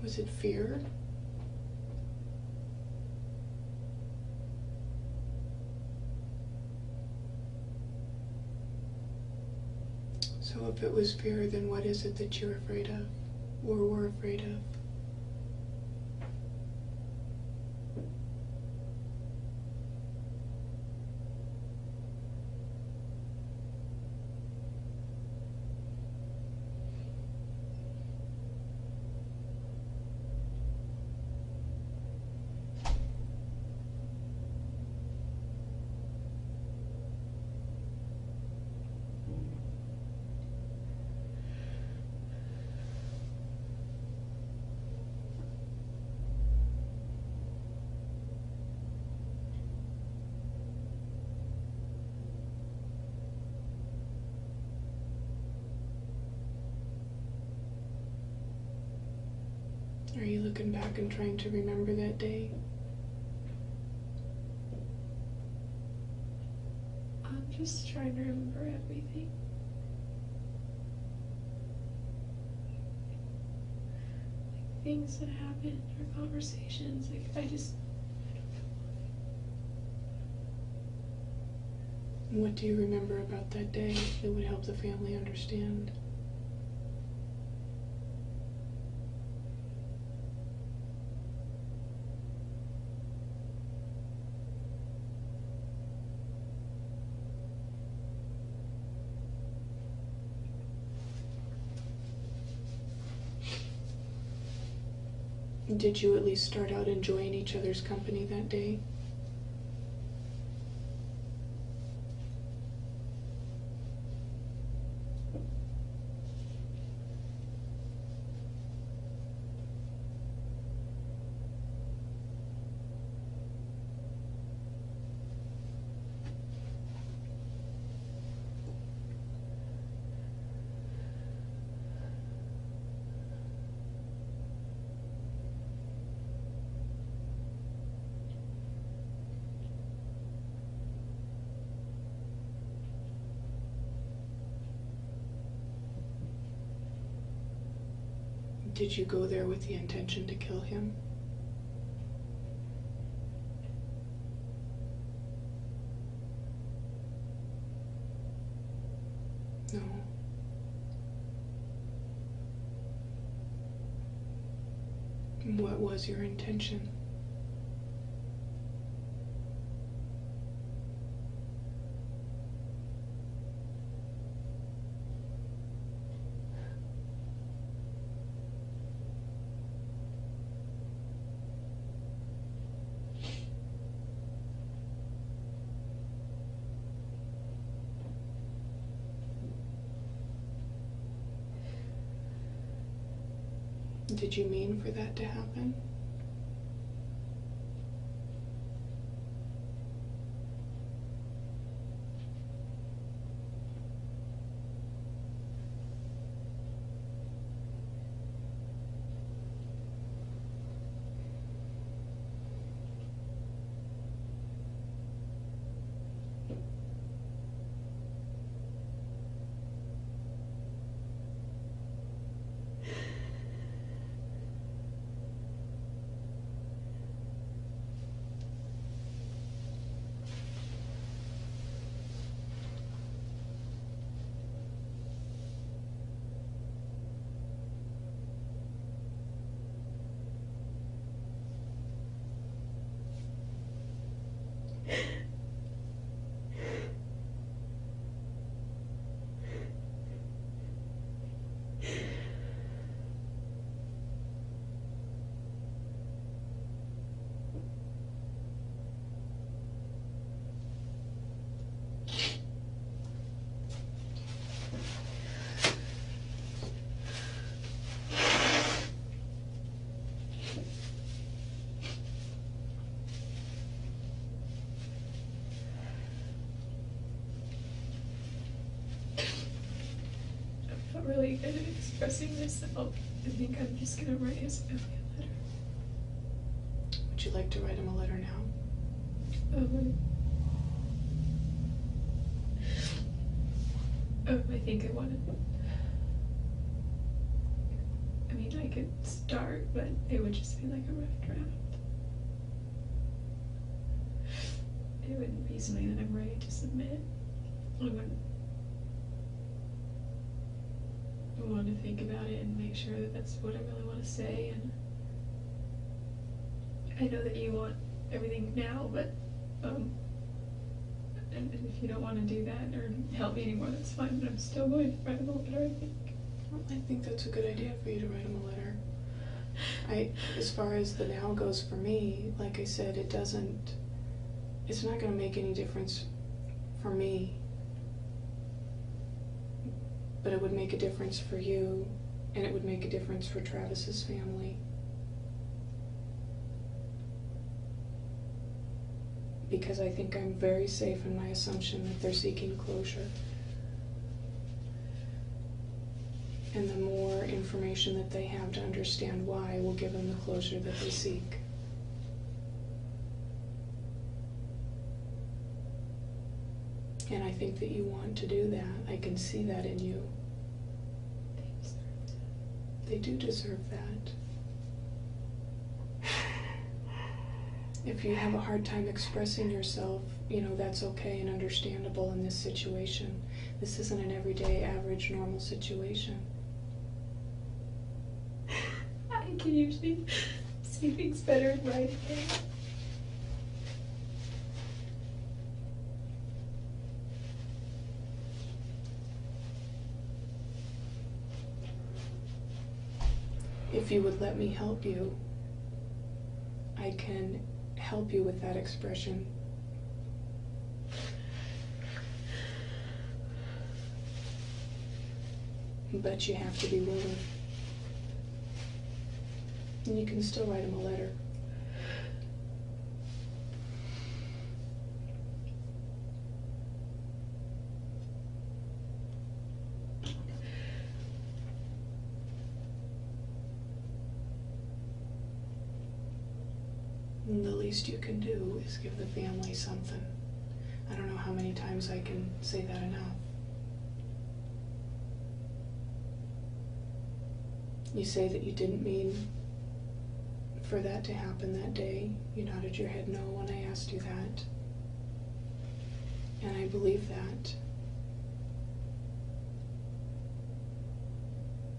Was it fear? So if it was fear, then what is it that you're afraid of, or were afraid of? Are you looking back and trying to remember that day?
I'm just trying to remember everything. Like things that happened or conversations. Like I don't know.
What do you remember about that day that would help the family understand? Did you at least start out enjoying each other's company that day? Did you go there with the intention to kill him? No. What was your intention? Did you mean for that to happen?
Really good at expressing myself. I think I'm just gonna write his family a letter.
Would you like to write him a letter now?
I think I mean, I could start, but it would just be like a rough draft. It wouldn't be something that I'm ready to submit. I wouldn't want to think about it and make sure that that's what I really want to say. And I know that you want everything now, but and if you don't want to do that or help me anymore, that's fine. But I'm still going to write him a letter, I think.
Well, I think that's a good idea for you to write him a letter. As far as the now goes for me, like I said, it's not going to make any difference for me, but it would make a difference for you, and it would make a difference for Travis's family. Because I think I'm very safe in my assumption that they're seeking closure. And the more information that they have to understand why will give them the closure that they seek. And I think that you want to do that. I can see that in you. They do deserve that. If you have a hard time expressing yourself, that's okay and understandable in this situation. This isn't an everyday, average, normal situation.
I can usually see things better in writing it.
If you would let me help you, I can help you with that expression. But you have to be willing. And you can still write him a letter. And the least you can do is give the family something. I don't know how many times I can say that enough. You say that you didn't mean for that to happen that day. You nodded your head no when I asked you that. And I believe that.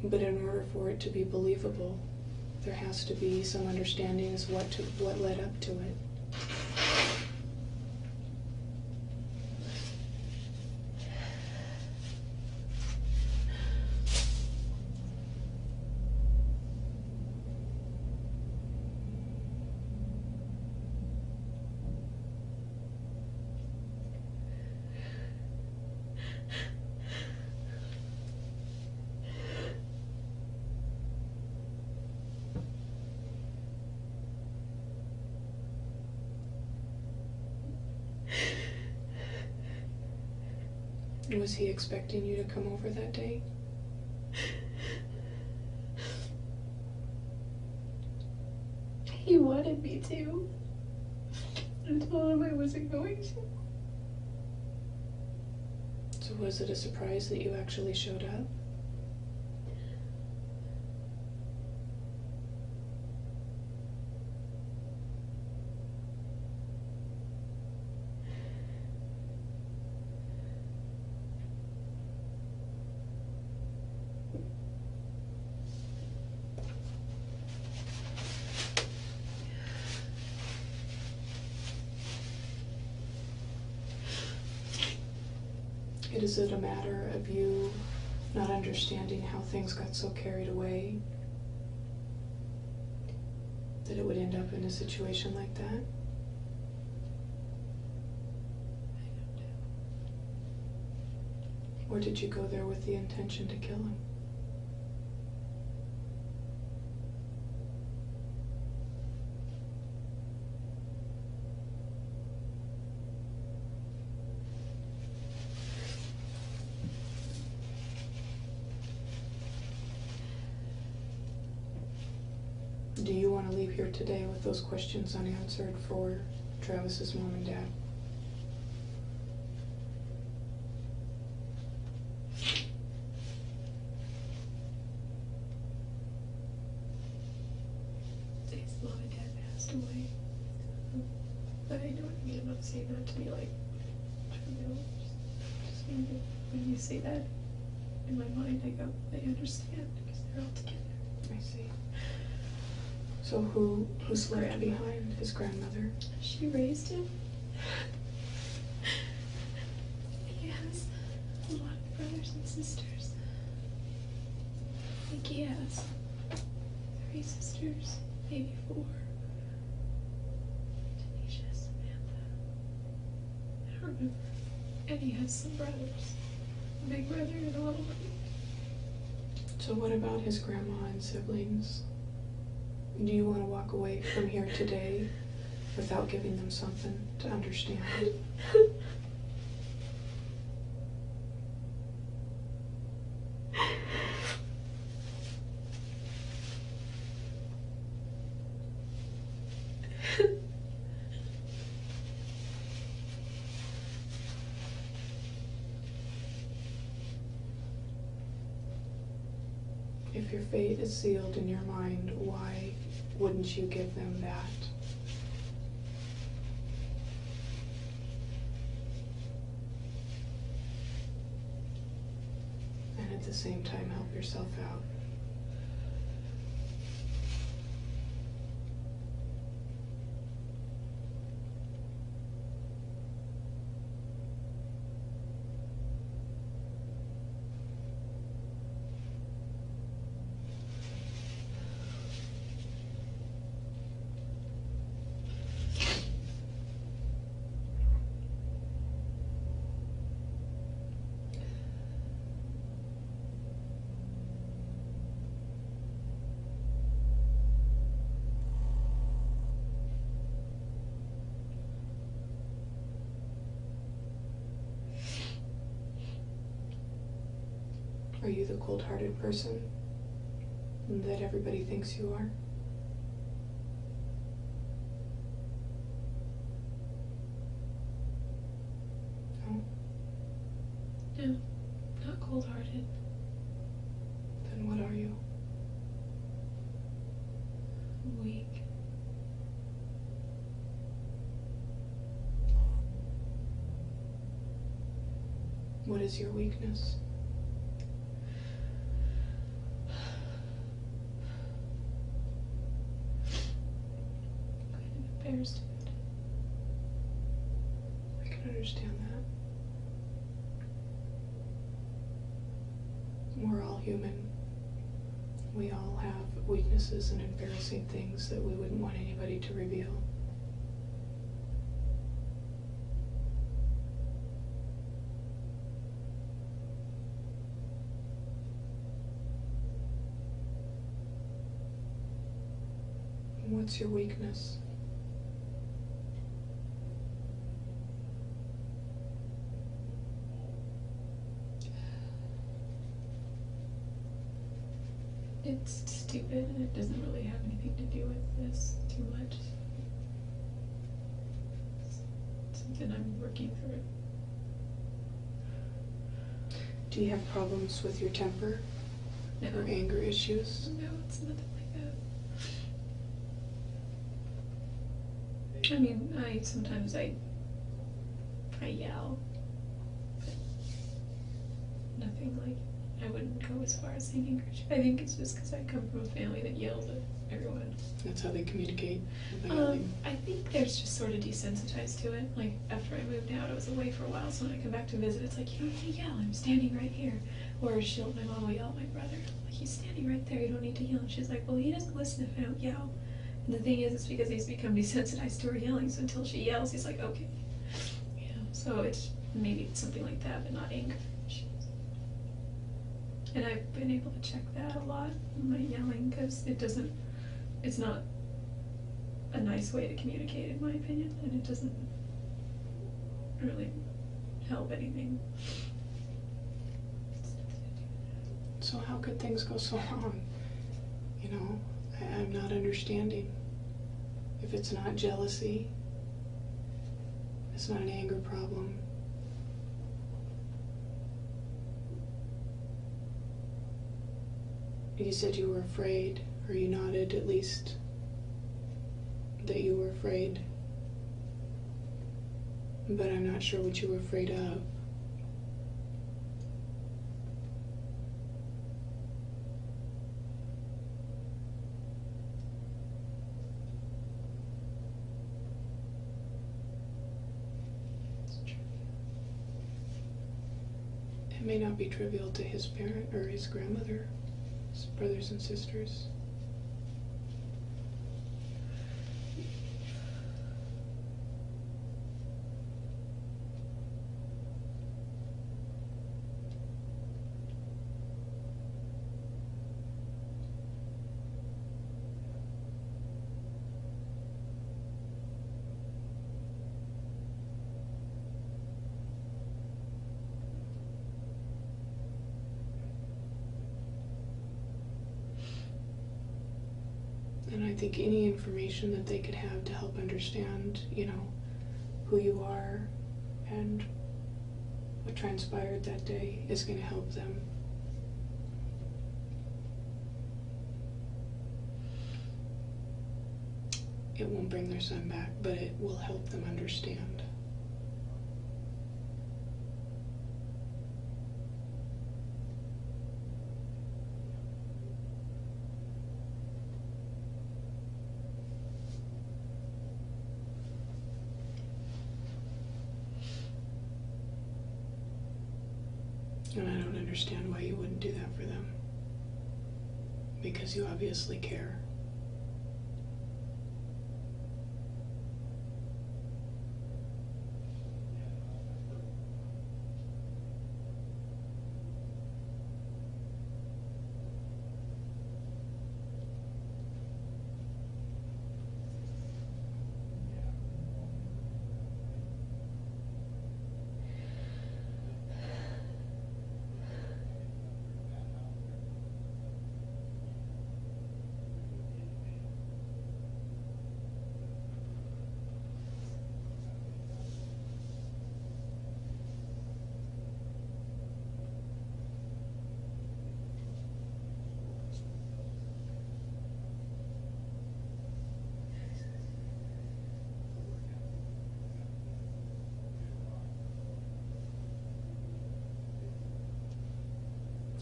But in order for it to be believable, there has to be some understanding as what led up to it. Was he expecting you to come over that day?
He wanted me to. I told him I wasn't going to.
So was it a surprise that you actually showed up? Is it a matter of you not understanding how things got so carried away that it would end up in a situation like that?
I don't know.
Or did you go there with the intention to kill him? Do you want to leave here today with those questions unanswered for Travis's mom and dad?
But I know I'm not saying that to be like trivial. Just mean that when you say that, in my mind I go, I understand because they're all together.
I see. So who's left behind? His grandmother?
She raised him. He has a lot of brothers and sisters. I think he has 3 sisters, maybe 4. Tanisha, Samantha. I don't remember. And he has some brothers. A big brother and a little brother.
So what about his grandma and siblings? Do you want to walk away from here today without giving them something to understand? If your fate is sealed in your mind, why wouldn't you give them that? And at the same time, help yourself out. Are you the cold-hearted person that everybody thinks you are? No?
No, not cold-hearted.
Then what are you?
Weak.
What is your weakness?
Embarrassed.
I can understand that. We're all human. We all have weaknesses and embarrassing things that we wouldn't want anybody to reveal. What's your weakness?
It's stupid and it doesn't really have anything to do with this too much. It's something I'm working through.
Do you have problems with your temper
No.
or anger issues?
No, it's nothing like that. I mean, sometimes I yell, but nothing like, I wouldn't go as far as saying angry. I think it's just because I come from a family that yells at everyone.
That's how they communicate. By yelling.
I think there's just sort of desensitized to it. Like, after I moved out, I was away for a while, so when I come back to visit, it's like, you don't need to yell, I'm standing right here. Or my mom will yell at my brother, like, he's standing right there, you don't need to yell. And she's like, well, he doesn't listen if I don't yell. And the thing is, it's because he's become desensitized to her yelling, so until she yells, he's like, okay. You know, so it's maybe something like that, but not anger. And I've been able to check that a lot in my yelling, because it's not a nice way to communicate, in my opinion, and it doesn't really help anything.
So how could things go so wrong? You know, I'm not understanding. If it's not jealousy, it's not an anger problem. You said you were afraid, or you nodded at least that you were afraid. but I'm not sure what you were afraid of. It may not be trivial to his parent or his grandmother, his brothers and sisters. And I think any information that they could have to help understand, who you are and what transpired that day is going to help them. It won't bring their son back, but it will help them understand. And I don't understand why you wouldn't do that for them. Because you obviously care.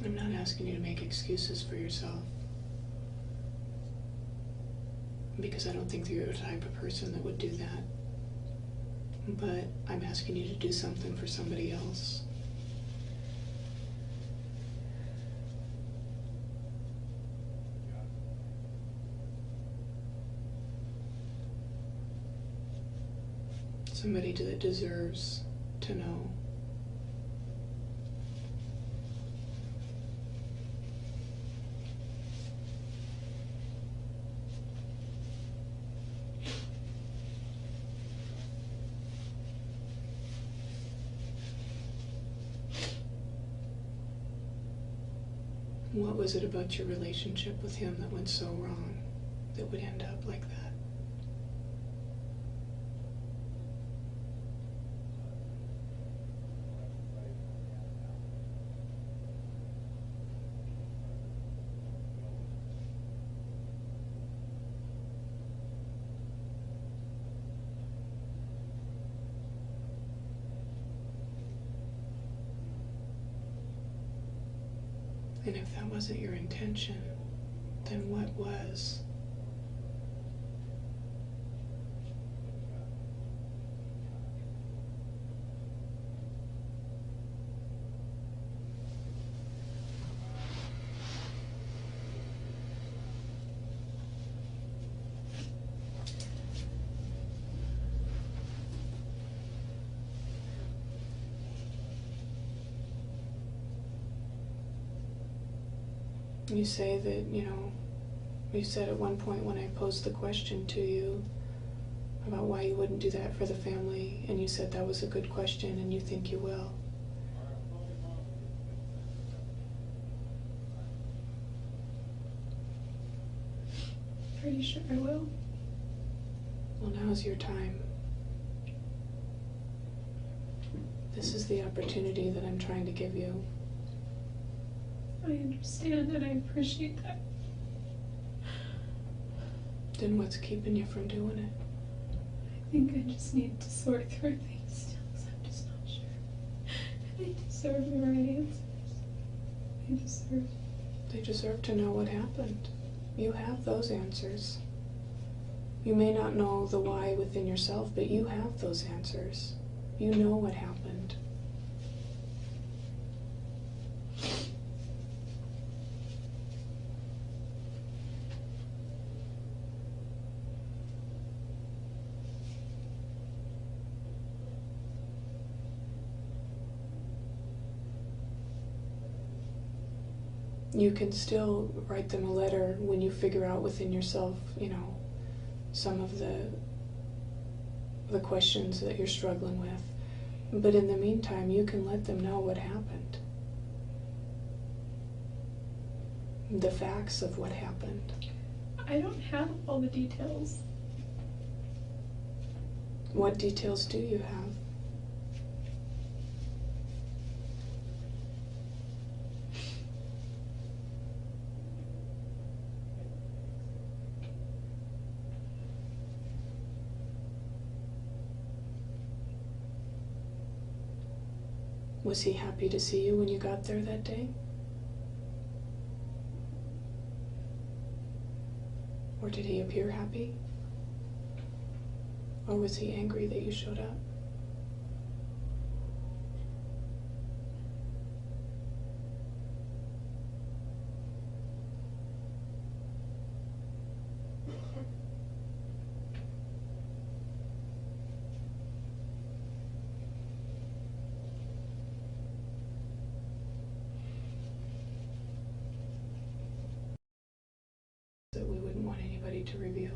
I'm not asking you to make excuses for yourself, because I don't think that you're the type of person that would do that. But I'm asking you to do something for somebody else. Somebody that deserves to know. What was it about your relationship with him that went so wrong, that would end up like that? And if that wasn't your intention, then what was? You say that, you said at one point when I posed the question to you about why you wouldn't do that for the family, and you said that was a good question and you think you will.
Pretty sure I will.
Well, now's your time. This is the opportunity that I'm trying to give you.
I understand and I appreciate that.
Then what's keeping you from doing it?
I think I just need to sort through things. deserve the right answers.
They deserve to know what happened. You have those answers. You may not know the why within yourself, but you have those answers. You know what happened. You can still write them a letter when you figure out within yourself, some of the questions that you're struggling with. But in the meantime, you can let them know what happened. The facts of what happened.
I don't have all the details.
What details do you have? Was he happy to see you when you got there that day? Or did he appear happy? Or was he angry that you showed up? That we wouldn't want anybody to reveal.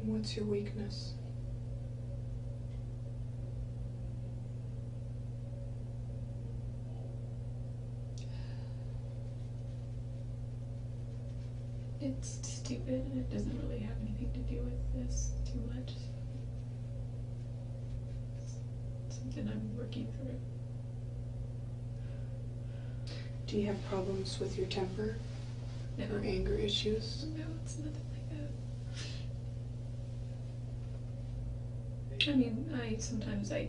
What's your weakness?
It's stupid and it doesn't really have anything to do with this too much. It's something I'm working through.
Do you have problems with your temper?
No.
Or anger issues?
No, it's nothing like that. I mean, sometimes I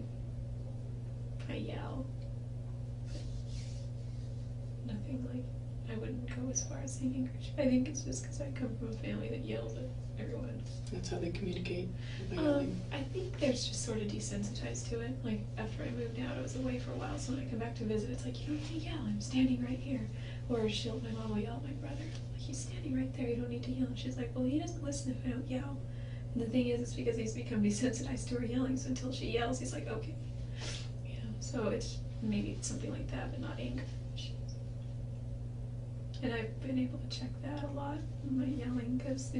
yell, but nothing like, I wouldn't go as far as saying angry. I think it's just because I come from a family that yells at everyone.
That's how they communicate, by yelling.
I think they're just sort of desensitized to it. Like, after I moved out, I was away for a while, so when I come back to visit, it's like, you don't need to yell, I'm standing right here. Or my mom will yell at my brother, like, he's standing right there, you don't need to yell. And she's like, well, he doesn't listen if I don't yell. And the thing is, it's because he's become desensitized to her yelling, so until she yells, he's like, okay. So it's something like that, but not anger. And I've been able to check that a lot in my yelling, because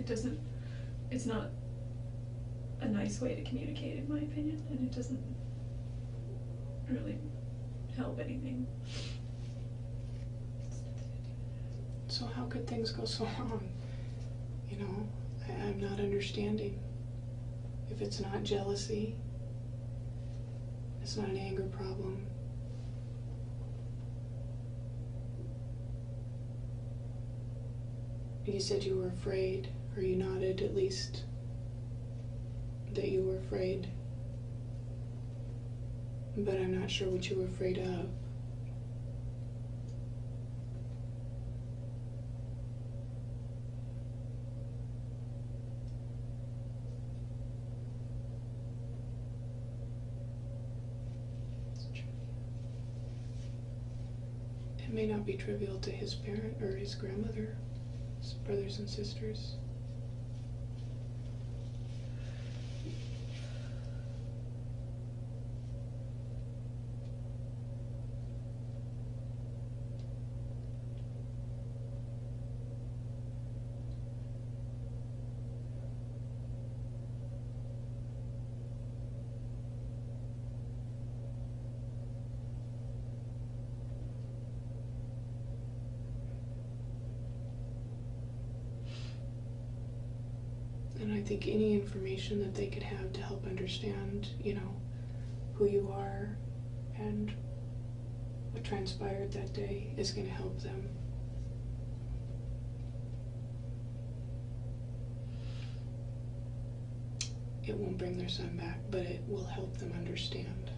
it's not a nice way to communicate, in my opinion, and it doesn't really help anything.
So how could things go so wrong? I'm not understanding. If it's not jealousy, it's not an anger problem. You said you were afraid, or you nodded at least that you were afraid. But I'm not sure what you were afraid of. It may not be trivial to his parent or his grandmother, his brothers and sisters. And I think any information that they could have to help understand, who you are and what transpired that day is going to help them. It won't bring their son back, but it will help them understand.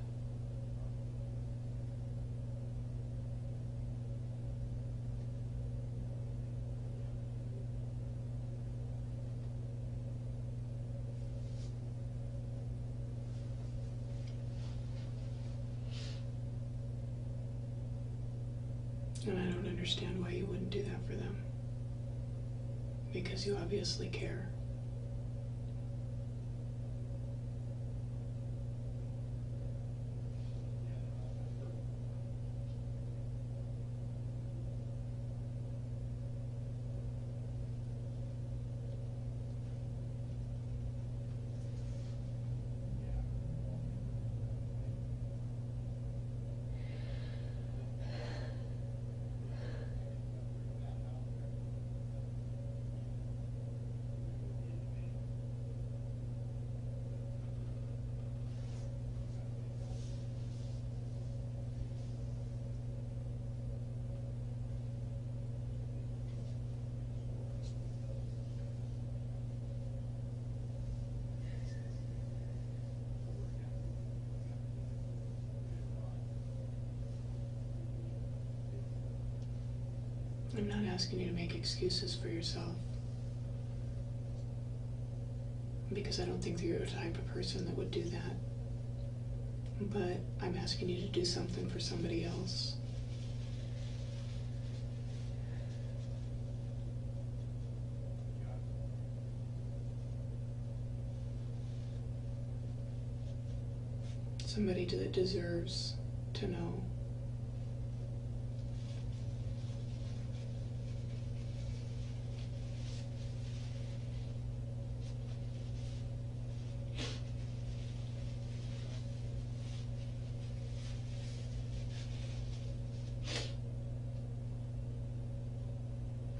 And I don't understand why you wouldn't do that for them. Because you obviously care. I'm not asking you to make excuses for yourself, because I don't think that you're the type of person that would do that. But I'm asking you to do something for somebody else. Somebody that deserves to know.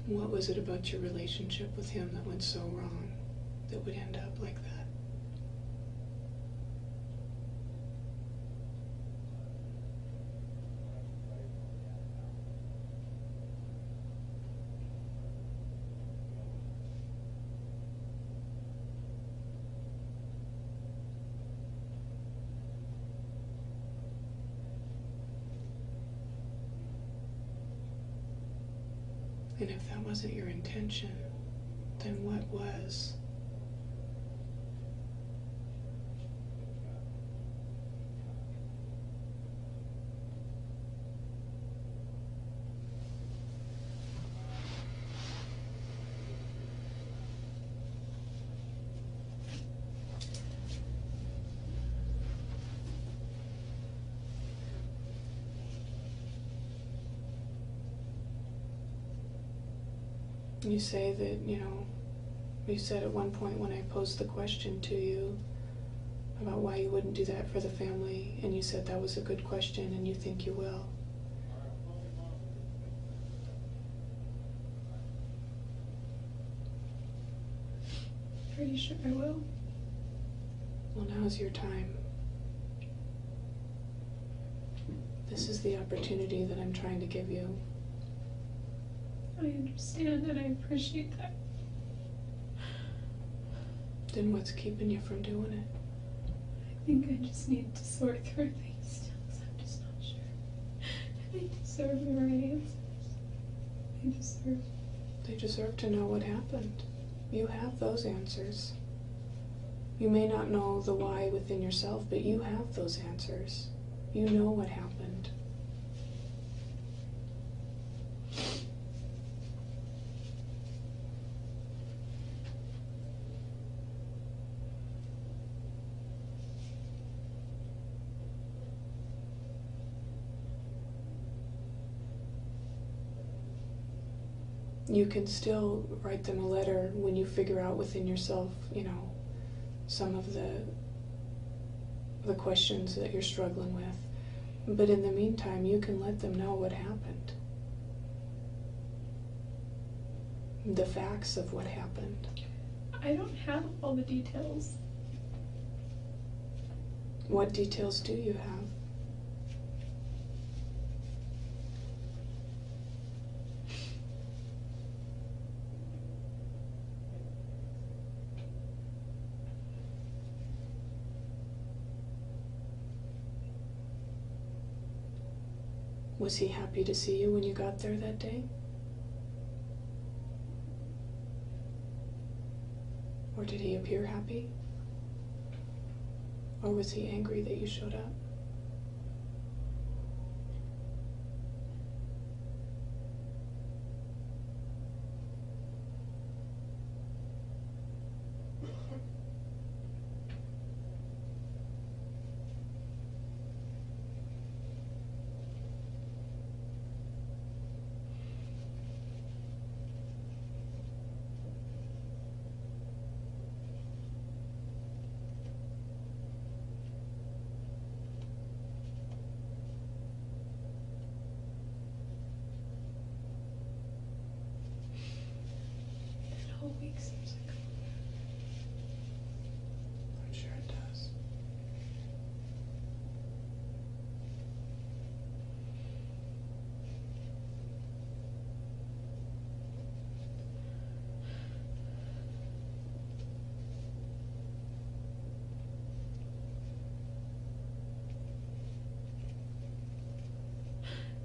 What was it about your relationship with him that went so wrong, that would end up like that? And if that wasn't your intention, then what was? You say that, you said at one point when I posed the question to you about why you wouldn't do that for the family, and you said that was a good question and you think you will.
Pretty sure I will.
Well, now's your time. This is the opportunity that I'm trying to give you.
I understand and I appreciate that.
Then what's keeping you from doing it?
I think I just need to sort through things still, because I'm just not sure. They deserve the right answers.
They deserve to know what happened. You have those answers. You may not know the why within yourself, but you have those answers. You know what happened. You can still write them a letter when you figure out within yourself, some of the questions that you're struggling with. But in the meantime, you can let them know what happened. The facts of what happened.
I don't have all the details.
What details do you have? Was he happy to see you when you got there that day? Or did he appear happy? Or was he angry that you showed up?
That whole week seems like
I'm sure it does.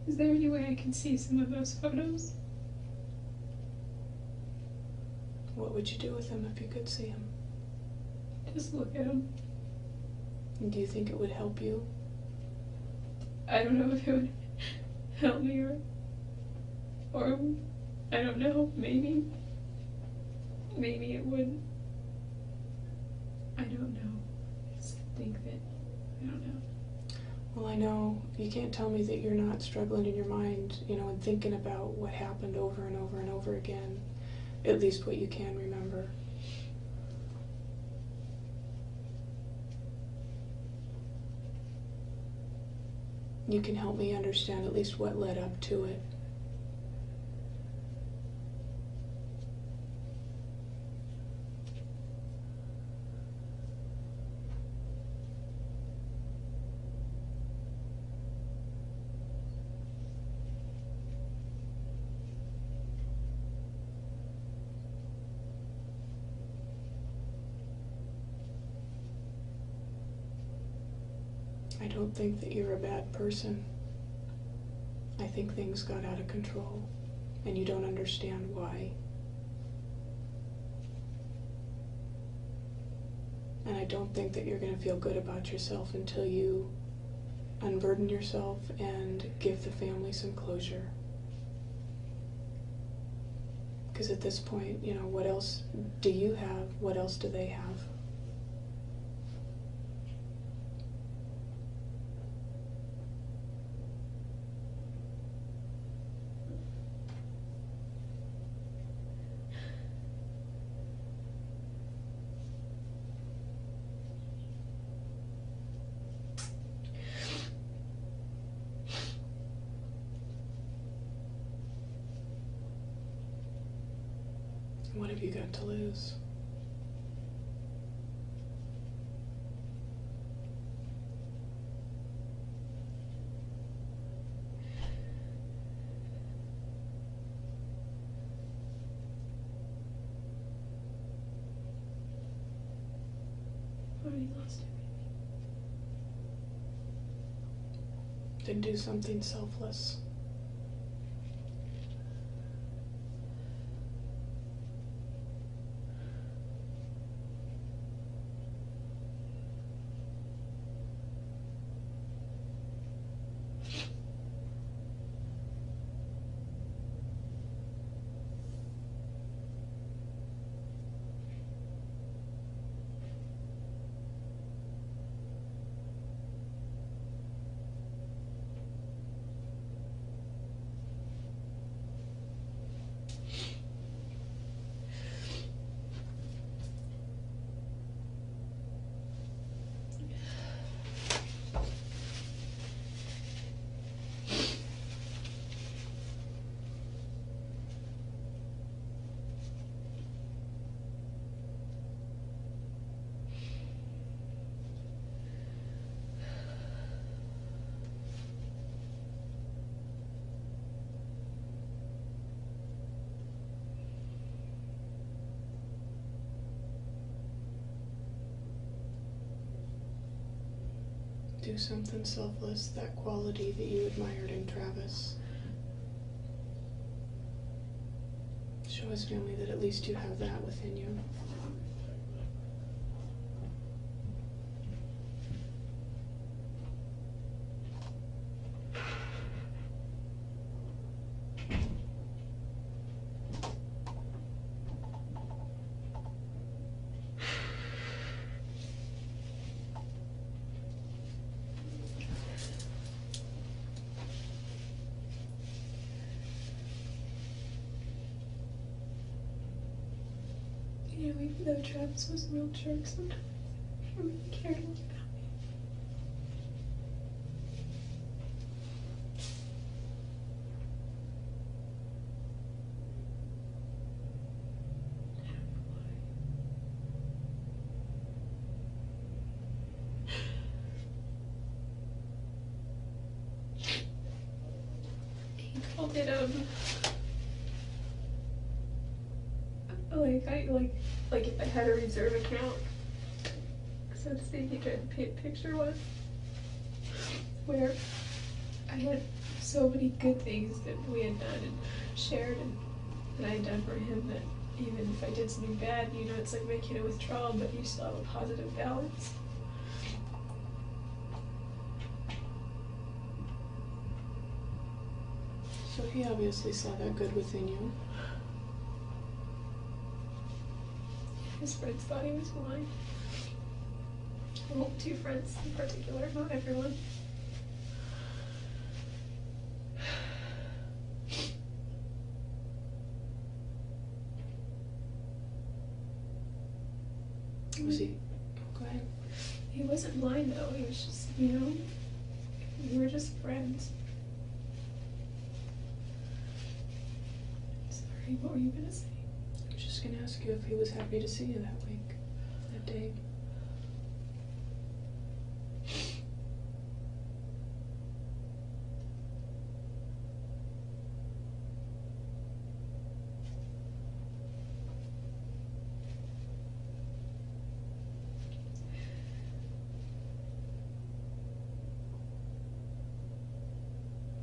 Is there any way I can see some of those photos?
What would you do with him if you could see him?
Just look at them.
And do you think it would help you?
I don't know if it would help me or I don't know, maybe it would. I don't know. I just think that, I don't know.
Well, I know you can't tell me that you're not struggling in your mind, and thinking about what happened over and over and over again. At least what you can remember. You can help me understand at least what led up to it. I don't think that you're a bad person. I think things got out of control, and you don't understand why. And I don't think that you're going to feel good about yourself until you unburden yourself and give the family some closure. Because at this point, what else do you have? What else do they have? What have you got to lose?
I've already lost everything.
Then do something selfless. do something selfless, that quality that you admired in Travis. Show his family that at least you have that within you.
You know, even though Travis was a real jerk sometimes, he really cared a lot about me. He called it like if I had a reserve account, so to speak, he tried to paint a picture with, where I had so many good things that we had done and shared and that I had done for him, that even if I did something bad, you know, it's like making a withdrawal, but you still have a positive balance.
So he obviously saw that good within you.
His friends thought he was blind. Well, 2 friends in particular, not everyone.
Was he? Oh, go ahead.
He wasn't blind though, he was just, you know, we were just friends. Sorry, what were you gonna say?
I was just gonna ask you if he was happy to see you that week, that day.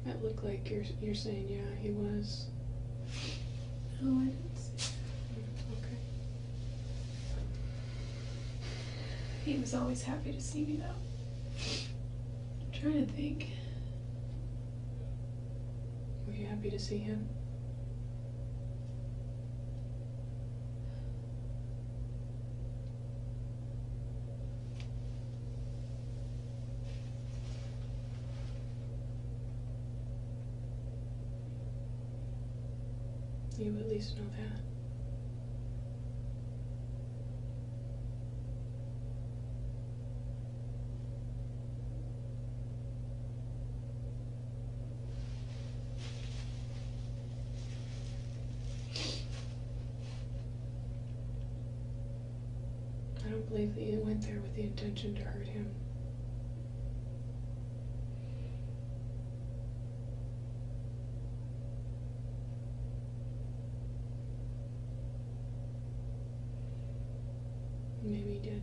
It looked like you're saying, yeah, he was.
No, I didn't see.
Okay.
He was always happy to see me though. I'm trying to think.
Were you happy to see him? You at least know that. I don't believe that you went there with the intention to hurt him. Maybe he did.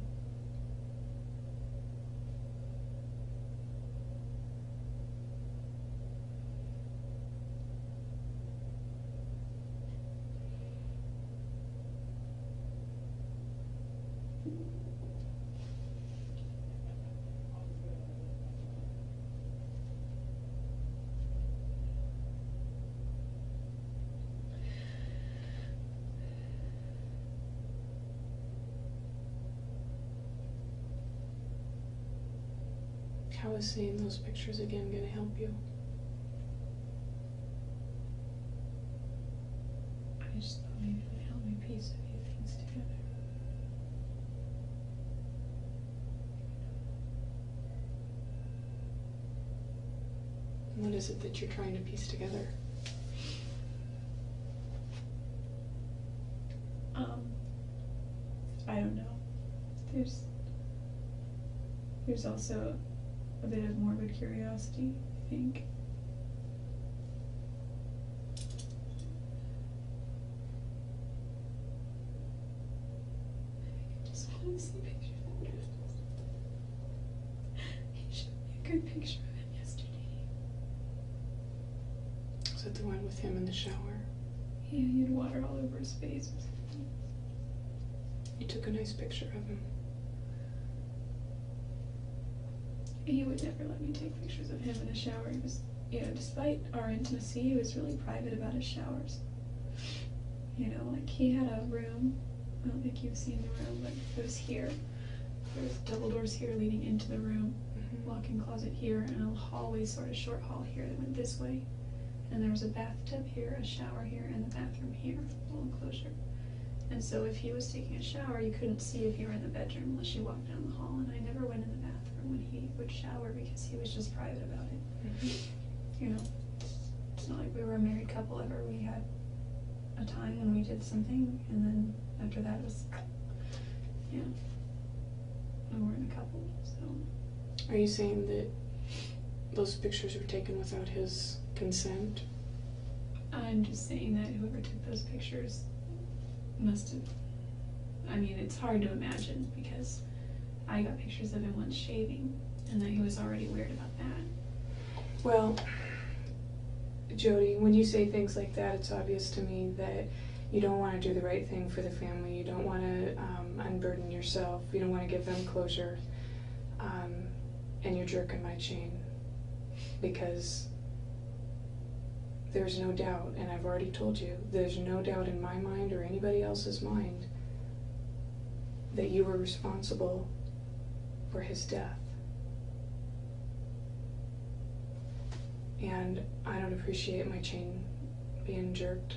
How is seeing those pictures again going to help you?
I just thought maybe it would help me piece a few things together.
What is it that you're trying to piece together?
I don't know. There's also a bit of morbid curiosity, I think. I just want to see pictures of Travis. He showed me
Was it the one with him in the shower?
Yeah, he had water all over his face.
You took a nice picture of him.
He would never let me take pictures of him in the shower. He was, despite our intimacy, he was really private about his showers. Like he had a room. I don't think you've seen the room, but it was here. There was double doors here leading into the room, walk-in closet here, and a hallway, sort of short hall here that went this way. And there was a bathtub here, a shower here, and the bathroom here, little enclosure. And so if he was taking a shower, you couldn't see if you were in the bedroom unless you walked down the hall. And I never went in the bathroom when he would shower because he was just private about it. It's not like we were a married couple ever. We had a time when we did something, and then after that it was, we weren't a couple. So
Are you saying that those pictures were taken without his consent?
I'm just saying that whoever took those pictures must have, it's hard to imagine because I got pictures of him once shaving, and that he was already weird about that.
Well, Jodi, when you say things like that, it's obvious to me that you don't want to do the right thing for the family. You don't want to unburden yourself. You don't want to give them closure. And you're jerking my chain because there's no doubt, and I've already told you, there's no doubt in my mind or anybody else's mind that you were responsible for his death. And I don't appreciate my chain being jerked.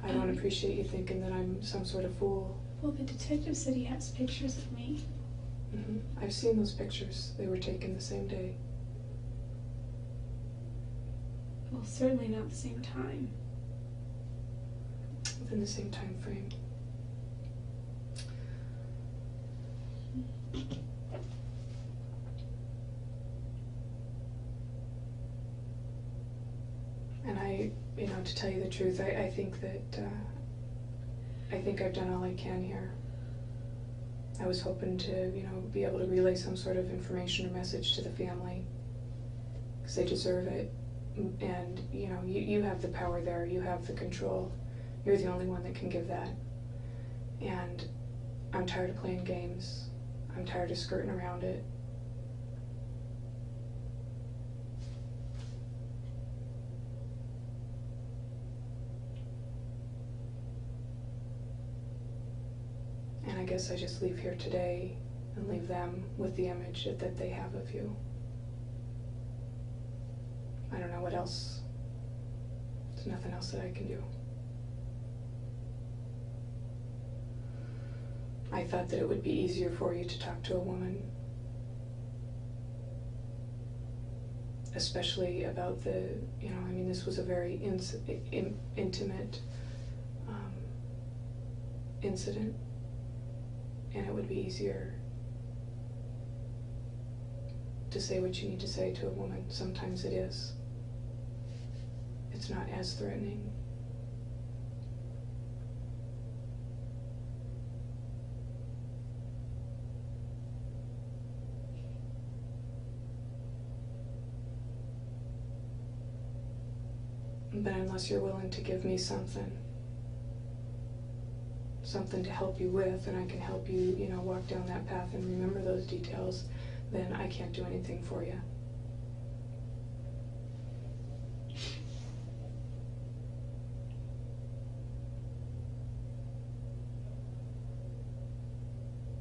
I don't appreciate you thinking that I'm some sort of fool.
Well, the detective said he has pictures of me.
I've seen those pictures. They were taken the same day.
Well, certainly not the same time.
Within the same time frame. And to tell you the truth, I think that, I think I've done all I can here. I was hoping to, be able to relay some sort of information or message to the family, because they deserve it. And, you have the power there, you have the control. You're the only one that can give that. And I'm tired of playing games. I'm tired of skirting around it. And I guess I just leave here today and leave them with the image that they have of you. I don't know what else. There's nothing else that I can do. I thought that it would be easier for you to talk to a woman, especially about the, this was a very intimate incident, and it would be easier to say what you need to say to a woman. Sometimes it is. It's not as threatening. But unless you're willing to give me something to help you with, and I can help you, walk down that path and remember those details, then I can't do anything for you.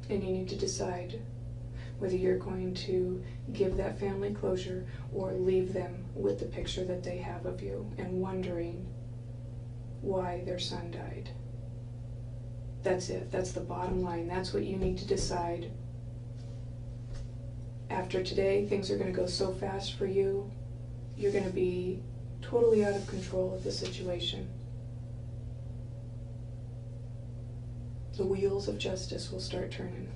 And you need to decide whether you're going to give that family closure or leave them with the picture that they have of you and wondering why their son died. That's it. That's the bottom line. That's what you need to decide. After today, things are going to go so fast for you. You're going to be totally out of control of the situation. The wheels of justice will start turning.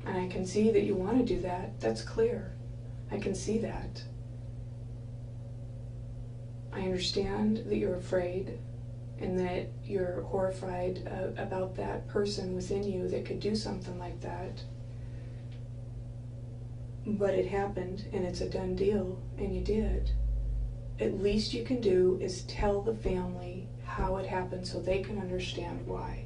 And I can see that you want to do that. That's clear. I can see that. I understand that you're afraid and that you're horrified about that person within you that could do something like that. But it happened, and it's a done deal, and you did. At least you can do is tell the family how it happened so they can understand why.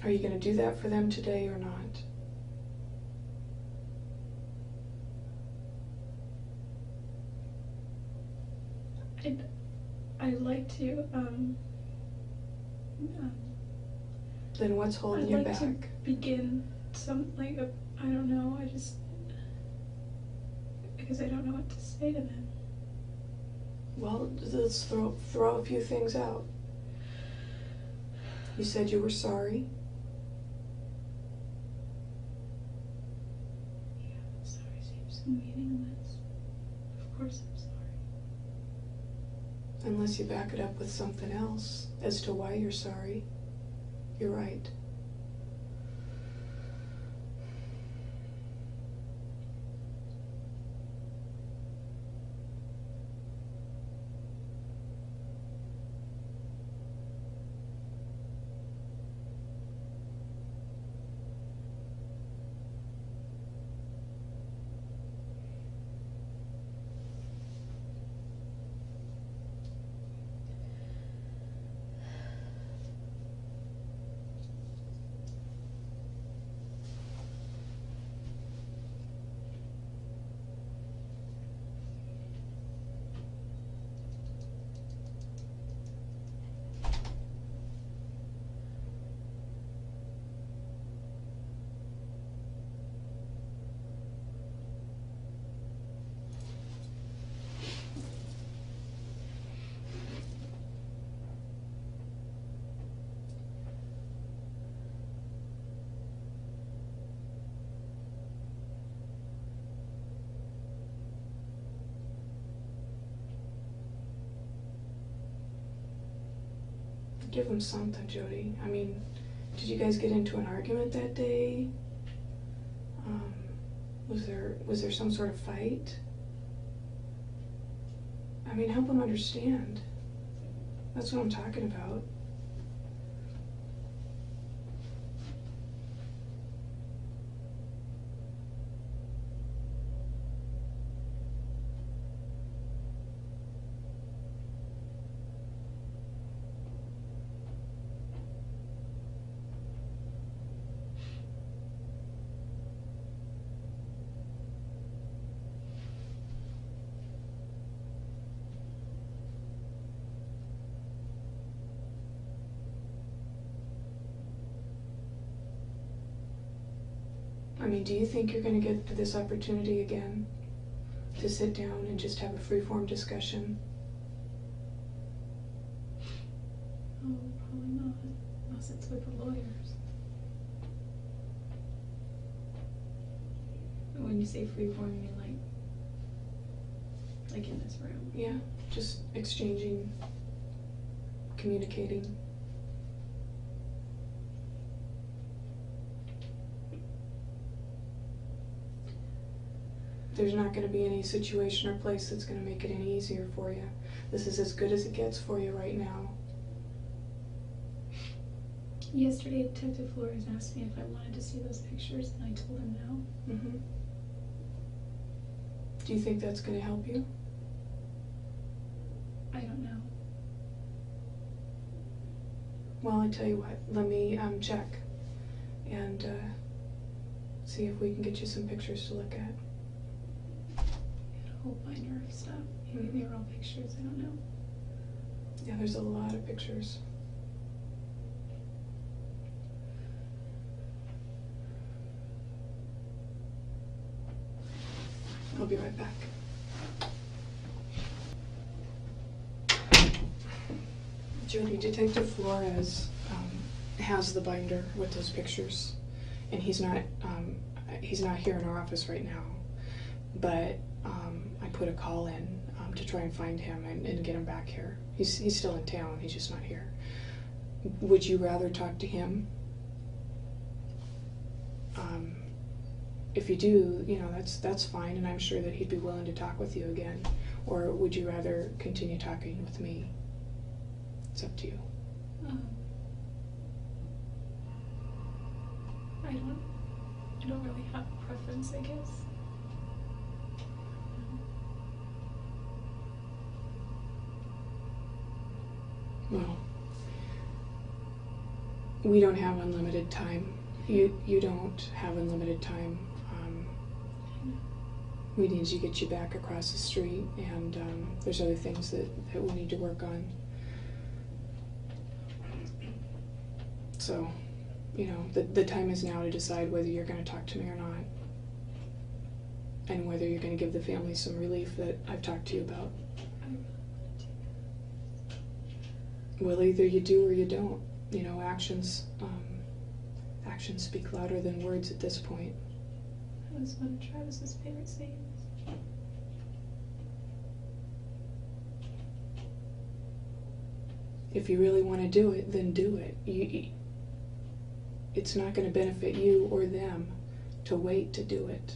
Are you going to do that for them today or not?
I'd like to,
Then what's holding
I'd
you
like
back?
to begin some, like, I don't know, because I don't know what to say to them.
Well, let's throw a few things out. You said you were sorry.
Yeah, sorry seems so meaningless. Of course I'm sorry.
Unless you back it up with something else as to why you're sorry. You're right. Give them something, Jodi. I mean, did you guys get into an argument that day? Was there some sort of fight? I mean, help them understand. That's what I'm talking about. I mean, do you think you're going to get this opportunity again to sit down and just have a free-form discussion?
Oh, probably not, unless it's with the lawyers. When you say freeform, you mean like in this room?
Yeah, just exchanging, communicating. There's not going to be any situation or place that's going to make it any easier for you. This is as good as it gets for you right now.
Yesterday, Detective Flores asked me if I wanted to see those pictures, and I told him no.
Mm-hmm. Do you think that's going to help you?
I don't know.
Well, I tell you what, let me check and see if we can get you some pictures to look at.
A whole binder of stuff. Maybe they were all pictures, I don't know.
Yeah, there's a lot of pictures. I'll be right back. Jodi, Detective Flores has the binder with those pictures, and he's not here in our office right now, but I put a call in to try and find him and get him back here. He's still in town, he's just not here. Would you rather talk to him if you do, that's fine, and I'm sure that he'd be willing to talk with you again. Or would you rather continue talking with me? It's up to you.
I don't really have a preference, I guess.
Well, we don't have unlimited time. You don't have unlimited time. We need to get you back across the street, and there's other things that we need to work on. So, the time is now to decide whether you're going to talk to me or not, and whether you're going to give the family some relief that I've talked to you about. Well, either you do or you don't. Actions speak louder than words at this point.
That was one of Travis's favorite sayings.
If you really want to do it, then do it. It's not going to benefit you or them to wait to do it.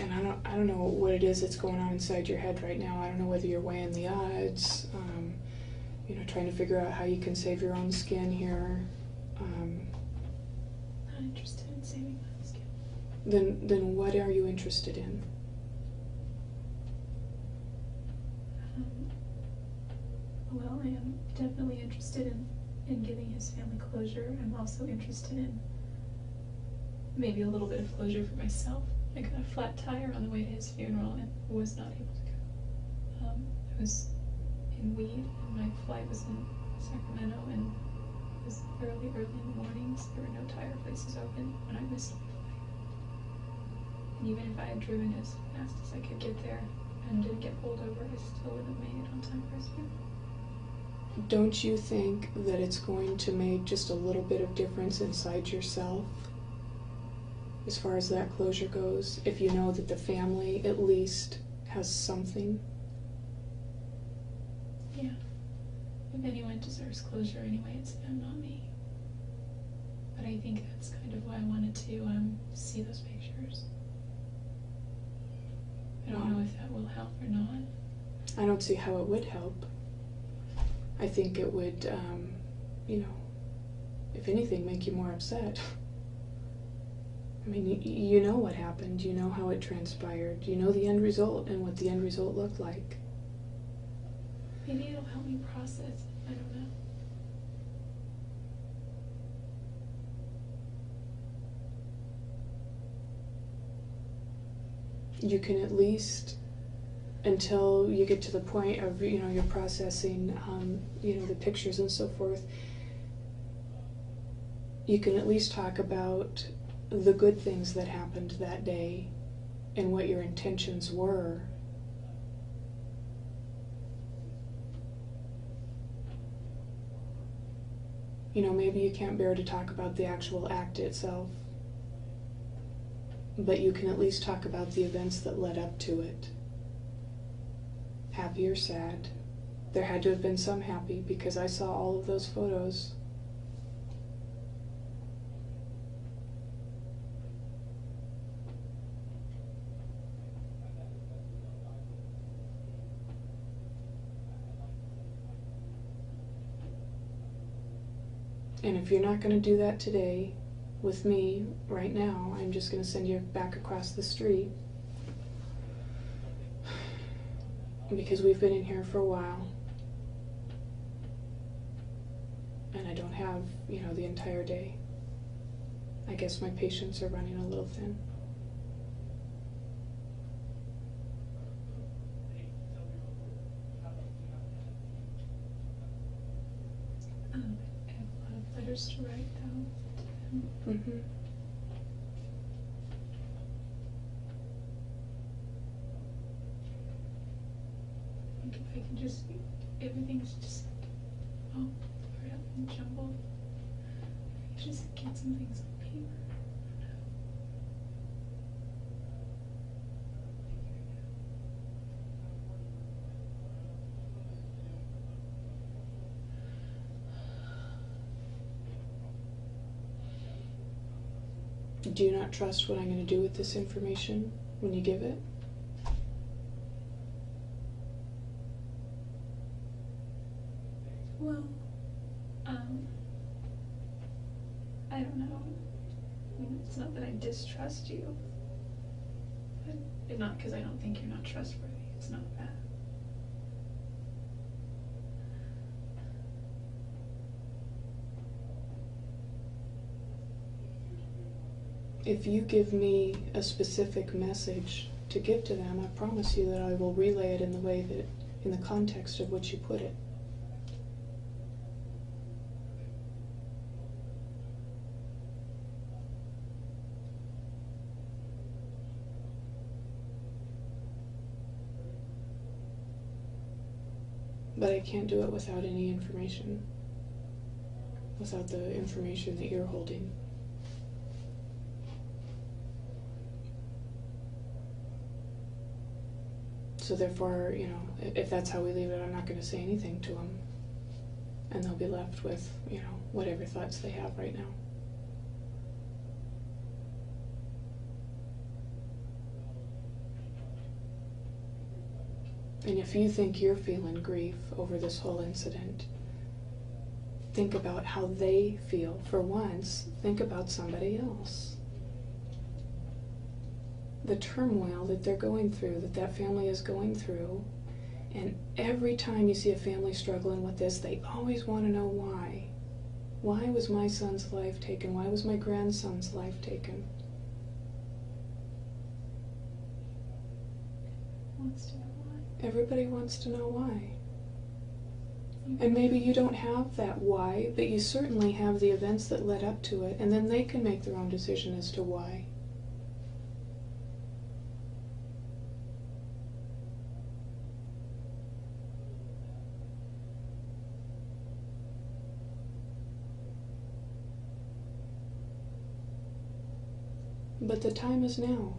And I don't know what it is that's going on inside your head right now. I don't know whether you're weighing the odds, trying to figure out how you can save your own skin here.
Not interested in saving my skin.
Then what are you interested in?
Well, I am definitely interested in giving his family closure. I'm also interested in maybe a little bit of closure for myself. I got a flat tire on the way to his funeral and was not able to go. I was in Weed, and my flight was in Sacramento, and it was early in the mornings. There were no tire places open when I missed my flight. And even if I had driven as fast as I could get there and didn't get pulled over, I still wouldn't have made it on time for his funeral.
Don't you think that it's going to make just a little bit of difference inside yourself as far as that closure goes, if you know that the family at least has something?
Yeah. If anyone deserves closure anyway, it's them, not me. But I think that's kind of why I wanted to see those pictures. I don't know if that will help or not.
I don't see how it would help. I think it would, if anything, make you more upset. I mean, you know what happened, you know how it transpired, you know the end result and what the end result looked like.
Maybe it'll help me process it. I don't know.
You can at least, until you get to the point of, you're processing, the pictures and so forth, you can at least talk about the good things that happened that day and what your intentions were. Maybe you can't bear to talk about the actual act itself, but you can at least talk about the events that led up to it. Happy or sad. There had to have been some happy, because I saw all of those photos. And if you're not going to do that today with me right now, I'm just going to send you back across the street. Because we've been in here for a while. And I don't have, the entire day. I guess my patience are running a little thin.
I have a lot of letters to write, though.
Mm-hmm.
Like if I can just, everything's just like all blurred up and jumbled. If I could just get some things on paper.
Do you not trust what I'm going to do with this information when you give it?
Well, I don't know. I mean, it's not that I distrust you, but it's not because I don't think you're not trustworthy. It's not that.
If you give me a specific message to give to them, I promise you that I will relay it in the way that, in the context of which you put it. But I can't do it without any information, without the information that you're holding. So therefore, you know, if that's how we leave it, I'm not going to say anything to them. And they'll be left with, you know, whatever thoughts they have right now. And if you think you're feeling grief over this whole incident, think about how they feel. For once, think about somebody else. The turmoil that they're going through, that that family is going through, and every time you see a family struggling with this, they always want to know why. Why was my son's life taken? Why was my grandson's life taken?
Wants to know why.
Everybody wants to know why. And maybe you don't have that why, but you certainly have the events that led up to it, and then they can make their own decision as to why. But the time is now.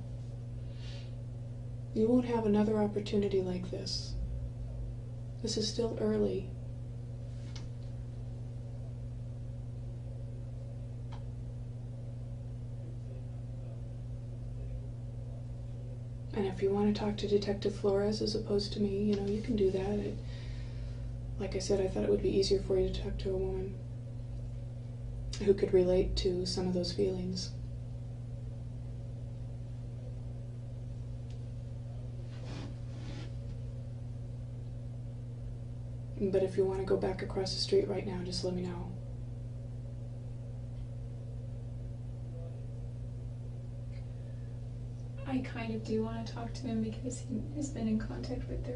You won't have another opportunity like this. This is still early. And if you want to talk to Detective Flores as opposed to me, you know, you can do that. Like I said, I thought it would be easier for you to talk to a woman who could relate to some of those feelings. But if you want to go back across the street right now, just let me know.
I kind of do want to talk to him because he has been in contact with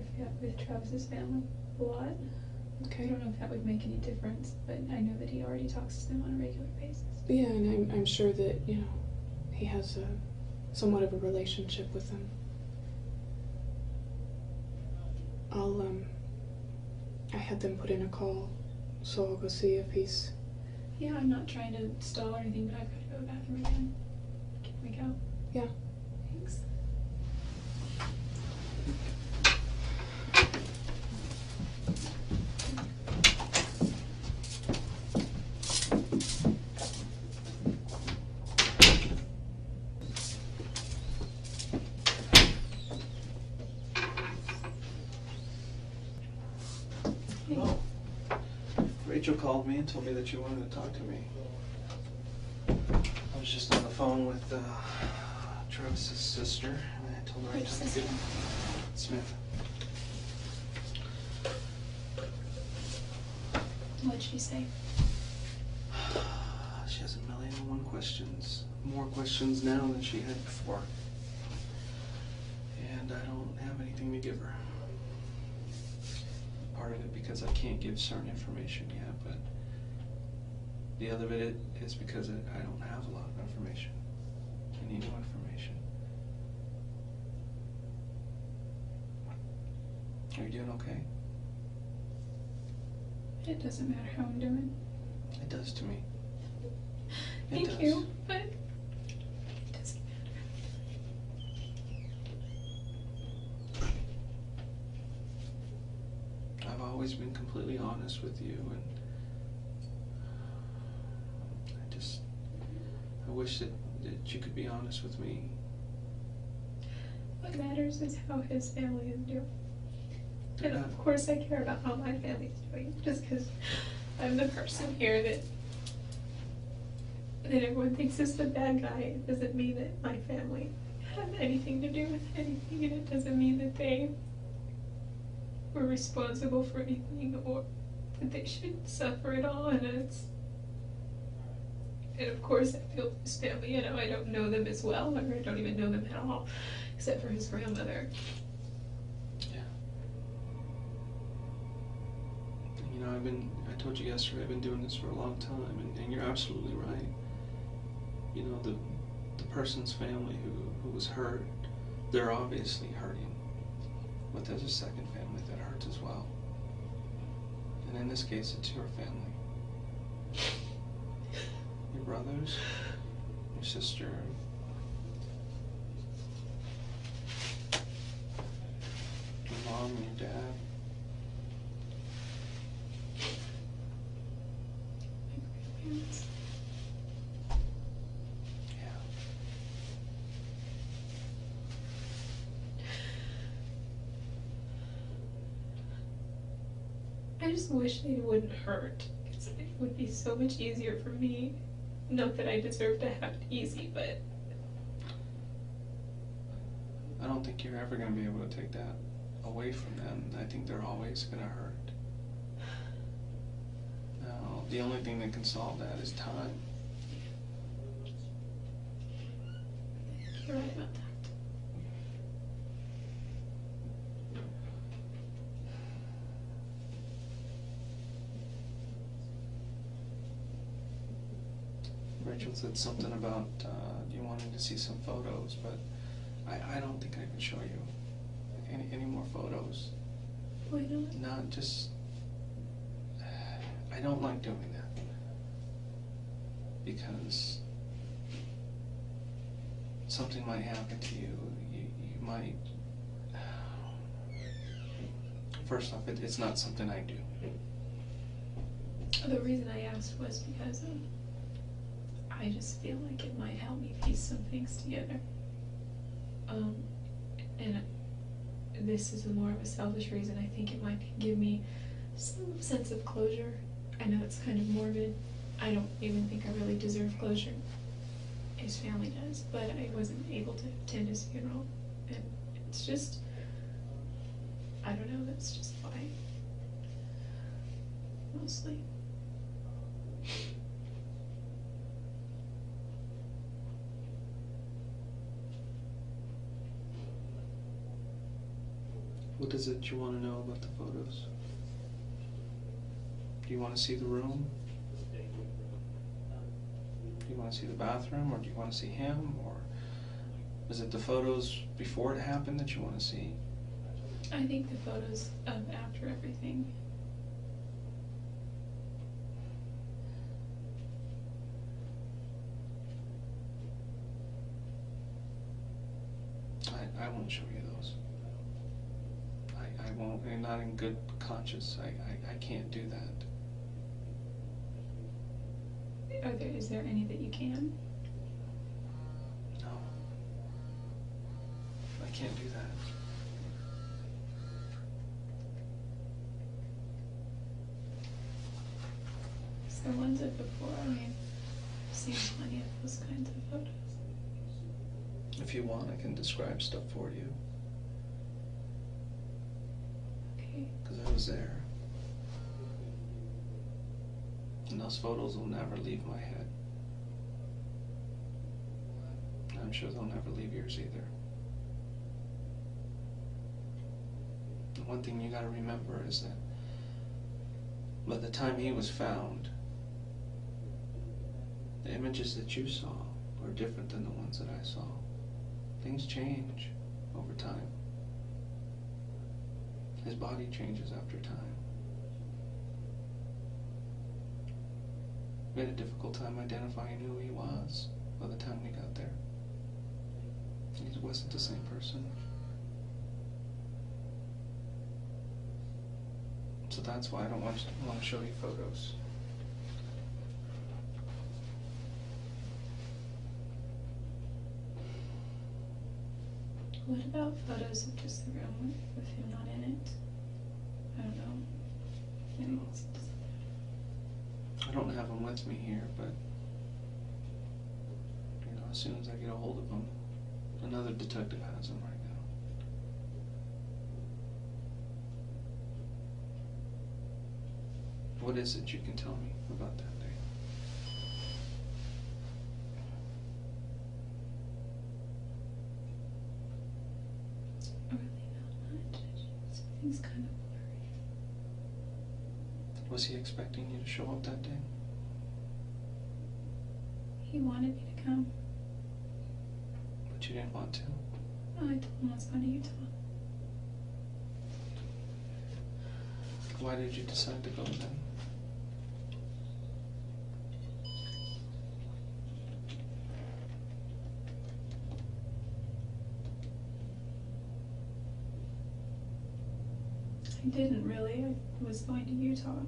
with Travis's family a lot. I
Okay.
don't know if that would make any difference, but I know that he already talks to them on a regular basis.
Yeah, and I'm sure that, you know, he has somewhat of a relationship with them. I had them put in a call, so I'll go see if he's...
Yeah, I'm not trying to stall or anything, but I've got to go to the bathroom again. Can we go?
Yeah.
Thanks.
Oh. Rachel called me and told me that you wanted to talk to me. I was just on the phone with Travis's sister, and I told her
Which sister?
Smith.
What'd she say?
She has 1,000,001 questions. More questions now than she had before. And I don't have anything to give her. Part of it because I can't give certain information yet, but the other bit is because I don't have a lot of information. I need more information. Are you doing okay?
It doesn't matter how I'm doing.
It does to me. It
Thank
does.
you, but it doesn't matter.
I've always been completely honest with you, and I wish that you could be honest with me.
What matters is how his family is doing. And of course I care about how my family's doing, just because I'm the person here that everyone thinks is the bad guy. It doesn't mean that my family had anything to do with anything, and it doesn't mean that they were responsible for anything or that they should suffer at all. And of course I feel his family, I don't know them as well, or I don't even know them at all, except for his grandmother.
I told you yesterday, I've been doing this for a long time, and you're absolutely right. The person's family who was hurt, they're obviously hurting, but there's a second family that hurts as well. And in this case, it's your family. Your brothers, your sister, your mom and your dad.
I just wish they wouldn't hurt, because it would be so much easier for me. Not that I deserve to have it easy, but
I don't think you're ever going to be able to take that away from them. I think they're always going to hurt. Now, the only thing that can solve that is time.
you're right about that.
Rachel said something about you wanting to see some photos, but I don't think I can show you any more photos.
Why not?
Not just... I don't like doing that. Because something might happen to you. You might... First off, it's not something I do.
The reason I asked was because I just feel like it might help me piece some things together. And this is more of a selfish reason. I think it might give me some sense of closure. I know it's kind of morbid. I don't even think I really deserve closure. His family does, but I wasn't able to attend his funeral. And it's just, I don't know, that's just why. Mostly.
What is it you want to know about the photos? Do you want to see the room? Do you want to see the bathroom, or do you want to see him, or is it the photos before it happened that you want to see?
I think the photos of after everything.
I won't show you those. I won't, and not in good conscience. I can't do that.
Is there any that you can?
No. I can't do that.
It's the ones of before. I mean, I've seen plenty of those kinds of photos.
If you want, I can describe stuff for you.
Okay.
Because I was there. And those photos will never leave my head. I'm sure they'll never leave yours either. And one thing you gotta remember is that by the time he was found, the images that you saw were different than the ones that I saw. Things change over time. His body changes after time. We had a difficult time identifying who he was by the time we got there. He wasn't the same person. So that's why I don't want to show you photos.
What about photos of just the room with him not in it? I don't know. Maybe it's just...
I don't have them with me here, but you know, as soon as I get a hold of them, another detective has them right now. What is it you can tell me about that day?
Really not much. Everything's kind of blurry.
Was he expecting you to show up that day?
He wanted me to come.
But you didn't want to?
Oh, I told him I was going to Utah.
Why did you decide to go then?
I didn't really. I was going to Utah.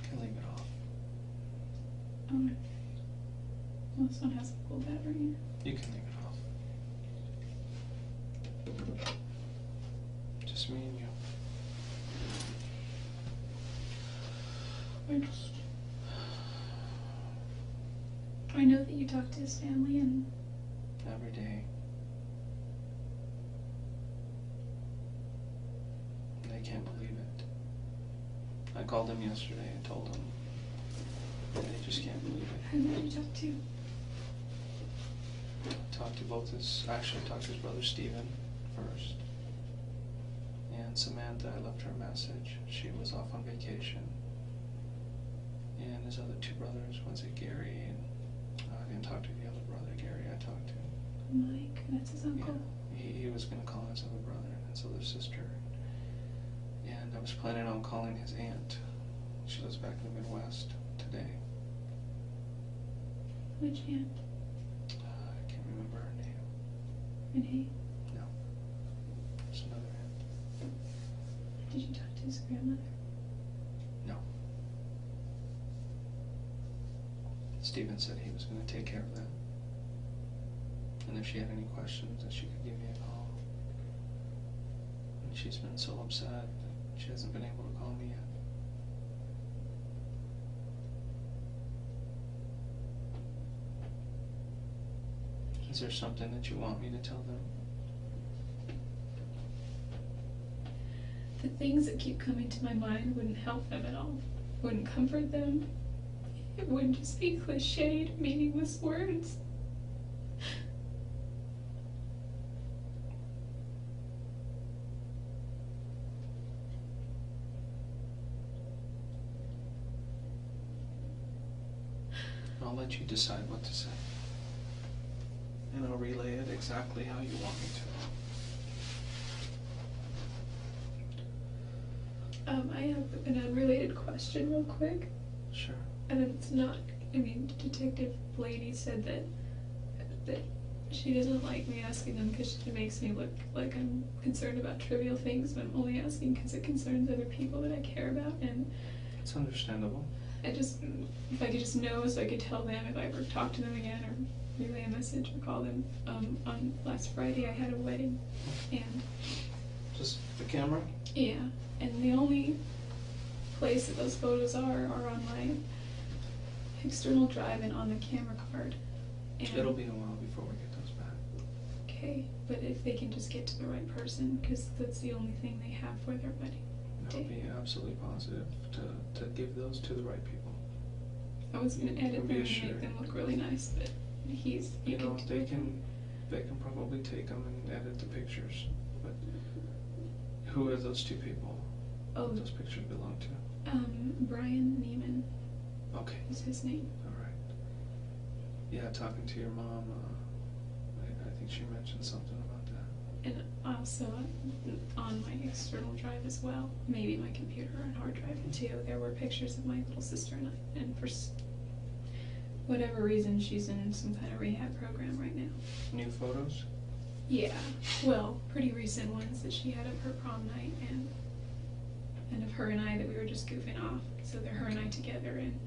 Can leave it off.
Okay. Well, this one has a full battery.
You can leave it off. Just me and you.
I know that you talked to his family and
Every day. They can't believe it. I called them yesterday and told them. They just can't believe it.
who did you talk to?
Talked to his brother Stephen first. And Samantha, I left her a message. She was off on vacation. And his other two brothers, was it Gary? And I didn't talk to the other brother, Gary, I talked to.
Mike, that's his uncle.
Yeah, he was going to call his other brother and his other sister. And I was planning on calling his aunt. She lives back in the Midwest today.
Which aunt?
I can't remember her name.
Renee?
No. It's another aunt.
Did you talk to his grandmother?
No. Stephen said he was going to take care of that. And if she had any questions, that she could give me a call. And she's been so upset that she hasn't been able to call me yet. Is there something that you want me to tell them?
The things that keep coming to my mind wouldn't help them at all. Wouldn't comfort them. It wouldn't just be cliched, meaningless words.
I'll let you decide what to say. And I'll relay it exactly how you want me to.
I have an unrelated question real quick.
Sure.
And it's not, Detective Blaney said that she doesn't like me asking them because it makes me look like I'm concerned about trivial things, but I'm only asking because it concerns other people that I care about, and
It's understandable.
if I could just know so I could tell them if I ever talk to them again or relay a message or call them. On last Friday I had a wedding, and
Just the camera?
yeah, and the only place that those photos are on my external drive and on the camera card. And
It'll be a while before we get those back.
okay, but if they can just get to the right person, because that's the only thing they have for their wedding.
I'll be absolutely positive to give those to the right people.
I was gonna edit them
be
and
assured.
make them look really nice, but
You know, they can probably take them and edit the pictures, but who are those two people
Oh,
those pictures belong to?
Brian Neiman
Okay,
is his name.
alright. Yeah, talking to your mom, I think she mentioned something about that.
And also on my external drive as well, maybe my computer and hard drive too, there were pictures of my little sister and I, and for whatever reason she's in some kind of rehab program right now.
New photos?
Yeah, well, pretty recent ones that she had of her prom night and of her and I that we were just goofing off. So they're her and I together, and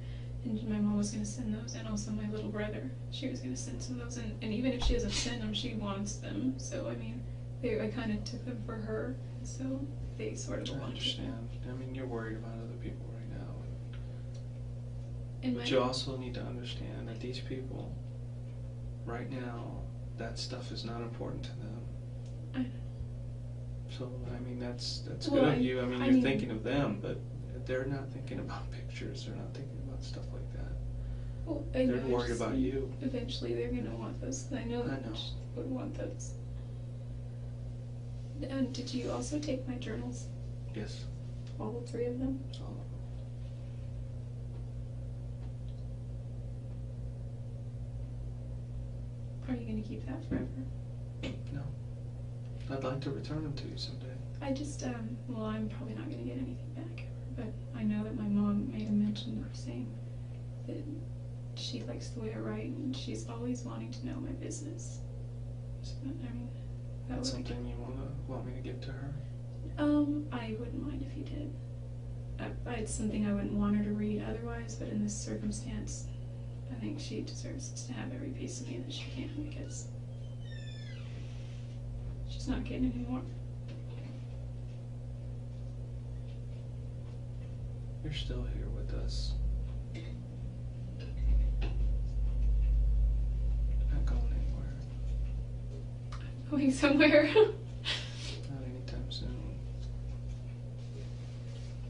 my mom was going to send those, and also my little brother. She was going to send some of those, and even if she doesn't send them, she wants them. So, I mean, I kind of took them for her, so they sort of belong to her.
I understand. I mean, you're worried about other people right now.
And
But you also need to understand that these people, right now, that stuff is not important to them.
I know.
So, I mean, that's
Well,
good of you. I mean, you're
mean,
thinking of them, but they're not thinking about pictures. They're not thinking about stuff like that.
well,
They're worried about you.
Eventually they're going to want those. I know that
I know.
she would want those. And did you also take my journals?
Yes,
All 3 of them?
all of them.
Are you going to keep that forever?
No. I'd like to return them to you someday.
I just, well, I'm probably not going to get anything back ever, but I know that my mom made a mention of saying that she likes the way I write and she's always wanting to know my business. So, I mean, that
That's
would
something you want me to give to her?
I wouldn't mind if you did. It's something I wouldn't want her to read otherwise, but in this circumstance, I think she deserves to have every piece of me that she can, because she's not getting any more.
You're still here with us. Not going anywhere.
I'm going somewhere.
Not anytime soon.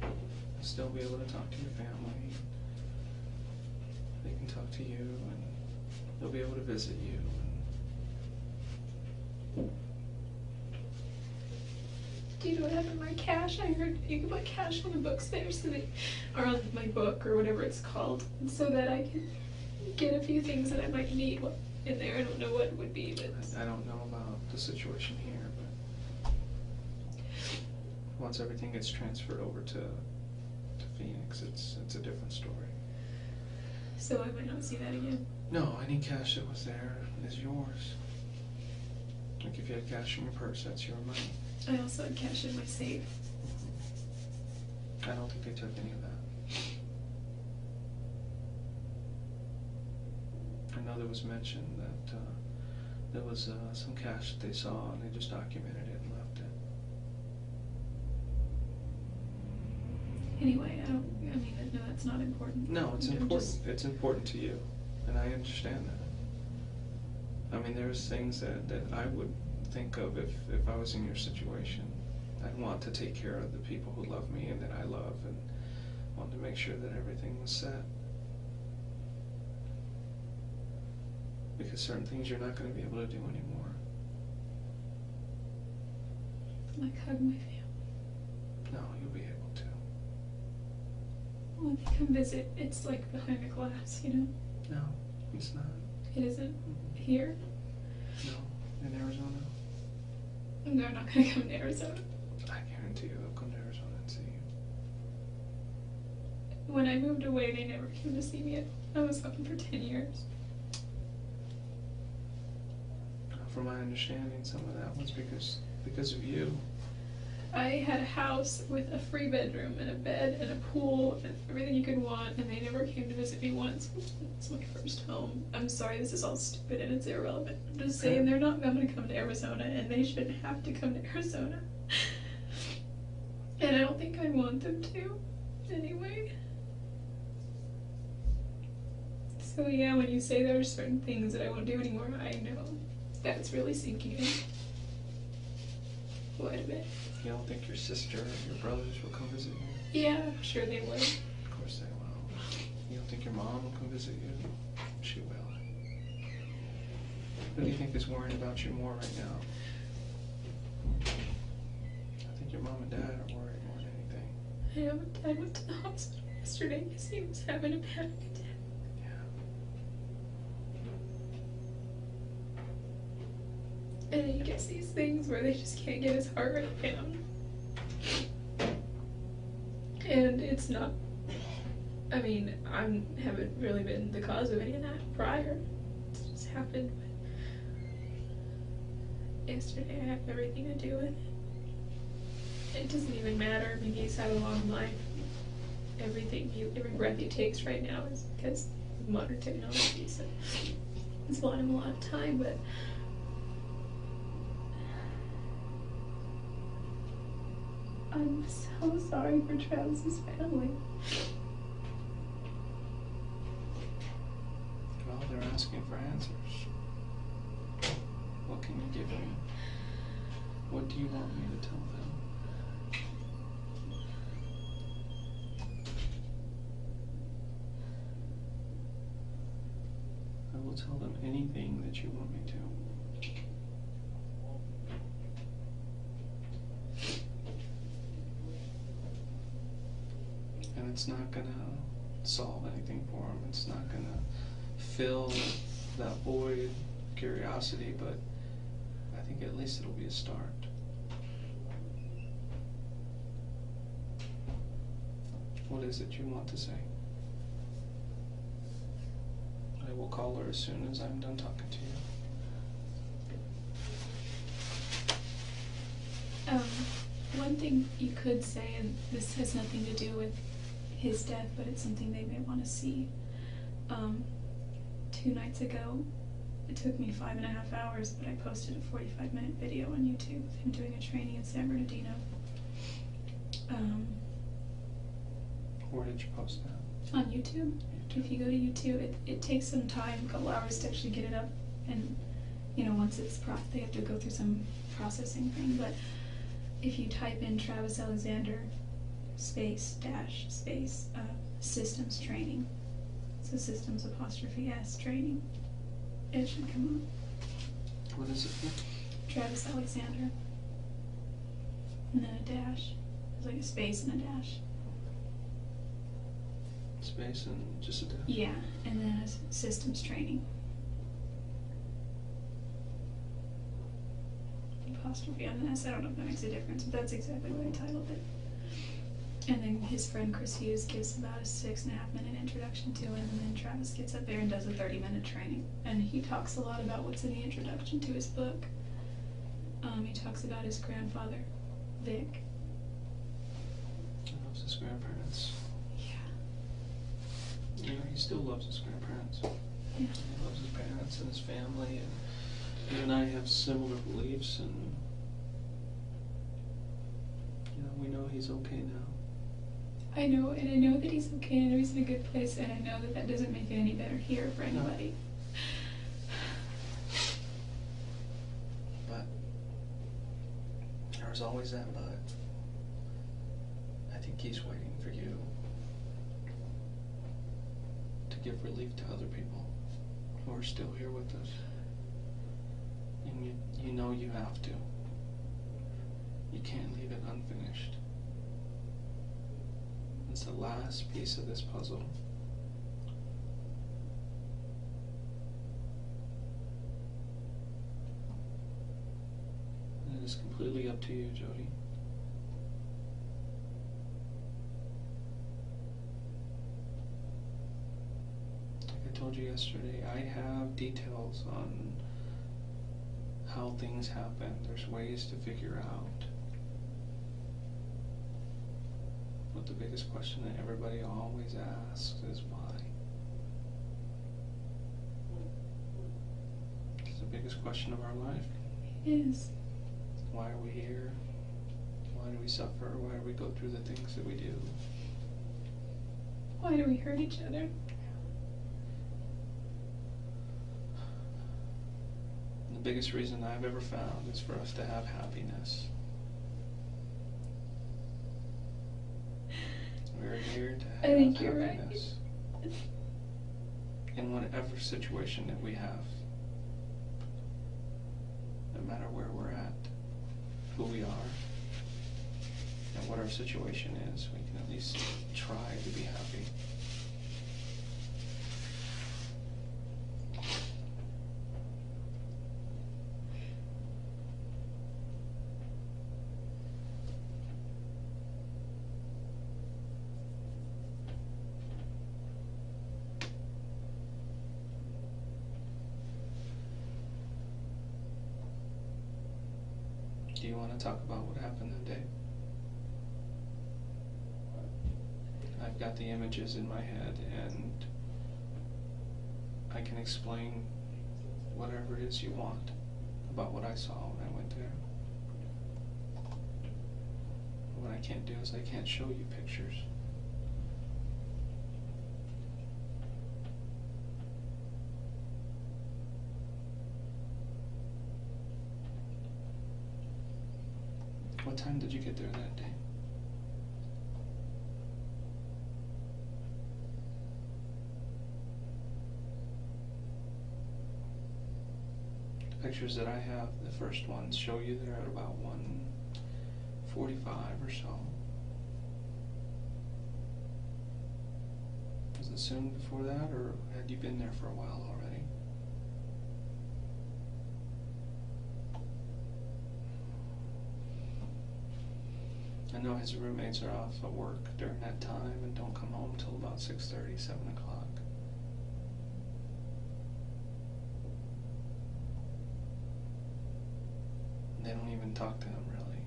I'll still be able to talk to your family. They can talk to you, and they'll be able to visit you.
Do you know what happened to my cash? I heard you can put cash on the books there, so that, or on my book, or whatever it's called, so that I can get a few things that I might need in there. I don't know what it would be, but
I don't know about the situation here, but once everything gets transferred over to Phoenix, it's a different story.
so I might not see that again.
No, any cash that was there is yours. Like if you had cash in your purse, that's your money.
I also had cash in my safe.
I don't think they took any of that. I know there was mention that there was some cash that they saw and they just documented it and left it.
Anyway, no, that's not important.
No, it's
I'm
important.
just-
It's important to you, and I understand that. I mean, there's things that I would think of if I was in your situation. I'd want to take care of the people who love me and that I love, and want to make sure that everything was set. Because certain things you're not going to be able to do anymore.
Like hug my family.
No, you'll be able to.
When they come visit, it's like behind a glass, you know?
No, it's not.
It isn't
Mhm.
here.
No, in Arizona.
And they're not gonna come to Arizona.
I guarantee you they'll come to Arizona and see you.
When I moved away, they never came to see me. I was gone for 10 years.
From my understanding, some of that was because of you.
I had a house with a free bedroom and a bed and a pool and everything you could want, and they never came to visit me once. It's my first home. I'm sorry, this is all stupid and it's irrelevant. I'm just saying they're not going to come to Arizona, and they shouldn't have to come to Arizona. And I don't think I'd want them to, anyway. So yeah, when you say there are certain things that I won't do anymore, I know that's really sinking in quite a bit.
You don't think your sister or your brothers will come visit you?
Yeah, I'm sure they would.
Of course they will. You don't Think your mom will come visit you? She will. Who do you think is worrying about you more right now? I think your mom and dad are worried more than anything.
I know Dad went to the hospital yesterday because he was having a panic attack.
Yeah.
And he gets these things where they just can't get his heart rate down. And it's not, I mean, I haven't really been the cause of any of that prior. It's just happened. But yesterday I had everything to do with it. It doesn't even matter. I mean, he's had a long life. Every breath he takes right now is because of modern technology. So it's bought him a lot of time, but I'm so sorry for Travis's family.
Well, they're asking for answers. What can you give me? What do you want me to tell them? I will tell them anything that you want me to. And it's not gonna solve anything for them. It's not gonna fill that void of curiosity, but I think at least it'll be a start. What is it you want to say? I will call her as soon as I'm done talking to you.
One thing you could say, and this has nothing to do with his death, but it's something they may want to see. 2 nights ago, it took me 5.5 hours, but I posted a 45-minute video on YouTube of him doing a training in San Bernardino.
Where did you post that?
On YouTube. If you go to YouTube, it takes some time, a couple hours to actually get it up, and once it's they have to go through some processing thing. But if you type in Travis Alexander systems training, so systems '(S) training, it should come up.
What is it for?
Travis Alexander, and then a dash. There's like a space and a dash.
Space and just a dash?
Yeah, and then a systems training. Apostrophe on an S. I don't know if that makes a difference, but that's exactly what I titled it. And then his friend Chris Hughes gives about a 6.5-minute introduction to it, and then Travis gets up there and does a 30-minute training. And he talks a lot about what's in the introduction to his book. He talks about his grandfather, Vic.
He loves his grandparents.
Yeah.
He still loves his grandparents.
Yeah.
He loves his parents and his family, and you and I have similar beliefs, and we know he's okay now.
I know, and I know that he's okay, and I know he's in a good place, and I know that that doesn't make it any better here for anybody.
But there's always that but. I think he's waiting for you to give relief to other people who are still here with us. And you know you have to. You can't leave it unfinished. It's the last piece of this puzzle. And it is completely up to you, Jodi. Like I told you yesterday, I have details on how things happen. There's ways to figure out. But the biggest question that everybody always asks is why. It's the biggest question of our life.
It is.
Why are we here? Why do we suffer? Why do we go through the things that we do?
Why do we hurt each other?
And the biggest reason I've ever found is for us to have happiness. We're here to have
I think you're
happiness.
right.
every situation that we have, no matter where we're at, who we are, and what our situation is, we can at least try to be happy. Do you want to talk about what happened that day? I've got the images in my head, and I can explain whatever it is you want about what I saw when I went there. What I can't do is I can't show you pictures. What time did you get there that day? The pictures that I have, the first ones, show you there at about 1:45 or so. Was it soon before that, or had you been there for a while already? I know his roommates are off at work during that time and don't come home till about 6:30, 7 o'clock. They don't even talk to him, really.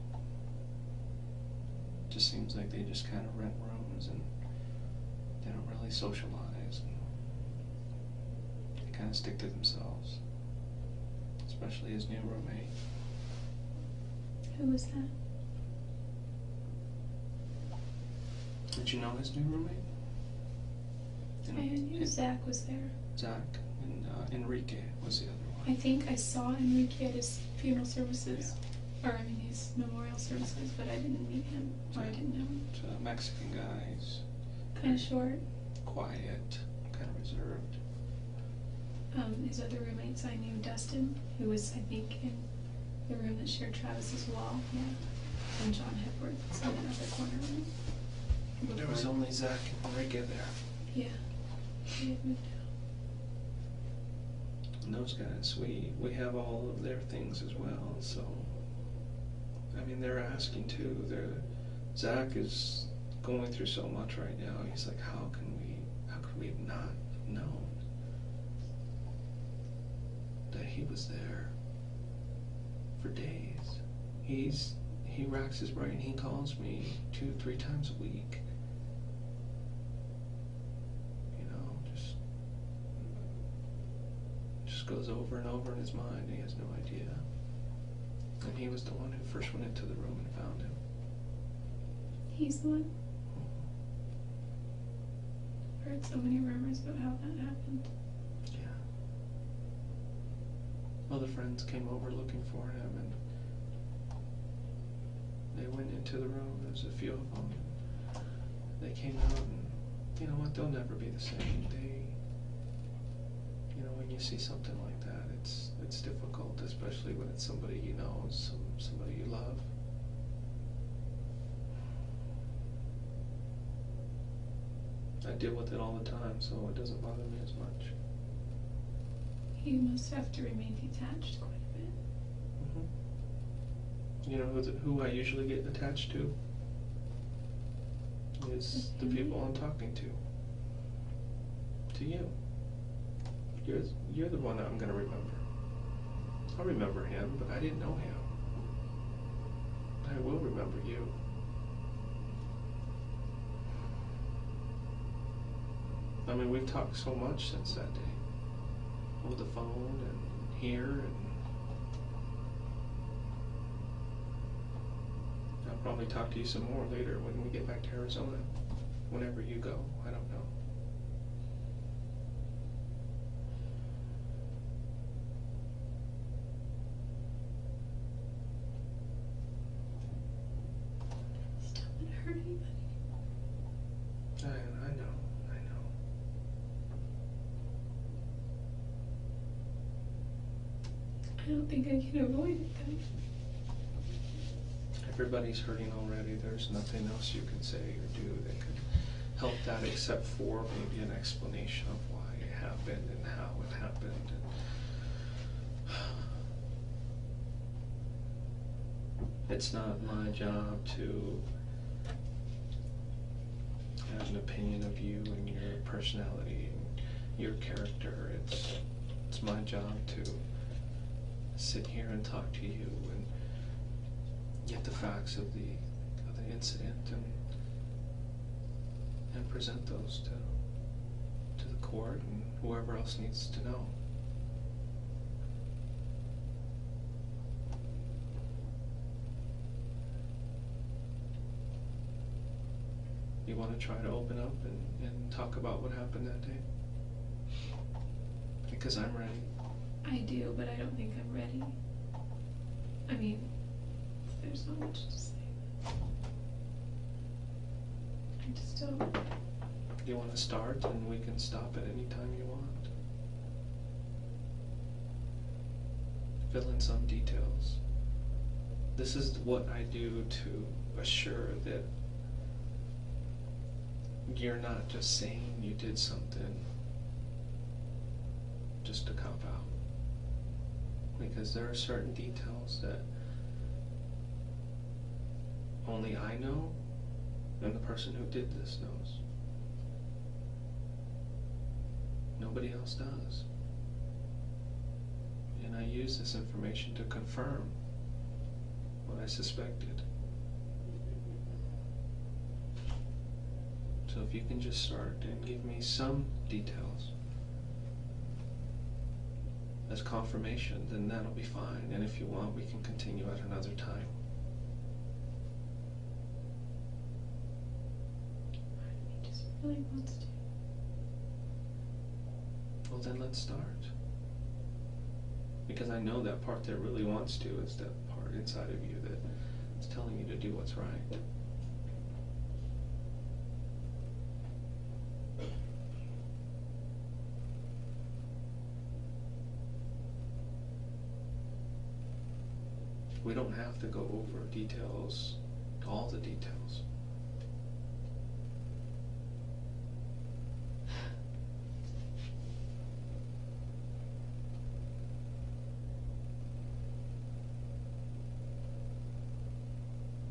Just seems like they just kind of rent rooms and they don't really socialize. And they kind of stick to themselves, especially his new roommate.
Who was that?
Did you know his new roommate?
I knew Zach was there.
Zach and Enrique was the other one.
I think I saw Enrique at his funeral services, or I mean his memorial services, but I didn't meet him, or I didn't know him.
It's a Mexican guy. He's
kind of short.
Quiet, kind of reserved.
His other roommates, I knew Dustin, who was, I think, in the room that shared Travis's wall, and John Hepworth was in another corner room.
There was only Zach and Enrique there.
Yeah, he had moved out.
And those guys, we have all of their things as well, so I mean they're asking too. Zach is going through so much right now. He's like, how could we have not known that he was there for days? He racks his brain. He calls me 2-3 times a week. Just goes over and over in his mind. He has no idea. And he was the one who first went into the room and found him.
He's the one? I've heard so many rumors about how that happened.
Yeah. Other friends came over looking for him, and they went into the room. There's a few of them. They came out, and you know what? They'll never be the same. When you see something like that, it's difficult, especially when it's somebody you know, somebody you love. I deal with it all the time, so it doesn't bother me as much.
You must have to remain detached quite a bit.
You know who I usually get attached to? Is the people I'm talking to. To you. You're the one that I'm going to remember. I'll remember him, but I didn't know him. I will remember you. I mean, we've talked so much since that day. Over the phone and here, and I'll probably talk to you some more later when we get back to Arizona. Whenever you go, I don't know.
Hurt anybody?
I know.
don't think I can avoid it though.
Everybody's hurting already. There's nothing else you can say or do that could help that except for maybe an explanation of why it happened and how it happened. It's not my job to have an opinion of you and your personality and your character. It's my job to sit here and talk to you and get the facts of the incident and present those to the court and whoever else needs to know. You want to try to open up and talk about what happened that day? Because I'm ready.
I do, but I don't think I'm ready. I mean, there's not much to say. I just don't.
You want to start and we can stop at any time you want. Fill in some details. This is what I do to assure that you're not just saying you did something just to cop out. Because there are certain details that only I know and the person who did this knows. Nobody else does. And I use this information to confirm what I suspected. So if you can just start and give me some details as confirmation, then that'll be fine. And if you want, we can continue at another time.
He just really wants to.
Well, then let's start. Because I know that part that really wants to is that part inside of you that is telling you to do what's right. We don't have to go over details, all the details.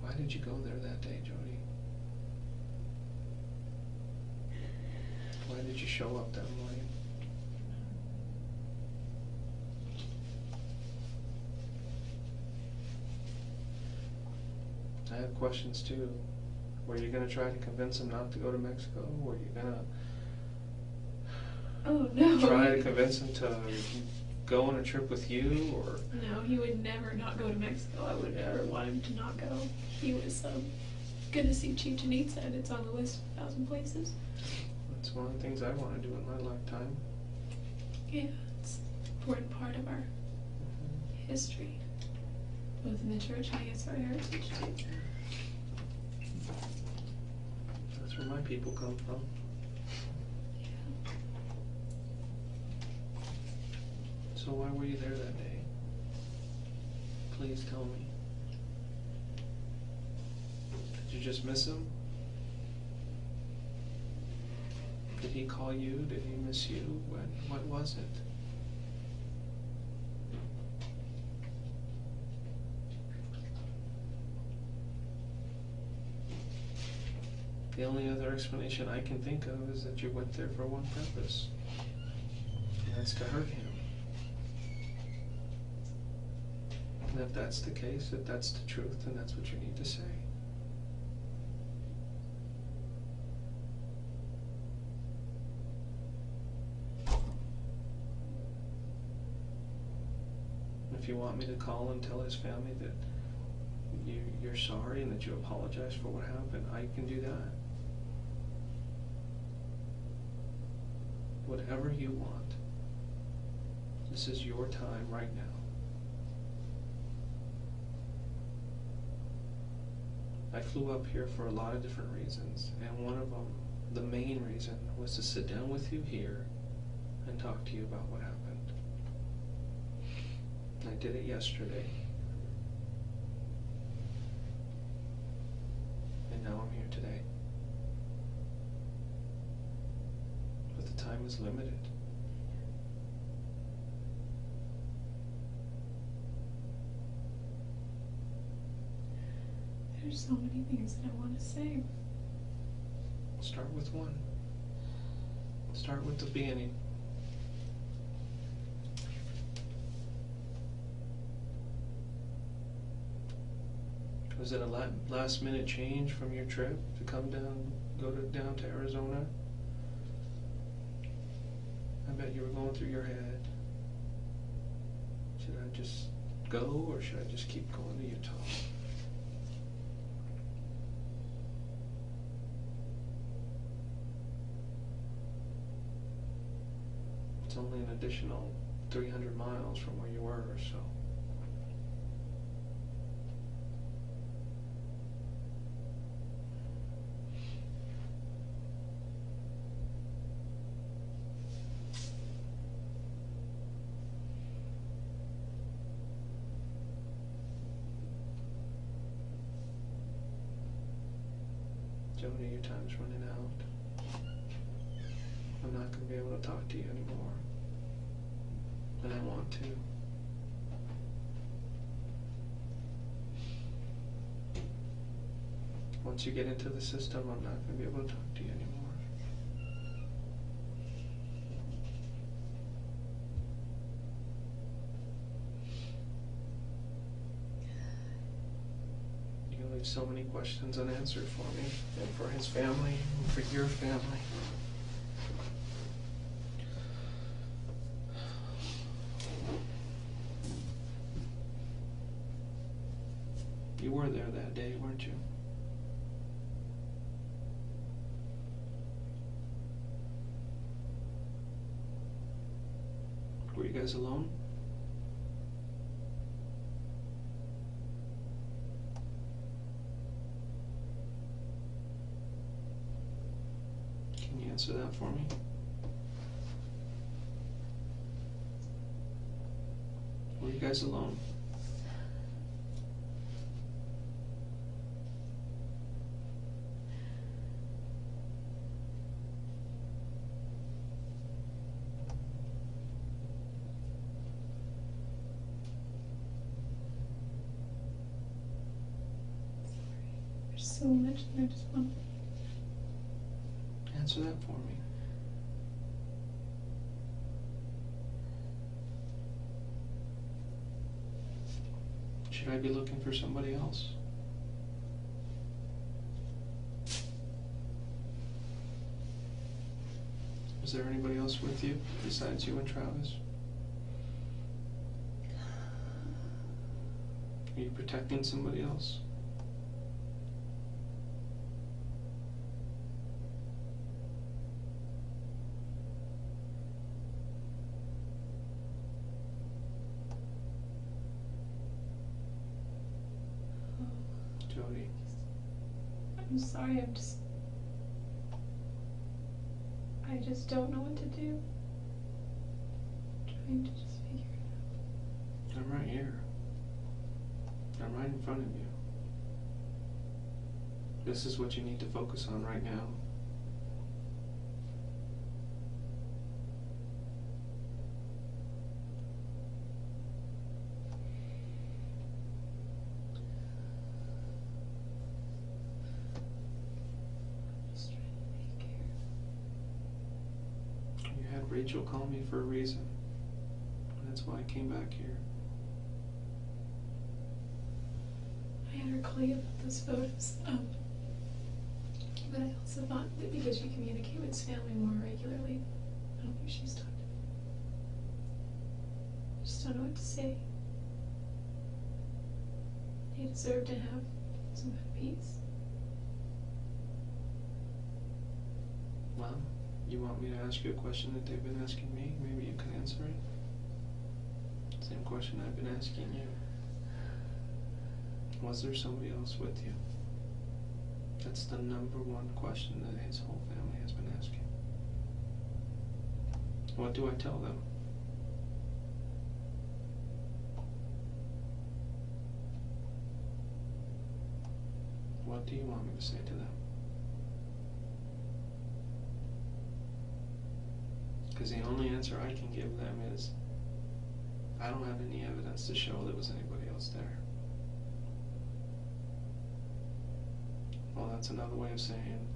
Why did you go there that day, Jodi? Why did you show up that morning? I have questions too. Were you going to try to convince him not to go to Mexico? Were you going to try to convince him to go on a trip with you? Or
No, he would never not go to Mexico. I would never want him to not go. He was gonna see Chichen Itza, and it's on the list of 1,000 places.
That's one of the things I want to do in my lifetime.
Yeah, it's an important part of our history, both in the church and I guess our heritage too.
That's where my people come from.
Yeah.
So why were you there that day? Please tell me. Did you just miss him? Did he call you? Did he miss you? What was it? The only other explanation I can think of is that you went there for one purpose, and that's to hurt him. And if that's the case, if that's the truth, then that's what you need to say. If you want me to call and tell his family that you're sorry and that you apologize for what happened, I can do that. Whatever you want. This is your time right now. I flew up here for a lot of different reasons, and one of them, the main reason, was to sit down with you here and talk to you about what happened. I did it yesterday. And now I'm here today. But the time is limited.
There's so many things that I want to say.
Start with one. Start with the beginning. Was it a last minute change from your trip to come down, down to Arizona? I bet you were going through your head. Should I just go, or should I just keep going to Utah? It's only an additional 300 miles from where you were, so. Jodi, your time's running out. I'm not going to be able to talk to you anymore. And I want to. Once you get into the system, I'm not going to be able to talk to you anymore. You leave so many questions unanswered for me, and for his family, and for your family. You were there that day, weren't you? Were you guys alone? Can you answer that for me? Were you guys alone?
So much, and I just want
Answer that for me. Should I be looking for somebody else? Is there anybody else with you besides you and Travis? Are you protecting somebody else? Jodi.
I'm sorry, I just don't know what to do. I'm trying to just figure it
I'm right here. I'm right in front of you. This is what you need to focus on right now.
out. Just trying to take care.
You had Rachel call me for a reason. That's why I came back here.
I had her call you about those photos. But I also thought that because you communicate with his family more regularly, I don't think she's talked to me. I just don't know what to say. They deserve to have some kind of peace.
Well, you want me to ask you a question that they've been asking me? Maybe you can answer it? Same question I've been asking you. Was there somebody else with you? That's the number one question that his whole family has been asking. What do I tell them? What do you want me to say to them? Because the only answer I can give them is, I don't have any evidence to show there was anybody else there. Well, that's another way of saying,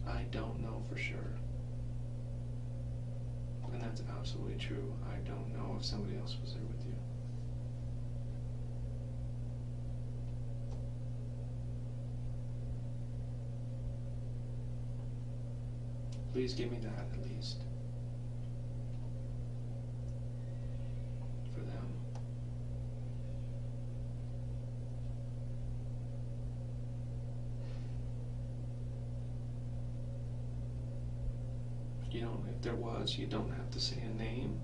I don't know for sure. And that's absolutely true. I don't know if somebody else was there with you. Please give me that at least. For them. You don't, if there was, you don't have to say a name.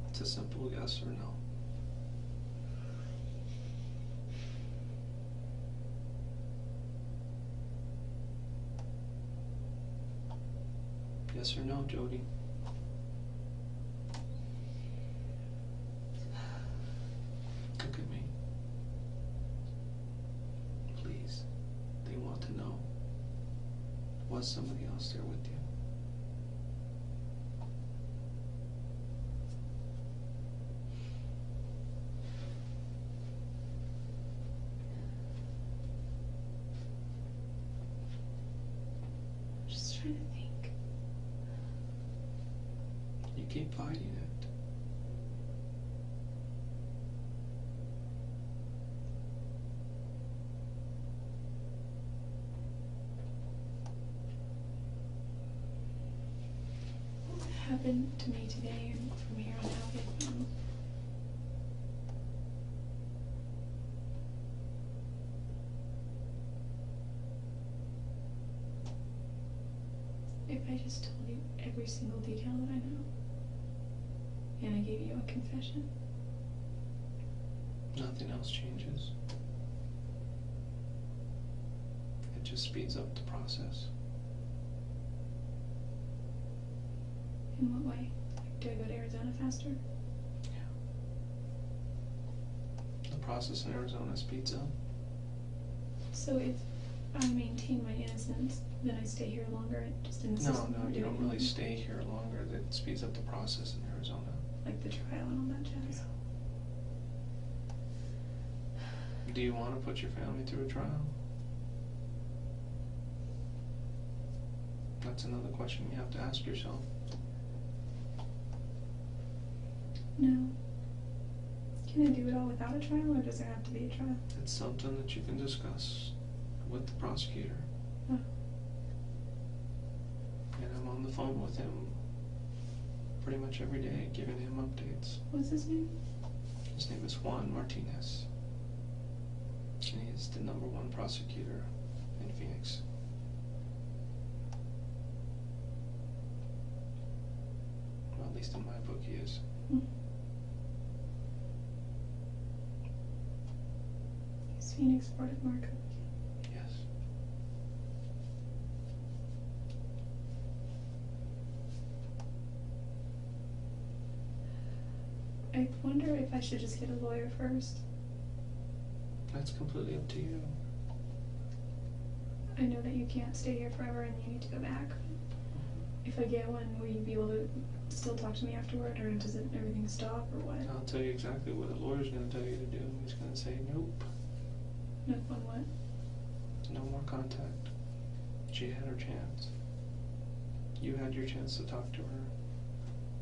It's a simple yes or no. Yes or no, Jodi? Look at me. Please. They want to know. Was somebody else there with you?
I'm just trying to think.
You keep fighting it.
What happened to me today and from here on out? If I just told you every single detail that I know, and I gave you a confession,
Nothing else changes. It just speeds up the process.
in what way? Like, do I go to Arizona faster?
The process in Arizona speeds up.
So if I maintain my innocence, then I stay here longer, just in the system?
No,
or
you
do
don't
I-
really stay here longer. That speeds up the process in Arizona.
Like the trial and all that jazz?
Do you want to put your family through a trial? That's another question you have to ask yourself.
No. Can I do it all without a trial, or does there have to be a trial?
It's something that you can discuss with the prosecutor.
Oh.
And I'm on the phone with him pretty much every day, giving him updates.
What's his name?
His name is Juan Martinez. And he's the #1 prosecutor in Phoenix. Well, at least in my book he is.
Is Phoenix part of Markham?
Yes.
I wonder if I should just get a lawyer first.
That's completely up to you.
I know that you can't stay here forever and you need to go back. If I get one, will you be able to still talk to me afterward, or does everything stop, or what?
I'll tell you exactly what a lawyer's going to tell you to do. He's going to say, nope,
No fun, what?
no more contact. She had her chance. You had your chance to talk to her.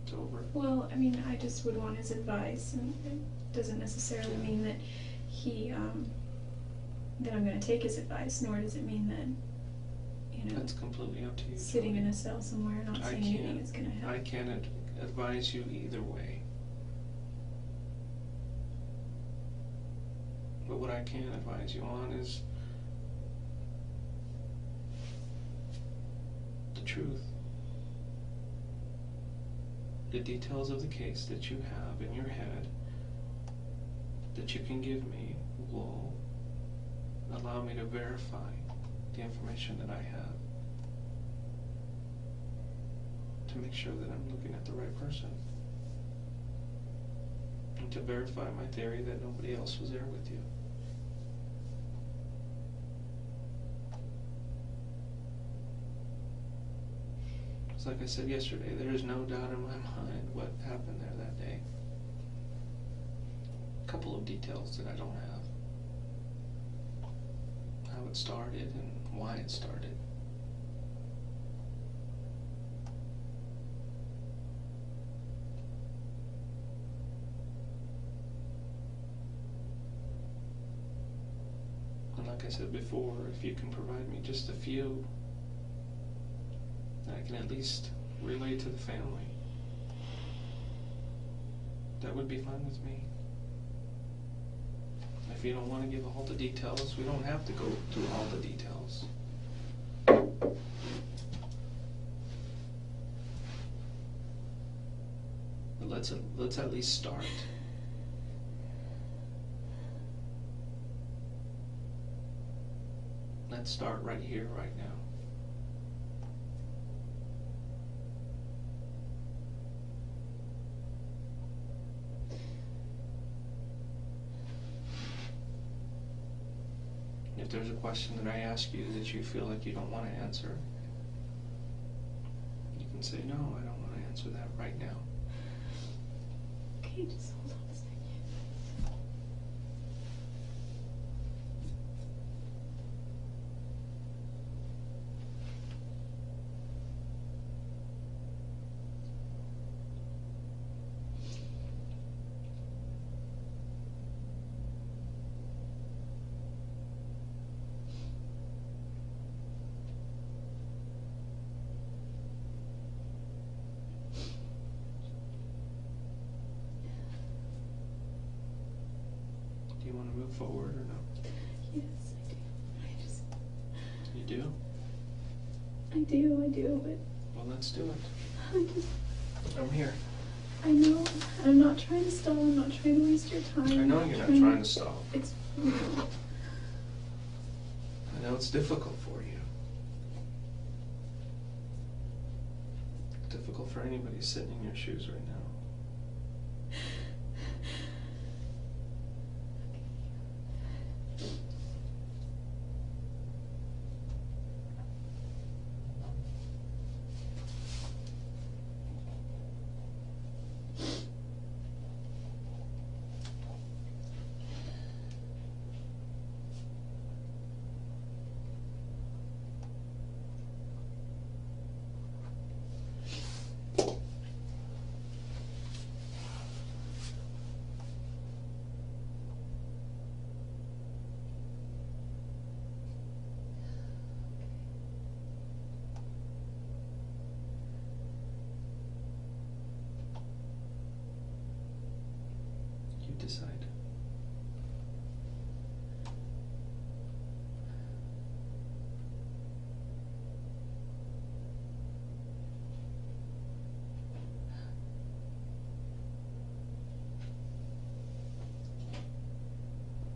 It's over.
Well, I mean, I just would want his advice, and it doesn't necessarily mean that that I'm going to take his advice, nor does it mean that,
That's completely up to you.
sitting
Jodi.
in a cell somewhere not
I
saying anything
can't-
is going to help.
I can't advise you either way. But what I can advise you on is the truth. The details of the case that you have in your head that you can give me will allow me to verify the information that I have to make sure that I'm looking at the right person, and to verify my theory that nobody else was there with you. like I said yesterday, there is no doubt in my mind what happened there that day. A couple of details that I don't have. How it started and why it started. And like I said before, if you can provide me just a few that I can at least relay to the family, that would be fine with me. If you don't want to give all the details, we don't have to go through all the details. But let's at least start. Let's start right here, right now. If there's a question that I ask you that you feel like you don't want to answer, you can say, no, I don't want to answer that right now.
Okay, just hold on a second.
Do you want to move forward or no?
Yes, I do.
You do?
I do, but
Well, let's do it.
I just,
I'm here.
I know, I'm not trying to stall, I'm not trying to waste your time.
I know you're not trying to stall.
It's,
I know it's difficult for you. Difficult for anybody sitting in your shoes right now. You decide.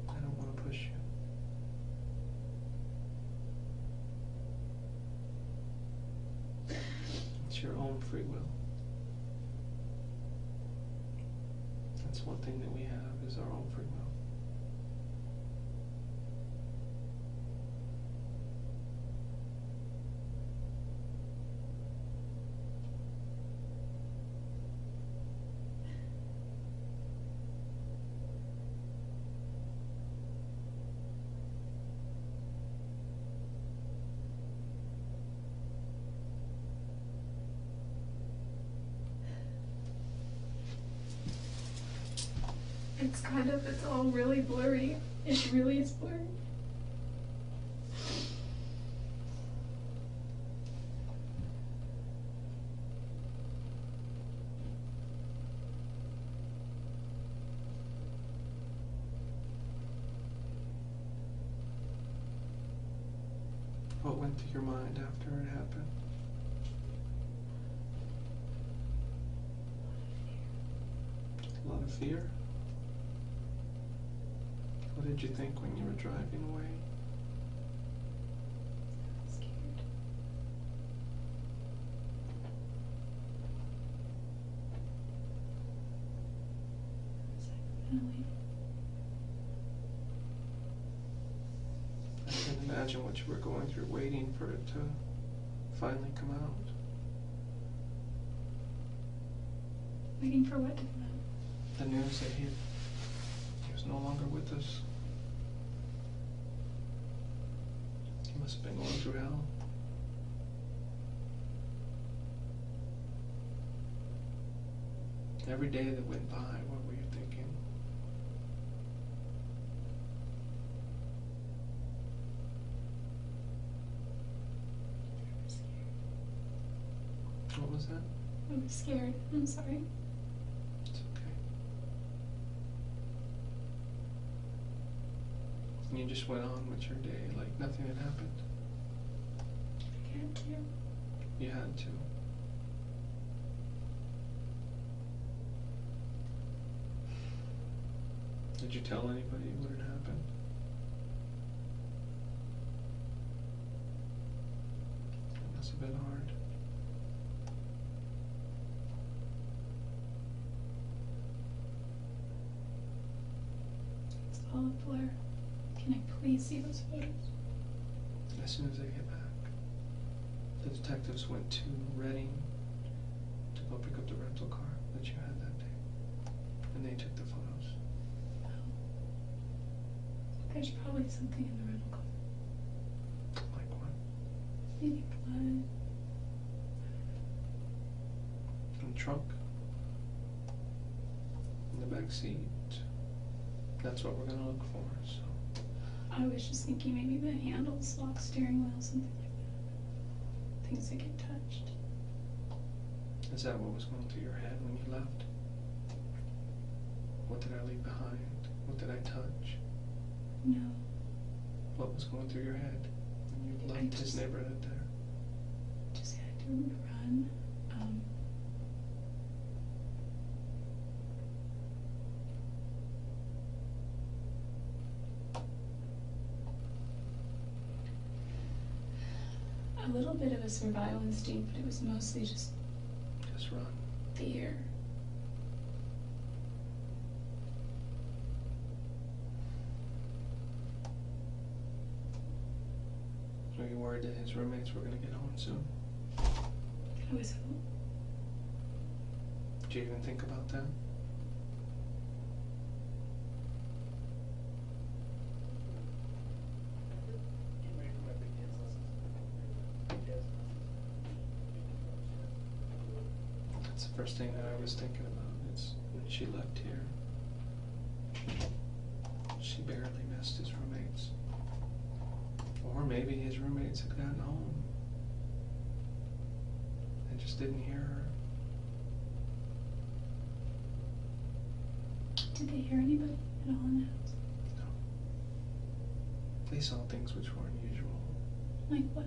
I don't want to push you. It's your own free will. That's one thing that we have, is our own free will.
it's all really blurry. It really is blurry.
What went through your mind after it happened? A lot of fear? What did you think when you were driving away?
Scared. Finally.
I can't imagine what you were going through waiting for it to finally come out.
Waiting for what to come out?
The news that he was no longer with us. He must have been going through hell. Every day that went by, what were you thinking? What was that?
I was scared. I'm sorry.
It's okay. And you just went on with your day like nothing had happened?
I had to.
You had to. Did you tell anybody what had happened? It must have been hard.
It's all a blur. Can I please see those photos?
As soon as I get back. The detectives went to Reading to go pick up the rental car that you had that day. And they took the photos.
There's probably something in the rental car.
Like what?
Maybe blood.
In the trunk? In the back seat? That's what we're gonna look for, so.
I was just thinking maybe the handles, lock, steering wheel, something like that. Things that get touched.
Is that what was going through your head when you left? What did I leave behind? What did I touch?
No.
What was going through your head when you
I
left his
just-
neighborhood there?
Just had to run. A little bit of a survival instinct, but it was mostly just
Just run.
fear.
Were you worried that his roommates were gonna get home soon?
I was
Did you even think about that? That's the first thing that I was thinking about, is when she left here. She barely missed his roommates. Or maybe his roommates had gotten home and just didn't hear her.
Did they hear anybody at all in the house?
No. They saw things which were unusual.
Like what?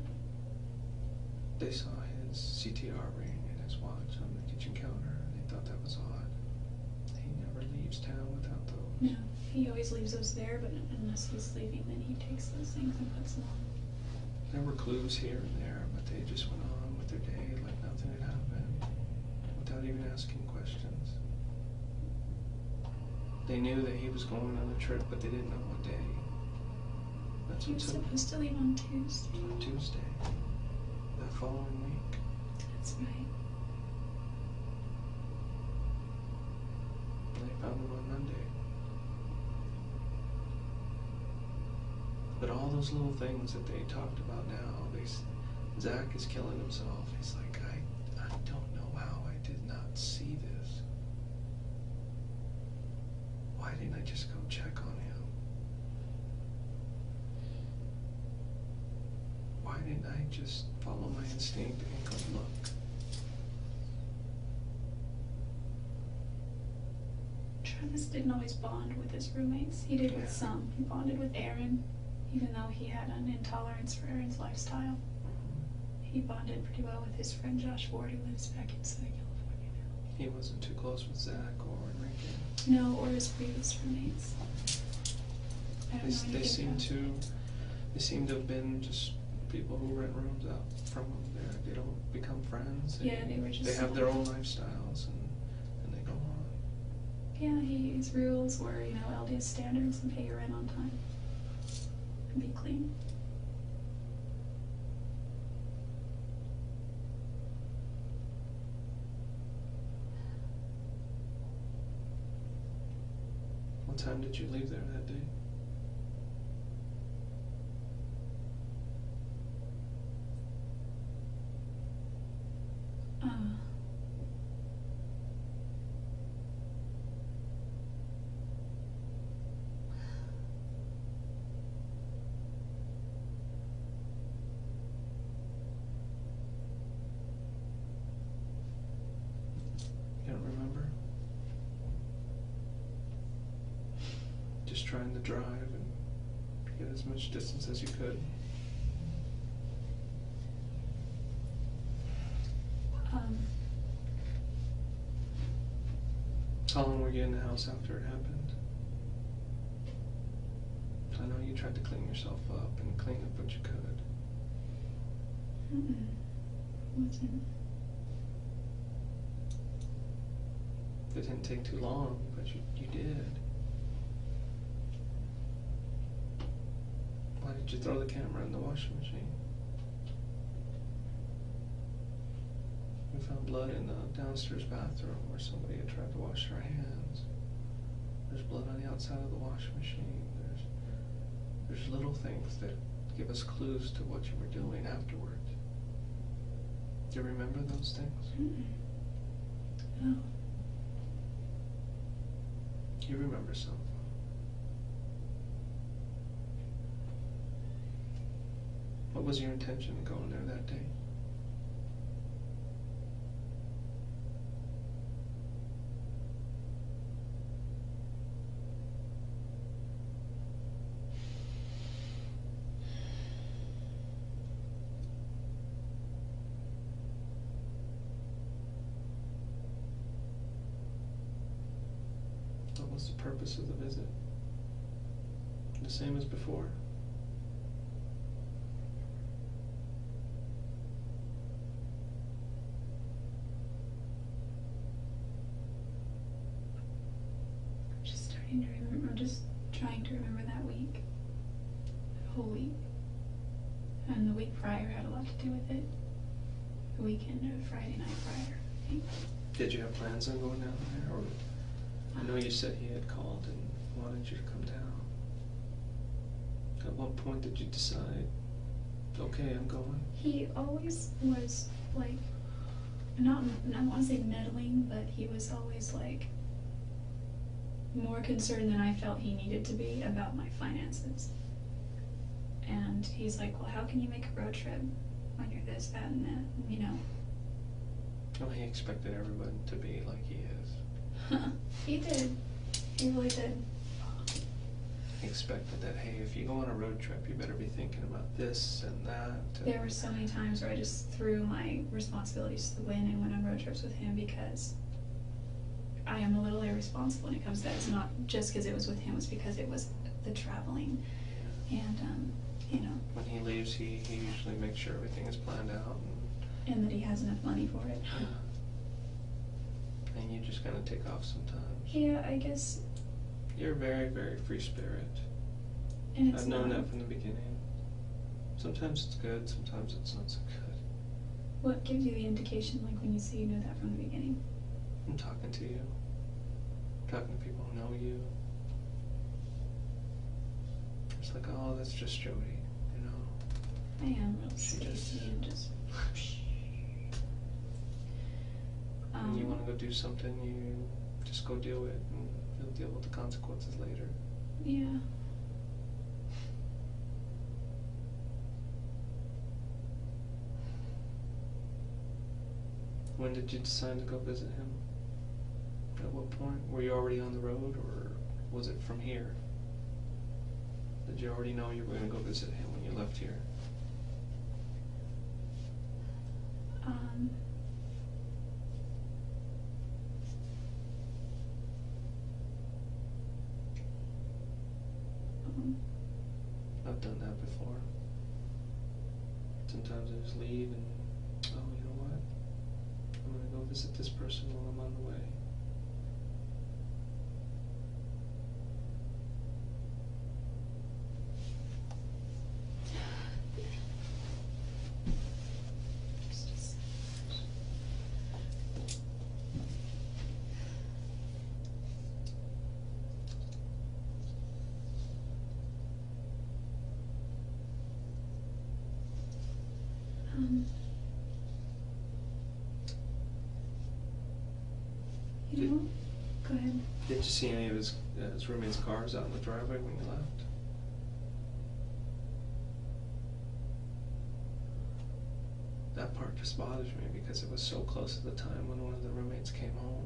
They saw his CTR ring and his watch on the kitchen counter, and they thought that was odd. He never leaves town without those.
No. He always leaves those there, but unless he's leaving, then he takes those things and puts them on.
There were clues here and there, but they just went on with their day like nothing had happened, without even asking questions. They knew that he was going on a trip, but they didn't know what day. That's
He
what
was
took
supposed to leave on Tuesday.
Tuesday, that following week.
That's right.
And they found him on Monday. But all those little things that they talked about now, Zach is killing himself. He's like, I don't know how I did not see this. Why didn't I just go check on him? Why didn't I just follow my instinct and go look?
Travis didn't always bond with his roommates. He did
Yeah.
with some. He bonded with Aaron, even though he had an intolerance for Aaron's lifestyle. He bonded pretty well with his friend Josh Ward, who lives back in Southern California now.
He wasn't too close with Zach or Enrique.
No, or his previous roommates. I don't know anything
They seem
about
to. They seem to have been just people who rent rooms out from them. They don't become friends.
Yeah, they were just
They have their own lifestyles and they go on.
Yeah, his rules were, LDS standards and pay your rent on time. And be clean.
What time did you leave there that day? You don't remember? Just trying to drive and get as much distance as you could. How long were you in the house after it happened? I know you tried to clean yourself up and clean up what you could.
Wasn't.
It didn't take too long, but you did. Why did you throw the camera in the washing machine? We found blood in the downstairs bathroom where somebody had tried to wash their hands. There's blood on the outside of the washing machine. There's little things that give us clues to what you were doing afterwards. Do you remember those things?
No.
You remember some. What was your intention in going there that day? What was the purpose of the visit? The same as before?
I'm just starting to remember. I'm just trying to remember that week. That whole week. And the week prior had a lot to do with it. The weekend of Friday night prior, I think.
Did you have plans on going down there? Or I know you said he had called and wanted you to come down. At what point did you decide, okay, I'm going?
He always was like, not, I don't want to say meddling, but he was always like more concerned than I felt he needed to be about my finances. And he's like, well, how can you make a road trip when you're this, that, and that, you know?
Well, he expected everyone to be like he is.
He did. He really did.
He expected that, hey, if you go on a road trip, you better be thinking about this and that.
There were so many times where I just threw my responsibilities to the wind and went on road trips with him because I am a little irresponsible when it comes to that. It's not just because it was with him, it's because it was the traveling. And, you know.
When he leaves, he usually makes sure everything is planned out.
And that he has enough money for it.
And you just kind of take off sometimes.
Yeah, I guess.
You're a very, very free spirit.
And it's
I've known
not.
that from the beginning. Sometimes it's good, sometimes it's not so good.
What gives you the indication, like when you say you know that from the beginning?
I'm talking to you. I'm talking to people who know you. It's like, oh, that's just Jodi, you know.
I am real
She
spacey and just.
When you want to go do something, you just go do it, and you'll deal with the consequences later.
Yeah.
When did you decide to go visit him? At what point? Were you already on the road, or was it from here? Did you already know you were going to go visit him when you left here? I've done that before. Sometimes I just leave and, oh, you know what? I'm going to go visit this person while I'm on the way.
You know? Go ahead.
Did you see any of his roommates' cars out in the driveway when you left? That part just bothers me because it was so close to the time when one of the roommates came home.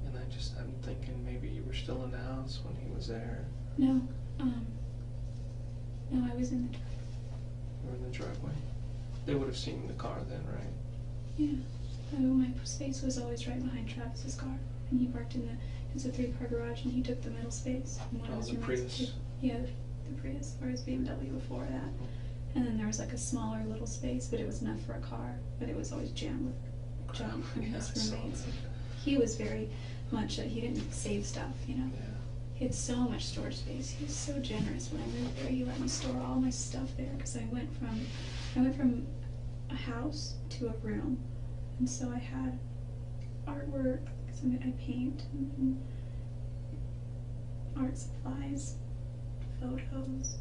And I'm thinking maybe you were still in the house when he was there.
No, no, I was in the driveway.
You were in the driveway. They would have seen the car then, right?
Yeah. My space was always right behind Travis's car, and he parked in it's a 3-car garage, and he took the middle space. And one of his
the
roommates
Prius?
Yeah, the Prius, or his BMW before that. And then there was like a smaller little space, but it was enough for a car, but it was always jammed with junk from
Yeah,
his
I saw
roommates.
that.
He was very much, he didn't save stuff, you know.
Yeah.
He had so much storage space. He was so generous. When I moved there, he let me store all my stuff there because I went from a house to a room, and so I had artwork because I paint and art supplies, photos,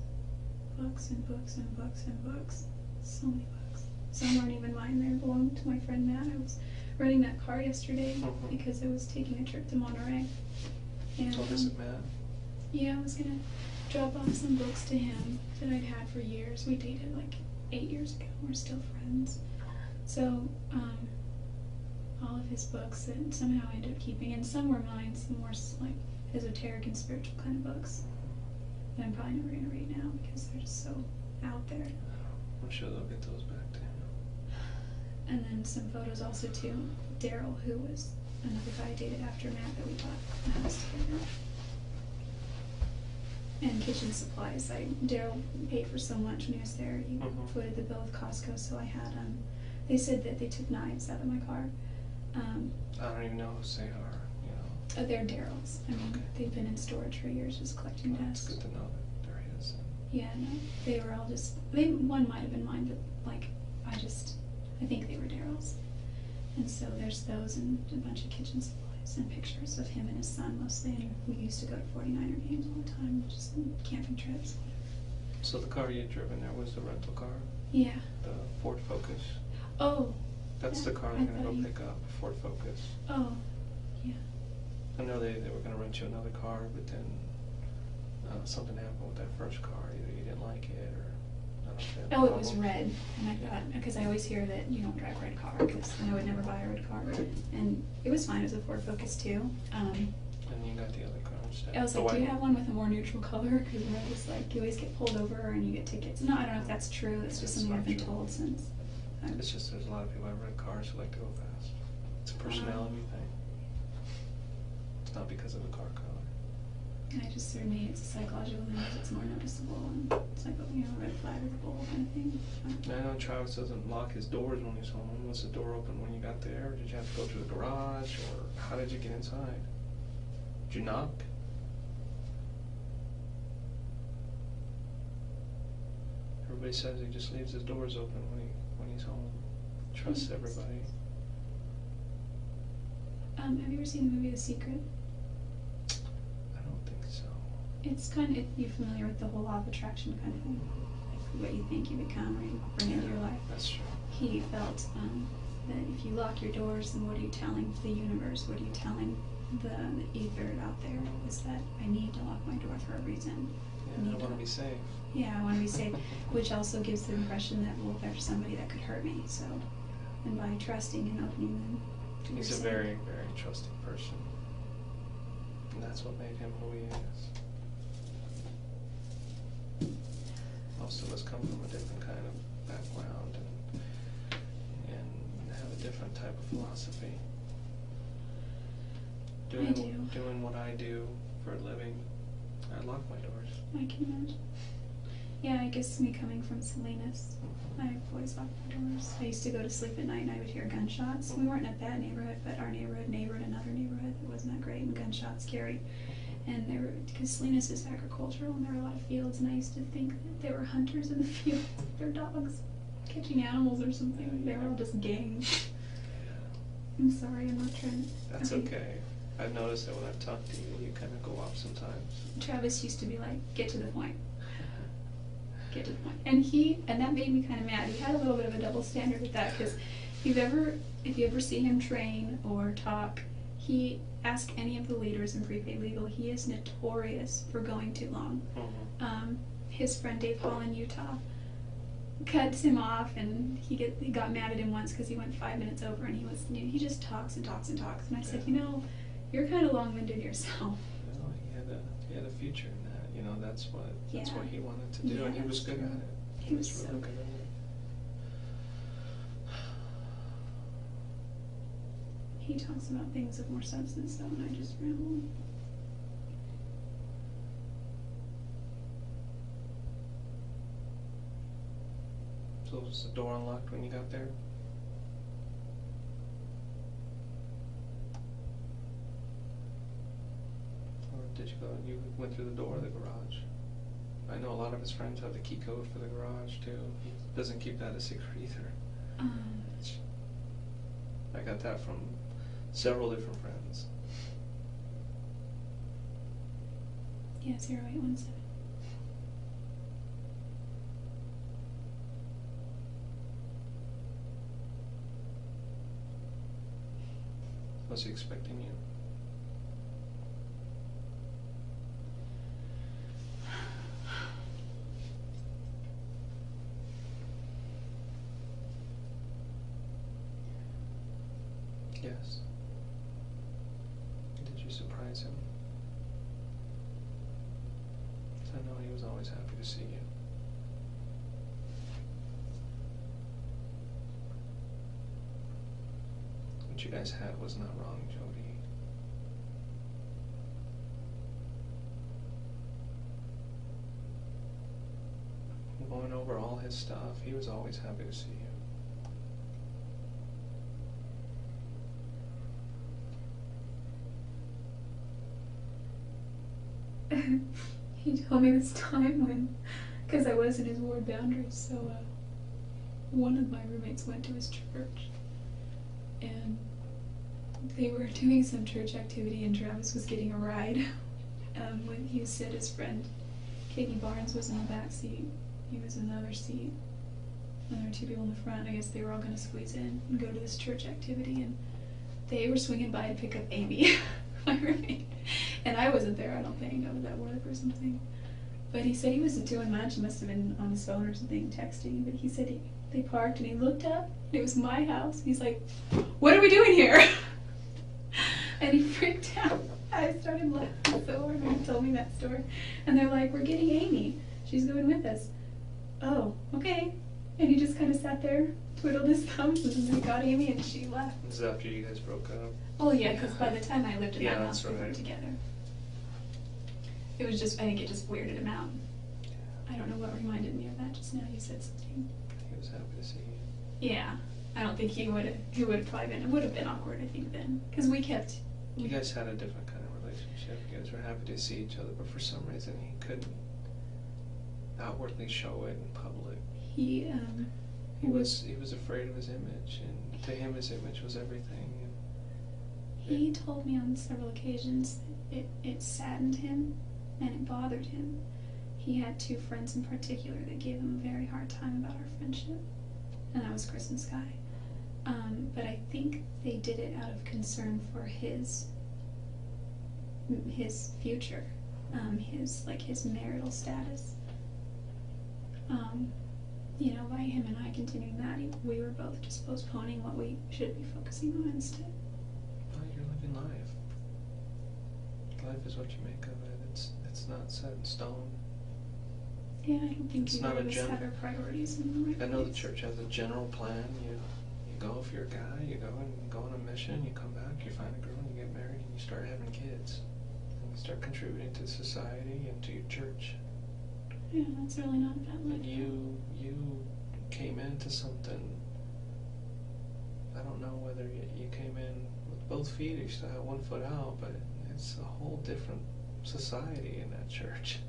books and books and books and books. So many books. Some aren't even mine. They belong to my friend Matt. I was renting that car yesterday because I was taking a trip to Monterey. And,
So is it Matt?
yeah, I was gonna drop off some books to him that I'd had for years. We dated like 8 years ago. We're still friends. So, all of his books that somehow I ended up keeping, and some were mine, some more like esoteric and spiritual kind of books that I'm probably never gonna read now because they're just so out there.
I'm sure they'll get those back to him.
And then some photos also too. Daryl, who was another guy I dated after Matt that we bought a house together. And kitchen supplies. Daryl paid for so much when he was there. He footed the bill with Costco, so I had they said that they took knives out of my car.
I don't even know who they are, you know.
Oh, they're Daryl's. I mean, they've been in storage for years just collecting
Well,
dust.
it's good to know that there he is.
Yeah, no, they were all just, one might have been mine, but like, I think they were Daryl's. And so there's those and a bunch of kitchen supplies and pictures of him and his son mostly, and we used to go to 49er games all the time, just camping trips.
So the car you'd driven there was the rental car?
Yeah.
The Ford Focus?
Oh.
That's the car
I
they're going to
thought
go
you-
pick up, a Ford Focus.
Oh, yeah.
I know they were going to rent you another car, but then something happened with that first car. Either you didn't like it or I don't know if they had a
Oh, it was
problem.
red, and I thought, because I always hear that you don't drive a red car, because I would never buy a red car. And it was fine, it was a Ford Focus too.
And you got the other car instead.
I was
the
like, do
white
you have one with a more neutral color? Because red is like, you always get pulled over and you get tickets. No, I don't know if that's true, it's just
It's
something
not
I've been
true.
told since.
It's just there's a lot of people that have red cars who like to go fast. It's a personality thing. It's not because of the car color.
And I just, for me, it's a psychological thing, because it's more noticeable, and it's like, you know, a red flag or the bull kind of thing.
I know Travis doesn't lock his doors when he's home. Was the door open when you got there? Or did you have to go through the garage? Or how did you get inside? Did you knock? Everybody says he just leaves his doors open when he's home. Trusts everybody.
Have you ever seen the movie The Secret?
I don't think so.
It's kind of, you're familiar with the whole law of attraction kind of thing, like what you think you become or you bring into your life.
That's true.
He felt that if you lock your doors, then what are you telling the universe? What are you telling the ether out there? Is that I need to lock my door for a reason.
Yeah, I want to be safe.
Yeah, I want to be safe, which also gives the impression that, well, there's somebody that could hurt me. So, and by trusting and opening them to
He's a
yourself.
very, very trusting person. And that's what made him who he is. Most of us come from a different kind of background and have a different type of philosophy. Doing what I do for a living, I lock my doors.
I can imagine. Yeah, I guess me coming from Salinas, I've always locked my doors. I used to go to sleep at night and I would hear gunshots. We weren't in a bad neighborhood, but our neighborhood neighbored another neighborhood that wasn't that great, and gunshots scary. And they were, because Salinas is agricultural and there were a lot of fields, and I used to think that there were hunters in the fields, their dogs catching animals or something. They were all just gangs. I'm sorry, I'm not trying to.
That's okay. I've noticed that when I've talked to you, you kind of go off sometimes.
Travis used to be like, get to the point. Get to the point. And that made me kind of mad. He had a little bit of a double standard with that, because If you ever see him train or talk, ask any of the leaders in prepaid legal. He is notorious for going too long. His friend Dave Hall in Utah cuts him off, and he got mad at him once because he went 5 minutes over, and he just talks and talks and talks. And I said, you're kind of long-winded yourself.
Well, he had a future in that. That's what he wanted to do, and he was good at it.
He was
really
so
good at it.
He talks about things of more substance, though, and I just ramble.
So was the door unlocked when you got there? Or did you went through the door of the garage? I know a lot of his friends have the key code for the garage too. He doesn't keep that a secret either. I got that from several different friends.
Yeah, 0817.
Was he expecting you? Yes. Did you surprise him? I know he was always happy to see you. What you guys had was not wrong, Jodi. Going over all his stuff, he was always happy to see you.
He told me this time because I was in his ward boundaries, so one of my roommates went to his church, and they were doing some church activity, and Travis was getting a ride. When he said his friend Katie Barnes was in the back seat, he was in the other seat, and there were two people in the front. I guess they were all going to squeeze in and go to this church activity, and they were swinging by to pick up Amy, my roommate. And I wasn't there, I don't think. I was at work or something. But he said he wasn't doing much. He must have been on his phone or something, texting. But he said they parked, and he looked up, and it was my house. He's like, "What are we doing here?" And he freaked out. I started laughing so hard when he told me that story. And they're like, "We're getting Amy. She's going with us." "Oh, okay." And he just kind of sat there, twiddled his thumbs, and then they got Amy, and she left.
This is after you guys broke up?
Oh yeah, because by the time I lived in that house,
that's
we were
right.
together. It was just, I think it just weirded him out. I don't know what reminded me of that just now. You said something.
He was happy to see you.
Yeah, I don't think he would have probably been. It would have been awkward, I think, then, because we kept.
You guys had a different kind of relationship. You guys were happy to see each other, but for some reason he couldn't outwardly show it in public.
He
was afraid of his image, and to him his image was everything. And
he told me on several occasions that it saddened him and it bothered him. He had two friends in particular that gave him a very hard time about our friendship, and that was Chris and Sky. But I think they did it out of concern for his future, his marital status. By him and I continuing that, we were both just postponing what we should be focusing on instead.
well, you're living life. Life is what you make of it. It's not set in stone.
Yeah, I don't think
It's
either
not a
of us
gen-
had our priorities in the right
I know the
place.
church has a general plan. You go if you're a guy, you go on a mission, you come back, you find a girl, and you get married, and you start having kids. And you start contributing to society and to your church.
Yeah, that's really not that much.
And you came into something, I don't know whether you came in with both feet or you still had one foot out, but it's a whole different society in that church.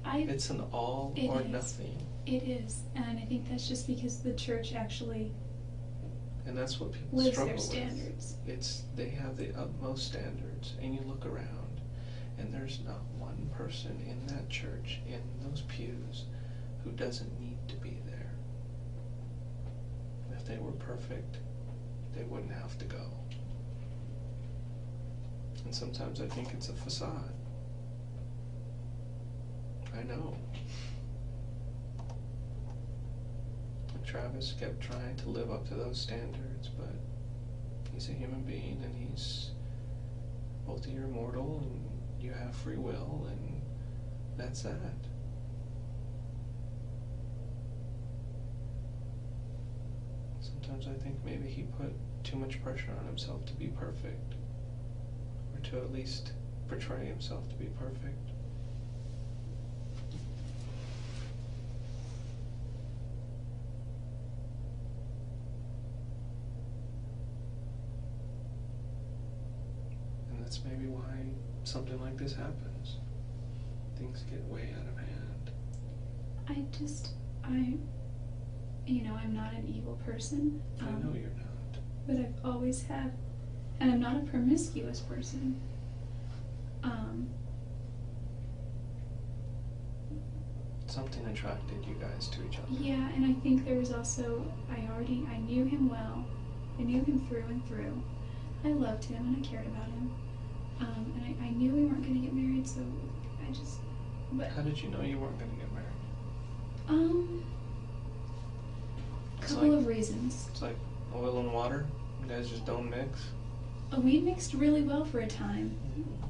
It's an all
It
or
is.
nothing.
It is, and I think that's just because the church actually
And that's what people
lives
struggle
their
with.
standards.
They have the utmost standards, and you look around, and there's not one person in that church, in those pews, who doesn't need to be there. If they were perfect, they wouldn't have to go. And sometimes I think it's a facade. I know. And Travis kept trying to live up to those standards, but he's a human being, and both of you are mortal, and you have free will, and that's that. Sometimes I think maybe he put too much pressure on himself to be perfect, or to at least portray himself to be perfect. And that's maybe why something like this happens. Things get way out of hand.
I'm not an evil person.
I know you're not.
But I've always have. And I'm not a promiscuous person.
Something attracted you guys to each other.
Yeah, and I think there was also, I knew him well. I knew him through and through. I loved him and I cared about him. And I knew we weren't going to get married, so but.
How did you know you weren't going to get married?
Couple of reasons.
It's like oil and water. You guys just don't mix.
We mixed really well for a time,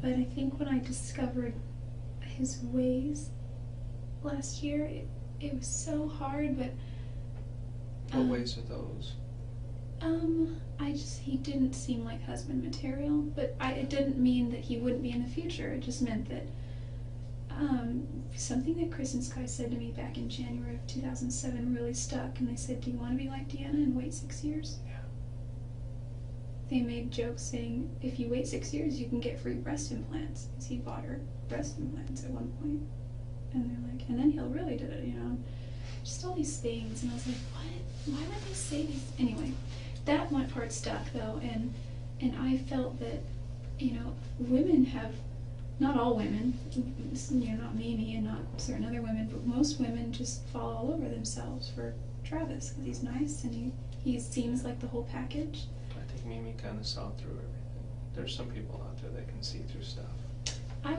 but I think when I discovered his ways last year, it was so hard, but...
What ways are those?
he didn't seem like husband material, but it didn't mean that he wouldn't be in the future. It just meant that, something that Chris and Sky said to me back in January of 2007 really stuck, and they said, do you want to be like Deanna and wait 6 years?
Yeah.
They made jokes saying, if you wait 6 years, you can get free breast implants, because he bought her breast implants at one point. And they're like, and then he'll really do it, just all these things, and I was like, what? Why would they say these? Anyway, that one part stuck though, and I felt that, women have, not all women, not Mimi and not certain other women, but most women just fall all over themselves for Travis, because he's nice and he seems like the whole package.
I think Mimi kind of saw through everything. There's some people out there that can see through stuff. I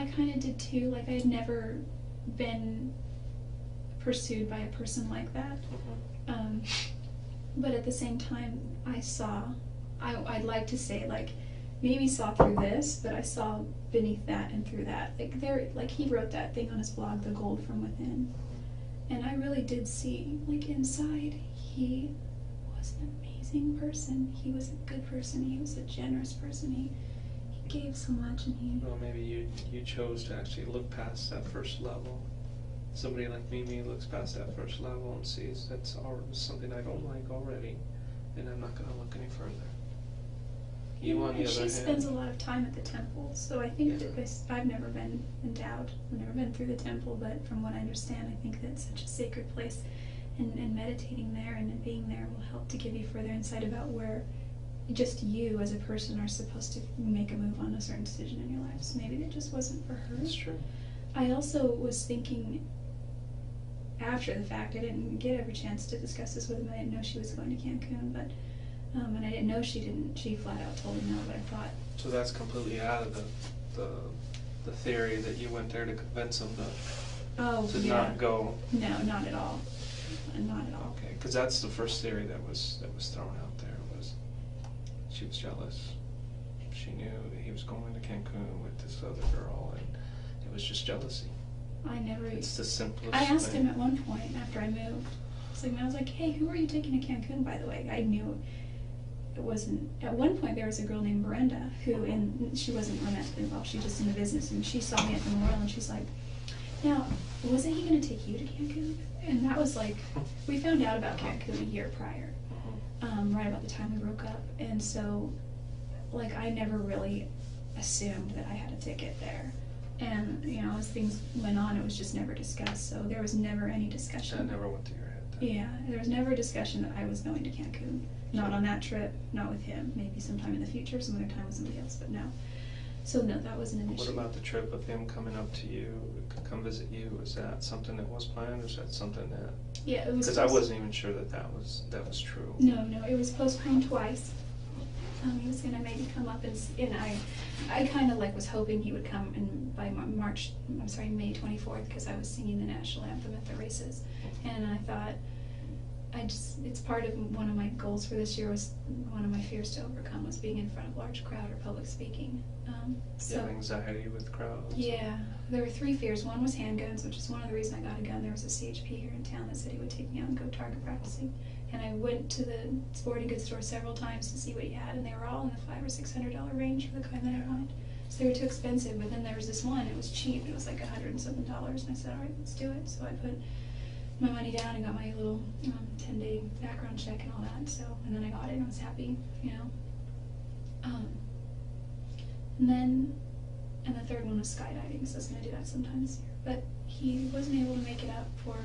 kind of did too. Like, I had never been pursued by a person like that. Mm-hmm.
But at the same time, I'd like to say, like, Mimi saw through this, but I saw beneath that and through that. Like he wrote that thing on his blog, The Gold from Within. And I really did see, like, inside, he was an amazing person. He was a good person. He was a generous person. He gave so much, and
Well, maybe you chose to actually look past that first level. Somebody like Mimi looks past that first level and sees that's something I don't like already, and I'm not going to look any further. You, on the other hand,
she spends a lot of time at the temple, so I think that I've never been endowed. I've never been through the temple, but from what I understand, I think that it's such a sacred place, and meditating there and being there will help to give you further insight about where just you as a person are supposed to make a move on a certain decision in your life. So maybe that just wasn't for her.
That's true.
I also was thinking, after the fact, I didn't get every chance to discuss this with him. I didn't know she was going to Cancun, but and I didn't know she didn't. She flat out told him no, but I thought.
So that's completely out of the theory that you went there to convince him to not go.
No, not at all. Not at all.
Okay, because that's the first theory that was thrown out there, was she was jealous. She knew that he was going to Cancun with this other girl, and it was just jealousy. It's the simplest
I asked
thing.
him at one point after I moved. I was like, hey, who are you taking to Cancun, by the way? I knew it wasn't. At one point, there was a girl named Brenda and she wasn't romantically involved. She just in the business, and she saw me at the memorial, and she's like, now, wasn't he going to take you to Cancun? And that was like, we found out about Cancun a year prior, right about the time we broke up, and so, like, I never really assumed that I had a ticket there. And, as things went on, it was just never discussed, so there was never any discussion.
That never went to your head then.
Yeah, there was never a discussion that I was going to Cancun. Not on that trip, not with him. Maybe sometime in the future, some other time with somebody else, but no. So no, that wasn't an issue.
What about the trip of him coming up to you, come visit you? Is that something that was planned, or is that something that
Yeah, it was.
Because I wasn't even sure that was true.
No, it was postponed twice. He was gonna maybe come up and I kind of like was hoping he would come in by May 24th, because I was singing the national anthem at the races, and I thought, it's part of one of my goals for this year, was one of my fears to overcome was being in front of a large crowd or public speaking.
You have anxiety with crowds?
Yeah, there were 3 fears. One was handguns, which is one of the reasons I got a gun. There was a CHP here in town that said he would take me out and go target practicing. And I went to the sporting goods store several times to see what he had, and they were all in the $500 or $600 range for the kind that I wanted. So they were too expensive, but then there was this one, it was cheap, it was like $100 and something, and I said, all right, let's do it. So I put my money down and got my little 10-day background check and all that, and then I got it and I was happy, you know. And the third one was skydiving, so I was going to do that sometime this year. But he wasn't able to make it up for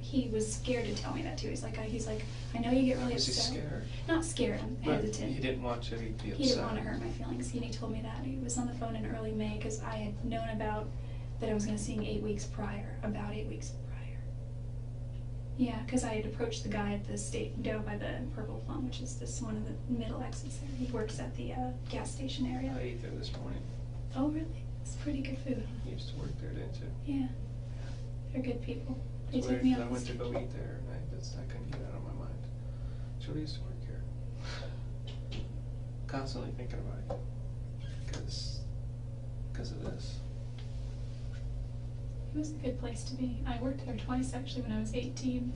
he was scared to tell me that too. He's like, I know you get really upset.
Was he scared?
Not scared, I'm hesitant.
He didn't want you to be upset.
He didn't want to hurt my feelings. He told me that. He was on the phone in early May, because I had known about that I was going to sing 8 weeks prior, about 8 weeks prior. Yeah, because I had approached the guy at the state down by the Purple Plum, which is this one of the middle exits there. He works at the gas station area.
I ate there this morning.
Oh, really? It's pretty good food.
He used to work there, didn't you?
Yeah. They're good people. They
So
took me
I
on
went to go eat there, and I couldn't get it out of my mind. Jodi used to work here. Constantly thinking about you. Because of this.
It was a good place to be. I worked there twice actually when I was 18.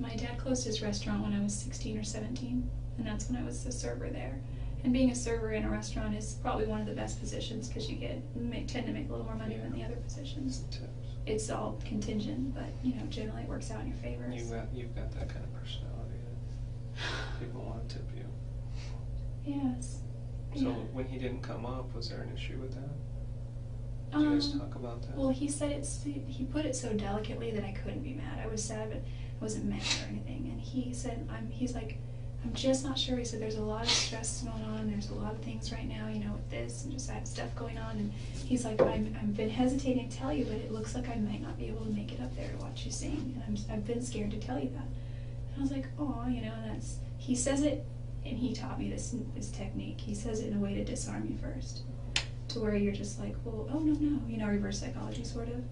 My dad closed his restaurant when I was 16 or 17, and that's when I was a server there. And being a server in a restaurant is probably one of the best positions, because you tend to make a little more money than the other positions.
Tips.
It's all contingent, but generally it works out in your favor.
You've got that kind of personality that people want to tip you.
Yes.
So
Yeah.
when he didn't come up, was there an issue with that? Did you guys talk about that?
Well, he said he put it so delicately that I couldn't be mad. I was sad, but I wasn't mad or anything. And he said, I'm just not sure. He said, there's a lot of stress going on. There's a lot of things right now, with this, and just I have stuff going on. And he's like, I've been hesitating to tell you, but it looks like I might not be able to make it up there to watch you sing. And I've been scared to tell you that. And I was like, oh, and he says it, and he taught me this technique. He says it in a way to disarm you first, to where you're just like, well, oh, no, reverse psychology sort of.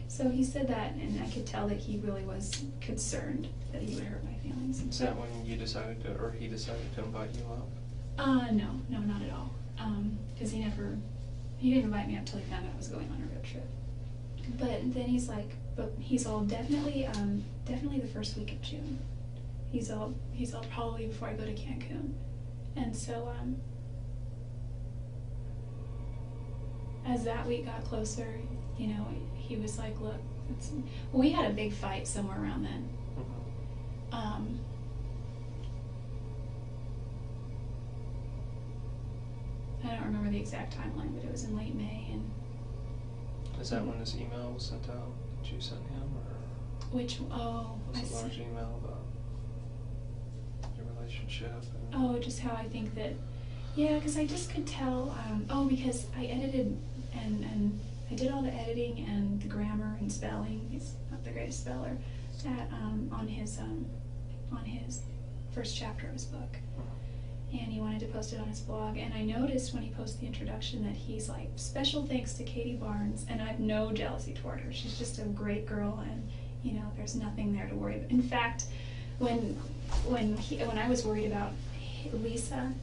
So he said that, and I could tell that he really was concerned that he would hurt my feelings.
Is that when you decided to, or he decided to invite you up?
No, not at all. Because he didn't invite me up till he found out I was going on a road trip. But then he's like, but he's all definitely the first week of June. He's all probably before I go to Cancun. And so, as that week got closer, he was like, look, we had a big fight somewhere around then.
Mm-hmm.
I don't remember the exact timeline, but it was in late May. And
is that when this email was sent out that you sent him, or
was
a large email about your relationship? And
just how I think that, because I just could tell. Because I edited and I did all the editing and the grammar and spelling. He's not the greatest speller. On his first chapter of his book, and he wanted to post it on his blog. And I noticed when he posted the introduction that he's like, special thanks to Katie Barnes, and I have no jealousy toward her. She's just a great girl, and there's nothing there to worry about. In fact, when I was worried about Lisa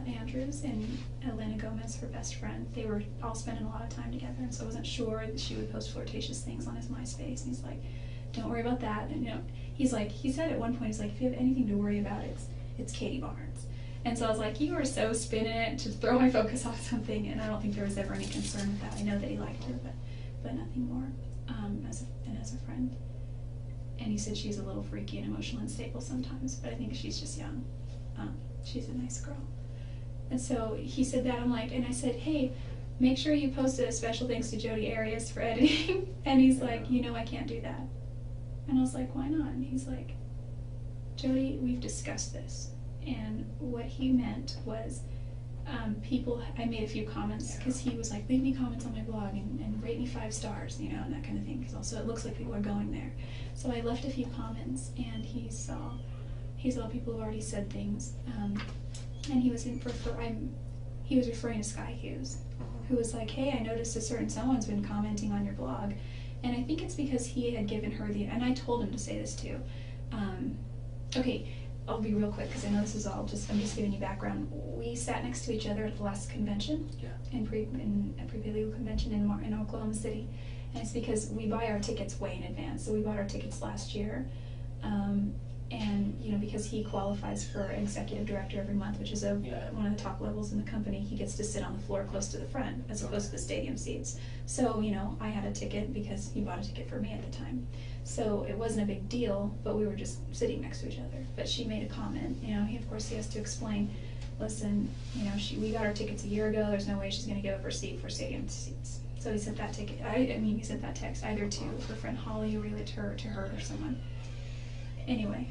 Andrews and Elena Gomez, her best friend, they were all spending a lot of time together, and so I wasn't sure that she would post flirtatious things on his MySpace. And he's like, don't worry about that. And he said at one point, he's like, if you have anything to worry about, it's Katie Barnes. And so I was like, you were so spinning it to throw my focus off something, and I don't think there was ever any concern with that. I know that he liked her, but nothing more as a friend. And he said she's a little freaky and emotionally unstable sometimes, but I think she's just young. She's a nice girl. And so he said that, and I said, hey, make sure you post a special thanks to Jodi Arias for editing. And he's like, I can't do that. And I was like, why not? And he's like, Jodi, we've discussed this. And what he meant was, I made a few comments because he was like, leave me comments on my blog and rate me 5 stars, you know, and that kind of thing, because also it looks like people are going there. So I left a few comments, and he saw people who already said things, and he was referring to Sky Hughes, who was like, hey, I noticed a certain someone's been commenting on your blog, and I think it's because he had given her and I told him to say this too. Okay, I'll be real quick because I know this is all I'm just giving you background. We sat next to each other at the last convention, in a pre-legal convention in Oklahoma City, and it's because we buy our tickets way in advance. So we bought our tickets last year, and you know, because he qualifies for executive director every month, which is one of the top levels in the company, he gets to sit on the floor close to the front as opposed to the stadium seats. So you know, I had a ticket because he bought a ticket for me at the time. So it wasn't a big deal, but we were just sitting next to each other. But she made a comment, you know, he has to explain, listen, you know, we got our tickets a year ago, there's no way she's going to give up her seat for stadium seats. So he sent that ticket, he sent that text either to her friend Holly or relayed to her or someone. Anyway,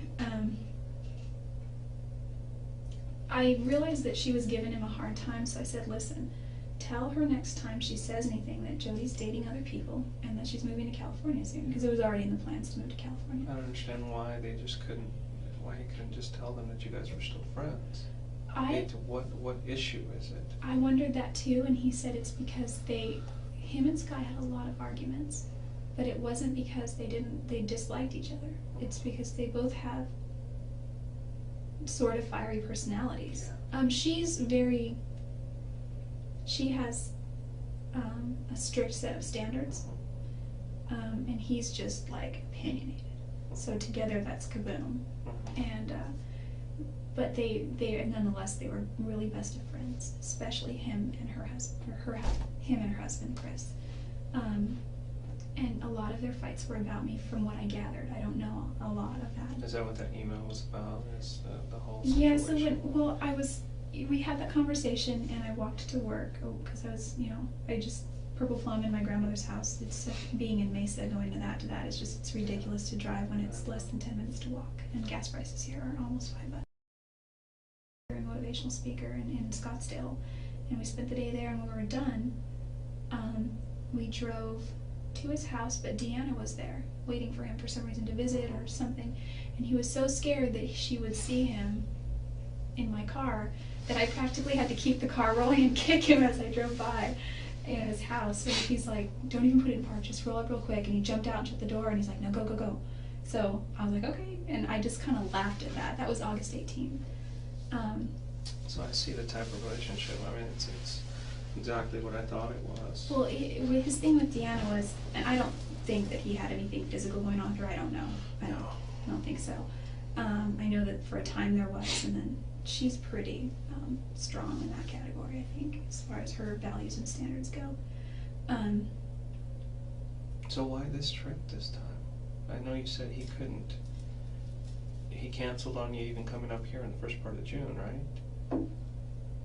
I realized that she was giving him a hard time, so I said, listen, tell her next time she says anything that Jodi's dating other people and that she's moving to California soon, because it was already in the plans to move to California.
I don't understand why he couldn't just tell them that you guys were still friends. What issue is it? I
wondered that too, and he said it's because him and Sky had a lot of arguments, but it wasn't because they disliked each other. It's because they both have sort of fiery personalities. Yeah. She has a strict set of standards, and he's just like opinionated. So together that's kaboom. And but nonetheless they were really best of friends, especially him and her husband Chris. And a lot of their fights were about me, from what I gathered. I don't know a lot of that.
Is that what that email was about? Is the whole situation?
Yeah. So we had that conversation, and I walked to work because I was, you know, I just Purple Plum in my grandmother's house. It's being in Mesa, going to that it's ridiculous to drive when it's less than 10 minutes to walk, and gas prices here are almost $5. A motivational speaker in Scottsdale, and we spent the day there. And when we were done, we drove to his house, but Deanna was there waiting for him for some reason to visit or something, and he was so scared that she would see him in my car that I practically had to keep the car rolling and kick him as I drove by his house. And he's like, don't even put it in park, just roll up real quick. And he jumped out and shut the door, and he's like, no, go. So I was like, okay, and I just kind of laughed at that. That was August 18th.
So I see the type of relationship. I mean, it's exactly what I thought it was.
Well, his thing with Deanna was, and I don't think that he had anything physical going on with her. I don't know. I don't think so. I know that for a time there was, and then she's pretty strong in that category, I think, as far as her values and standards go.
So why this trip this time? I know you said he couldn't. He canceled on you even coming up here in the first part of June, right?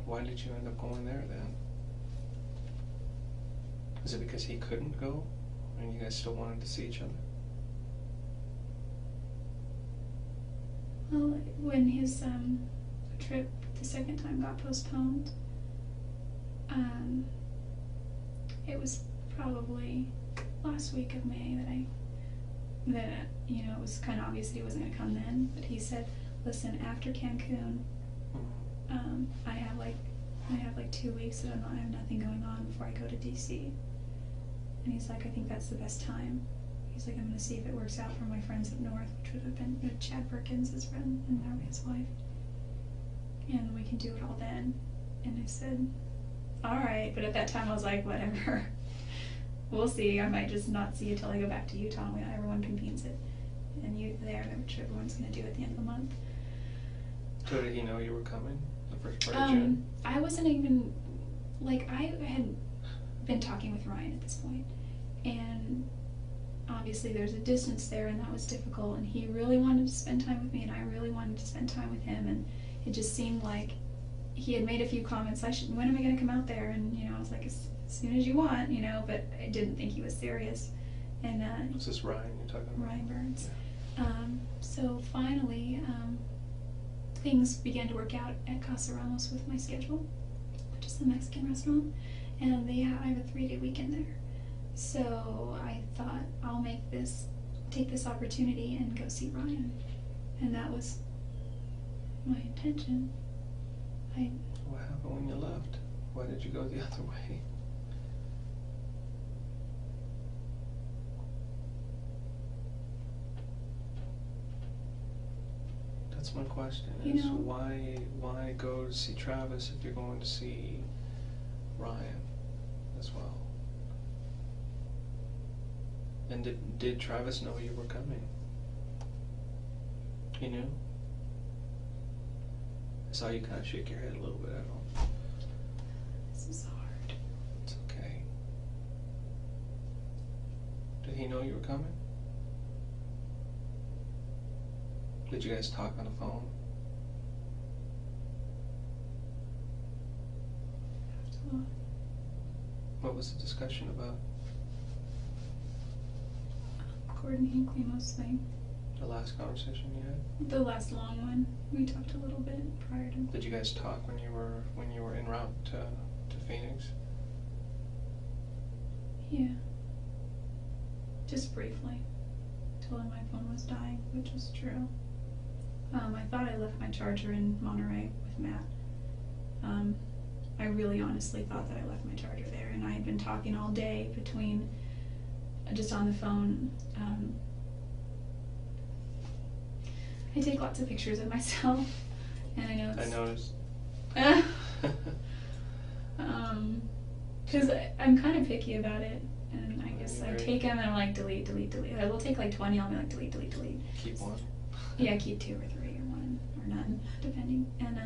Why did you end up going there then? Is it because he couldn't go, and you guys still wanted to see each other?
Well, when his trip the second time got postponed, it was probably last week of May that you know, it was kind of obvious that he wasn't going to come then. But he said, listen, after Cancun, I have like 2 weeks that I have nothing going on before I go to DC. And he's like, I think that's the best time. He's like, I'm going to see if it works out for my friends up north, which would have been Chad Perkins, his friend, and now his wife. And we can do it all then. And I said, all right. But at that time I was like, whatever. We'll see. I might just not see you till I go back to Utah. Everyone convenes it. And which everyone's going to do at the end of the month.
So did he know you were coming the first part of June?
I wasn't even, like, I had been talking with Ryan at this point, and obviously there's a distance there, and that was difficult, and he really wanted to spend time with me, and I really wanted to spend time with him, and it just seemed like he had made a few comments, when am I going to come out there? And, you know, I was like, as soon as you want, you know, but I didn't think he was serious. And
was this Ryan you're talking about?
Ryan Burns.
Yeah.
So finally, things began to work out at Casa Ramos with my schedule. just a Mexican restaurant, and I have a 3-day weekend there. So I thought I'll take this opportunity and go see Ryan, and that was my intention.
What happened when you left? Why did you go the other way? That's my question, is why go to see Travis if you're going to see Ryan as well? And did Travis know you were coming? He knew? I saw you kind of shake your head a little bit.
This is hard.
It's okay. Did he know you were coming? Did you guys talk on the phone? What was the discussion about?
Gordon Hinckley mostly.
The last conversation you had?
The last long one. We talked a little bit prior to.
Did you guys talk when you were en route to Phoenix?
Yeah. Just briefly. Told him my phone was dying, which was true. I thought I left my charger in Monterey with Matt. I really honestly thought that I left my charger there, and I had been talking all day between just on the phone. I take lots of pictures of myself, and I know
I noticed.
Because I'm kind of picky about it, and I guess I take them and I'm like, delete, delete, delete. I will take like 20, I'll be like, delete, delete, delete.
Keep one.
Yeah, keep 2 or 3 or 1 or none, depending. And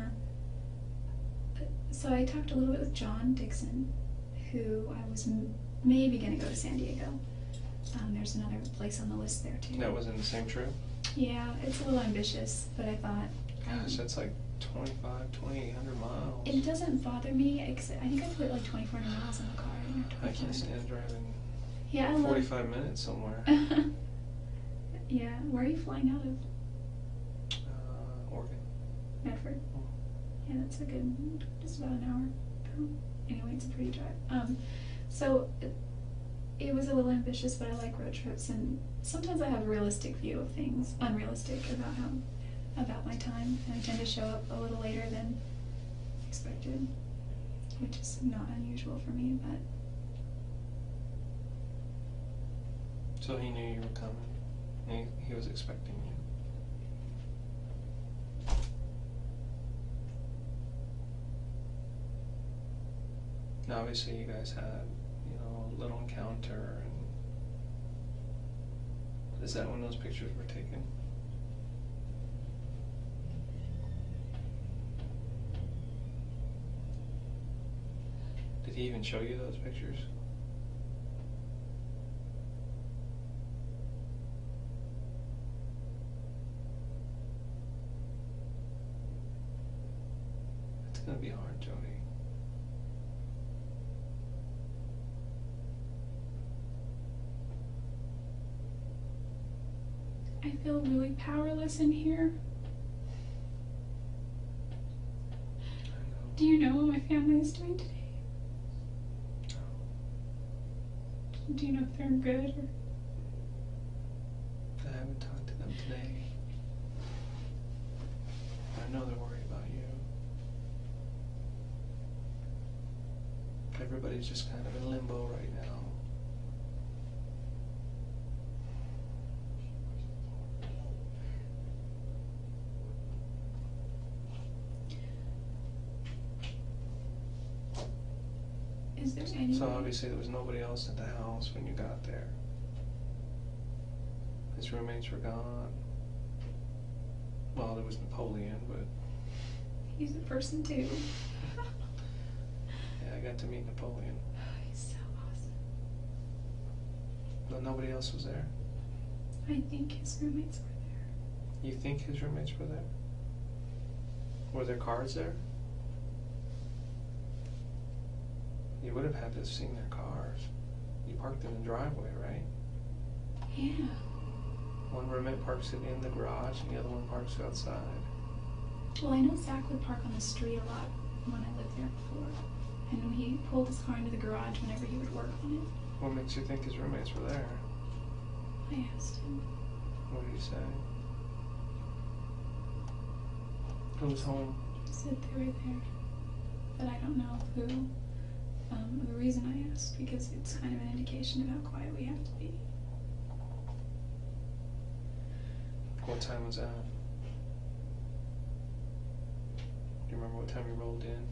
so I talked a little bit with John Dixon, who I was maybe going to go to San Diego. There's another place on the list there too.
That was in the same trip?
Yeah, it's a little ambitious, but I thought.
Gosh, that's like 2,800 miles.
It doesn't bother me, except I think I put like 2,400 miles in the car.
I can't stand driving 45 minutes somewhere.
Yeah, where are you flying out of?
Oregon.
Medford? Yeah, that's just about an hour. Anyway, it's a pretty drive. So it was a little ambitious, but I like road trips, and sometimes I have a realistic view of things, unrealistic about my time, and I tend to show up a little later than expected, which is not unusual for me, but.
So he knew you were coming. He was expecting you. Now, obviously, you guys had, a little encounter, and is that when those pictures were taken? Did he even show you those pictures? It's gonna be hard, Jodi.
I feel really powerless in here. Do you know what my family is doing today? Do you know if they're good or?
I haven't talked to them today. I know they're worried about you. Everybody's just kind of in limbo right now.
Is there any?
So obviously there was nobody else at the house when you got there. His roommates were gone. Well, there was Napoleon, but...
He's a person too.
Yeah, I got to meet Napoleon.
He's so awesome.
But nobody else was there.
I think his roommates were there.
You think his roommates were there? Were there cars there? You would have had to have seen their cars. You parked in the driveway, right?
Yeah.
One roommate parks it in the garage and the other one parks outside.
Well, I know Zach would park on the street a lot when I lived there before. And he pulled his car into the garage whenever he would work on it.
What makes you think his roommates were there?
I asked him.
What did he say? Who was home?
He said they were there, but I don't know who. The reason I asked, because it's kind of an indication of how quiet we have to be.
What time was that? Do you remember what time you rolled in?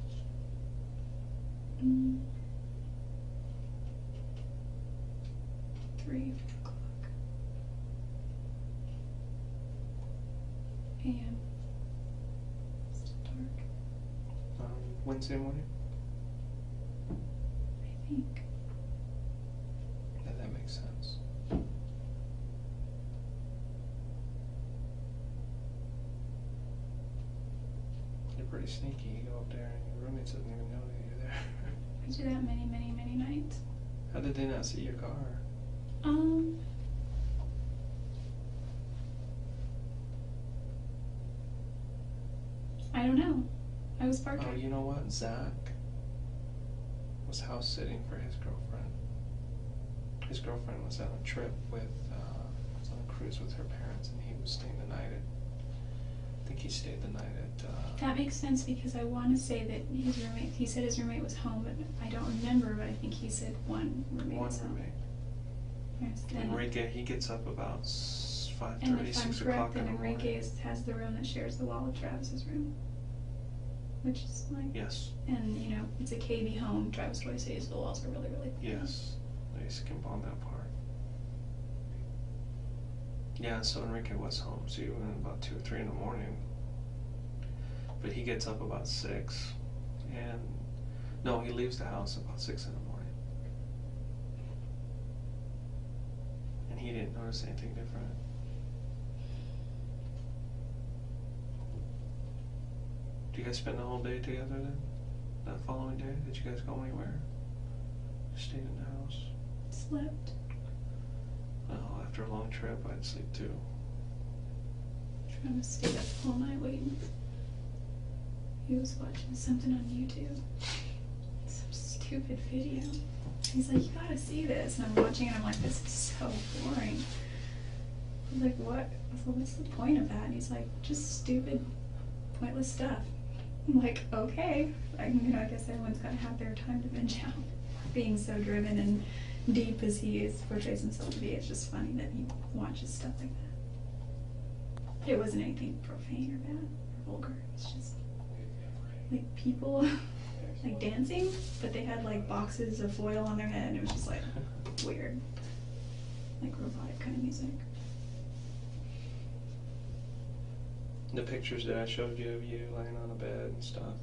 3 o'clock a.m. Still dark,
Wednesday morning?
I think.
Yeah, that makes sense. You're pretty sneaky. You go up there and your roommate doesn't even know that you're there.
I do that many, many, many nights.
How did they not see your car?
I don't know. I was parked.
Oh, you know what? Zach was house sitting for his girlfriend. His girlfriend was on a trip with, was on a cruise with her parents, and he was staying the night at, I think he stayed the night at,
That makes sense because I want to say that his roommate, he said his roommate was home, but I don't remember, but I think he said one roommate
one
was home.
roommate.
Yes, then-
Enrique, he gets up about 5:30,
and if I'm
6
correct,
o'clock in
then
the morning.
Enrique has the room that shares the wall of Travis's room. Which is like,
Yes,
and you know, it's a KB home. Travis always says the walls are really, really thin.
yes. They skimp on that part. Yeah, so Enrique was home, so you went about 2 or 3 in the morning. But he gets up about 6, and no, he leaves the house about 6 in the morning. And he didn't notice anything different. Did you guys spend the whole day together then? That following day? Did you guys go anywhere? Stayed in the house?
Slept.
Well, after a long trip, I'd sleep too.
Travis stayed up all night waiting. He was watching something on YouTube. Some stupid video. He's like, you gotta see this. And I'm watching it, I'm like, this is so boring. I was like, what? Well, what's the point of that? And he's like, just stupid, pointless stuff. I'm like, okay. I guess everyone's gotta have their time to binge out. Being so driven and deep as he is, portrays himself to be, it's just funny that he watches stuff like that. It wasn't anything profane or bad or vulgar. It was just like people like dancing, but they had like boxes of foil on their head, and it was just like weird, like robotic kind of music.
The pictures that I showed you of you laying on a bed and stuff,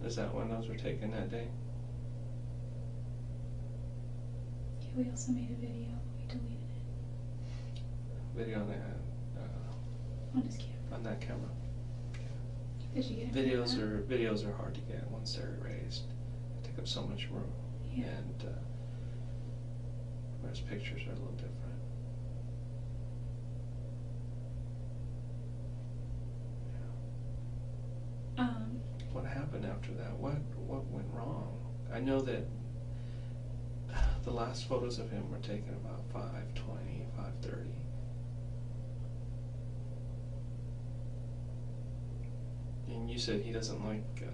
is that when those were taken that day?
Yeah, we also made a video. We deleted it
Video on that,
on his camera.
on that camera.
Did you get it?
Videos are hard to get once they're erased. They take up so much room.
Yeah.
And whereas pictures are a little different. What happened after that? What went wrong? I know that the last photos of him were taken about 5:20, 5:30. And you said he doesn't like you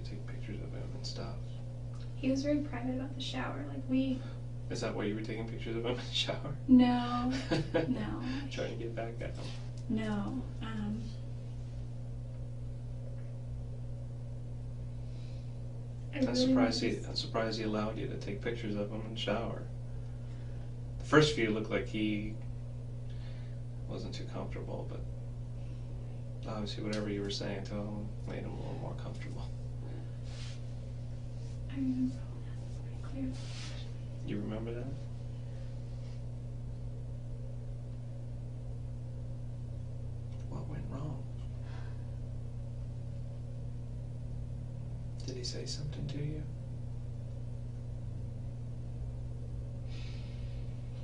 to take pictures of him and stuff.
He was very private about the shower. Like we.
Is that why you were taking pictures of him in the shower?
No. No.
Trying to get back at him.
No.
I'm surprised he allowed you to take pictures of him in the shower. The first few looked like he wasn't too comfortable, but obviously whatever you were saying to him made him a little more comfortable.
I remember all that pretty clearly.
You remember that? What went wrong? Did he say something to you?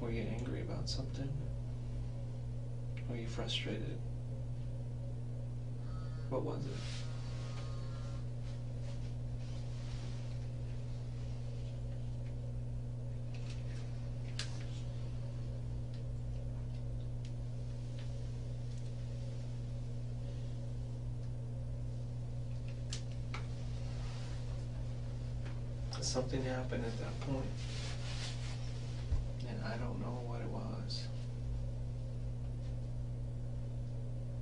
Were you angry about something? Were you frustrated? What was it? something happened at that point, and I don't know what it was.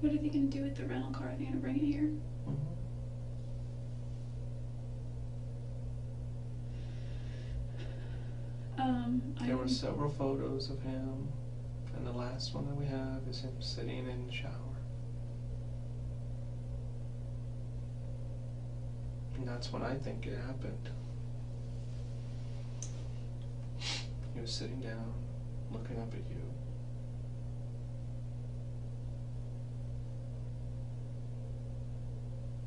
What are they gonna do with the rental car? Are they gonna bring it here?
There were several photos of him, and the last one that we have is him sitting in the shower. And that's when I think it happened. He was sitting down, looking up at you.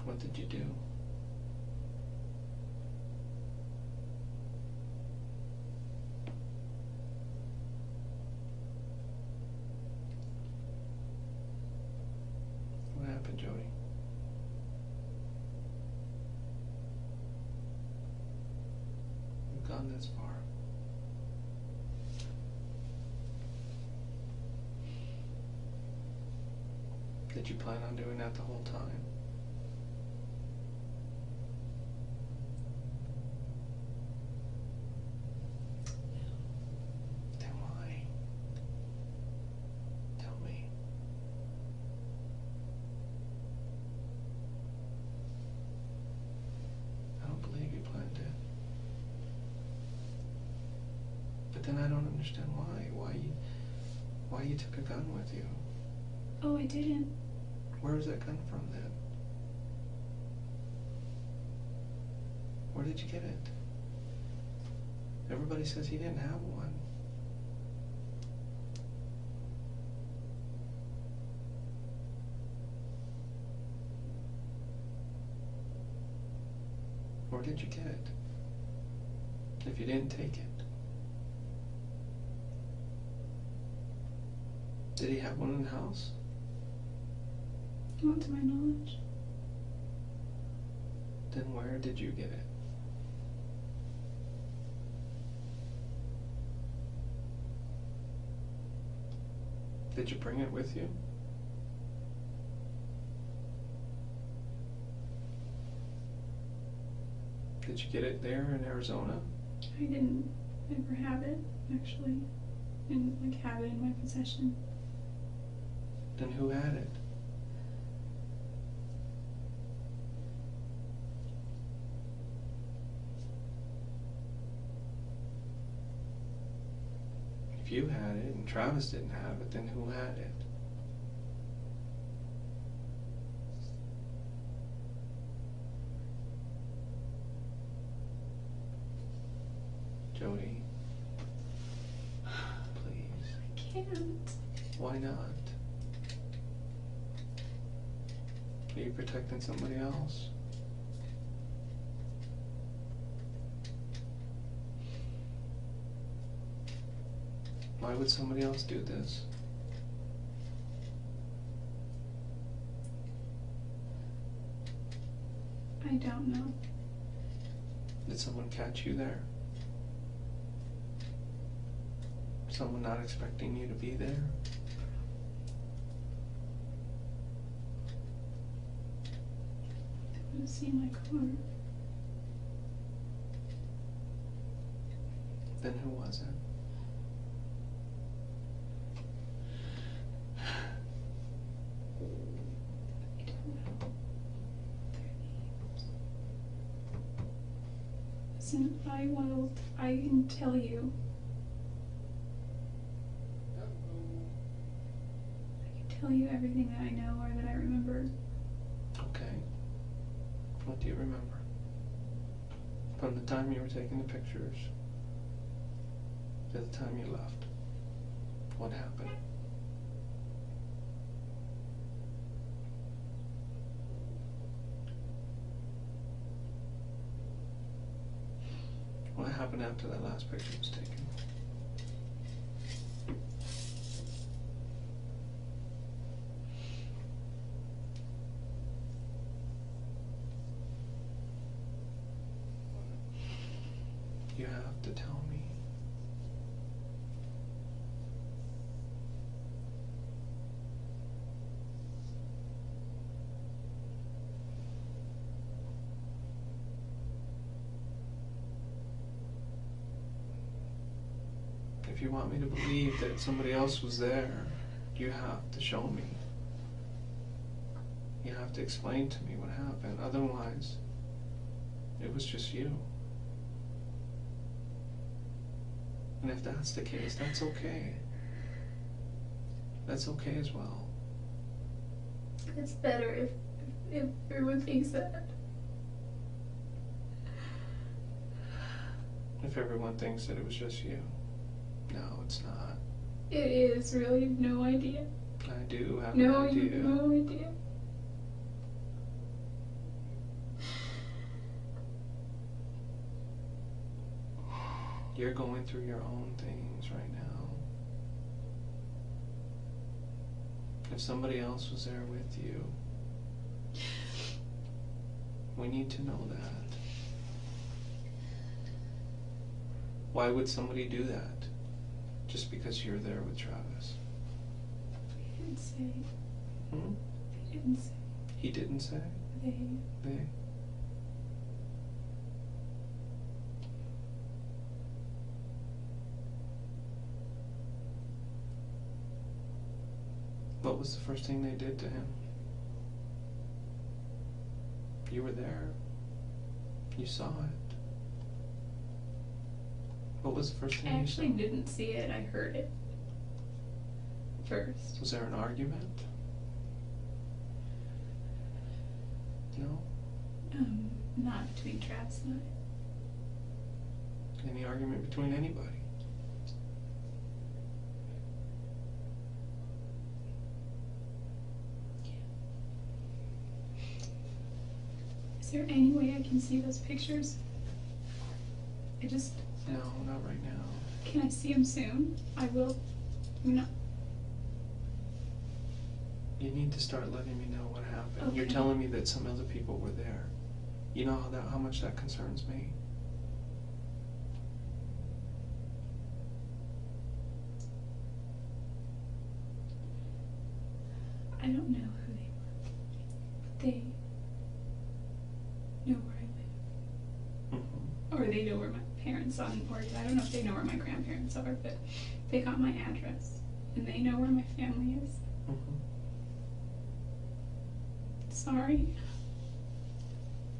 What did you do? What happened, Jodi? We've gone this far. Did you plan on doing that the whole time? Then why? Tell me. I don't believe you planned it. But then I don't understand why. Why you took a gun with you?
Oh, I didn't.
Where is that gun from then? Where did you get it? Everybody says he didn't have one. Where did you get it? If you didn't take it. Did he have one in the house?
Not to my knowledge.
Then where did you get it? Did you bring it with you? Did you get it there in Arizona?
I didn't ever have it, actually. Didn't like have it in my possession.
Then who had it? If you had it and Travis didn't have it, then who had it? Jodi, please.
I can't.
Why not? Are you protecting somebody else? Why would somebody else do this?
I don't know.
Did someone catch you there? Someone not expecting you to be there?
They would have seen my car.
Then who was it?
I don't know their names. Listen, I can tell you. I can tell you everything that I know or that I remember.
Okay. What do you remember? From the time you were taking the pictures to the time you left. What happened? What happened after that last picture was taken? You have to tell me. you want me to believe that somebody else was there, you have to show me. You have to explain to me what happened. Otherwise, it was just you. And if that's the case, that's okay. That's okay as well.
It's better if everyone thinks that.
If everyone thinks that it was just you. No, it's not.
It is really no idea.
I do have
No,
an
you
idea.
have no idea.
You're going through your own things right now. If somebody else was there with you, we need to know that. Why would somebody do that? Just because you're there with Travis?
They didn't say.
Hmm?
They didn't say.
He didn't say? They? What was the first thing they did to him? You were there. You saw it. What was the first thing
I
you saw?
actually didn't see it, I heard it first.
Was there an argument? No?
Not between Travis and I.
Any argument between anybody?
Is there any way I can see those pictures?
No, not right now.
Can I see them soon? I will. No.
You need to start letting me know what happened. You're
Okay.
telling me that some other people were there. You know how much that concerns me.
I don't know who they were. They know where I live.
Mm-hmm.
Or they know where my parents are, or I don't know if they know where my grandparents are, but they got my address. And they know where my family is.
Mm-hmm.
Sorry.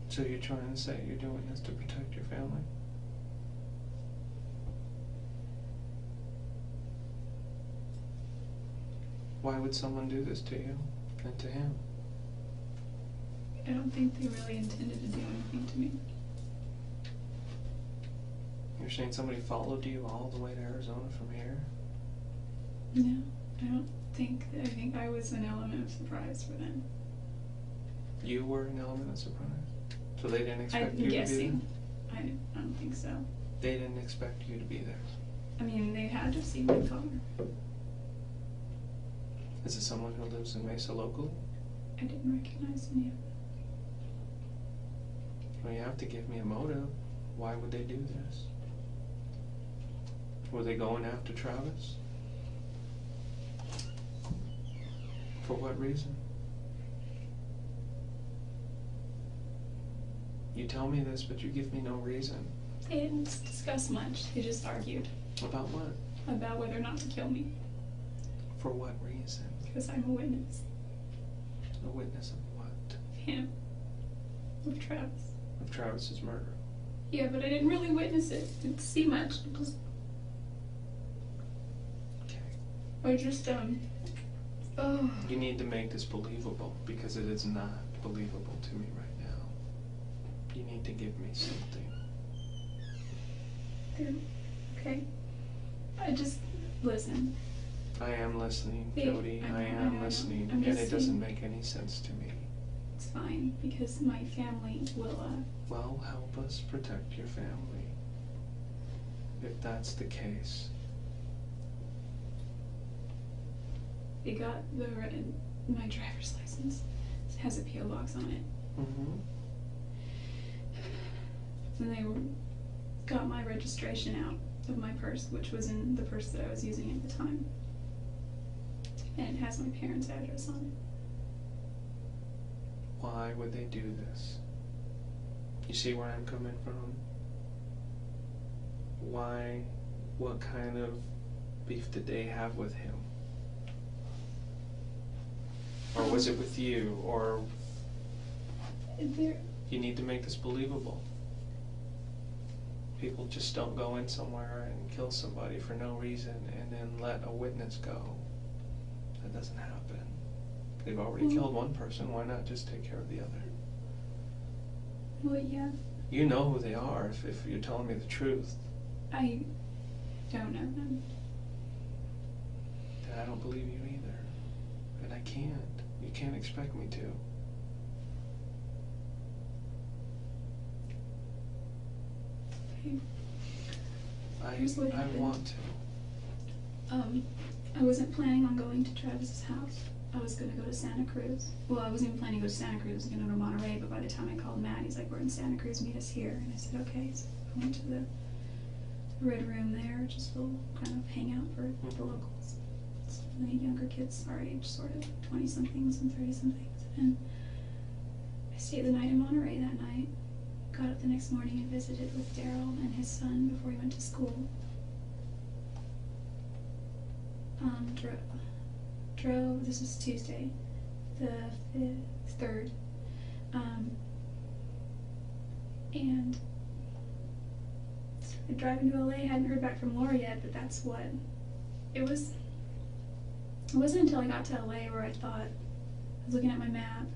So you're trying to say you're doing this to protect your family? Why would someone do this to you and to him?
I don't think they really intended to do anything to me.
You're saying somebody followed you all the way to Arizona from here?
No, I don't think. I think I was an element of surprise for them.
You were an element of surprise? So they didn't expect
I'm
you
guessing.
to be there?
I don't think so.
They didn't expect you to be there.
I mean, they had to see my car.
Is it someone who lives in Mesa locally?
I didn't recognize any of them.
Well, you have to give me a motive. Why would they do this? Were they going after Travis? For what reason? You tell me this, but you give me no reason.
They didn't discuss much. They just argued
About what?
about whether or not to kill me.
For what reason?
Because I'm a witness
A witness of what?
of him. Of Travis.
Of Travis's murder.
Yeah, but I didn't really witness it. Didn't see much.
Okay.
I just, oh.
You need to make this believable, because it is not believable to me right now. You need to give me something.
Okay. I just, listen.
I am listening,
Yeah,
Jodi.
I know,
I
I
am
know.
listening,
I'm
and
just
it doesn't
saying.
make any sense to me.
It's fine, because my family will,
Well, help us protect your family, if that's the case.
they got my driver's license. It has a P.O. box on it.
Mm-hmm.
And they got my registration out of my purse, which was in the purse that I was using at the time. And it has my parents' address on it.
Why would they do this? You see where I'm coming from? Why? What kind of beef did they have with him? Or was it with you? Or
There,
you need to make this believable. People just don't go in somewhere and kill somebody for no reason and then let a witness go. That doesn't happen. They've already killed one person, why not just take care of the other?
well, yeah,
You know who they are if you're telling me the truth.
I don't know them.
Then I don't believe you either. And I can't. You can't expect me to.
Here's what
I
happened.
want to.
I wasn't planning on going to Travis's house. I was gonna go to Santa Cruz. Well, I wasn't even planning to go to Santa Cruz. I was gonna go to Monterey, but by the time I called Matt, he's like, we're in Santa Cruz, meet us here. And I said, okay. So I went to the Red Room there, just a little kind of hangout for the locals. So the younger kids our age, sort of 20-somethings and 30-somethings. And I stayed the night in Monterey that night. Got up the next morning and visited with Daryl and his son before he went to school. Drove, this was Tuesday, the 3rd, and driving to LA, hadn't heard back from Laura yet, but that's what, it was. It wasn't until I got to LA where I thought, I was looking at my map,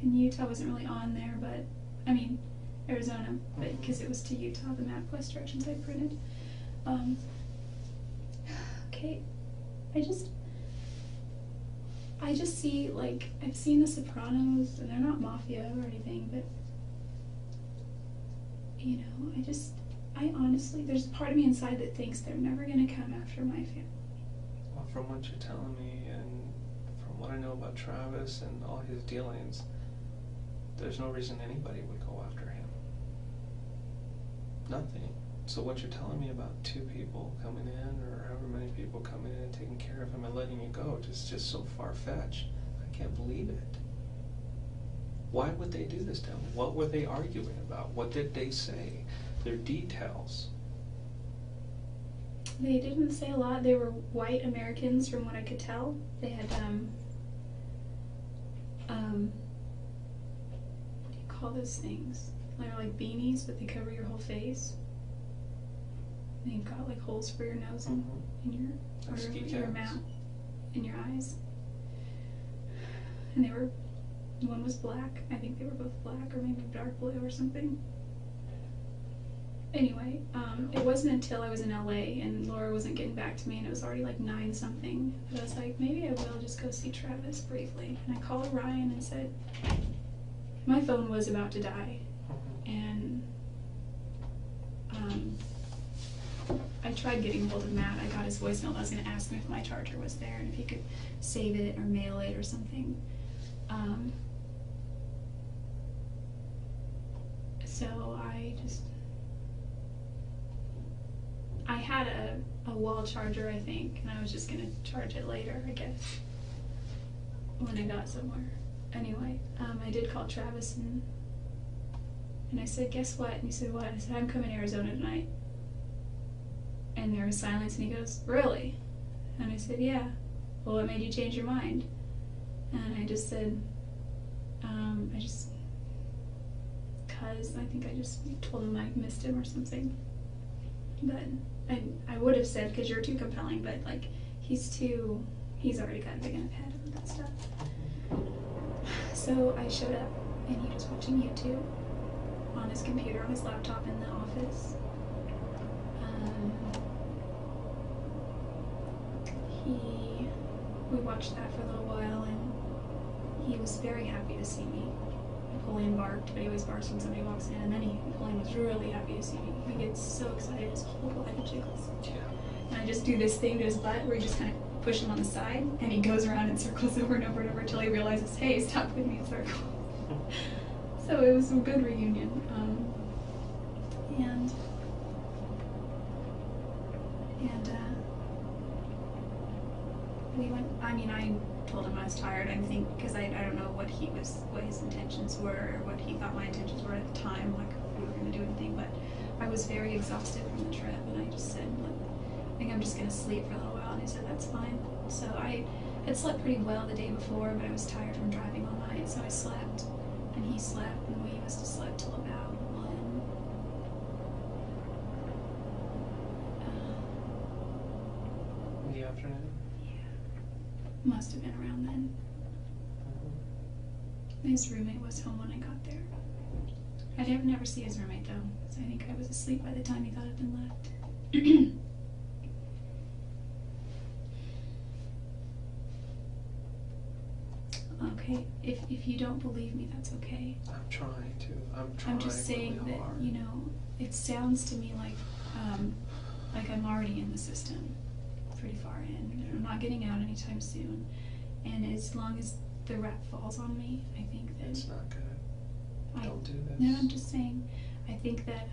and Utah wasn't really on there, but, I mean, Arizona, but because it was to Utah, the MapQuest directions I printed. Okay, I just see, like, I've seen The Sopranos, and they're not mafia or anything, but, you know, I honestly, there's a part of me inside that thinks they're never gonna come after my family.
Well, from what you're telling me and from what I know about Travis and all his dealings, there's no reason anybody would go after him. Nothing. So what you're telling me about 2 people coming in, or however many people coming in and taking care of him and letting you go, is just so far-fetched. I can't believe it. Why would they do this to him? What were they arguing about? What did they say? Their details.
They didn't say a lot. They were white Americans from what I could tell. They had, what do you call those things? They're like beanies, but they cover your whole face. And you've got like holes for your nose and in your mouth, in your eyes. And one was black. I think they were both black, or maybe dark blue or something. Anyway, it wasn't until I was in LA and Laura wasn't getting back to me and it was already like 9-something that I was like, maybe I will just go see Travis briefly. And I called Ryan and said, my phone was about to die. And I tried getting hold of Matt. I got his voicemail. I was going to ask him if my charger was there and if he could save it or mail it or something. So I had a wall charger, I think, and I was just going to charge it later, I guess, when I got somewhere. Anyway, I did call Travis and I said, guess what? And he said, what? I said, I'm coming to Arizona tonight. And there was silence, and he goes, really? And I said, yeah. Well, what made you change your mind? And I just said, cause I think I just told him I missed him or something. But, and I would have said, cause you're too compelling, but like, he's already got a big enough head and that stuff. So I showed up, and he was watching YouTube on his computer, on his laptop in the office. We watched that for a little while, and he was very happy to see me. Napoleon barked, but he always barks when somebody walks in, and then Napoleon was really happy to see me. He gets so excited, his whole body jiggles. Yeah. And I just do this thing to his butt where you just kind of push him on the side, and he goes around in circles over and over and over until he realizes, hey, stop putting me in circles. So it was a good reunion. We went, I told him I was tired, I think, because I don't know what his intentions were, or what he thought my intentions were at the time, like if we were going to do anything, but I was very exhausted from the trip, and I just said, look, think I'm just gonna sleep for a little while, and he said that's fine. So I had slept pretty well the day before, but I was tired from driving all night, so I slept, and he slept, and we must have slept till about 1.
In the afternoon?
Must have been around then. His roommate was home when I got there. I did never see his roommate though, so I think I was asleep by the time he thought I'd been left. Okay, if you don't believe me, that's okay.
I'm trying to. I'm
just saying
really
that,
hard.
you know, it sounds to me like I'm already in the system, pretty far in, and I'm not getting out anytime soon. And as long as the rap falls on me, I think that
It's not good. Don't do this.
No, I'm just saying. I think that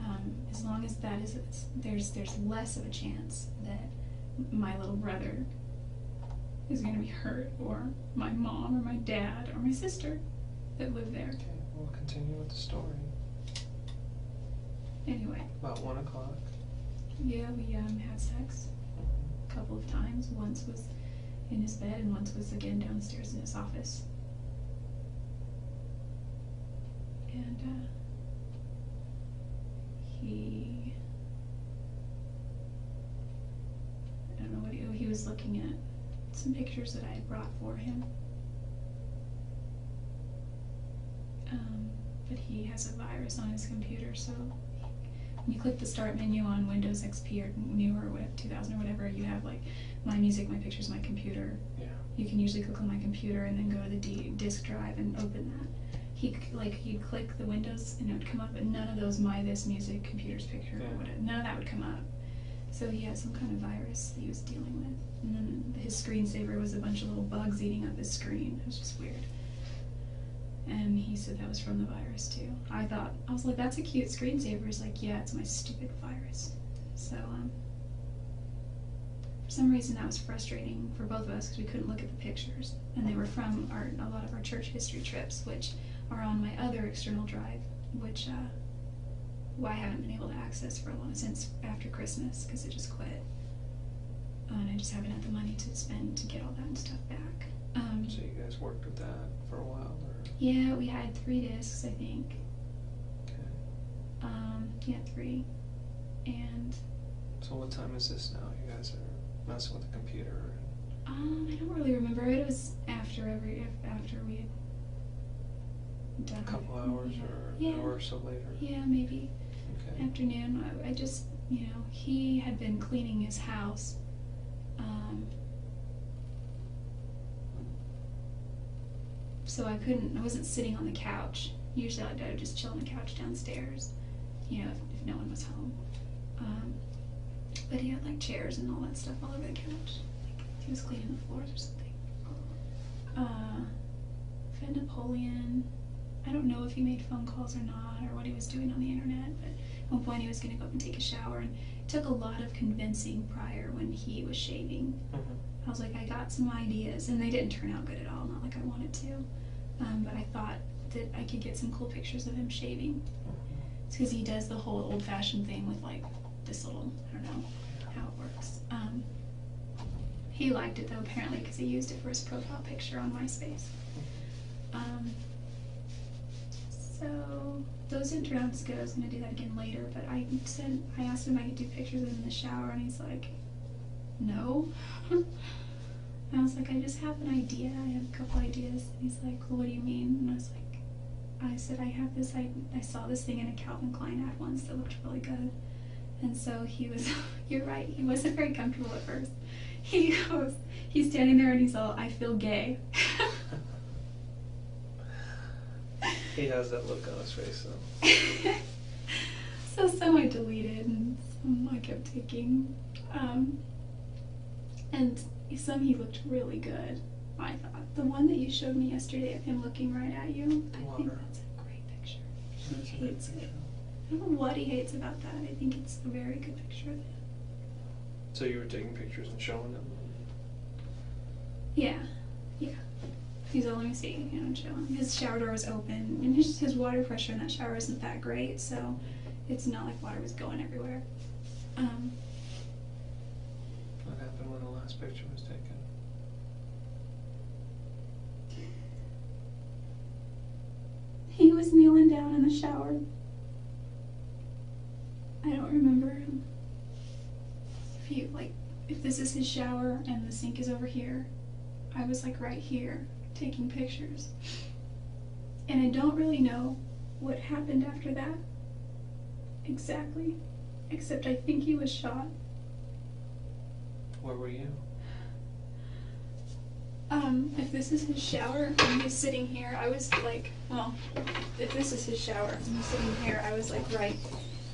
as long as that is, there's less of a chance that my little brother is going to be hurt, or my mom, or my dad, or my sister that live there.
Okay, we'll continue with the story.
Anyway.
About 1 o'clock.
Yeah, we had sex a couple of times. Once was in his bed, and once was again downstairs in his office. And I don't know what he was looking at some pictures that I had brought for him. But he has a virus on his computer, so when you click the start menu on Windows XP or newer, or 2000 or whatever, you have like my music, my pictures, my computer.
Yeah.
You can usually click on my computer and then go to the disk drive and open that. You'd click the Windows and it would come up, but none of those my this music, computers, picture, or whatever, none of that would come up. So he had some kind of virus that he was dealing with. And then his screensaver was a bunch of little bugs eating up his screen. It was just weird. And he said that was from the virus too. I was like, that's a cute screensaver. He's like, yeah, it's my stupid virus. So, for some reason that was frustrating for both of us because we couldn't look at the pictures. And they were from a lot of our church history trips, which are on my other external drive, which I haven't been able to access for a long since after Christmas because it just quit. And I just haven't had the money to spend to get all that stuff back.
So you guys worked with that for a while, or?
Yeah, we had 3 discs, I think.
Okay.
Yeah, 3. And
So what time is this now? You guys are messing with the computer?
I don't really remember. It was after we had done
A couple hours, or
yeah.
an hour or so later?
Yeah, maybe.
Okay.
Afternoon. I just, you know, he had been cleaning his house. So I wasn't sitting on the couch. Usually I would just chill on the couch downstairs, you know, if no one was home. But he had like chairs and all that stuff all over the couch. Like he was cleaning the floors or something. Fed Napoleon. I don't know if he made phone calls or not, or what he was doing on the internet, but at one point he was going to go up and take a shower, and it took a lot of convincing prior when he was shaving. I was like, I got some ideas, and they didn't turn out good at all, not like I wanted to. But I thought that I could get some cool pictures of him shaving. It's because he does the whole old-fashioned thing with like this little, I don't know how it works. He liked it though, apparently, because he used it for his profile picture on MySpace. So those didn't turn out as good. I was going to do that again later, but I asked him if I could do pictures of him in the shower, and he's like, no. And I was like, I just have an idea. I have a couple ideas. And he's like, well, what do you mean? And I said, I have this, I saw this thing in a Calvin Klein ad once that looked really good. And so he was, you're right, he wasn't very comfortable at first. He's standing there and he's all, I feel gay.
He has that look on his face, though.
So some I deleted and some I kept taking. And some he looked really good, I thought. The one that you showed me yesterday of him looking right at you, I think that's a great picture. He hates it. I don't know what he hates about that. I think it's a very good picture of him.
So you were taking pictures and showing them?
Yeah. He's all, let me see, you know, chilling. His shower door was open, and his water pressure in that shower isn't that great, so it's not like water was going everywhere.
happened when the last picture was taken?
He was kneeling down in the shower. I don't remember him. If this is his shower and the sink is over here, I was like right here taking pictures. And I don't really know what happened after that exactly, except I think he was shot.
Where were you?
If this is his shower and he's sitting here, I was like, well, if this is his shower and he's sitting here, I was like right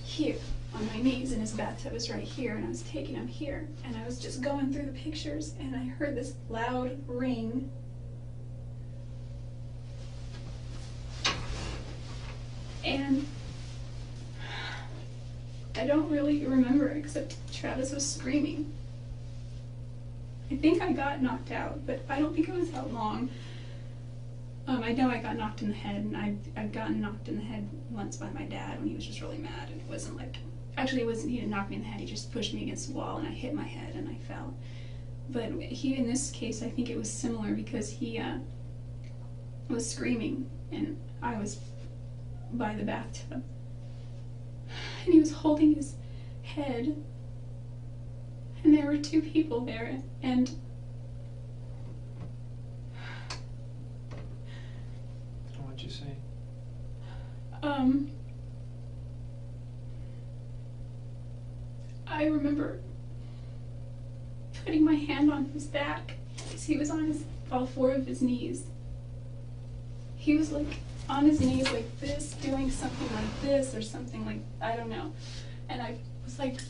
here on my knees, and his bathtub was right here, and I was taking him here, and I was just going through the pictures, and I heard this loud ring. And I don't really remember except Travis was screaming. I think I got knocked out, but I don't think I was out long. I know I got knocked in the head, and I've gotten knocked in the head once by my dad when he was just really mad, and it wasn't like, actually it wasn't, he didn't knock me in the head, he just pushed me against the wall and I hit my head and I fell. But in this case, I think it was similar because he was screaming and I was by the bathtub. And he was holding his head, and there were two people there, and
What'd you say?
I remember putting my hand on his back because he was on all four of his knees. He was like on his knees like this, doing something like this or something like, I don't know. And I was like,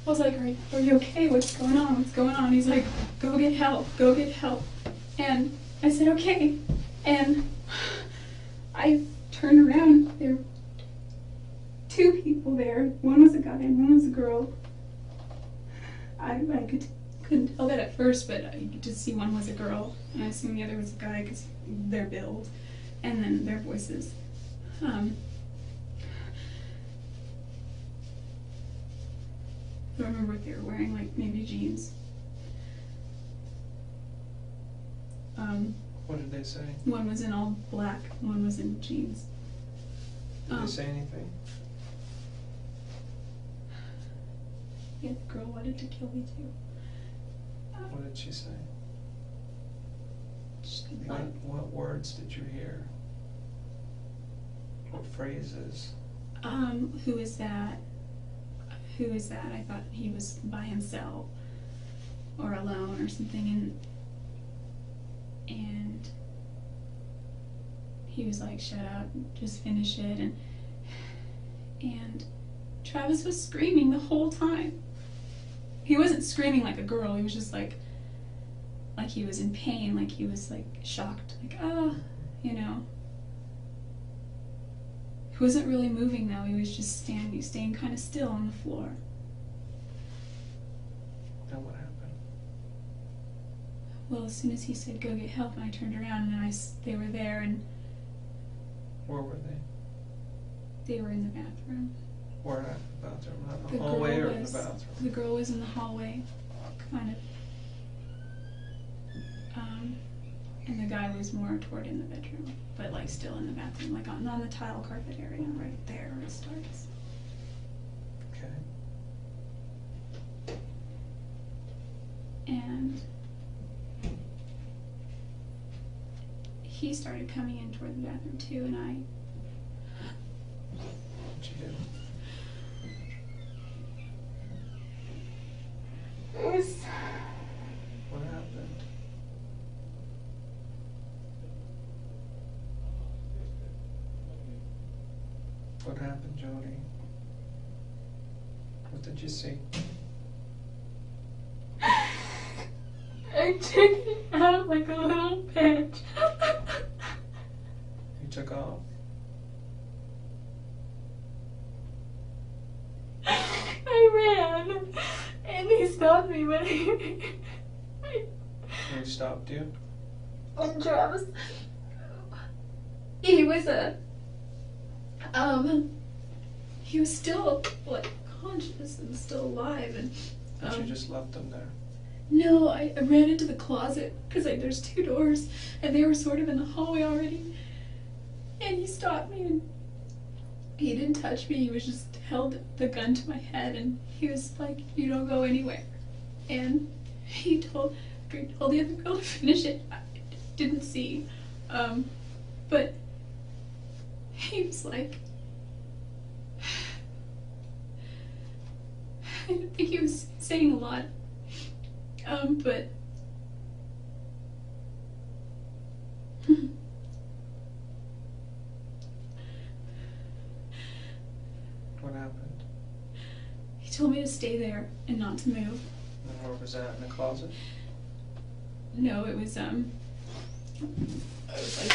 are you okay? What's going on? What's going on? He's like, go get help, go get help. And I said, okay. And I turned around, there were two people there. One was a guy and one was a girl. I couldn't tell that at first, but I could just see one was a girl, and I assumed the other was a guy because their build, and then their voices. I don't remember what they were wearing, like maybe jeans.
What did they say?
One was in all black, one was in jeans.
Did they say anything?
Yeah, the girl wanted to kill me too.
What did she say?
Like,
What words did you hear? What phrases?
who is that? Who is that? I thought he was by himself or alone or something, and he was like, shut up, just finish it, and Travis was screaming the whole time. He wasn't screaming like a girl, he was just like he was in pain, like he was like shocked, like, oh, you know. He wasn't really moving though, he was just staying kind of still on the floor.
Then what happened?
Well, as soon as he said, go get help, and I turned around and they were there, and
Where were
they were in the bathroom.
Where at the bathroom? In the
The
hallway
girl
or in the
was-
bathroom?
The girl was in the hallway, kind of. And the guy was more toward in the bedroom, but like still in the bathroom, like on the tile carpet area, right there where it starts.
Okay.
And he started coming in toward the bathroom too, and
What'd you do?
it was.
What happened? What happened, Jodi? What did you see?
I took it out like a little bitch.
You took off?
I ran, and he stopped me, but
He stopped you?
and Travis,
He was he was still like conscious and still alive, and
But you just left him there.
No, I ran into the closet because there's 2 doors and they were sort of in the hallway already. And he stopped me and he didn't touch me. He was just held the gun to my head and he was like, "You don't go anywhere." And he told the other girl to finish it. I didn't see. But he was like, I don't think he was saying a lot. But
What happened?
he told me to stay there and not to move.
And where was that, in the closet?
No, it was like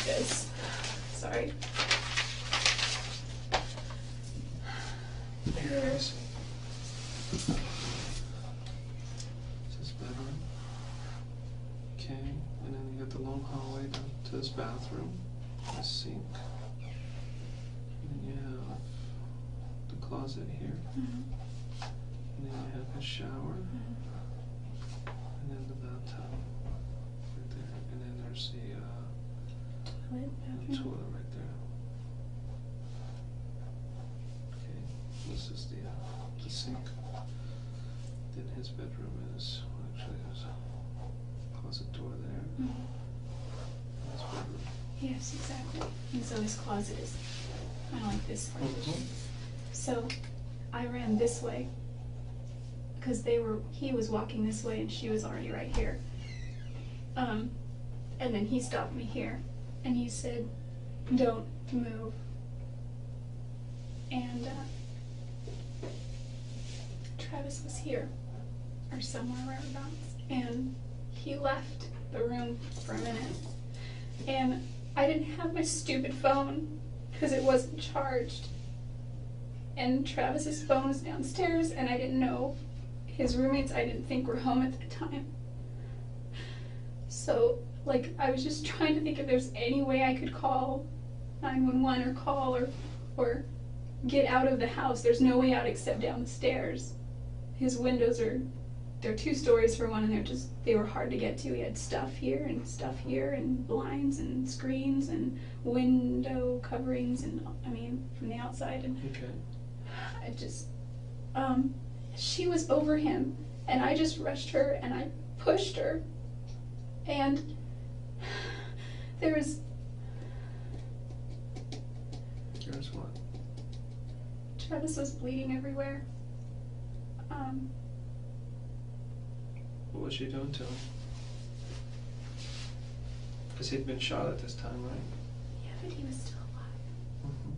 this. Sorry.
Here, let me see. Is this bedroom? Okay, and then you got the long hallway down to this bathroom, this sink. And then you have the closet here.
Mm-hmm.
And then you have a shower. And then the bathtub right there. And then there's the toilet right there. Okay, this is the sink. Then his bedroom is, well, actually there's a closet door there. His bedroom.
Yes, exactly. And so his closet is kind of like this partition. So I ran this way because he was walking this way and she was already right here. And then he stopped me here and he said, "Don't move." And Travis was here or somewhere whereabouts, and he left the room for a minute. And I didn't have my stupid phone because it wasn't charged. And Travis's phone was downstairs, and I didn't know his roommates, I didn't think were home at the time. So, like, I was just trying to think if there's any way I could call 911 or call or get out of the house. There's no way out except down the stairs. His windows they're 2 stories for one, and they were hard to get to. He had stuff here and blinds and screens and window coverings and, I mean, from the outside. And
Okay.
I just, she was over him, and I just rushed her and I pushed her, and
There's what?
Travis was bleeding everywhere.
What was she doing to him? Because he'd been shot at this time, right?
Yeah, but he was still alive.
Mm-hmm.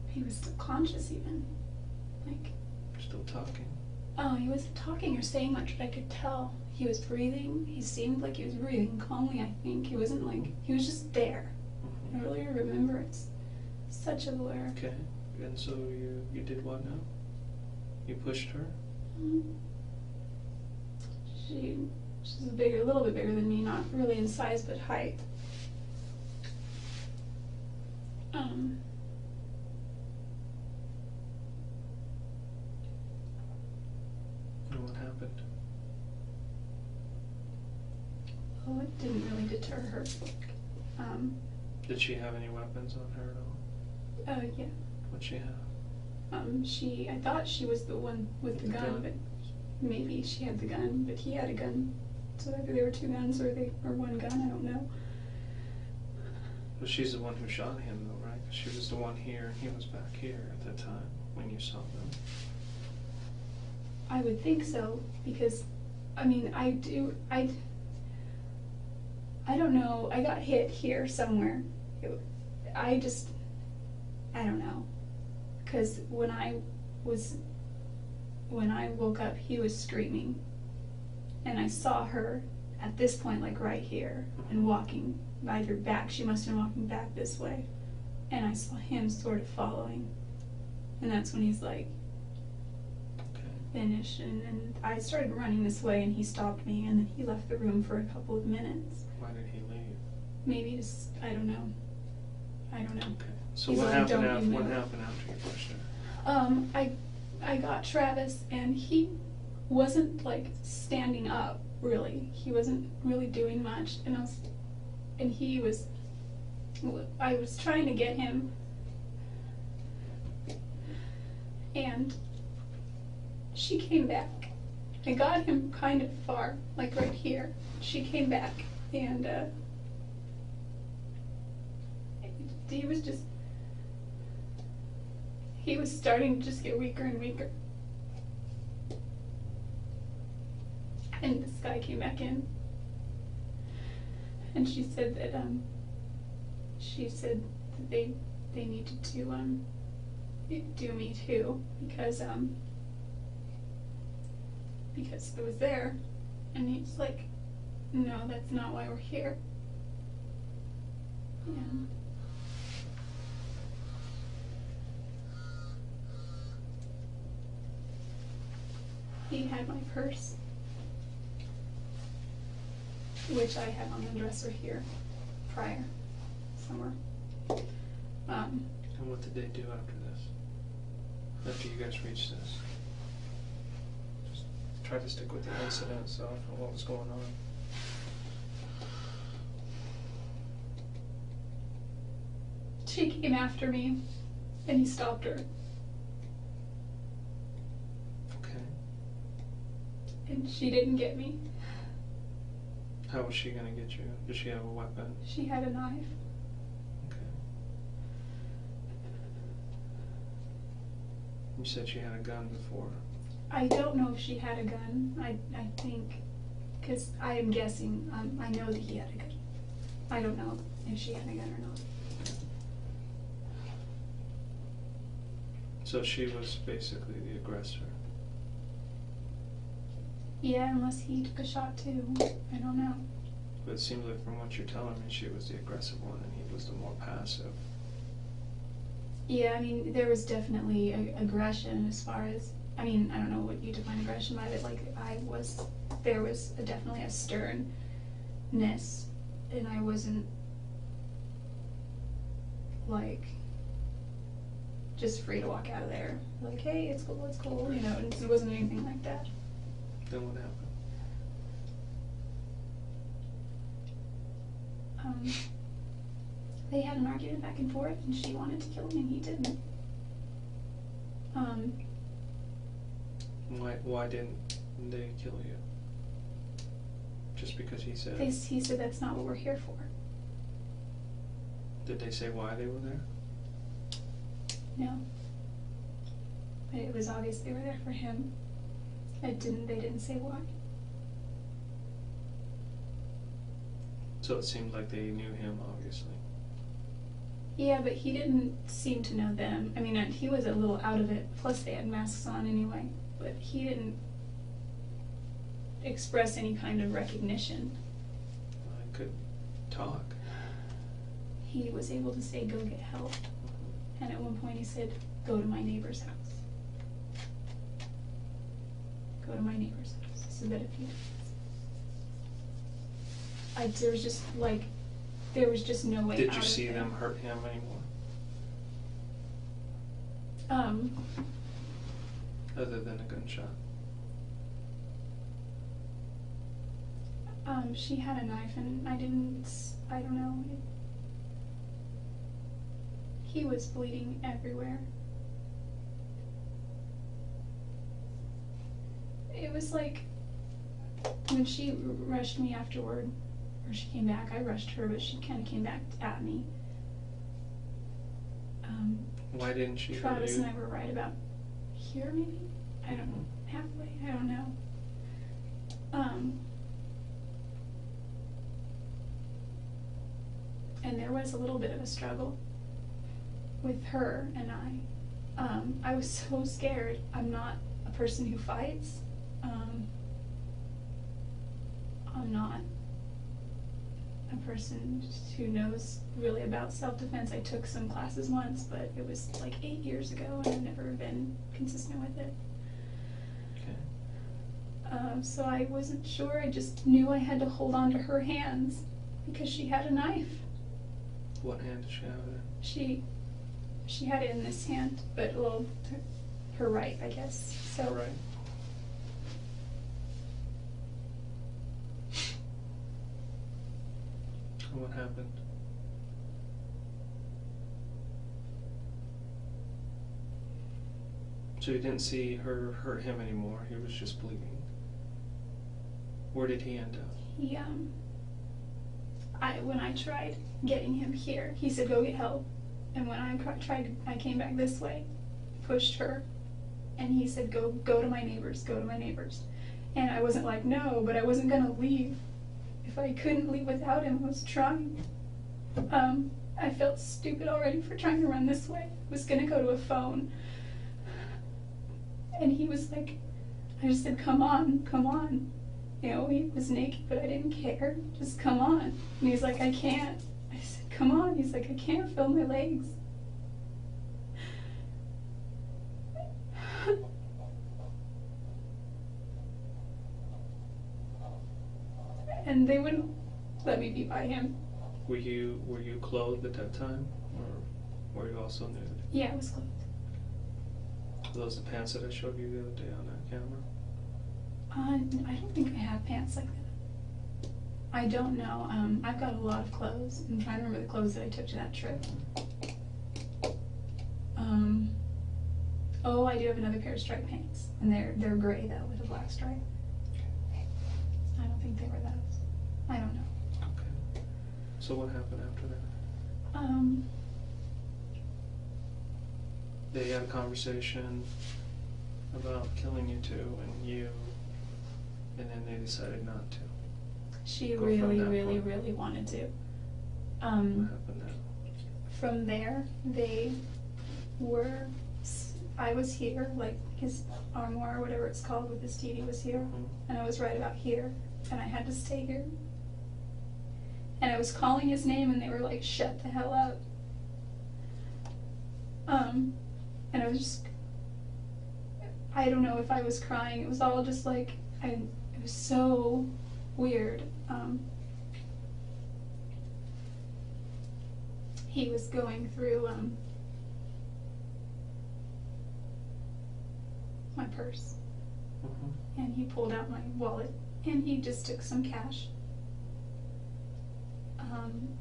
He was still conscious even. Like,
Still talking.
oh, he wasn't talking or saying much, but I could tell. He was breathing. He seemed like he was breathing calmly, I think. He wasn't like, he was just there. I
Mm-hmm.
really remember. It's such a blur.
Okay, and so you did what now? You pushed her?
She's a little bit bigger than me, not really in size, but height.
And what happened?
Oh, it didn't really deter her.
Did she have any weapons on her at all?
Yeah.
What'd she have?
I thought she was the one with the gun, but maybe she had the gun, but he had a gun. So either there were 2 guns or one gun, I don't know.
Well, she's the one who shot him though, right? 'Cause she was the one here and he was back here at that time when you saw them.
I would think so, because, I mean, I don't know, I got hit here somewhere. I don't know. Because when I woke up, he was screaming. And I saw her at this point, like right here, and walking either back. She must have been walking back this way. And I saw him sort of following. And that's when he's like, finished. And I started running this way, and he stopped me, and then he left the room for a couple of minutes.
Why did he leave?
Maybe just, I don't know.
Okay. So
He's
what
like,
happened
"Don't you
after
move."
you pushed her?
I got Travis, and he
wasn't like standing up really. He wasn't really doing much, and I was trying to get him, and she came back. I got him kind of far, like right here. She came back, and he was starting to just get weaker and weaker. And this guy came back in, and she said that they needed to do me too, because it was there. And he's like, no, that's not why we're here. And he had my purse, which I had on the dresser here prior, somewhere.
And what did they do after this? After you guys reached this? Just try to stick with the incident itself and what was going on.
She came after me, and he stopped her.
Okay.
And she didn't get me.
How was she gonna get you? Did she have a weapon?
She had a knife.
Okay. You said she had a gun before.
I don't know if she had a gun. I think, because I am guessing, I know that he had a gun. I don't know if she had a gun or not.
So she was basically the aggressor.
Yeah, unless he took a shot too. I don't know.
But it seems like from what you're telling me, she was the aggressive one and he was the more passive.
Yeah, I mean, there was definitely aggression as far as, I mean, I don't know what you define aggression by, but like there was definitely a sternness, and I wasn't like just free to walk out of there. Like, hey, it's cool, you know, and it wasn't anything like that.
Then what happened?
They had an argument back and forth, and she wanted to kill him, and he didn't.
Why didn't they kill you? Just because he said?
He said that's not what we're here for.
Did they say why they were there?
No. But it was obvious they were there for him. They didn't say why.
So it seemed like they knew him, obviously.
Yeah, but he didn't seem to know them. I mean, he was a little out of it. Plus, they had masks on anyway. But he didn't express any kind of recognition.
I could talk.
He was able to say, go get help. And at one point he said, go to my neighbor's house. Go to my neighbor's house. So that if you... there was just no way out of it.
Did you see them hurt him anymore? Other than a gunshot?
She had a knife, and I don't know. He was bleeding everywhere. It was like, when she rushed me afterward, or she came back, I rushed her, but she kind of came back at me.
Why didn't she hurt
Travis
you?
and I were right about here, maybe? I don't know. Halfway, I don't know. And there was a little bit of a struggle with her and I. I was so scared. I'm not a person who fights. I'm not a person who knows really about self-defense. I took some classes once, but it was like 8 years ago, and I've never been consistent with it.
Okay.
So I wasn't sure. I just knew I had to hold on to her hands because she had a knife.
What hand did she have it in?
She had it in this hand, but well, her right, I guess. So
Right. What happened? So you didn't see her hurt him anymore. He was just bleeding. Where did he end up?
He when I tried getting him here, he said go get help. And when I came back this way, pushed her, and he said go to my neighbors, go to my neighbors. And I wasn't like no, but I wasn't gonna leave. If I couldn't leave without him, I was trying. I felt stupid already for trying to run this way. I was gonna go to a phone. And he was like, I just said, come on, come on. You know, he was naked, but I didn't care. Just come on. And he's like, I can't. I said, come on. He's like, I can't feel my legs. And they wouldn't let me be by him.
Were you clothed at that time, or were you also nude?
Yeah, I was clothed.
Are those the pants that I showed you the other day on that camera?
I don't think I have pants like that. I don't know. I've got a lot of clothes. I'm trying to remember the clothes that I took to that trip. Oh, I do have another pair of striped pants, and they're gray though with a black stripe. I don't think they were those. I don't know.
Okay. So what happened after that? They had a conversation about killing you two, and then they decided not to.
She
Go from
really,
that
really,
point.
really wanted to.
What happened then?
From there, they were. I was here, like his armoire or whatever it's called with his TV was here, and I was right about here, and I had to stay here. And I was calling his name, and they were like, "Shut the hell up." And I was just. I don't know if I was crying. It was all just like it was so weird. He was going through my purse, and he pulled out my wallet, and he just took some cash.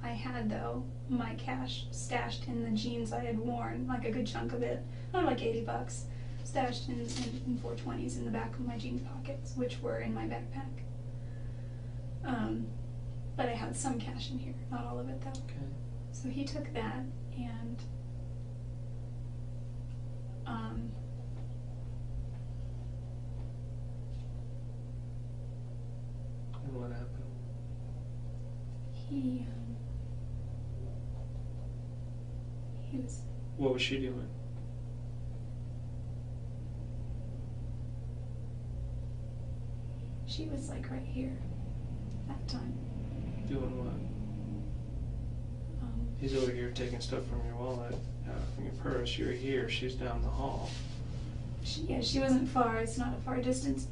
I had though my cash stashed in the jeans I had worn, like a good chunk of it, like $80. Stashed in 420s in the back of my jeans pockets, which were in my backpack. But I had some cash in here, not all of it though.
Okay.
So he took that, and
And what happened?
he was.
What was she doing?
She was like right here that time.
Doing what? He's over here taking stuff from your wallet, from your purse. You're here. She's down the hall.
She wasn't far. It's not a far distance.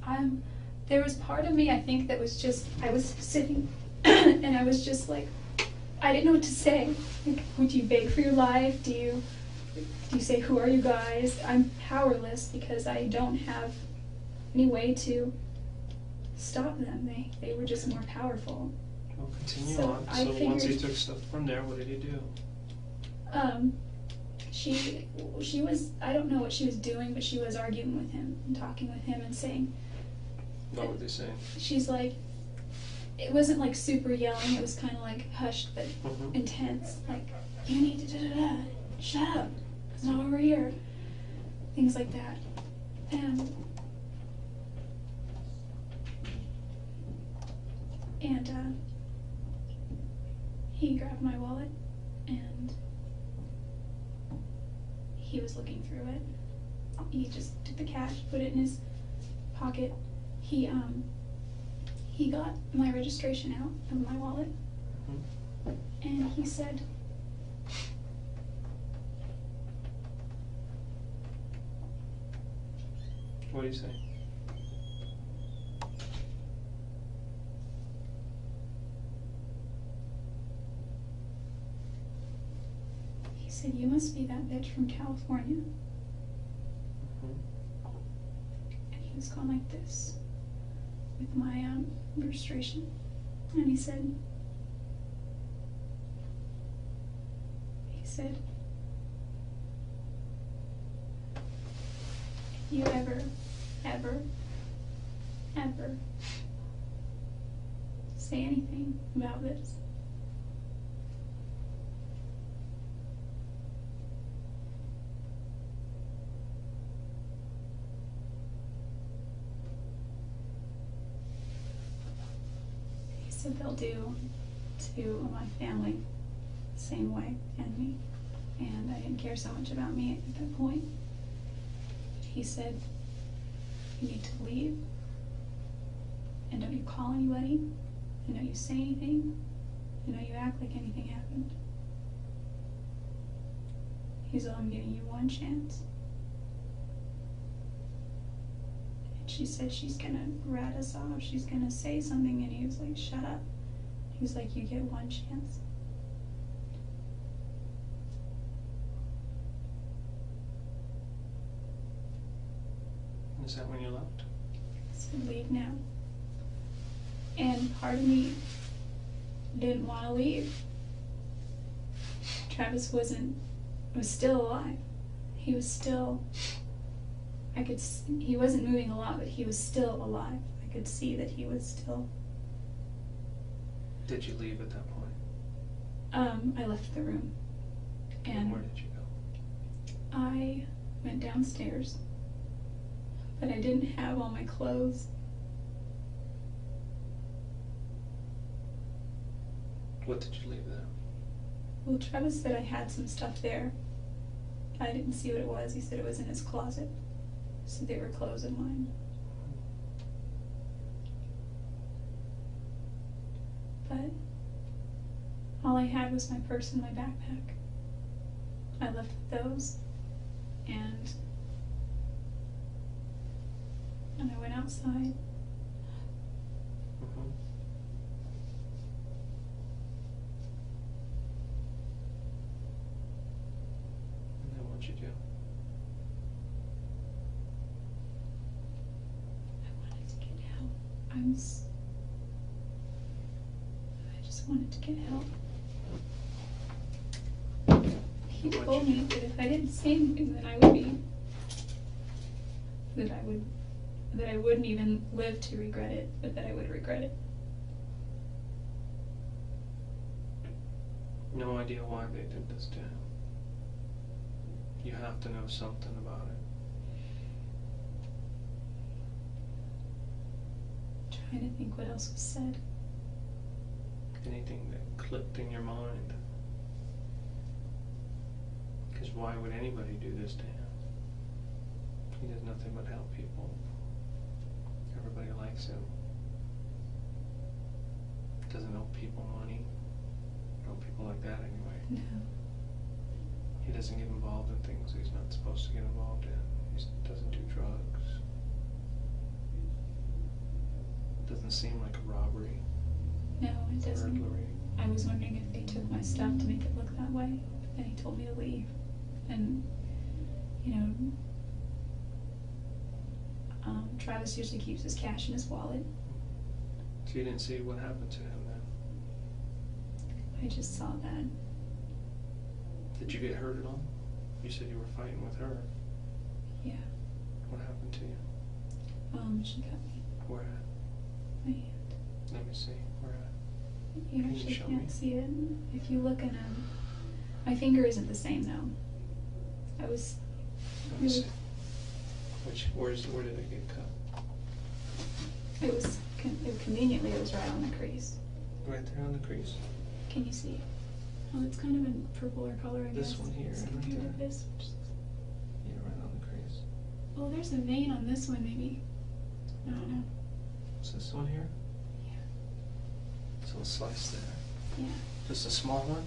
There was part of me, I think, that was just, I was sitting and I was just like, I didn't know what to say. Like, would you beg for your life? Do you say, who are you guys? I'm powerless because I don't have any way to stop them. They were just more powerful.
Well, continue
So
on.
I
So once he
figured-
took stuff from there, what did he do?
She was, I don't know what she was doing, but she was arguing with him and talking with him and saying,
What were they saying?
she's like, it wasn't like super yelling, it was kind of like hushed but
Mhm.
intense, like, you need to da-da-da, shut up, it's not over here, things like that. And he grabbed my wallet and he was looking through it. He just took the cash, put it in his pocket. He got my registration out of my wallet, and he said,
What do you say?
he said, you must be that bitch from California. And he was going like this with my registration, and he said, said, if you ever say anything about this, he said they'll do to my family the same way, and me. And I didn't care so much about me at that point. He said, you need to leave, and don't you call anybody, and don't you say anything, and don't you act like anything happened. He's all, I'm giving you one chance. And she said she's gonna rat us off, she's gonna say something, and he was like, shut up. He's like, you get one chance.
Is that when you left?
So leave now. And part of me didn't want to leave. Travis was still alive. He was still, he wasn't moving a lot, but he was still alive. I could see that he was still.
Did you leave at that point?
I left the room. And
where did you go?
I went downstairs, but I didn't have all my clothes.
What did you leave there?
Well, Travis said I had some stuff there. I didn't see what it was. He said it was in his closet. So they were clothes of mine. But all I had was my purse and my backpack. I left with those, and I went outside.
Mm-hmm. And then what'd you do?
I wanted to get help. I just wanted to get help. He
What'd
told
you
me
do?
that if I didn't say anything, that I would be, that I wouldn't even live to regret it, but that I would regret it.
No idea why they did this to him. You have to know something about it.
Trying to think what else was said.
Anything that clicked in your mind. Because why would anybody do this to him? He does nothing but help people. Everybody likes him. Doesn't owe people money. Owe people like that anyway.
No.
He doesn't get involved in things he's not supposed to get involved in. He doesn't do drugs. Doesn't seem like a robbery.
No, it doesn't.
Burglary.
I was wondering if they took my stuff to make it look that way, but then he told me to leave. And, you know, Travis usually keeps his cash in his wallet.
So you didn't see what happened to him then?
I just saw that.
Did you get hurt at all? You said you were fighting with her.
Yeah.
What happened to you?
She cut me.
Where at?
My hand.
Let me see. Where at?
You
Can you
actually
show
can't
me?
see it. If you look in my finger isn't the same now. I was
Let me see. Where did it get cut?
it was conveniently it was right on the crease.
Right there on the crease?
Can you see? Oh, it's kind of a purpler color, I guess.
This one here,
It's
right
compared
there.
to this.
Yeah, right on the crease.
Well, there's a vein on this one, maybe. I don't know.
Is this one here?
Yeah.
So a slice there.
Yeah.
Just a small one?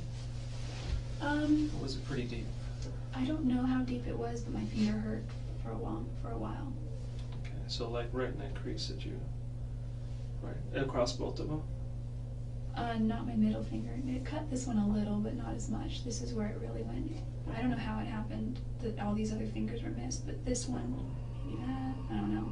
Or was it pretty deep?
I don't know how deep it was, but my finger hurt for a while.
Okay, so like right in that crease that you, right, across both of them?
Not my middle finger. It cut this one a little, but not as much. This is where it really went. I don't know how it happened that all these other fingers were missed, but this one, maybe that, I don't know.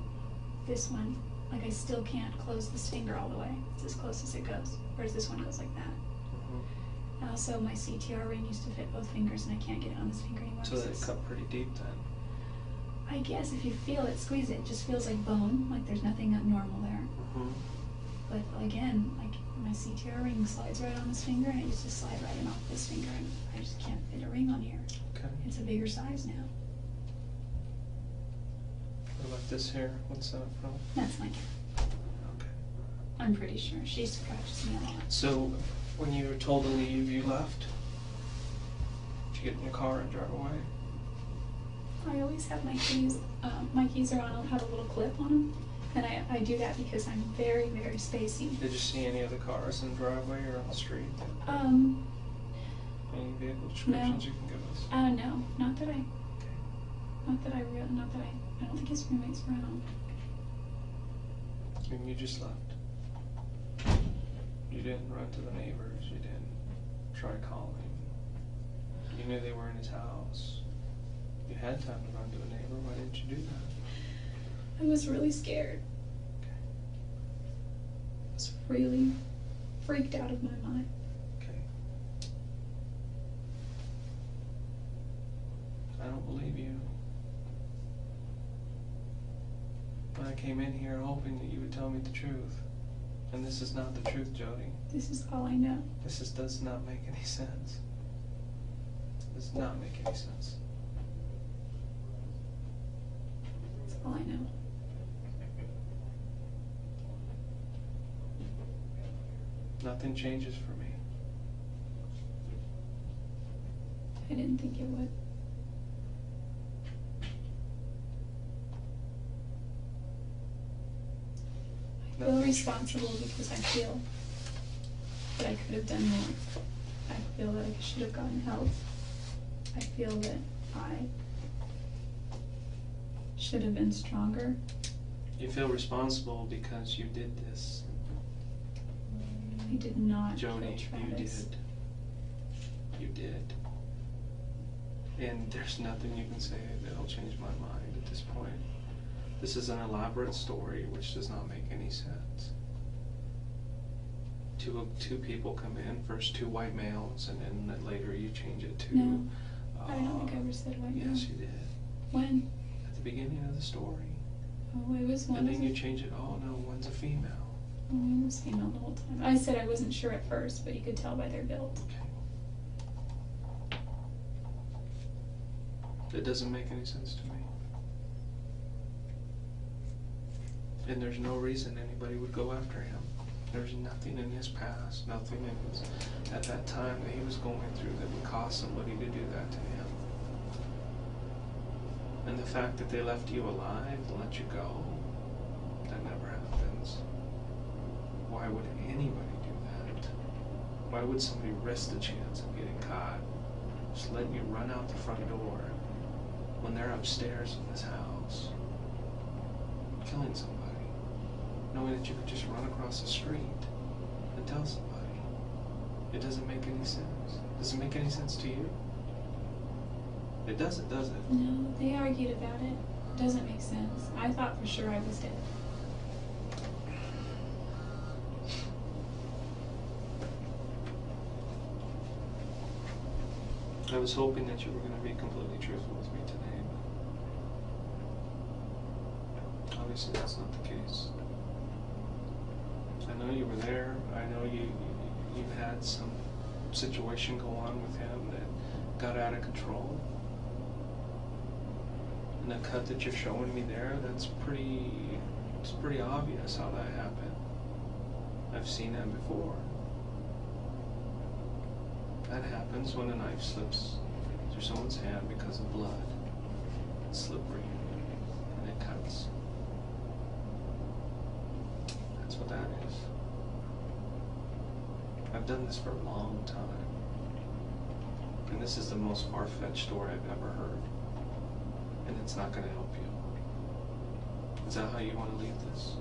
This one, like I still can't close this finger all the way. It's as close as it goes. Whereas this one goes like that.
Mm-hmm.
Also, my CTR ring used to fit both fingers, and I can't get it on this finger anymore.
So they cut pretty deep then.
I guess if you feel it, squeeze it, it just feels like bone, like there's nothing abnormal there.
Mm-hmm.
But again, like my CTR ring slides right on this finger, and it used to slide right in off this finger, and I just can't fit a ring on here.
Okay.
It's a bigger size now.
What about this hair? What's that from?
That's my cat.
Okay.
I'm pretty sure. She scratches me a lot.
So, when you were told to leave, you left? Did you get in your car and drive away?
I always have my keys. My keys are on. I'll have a little clip on them, and I do that because I'm very, very spacey.
Did you see any other cars in the driveway or on the street? Any vehicle descriptions you can give us?
No, not that I don't think his roommate's around.
And you just left. You didn't run to the neighbors. You didn't try calling. You knew they were in his house. You had time to run to a neighbor. Why didn't you do that?
I was really scared.
Okay.
I was really freaked out of my mind.
Okay. I don't believe you. I came in here hoping that you would tell me the truth. And this is not the truth, Jodi.
This is all I know.
Does not make any sense. Does not make any sense.
That's all I know.
Nothing changes for me.
I didn't think it would. I feel responsible because I feel that I could have done more. I feel that I should have gotten help. I feel that I should have been stronger.
You feel responsible because you did this.
I did not
Jodi,
kill
you
Travis.
did. You did. And there's nothing you can say that'll change my mind at this point. This is an elaborate story which does not make any sense. Two people come in, first two white males, and then later you change it to...
No, I don't think I ever said white male.
Yes, you did.
When?
At the beginning of the story.
Oh, it was one.
And then you change it, oh no, one's a female.
Oh, it was female the whole time. I said I wasn't sure at first, but you could tell by their build.
Okay. It doesn't make any sense to me. And there's no reason anybody would go after him. There's nothing in his past, nothing in his, at that time that he was going through that would cause somebody to do that to him. And the fact that they left you alive and let you go, that never happens. Why would anybody do that? Why would somebody risk the chance of getting caught, just letting you run out the front door when they're upstairs in this house, killing somebody? Knowing that you could just run across the street and tell somebody. It doesn't make any sense. Does it make any sense to you? It doesn't, does it?
No, they argued about it. It doesn't make sense. I thought for sure I was dead.
I was hoping that you were going to be completely truthful with me today, but obviously that's not the case. I know you were there. I know you had some situation go on with him that got out of control. And the cut that you're showing me there, it's pretty obvious how that happened. I've seen that before. That happens when a knife slips through someone's hand because of blood. It's slippery and it cuts. That's what that is. I've done this for a long time. And this is the most far-fetched story I've ever heard. And it's not going to help you. Is that how you want to leave this?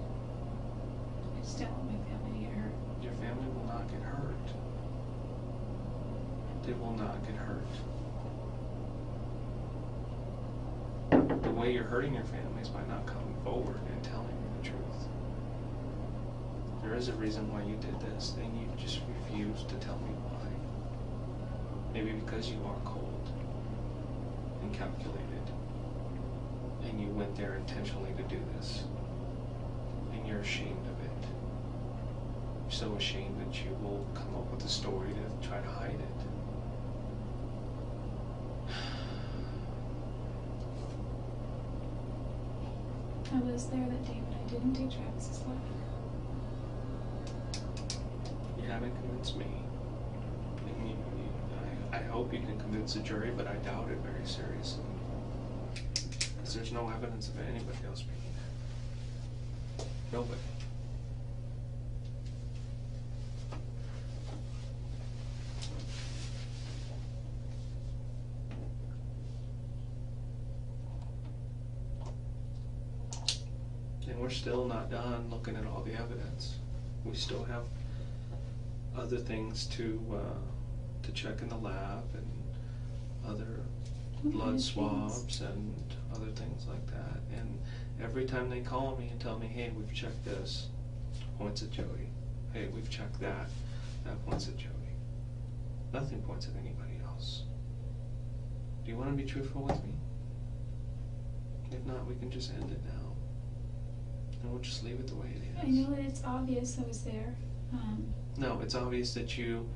I just don't want my family to get hurt.
Your family will not get hurt. They will not get hurt. The way you're hurting your family is by not coming forward and telling you the truth. There is a reason why you did this, and you just refused to tell me why. Maybe because you are cold and calculated, and you went there intentionally to do this, and you're ashamed of it. You're so ashamed that you will come up with a story to try to hide it.
I was there that day, but I didn't take Travis's life.
You haven't convinced me. I hope you can convince the jury, but I doubt it very seriously. Because there's no evidence of anybody else being there. Nobody. And we're still not done looking at all the evidence. We still have other things to check in the lab, and other blood swabs and other things like that. And every time they call me and tell me, hey, we've checked this, points at Jodi. Hey, we've checked that, that points at Jodi. Nothing points at anybody else. Do you want to be truthful with me? If not, we can just end it now. And we'll just leave it the way it is.
I know that it's obvious I was there.
No, it's obvious that you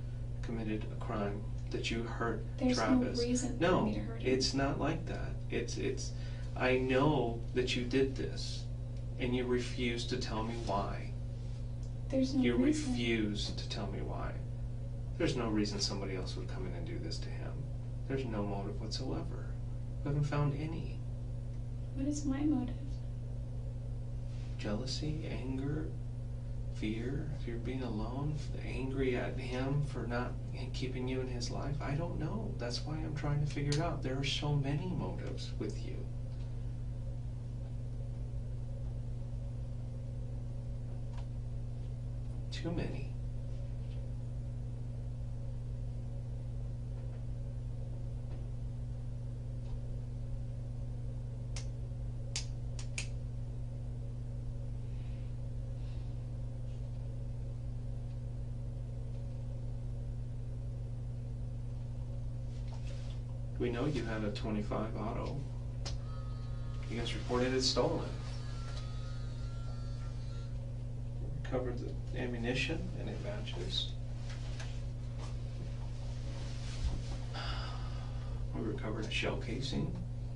committed a crime, that you hurt
There's
Travis.
no reason
No,
for me to hurt him.
it's not like that. It's. I know that you did this, and you refuse to tell me why.
There's no
You
reason.
refuse to tell me why. There's no reason somebody else would come in and do this to him. There's no motive whatsoever. We haven't found any.
What is my motive?
Jealousy, anger, fear, if you're being alone, angry at him for not keeping you in his life. I don't know. That's why I'm trying to figure it out. There are so many motives with you. Too many. We know you had a 25 auto. You guys reported it stolen. Recovered the ammunition, and it matches. We recovered a shell casing.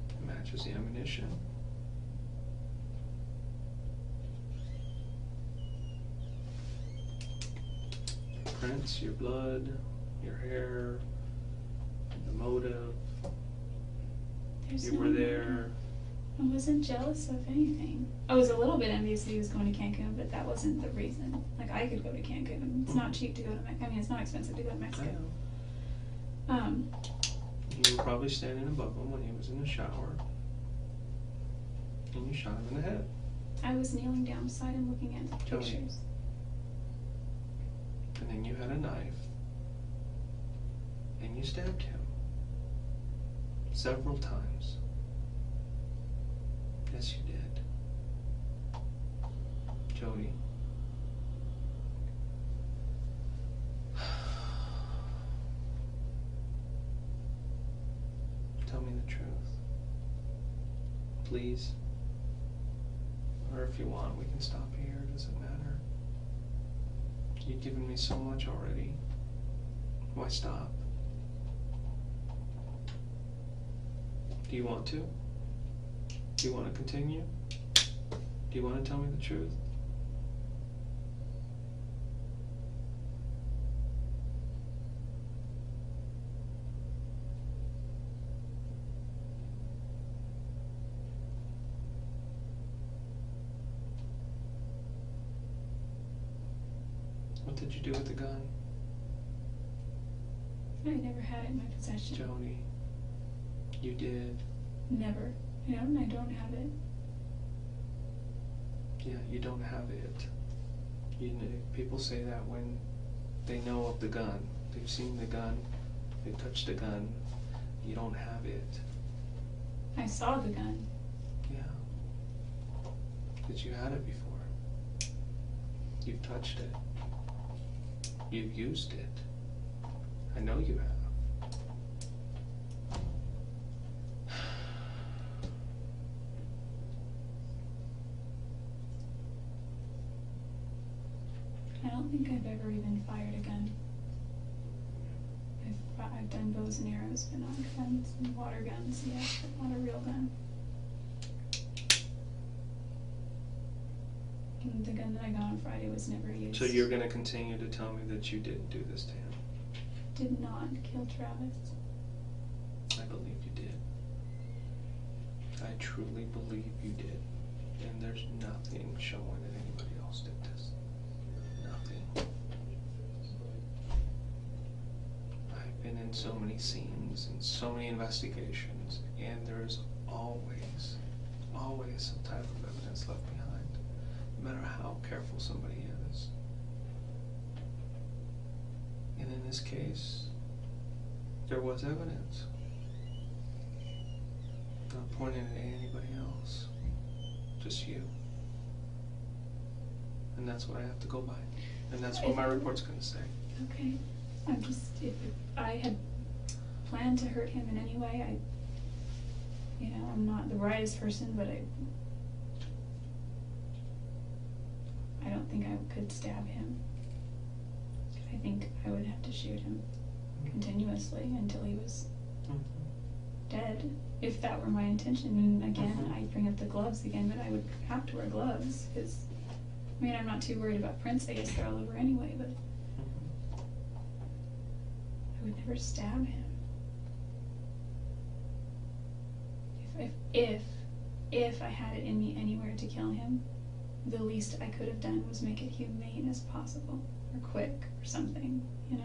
It matches the ammunition. Prints, your blood, your hair, the motive.
There's
You
no
were
motive.
there.
I wasn't jealous of anything. I was a little bit envious that he was going to Cancun, but that wasn't the reason. Like, I could go to Cancun. It's not cheap to go to Mexico. I mean, it's not expensive to go to
I
Mexico.
know. You were probably standing above him when he was in the shower, and you shot him in the head.
I was kneeling down beside him looking at the
Jodi.
pictures.
And then you had a knife, and you stabbed him several times. Yes, you did. Jodi. Tell me the truth. Please. Or if you want, we can stop here. It doesn't matter. You've given me so much already. Why stop? Do you want to? Do you want to continue? Do you want to tell me the truth? What did you do with the gun?
I never had it in my possession.
Jodi, you did.
Never. I don't have it.
Yeah, you don't have it. You know, people say that when they know of the gun. They've seen the gun, they've touched the gun. You don't have it.
I saw the gun.
Yeah. Because you had it before. You've touched it. You've used it. I know you have.
don't think I've ever even fired a gun. I've done bows and arrows, but not guns and water guns, yes, but not a real gun. And the gun that I got on Friday was never used.
So you're going to continue to tell me that you didn't do this to him?
Did not kill Travis.
I believe you did. I truly believe you did. And there's nothing showing that anybody else did this. Nothing. I've been in so many scenes and so many investigations, and there's always some type of evidence left behind, no matter how careful somebody is. And in this case, there was evidence. Not pointing at anybody else, just you. And that's what I have to go by. And that's what my report's going to say.
Okay. I'm just, if I had planned to hurt him in any way, I'm not the brightest person, but I don't think I could stab him. I think I would have to shoot him continuously until he was dead, if that were my intention. And again, I bring up the gloves again, but I would have to wear gloves, because, I'm not too worried about prints. I guess they're all over anyway, but I would never stab him. If I had it in me anywhere to kill him, the least I could have done was make it humane as possible, or quick, or something, I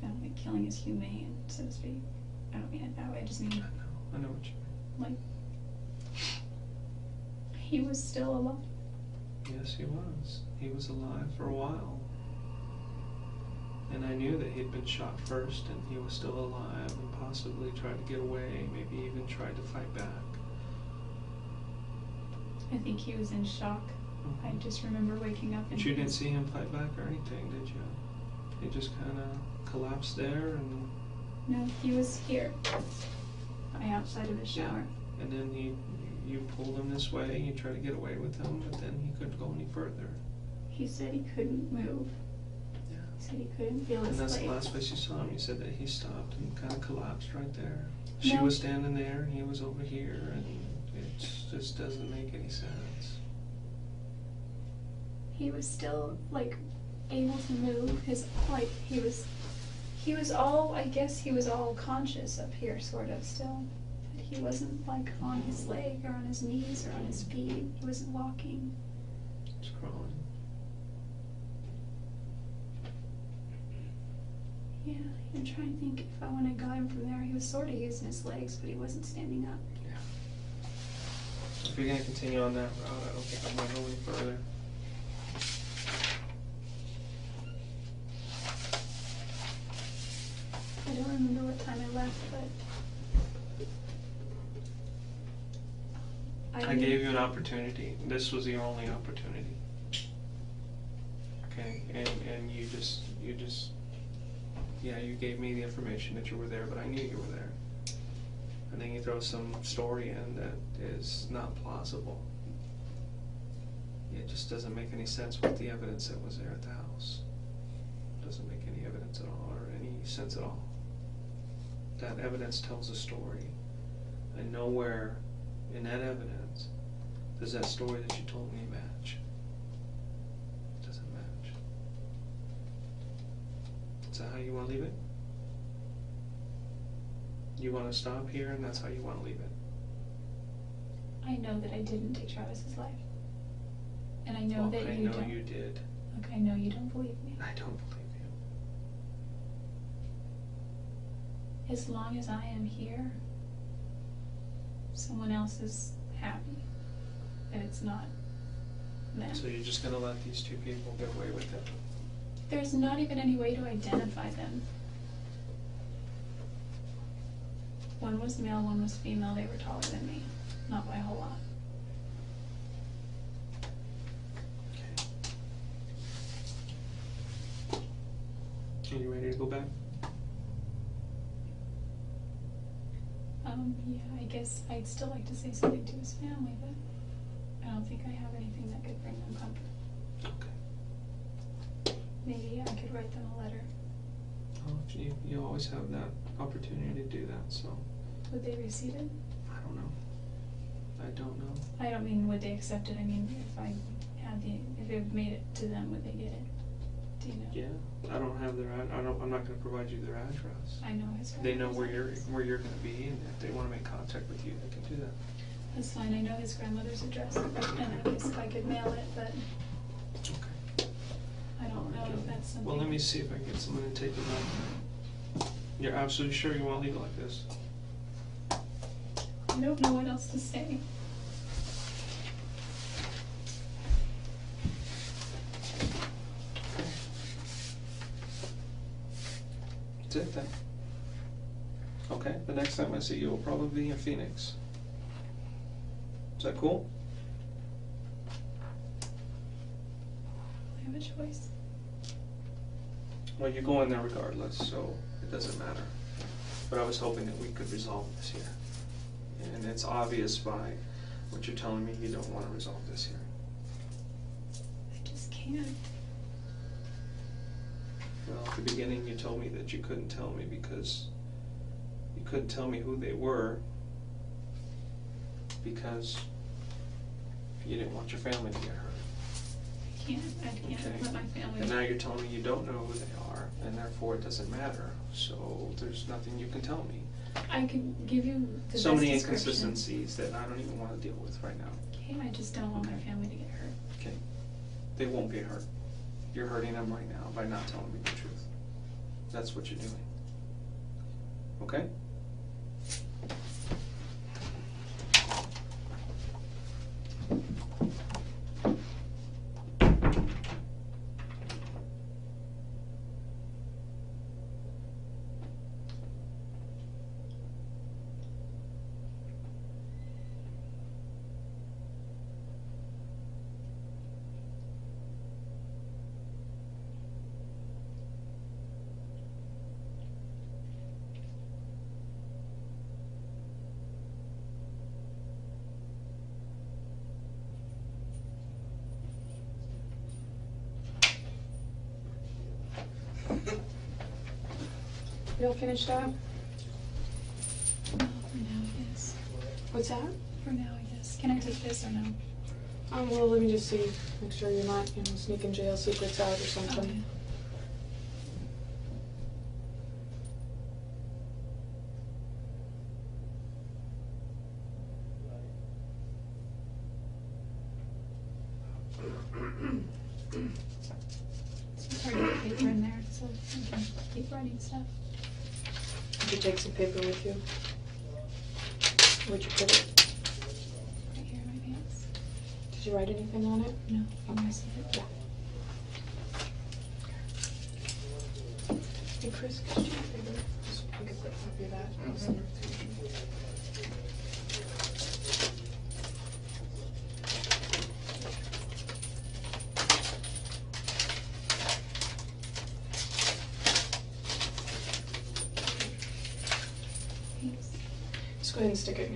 felt like killing is humane, so to speak. I don't mean it that way, I just mean...
I know what you mean.
Like, he was still alive.
Yes, he was. He was alive for a while. And I knew that he'd been shot first, and he was still alive, and possibly tried to get away, maybe even tried to fight back.
I think he was in shock. I just remember waking up and...
But you didn't see him fight back or anything, did you? He just kind of collapsed there and...
No, he was here, outside of his shower.
Yeah. And then you pulled him this way, and you tried to get away with him, but then he couldn't go any further.
He said he couldn't move.
Yeah.
He said he couldn't feel his
And that's
legs.
the last place you saw him. You said that he stopped and kind of collapsed right there. She
No.
was standing there, and he was over here, and it just doesn't make any sense.
He was still, able to move. He was all, I guess he was all conscious up here, sort of, still. But he wasn't, on his leg, or on his knees, or on his feet. He wasn't walking.
Just crawling.
Yeah, I'm trying to think if when I got him from there, he was sort of using his legs, but he wasn't standing up.
Yeah. If you're going to continue on that route, I don't think I'm going to go any further.
I don't remember what time I left, but...
I gave you an opportunity. This was the only opportunity. Okay, and you just, yeah, you gave me the information that you were there, but I knew you were there. And then you throw some story in that is not plausible. It just doesn't make any sense with the evidence that was there at the house. It doesn't make any evidence at all, or any sense at all. That evidence tells a story, and nowhere in that evidence does that story that you told me match. It doesn't match. Is that how you want to leave it? You want to stop here, and that's how you want to leave it?
I know that I didn't take Travis's life. And I know that you don't.
I know you did.
Look, I know you don't believe me.
I don't believe you.
As long as I am here, someone else is happy that it's not them.
So you're just going to let these two people get away with it?
There's not even any way to identify them. One was male, one was female. They were taller than me. Not by a whole lot.
Okay. Are you ready to go back?
Yeah, I guess I'd still like to say something to his family, but I don't think I have anything that could bring them comfort.
Okay.
maybe I could write them a letter.
Oh, if you always have that opportunity to do that, so
Would they receive it?
I don't know. I don't know.
I don't mean would they accept it, I mean if it made it to them, would they get it? Do you know?
Yeah, I don't have their I'm not gonna provide you their address.
I know his
They know
grandmother's
where
address.
you're gonna be, and if they wanna make contact with you, they can do that.
That's fine, I know his grandmother's address, and I guess if I could mail it, but
Okay.
I don't know if that's something.
Well, let me see if I can get someone to take it up. You're absolutely sure you wanna leave it like this?
I don't know what else to say.
That's it then. Okay, the next time I see you will probably be in Phoenix. Is that cool?
I have a choice.
Well, you're going there regardless, so it doesn't matter. But I was hoping that we could resolve this here. And it's obvious by what you're telling me, you don't want to resolve this here.
I just can't.
Well, at the beginning you told me that you couldn't tell me because you couldn't tell me who they were because you didn't want your family to get hurt.
I can't
Okay.
let my family.
And now you're telling me you don't know who they are, and therefore it doesn't matter. So there's nothing you can tell me.
I can give you the
So
best
many
description.
inconsistencies that I don't even want to deal with right now.
Okay, I just don't want my
Okay.
family to get hurt.
Okay? They won't get hurt. You're hurting them right now by not telling me the truth. That's what you're doing. Okay?
You all finished up?
For now, yes.
What's that?
For now, yes. Can I take this or no?
Well, let me just see. Make sure you're not, sneaking jail secrets out or something.
Okay. It's hard to get paper in there, so I can keep writing stuff.
Did you take some paper with you? Where'd you put it?
Right here in my pants.
Did you write anything on it?
No, I want to see it.
Yeah. Hey Chris, could you do me a favor? Just pick up a copy of that. I'll send it to you.
Thanks.
Just go ahead and stick it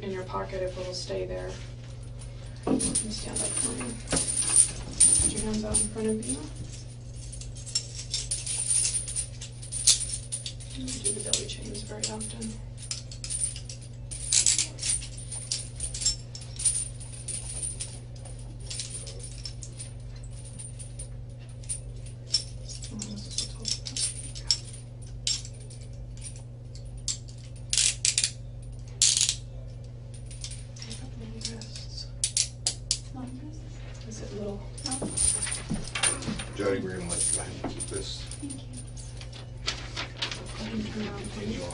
in your pocket if it'll stay there. You can stand up for me. Put your hands out in front of you. I don't do the belly chains very often. Oh, this is what's holding it up. Wrists.
Long wrists.
Is it little?
Oh,
Jodi, we're gonna let you go ahead and keep this
thank you.
Go ahead and turn around,
in
please.
your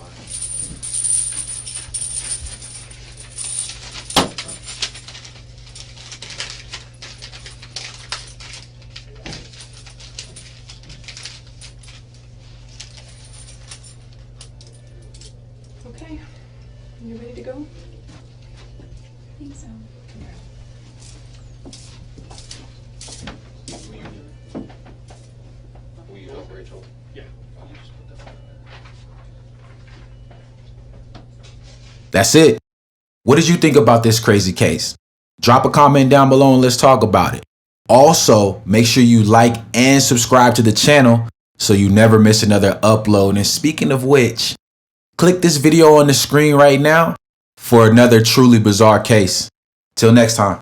Okay. You ready to go?
I think so.
Will you help Rachel?
Yeah.
That's it. What did you think about this crazy case? Drop a comment down below and let's talk about it. Also, make sure you like and subscribe to the channel so you never miss another upload. And speaking of which, click this video on the screen right now for another truly bizarre case. Till next time.